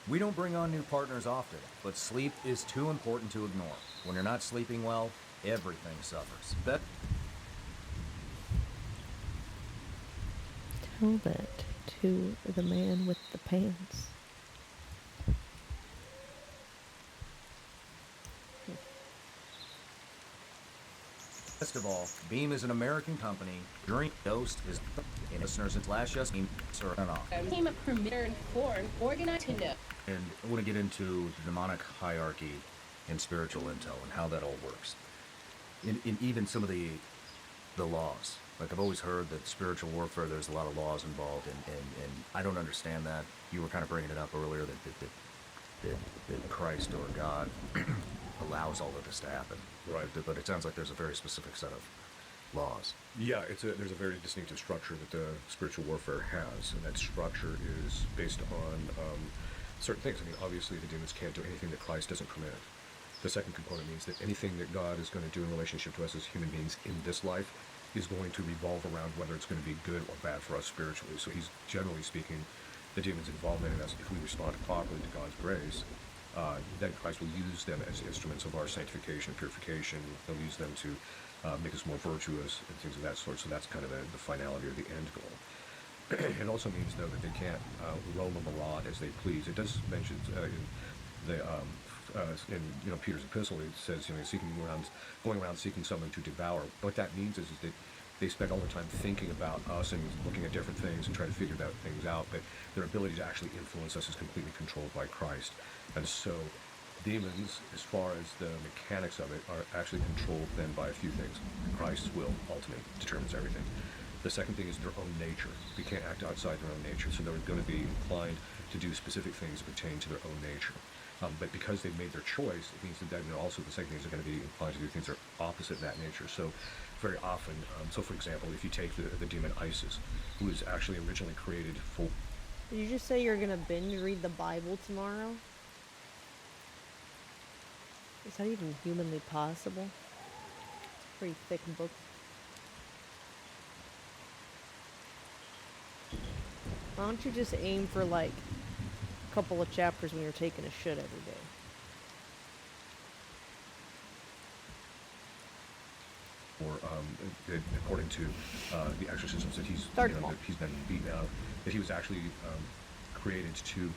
We don't bring on new partners often, but sleep is too important to ignore. When you're not sleeping well, everything suffers. Tell that to the man with the pants. Best of all, Beam is an American company. Drink Ghost is listeners at Flash Us Beam are off. Team of premier and foreign organized to know. And I want to get into the demonic hierarchy and spiritual intel and how that all works. In even some of the laws. Like, I've always heard that spiritual warfare, there's a lot of laws involved, and I don't understand that. You were kind of bringing it up earlier that Christ or God allows all of this to happen. Right. But it sounds like there's a very specific set of laws. Yeah, there's a very distinctive structure that the spiritual warfare has, and that structure is based on certain things. I mean, obviously the demons can't do anything that Christ doesn't permit. The second component means that anything that God is going to do in relationship to us as human beings in this life is going to revolve around whether it's going to be good or bad for us spiritually. So he's, generally speaking, the demon's involvement in us, if we respond properly to God's grace, then Christ will use them as instruments of our sanctification and purification. He'll use them to make us more virtuous and things of that sort. So that's kind of the finality or the end goal. It also means, though, that they can't roam or maraud as they please. It does mention in the in Peter's epistle, it says, going around seeking someone to devour. What that means is that they spend all their time thinking about us and looking at different things and trying to figure things out, but their ability to actually influence us is completely controlled by Christ. And so demons, as far as the mechanics of it, are actually controlled then by a few things. Christ's will ultimately determines everything. The second thing is their own nature. They can't act outside their own nature, so they're going to be inclined to do specific things that pertain to their own nature. But because they've made their choice, it means that then also the second thing is they're going to be inclined to do things that are opposite that nature. So very often, so for example, if you take the demon Isis, who was actually originally created for... Did you just say you're going to binge read the Bible tomorrow? Is that even humanly possible? It's a pretty thick book. Why don't you just aim for like a couple of chapters when you're taking a shit every day? Or according to the exorcisms that he's been beaten out, that he was actually created to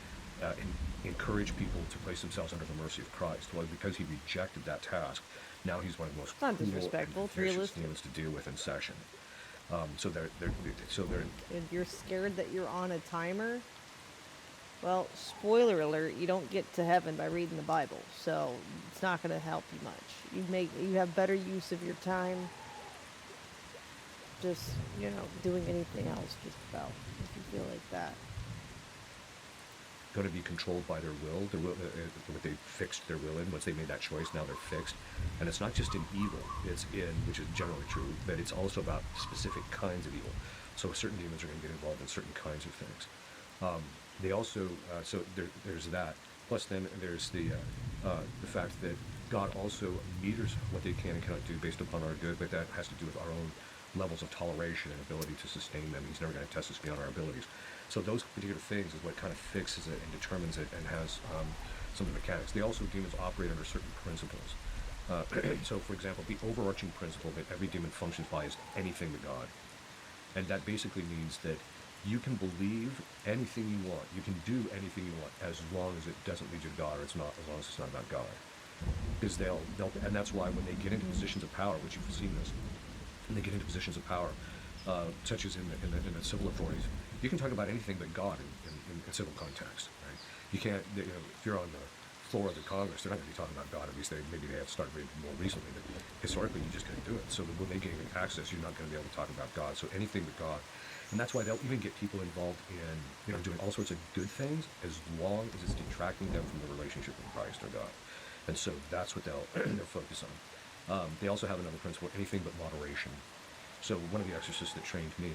encourage people to place themselves under the mercy of Christ. Well, because he rejected that task, now he's one of the most not disrespectful, and vicious demons to deal with in session. So they're And you're scared that you're on a timer? Well, spoiler alert, you don't get to heaven by reading the Bible, so it's not going to help you much. You have better use of your time just, doing anything else just about, if you feel like that. Going to be controlled by their will, what they fixed their will in. Once they made that choice, now they're fixed. And it's not just in evil, it's in, which is generally true, but it's also about specific kinds of evil. So certain demons are going to get involved in certain kinds of things. They also, there's that. Plus then there's the fact that God also meters what they can and cannot do based upon our good, but that has to do with our own levels of toleration and ability to sustain them. He's never going to test us beyond our abilities. So those particular things is what kind of fixes it and determines it and has some of the mechanics. They also, demons operate under certain principles. So for example, the overarching principle that every demon functions by is anything but God. And that basically means that you can believe anything you want. You can do anything you want as long as it doesn't lead you to God, or it's not, as long as it's not about God. Because and that's why when they get into positions of power, which you've seen this, when they get into positions of power, such as in the civil authorities, you can talk about anything but God in civil context, right? You can't, if you're on the floor of the Congress, they're not going to be talking about God. At least maybe they have started more recently, but historically you just couldn't do it. So when they gain access, you're not going to be able to talk about God. So anything but God. And that's why they'll even get people involved in doing all sorts of good things as long as it's detracting them from the relationship with Christ or God. And so that's what they'll focus on. They also have another principle, anything but moderation. So one of the exorcists that trained me,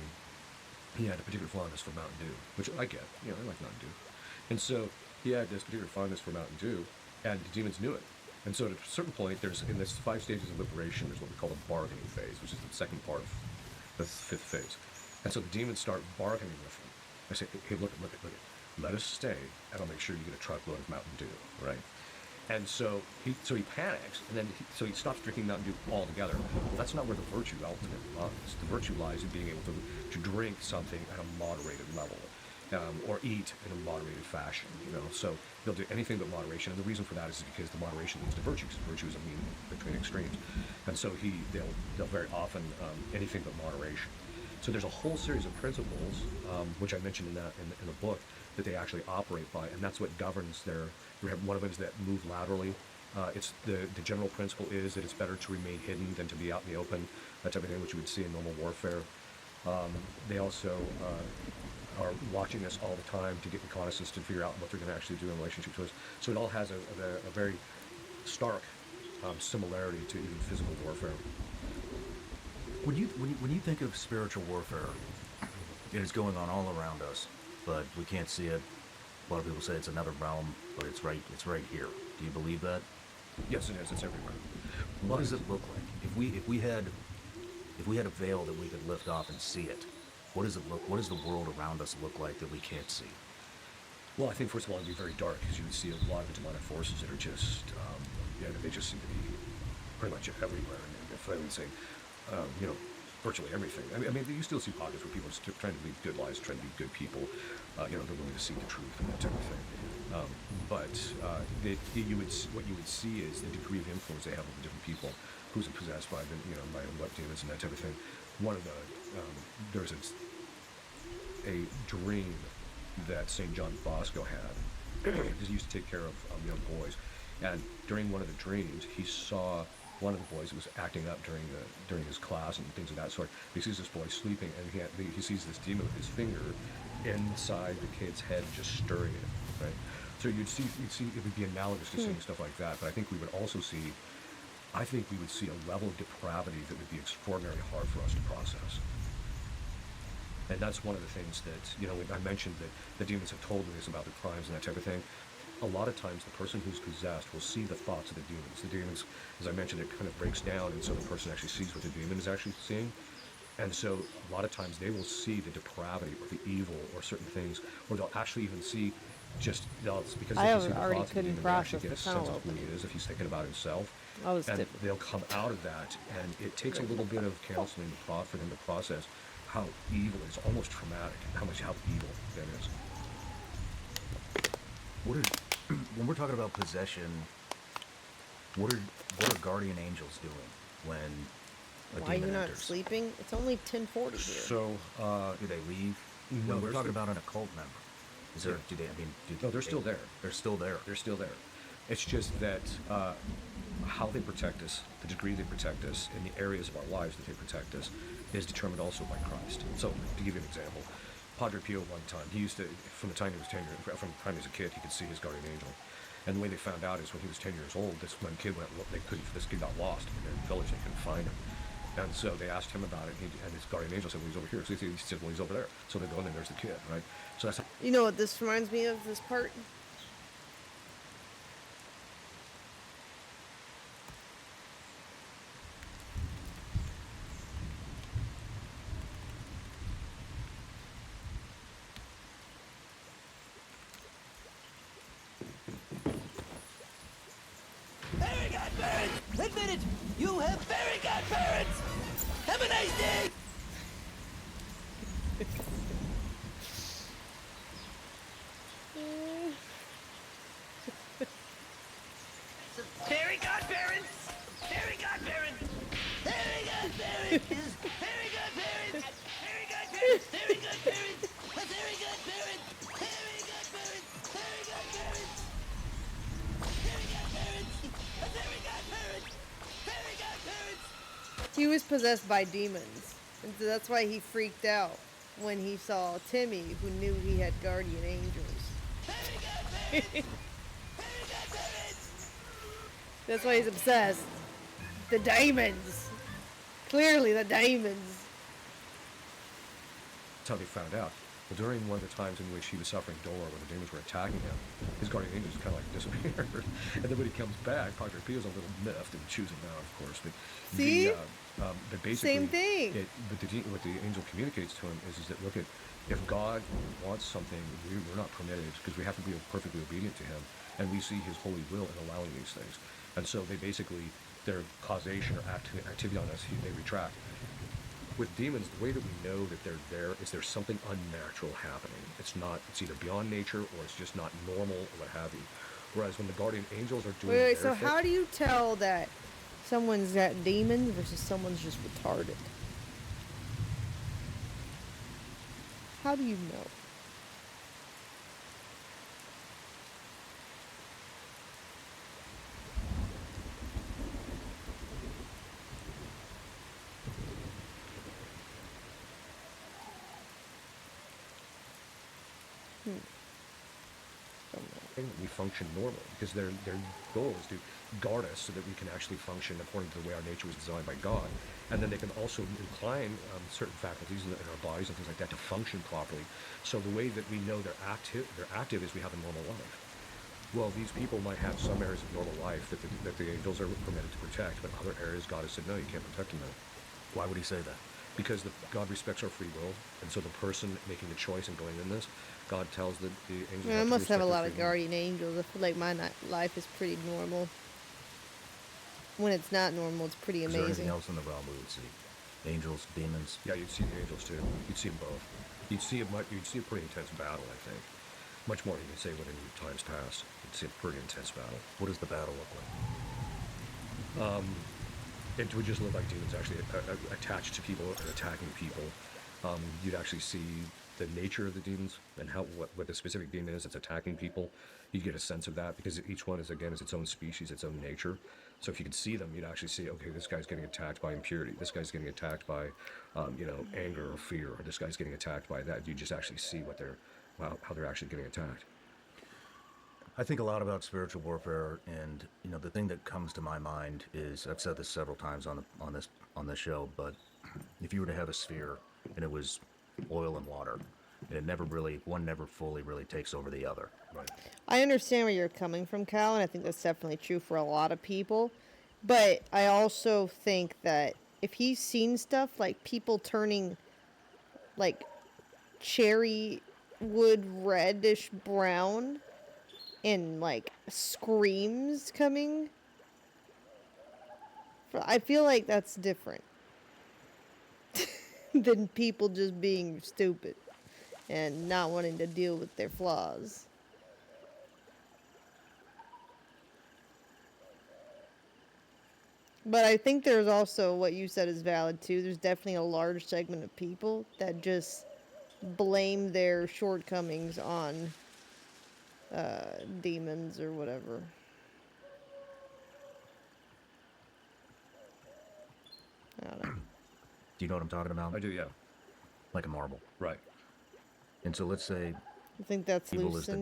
he had a particular fondness for Mountain Dew, which I get. I like Mountain Dew. And so he had this particular fondness for Mountain Dew, and the demons knew it. And so at a certain point, in this 5 stages of liberation, there's what we call the bargaining phase, which is the second part of the 5th phase. And so the demons start bargaining with him. I say, hey, look, let us stay, and I'll make sure you get a truckload of Mountain Dew, right? And so he panics, and then he stops drinking Mountain Dew altogether. Well, that's not where the virtue ultimately lies. The virtue lies in being able to drink something at a moderated level, or eat in a moderated fashion. So they'll do anything but moderation, and the reason for that is because the moderation leads to virtue, because virtue is a mean between extremes. And so they'll very often anything but moderation. So there's a whole series of principles, which I mentioned in the book, that they actually operate by, and that's what governs their. One of them is that move laterally. It's the general principle is that it's better to remain hidden than to be out in the open. That type of thing, which you would see in normal warfare. They also are watching us all the time to get reconnaissance to figure out what they're going to actually do in relationship to us. So it all has a very stark similarity to even physical warfare. When you think of spiritual warfare, it's going on all around us, but we can't see it. A lot of people say it's another realm, but it's right here. Do you believe that? Yes, it is. It's everywhere. What does it look like? If we had a veil that we could lift off and see it, what does it look? What does the world around us look like that we can't see? Well, I think first of all it'd be very dark, because you would see a lot of the demonic forces that are just, they just seem to be pretty much everywhere. And if I would say, virtually everything. I mean, you still see pockets where people are still trying to lead good lives, trying to be good people. They're willing to seek the truth and that type of thing. But what you would see is the degree of influence they have over different people, who's possessed by by what demons and that type of thing. One of the there's a dream that St. John Bosco had. He used to take care of young boys, and during one of the dreams, he saw one of the boys who was acting up during his class and things of that sort. He sees this boy sleeping, and he sees this demon with his finger inside the kid's head, just stirring it. Right. So you'd see it would be analogous to seeing stuff like that. But I think we would also see. I think we would see a level of depravity that would be extraordinarily hard for us to process. And that's one of the things that, I mentioned that the demons have told me this about the crimes and that type of thing. A lot of times the person who's possessed will see the thoughts of the demons. The demons, as I mentioned, it kind of breaks down, and so the person actually sees what the demon is actually seeing. And so a lot of times they will see the depravity or the evil or certain things, or they'll actually even see because I they see the already thoughts of the couldn't demon, they actually process get a the sense tunnel of who he is if he's thinking about himself. Was and difficult. they'll come out of that, and it takes a little bit of counseling for them to process how evil it's almost traumatic, how evil that is. When we're talking about possession, what are guardian angels doing when a Why are you demon not enters? sleeping? It's only 10:40 here. So do they leave? No, When we're talking about an occult member. Is there? Do they? No, they're still there. They're still there. They're still there. It's just that how they protect us, the degree they protect us, in the areas of our lives that they protect us, is determined also by Christ. So, to give you an example, Padre Pio one time, he used to, from the time he was 10 years, from the time he was a kid, he could see his guardian angel. And the way they found out is when he was 10 years old, this one kid this kid got lost in their village, they couldn't find him. And so they asked him about it, and his guardian angel said, well, he's over here. So he said, well, he's over there. So they go in, and there's the kid, right? So that's You know what this reminds me of, this part? Fairy godparents! Admit it! You have fairy godparents! Have a nice day! Fairy godparents! Fairy godparents! Fairy godparents! Fairy godparents! Fairy godparents! Fairy godparents! A fairy godparent! Fairy godparents! Fairy godparents! Fairy godparents! A fairy godparent! Fairy godparents! He was possessed by demons. And so that's why he freaked out when he saw Timmy, who knew he had guardian angels. That's why he's obsessed. The demons. Clearly the demons. That's how they found out. Well, during one of the times in which he was suffering dole, when the demons were attacking him, his guardian angels kind of like disappeared. And then when he comes back, Padre Pio's a little miffed and chews him out, of course. But See? But basically, Same thing. What the angel communicates to him is that, look, if God wants something, we're not permitted, because we have to be perfectly obedient to him, and we see his holy will in allowing these things. And so they basically, their causation or activity on us, they retract. With demons, the way that we know that they're there is there's something unnatural happening. It's either beyond nature or it's just not normal or what have you. Whereas when the guardian angels are doing Wait, their so how do you tell that someone's got demons versus someone's just retarded? How do you know? we function normally, because their goal is to guard us so that we can actually function according to the way our nature was designed by God. And then they can also incline certain faculties in our bodies and things like that to function properly. So the way that we know they're active is we have a normal life. Well, these people might have some areas of normal life that the angels are permitted to protect, but other areas God has said, no, you can't protect them now. Why would he say that? Because God respects our free will, and so the person making the choice and going in this, God tells the angels. I must have a lot of guardian angels. I feel like my life is pretty normal. When it's not normal, it's pretty Is there amazing. anything else in the realm we would see? Angels, demons. Yeah, you'd see the angels too. You'd see them both. You'd see a pretty intense battle, I think. Much more than you'd say within times past. You'd see a pretty intense battle. What does the battle look like? It would just look like demons actually attached to people and attacking people. You'd actually see the nature of the demons and what the specific demon is that's attacking people. You'd get a sense of that because each one is its own species, its own nature. So if you could see them, you'd actually see, okay, this guy's getting attacked by impurity. This guy's getting attacked by, anger or fear. Or this guy's getting attacked by that. You just actually see how they're actually getting attacked. I think a lot about spiritual warfare, and the thing that comes to my mind is, I've said this several times on this show, but if you were to have a sphere and it was oil and water, and one never fully really takes over the other. Right. I understand where you're coming from, Cal, and I think that's definitely true for a lot of people. But I also think that if he's seen stuff like people turning like cherry wood reddish brown and like screams coming, I feel like that's different than people just being stupid and not wanting to deal with their flaws. But I think there's also, what you said is valid too, there's definitely a large segment of people that just blame their shortcomings on demons or whatever. I don't know. Do you know what I'm talking about? I do, yeah. Like a marble. Right. And so let's say I think that's evil is the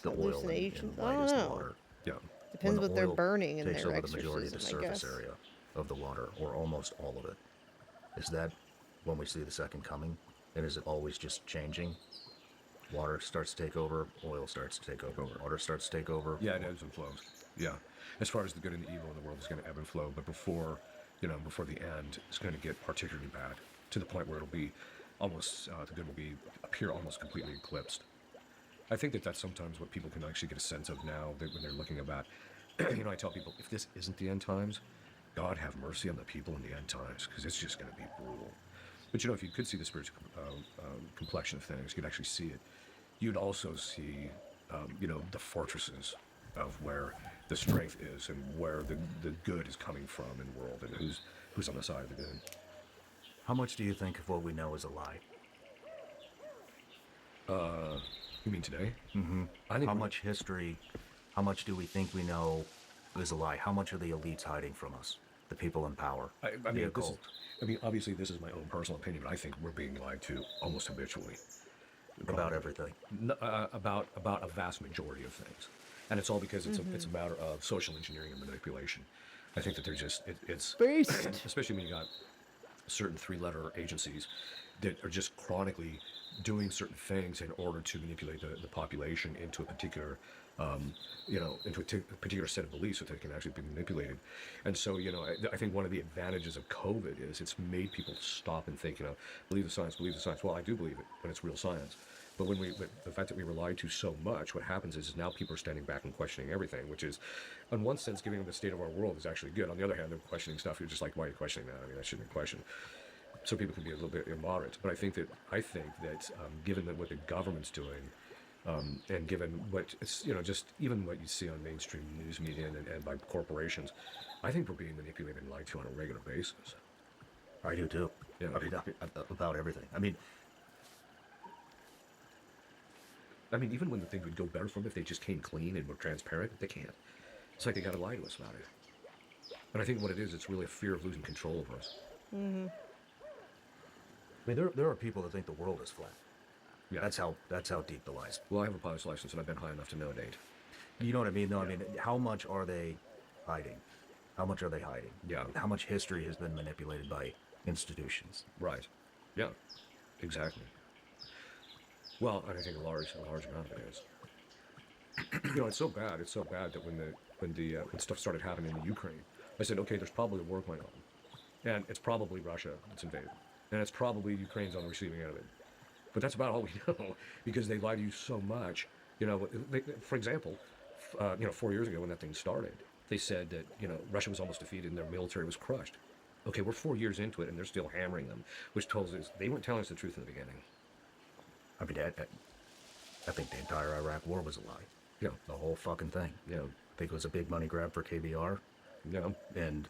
oil and light is the water. Yeah. Depends When what the they're oil burning in takes their over the majority of the exorcism, I surface guess. area of the water, or almost all of it. Is that when we see the second coming? And is it always just changing? Water starts to take over, oil starts to take over, water starts to take over. Yeah, it ebbs and flows. Yeah. As far as the good and the evil in the world is going to ebb and flow, but before the end, it's going to get particularly bad to the point where it'll be almost, the good will appear almost completely eclipsed. I think that's sometimes what people can actually get a sense of now when they're looking about, I tell people, if this isn't the end times, God have mercy on the people in the end times, because it's just going to be brutal. But if you could see the spiritual complexion of things, you'd actually see it. You'd also see, the fortresses of where the strength is and where the good is coming from in the world, and who's on the side of the good. How much do you think of what we know is a lie? You mean today? Mm-hmm. How much history, how much do we think we know is a lie? How much are the elites hiding from us? The people in power, the occult? Obviously this is my own personal opinion, but I think we're being lied to almost habitually. About everything? About a vast majority of things. And it's all because it's a matter of social engineering and manipulation. I think that it's especially when you got certain three-letter agencies that are just chronically doing certain things in order to manipulate the population into a particular, into a particular set of beliefs so that they can actually be manipulated. And so, I think one of the advantages of COVID is it's made people stop and think, believe the science. Well, I do believe it when it's real science. But the fact that we rely to so much, what happens is now people are standing back and questioning everything, which is, in one sense, giving them the state of our world is actually good. On the other hand, they're questioning stuff. You're just like, why are you questioning that? I mean, that shouldn't be questioned. So people can be a little bit immoderate. But I think that given what the government's doing, and given what just even what you see on mainstream news media and by corporations, I think we're being manipulated and lied to on a regular basis. I do too. Yeah, about everything. I mean, even when the thing would go better for them if they just came clean and were transparent, they can't. It's like they gotta lie to us about it. And I think what it is, it's really a fear of losing control over us. Mm-hmm. There are people that think the world is flat. Yeah. That's how deep the lies. Well, I have a pilot's license and I've been high enough to know it ain't. You know what I mean? No, I mean, how much are they hiding? How much are they hiding? Yeah. How much history has been manipulated by institutions? Right. Yeah. Exactly. Well, I think a large amount of it is. It's so bad that when stuff started happening in the Ukraine, I said, okay, there's probably a war going on, and it's probably Russia that's invaded, and it's probably Ukraine's on the receiving end of it. But that's about all we know, because they lie to you so much. For example, 4 years ago when that thing started, they said that Russia was almost defeated and their military was crushed. Okay, we're 4 years into it, and they're still hammering them, which tells us they weren't telling us the truth in the beginning. I mean, I think the entire Iraq war was a lie. Yeah. The whole fucking thing. You know, I think it was a big money grab for KBR. Yeah. And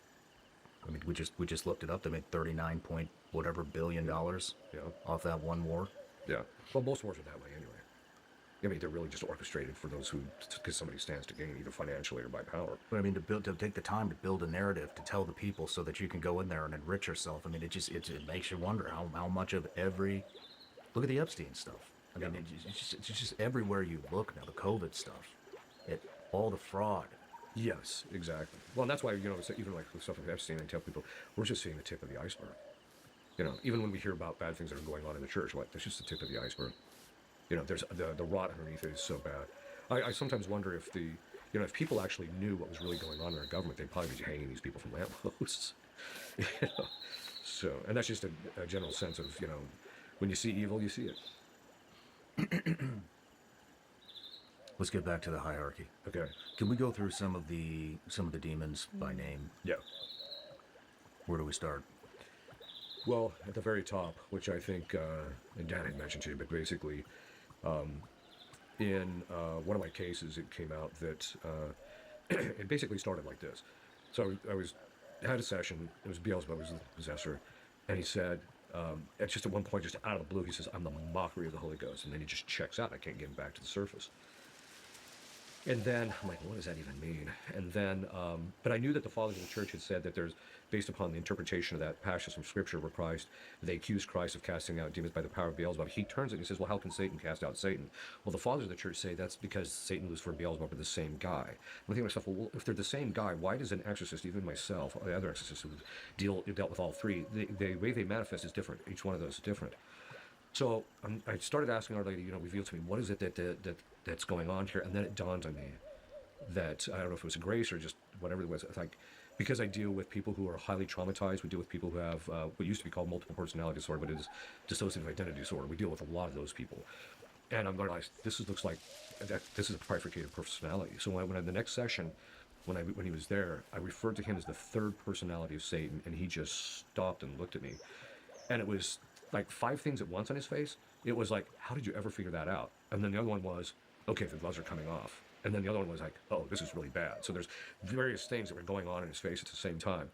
I mean, we just looked it up. They made 39 point whatever billion dollars off that one war. Yeah. Well, most wars are that way anyway. I mean, they're really just orchestrated for those who, because somebody stands to gain either financially or by power. But I mean, to take the time to build a narrative, to tell the people so that you can go in there and enrich yourself. I mean, it makes you wonder how much of every, look at the Epstein stuff. I mean, it's just everywhere you look now, the COVID stuff, all the fraud. Yes, exactly. Well, and that's why, even like with stuff like Epstein, I tell people, we're just seeing the tip of the iceberg. Even when we hear about bad things that are going on in the church, that's just the tip of the iceberg. There's the rot underneath it is so bad. I sometimes wonder if if people actually knew what was really going on in our government, they'd probably be hanging these people from lampposts. So, and that's just a general sense of, when you see evil, you see it. Let's get back to the hierarchy. Okay. Can we go through some of the demons by name? Yeah. Where do we start? Well, at the very top, which I think, and Dan had mentioned to you, but basically, in one of my cases, it came out that it basically started like this. So I had a session. It was Beelzebub was the possessor, and he said, at one point, just out of the blue, he says, "I'm the mockery of the Holy Ghost," and then he just checks out. I can't get him back to the surface. And then I'm like, what does that even mean? And then, but I knew that the fathers of the church had said that there's, based upon the interpretation of that passage from Scripture where they accused Christ of casting out demons by the power of Beelzebub. He turns it and he says, well, how can Satan cast out Satan? Well, the fathers of the church say that's because Satan, Lucifer, and Beelzebub are the same guy. I'm thinking to myself, well, if they're the same guy, why does an exorcist, even myself, or the other exorcists who dealt with all three, the way they manifest is different. Each one of those is different. So I started asking Our Lady, reveal to me, what is it that's going on here? And then it dawned on me that, I don't know if it was a grace or just whatever it was, because I deal with people who are highly traumatized, we deal with people who have what used to be called multiple personality disorder, but it is dissociative identity disorder. We deal with a lot of those people. And I'm realized looks like this is a trifurcated personality. So when the next session, when he was there, I referred to him as the third personality of Satan, and he just stopped and looked at me. And it was like 5 things at once on his face. It was like, how did you ever figure that out? And then the other one was, okay, the gloves are coming off. And then the other one was like, oh, this is really bad. So there's various things that were going on in his face at the same time.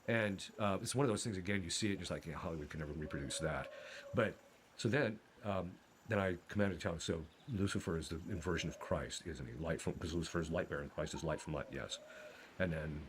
And it's one of those things, again, you see it, just like, Hollywood can never reproduce that. But, so then I commanded to tell him, so Lucifer is the inversion of Christ, isn't he? Because Lucifer is light bearer and Christ is light from light, yes. And then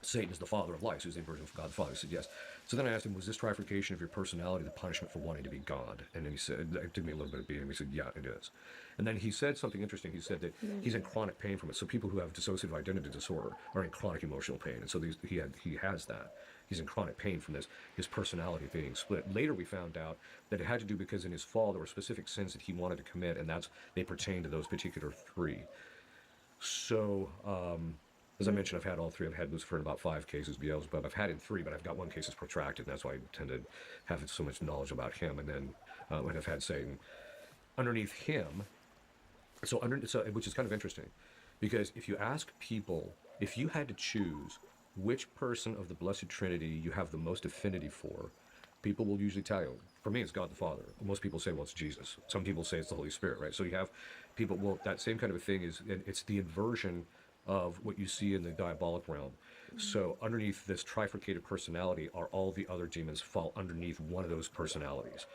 Satan is the father of light, so he's the inversion of God the Father. He said yes. So then I asked him, was this trifurcation of your personality the punishment for wanting to be God? And then he said, it took me a little bit of beating. He said, yeah, it is. And then he said something interesting. He said that he's in chronic pain from it. So people who have dissociative identity disorder are in chronic emotional pain. And so he has that. He's in chronic pain from this, his personality being split. Later we found out that it had to do because in his fall there were specific sins that he wanted to commit, and they pertain to those particular 3. So, as I mentioned, I've had all 3. I've had Lucifer in about 5 cases, Beelzebub. I've had in 3, but I've got 1 case that's protracted, and that's why I tend to have so much knowledge about him. And then when I've had Satan underneath him, which is kind of interesting, because if you ask people, if you had to choose which person of the Blessed Trinity you have the most affinity for, people will usually tell you, for me, it's God the Father. Most people say, well, it's Jesus. Some people say it's the Holy Spirit, right? So you have people, well, that same kind of a thing it's the inversion of what you see in the diabolic realm. So underneath this trifurcated personality are all the other demons fall underneath one of those personalities.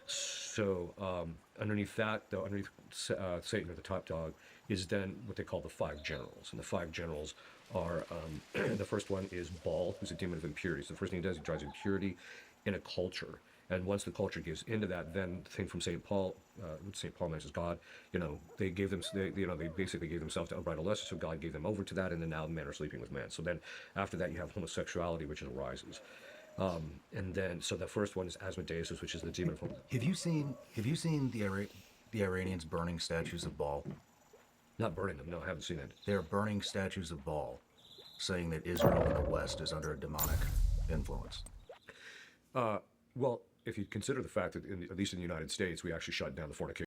So underneath that, underneath Satan, or the top dog, is then what they call the 5 generals. And the 5 generals are, the first one is Baal, who's a demon of impurity. So the first thing he does, he drives impurity in a culture. And once the culture gives into that, then the thing from St. Paul, what St. Paul mentions God, they gave them, they basically gave themselves to unbridled lust, so God gave them over to that, and then now men are sleeping with men. So then after that, you have homosexuality, which arises. And then, so the first one is Asmodeus, which is the demon from... Have you seen the Iranians burning statues of Baal? Not burning them, no, I haven't seen it. They're burning statues of Baal, saying that Israel in the West is under a demonic influence. Well, if you consider the fact that, at least in the United States, we actually shut down the fornication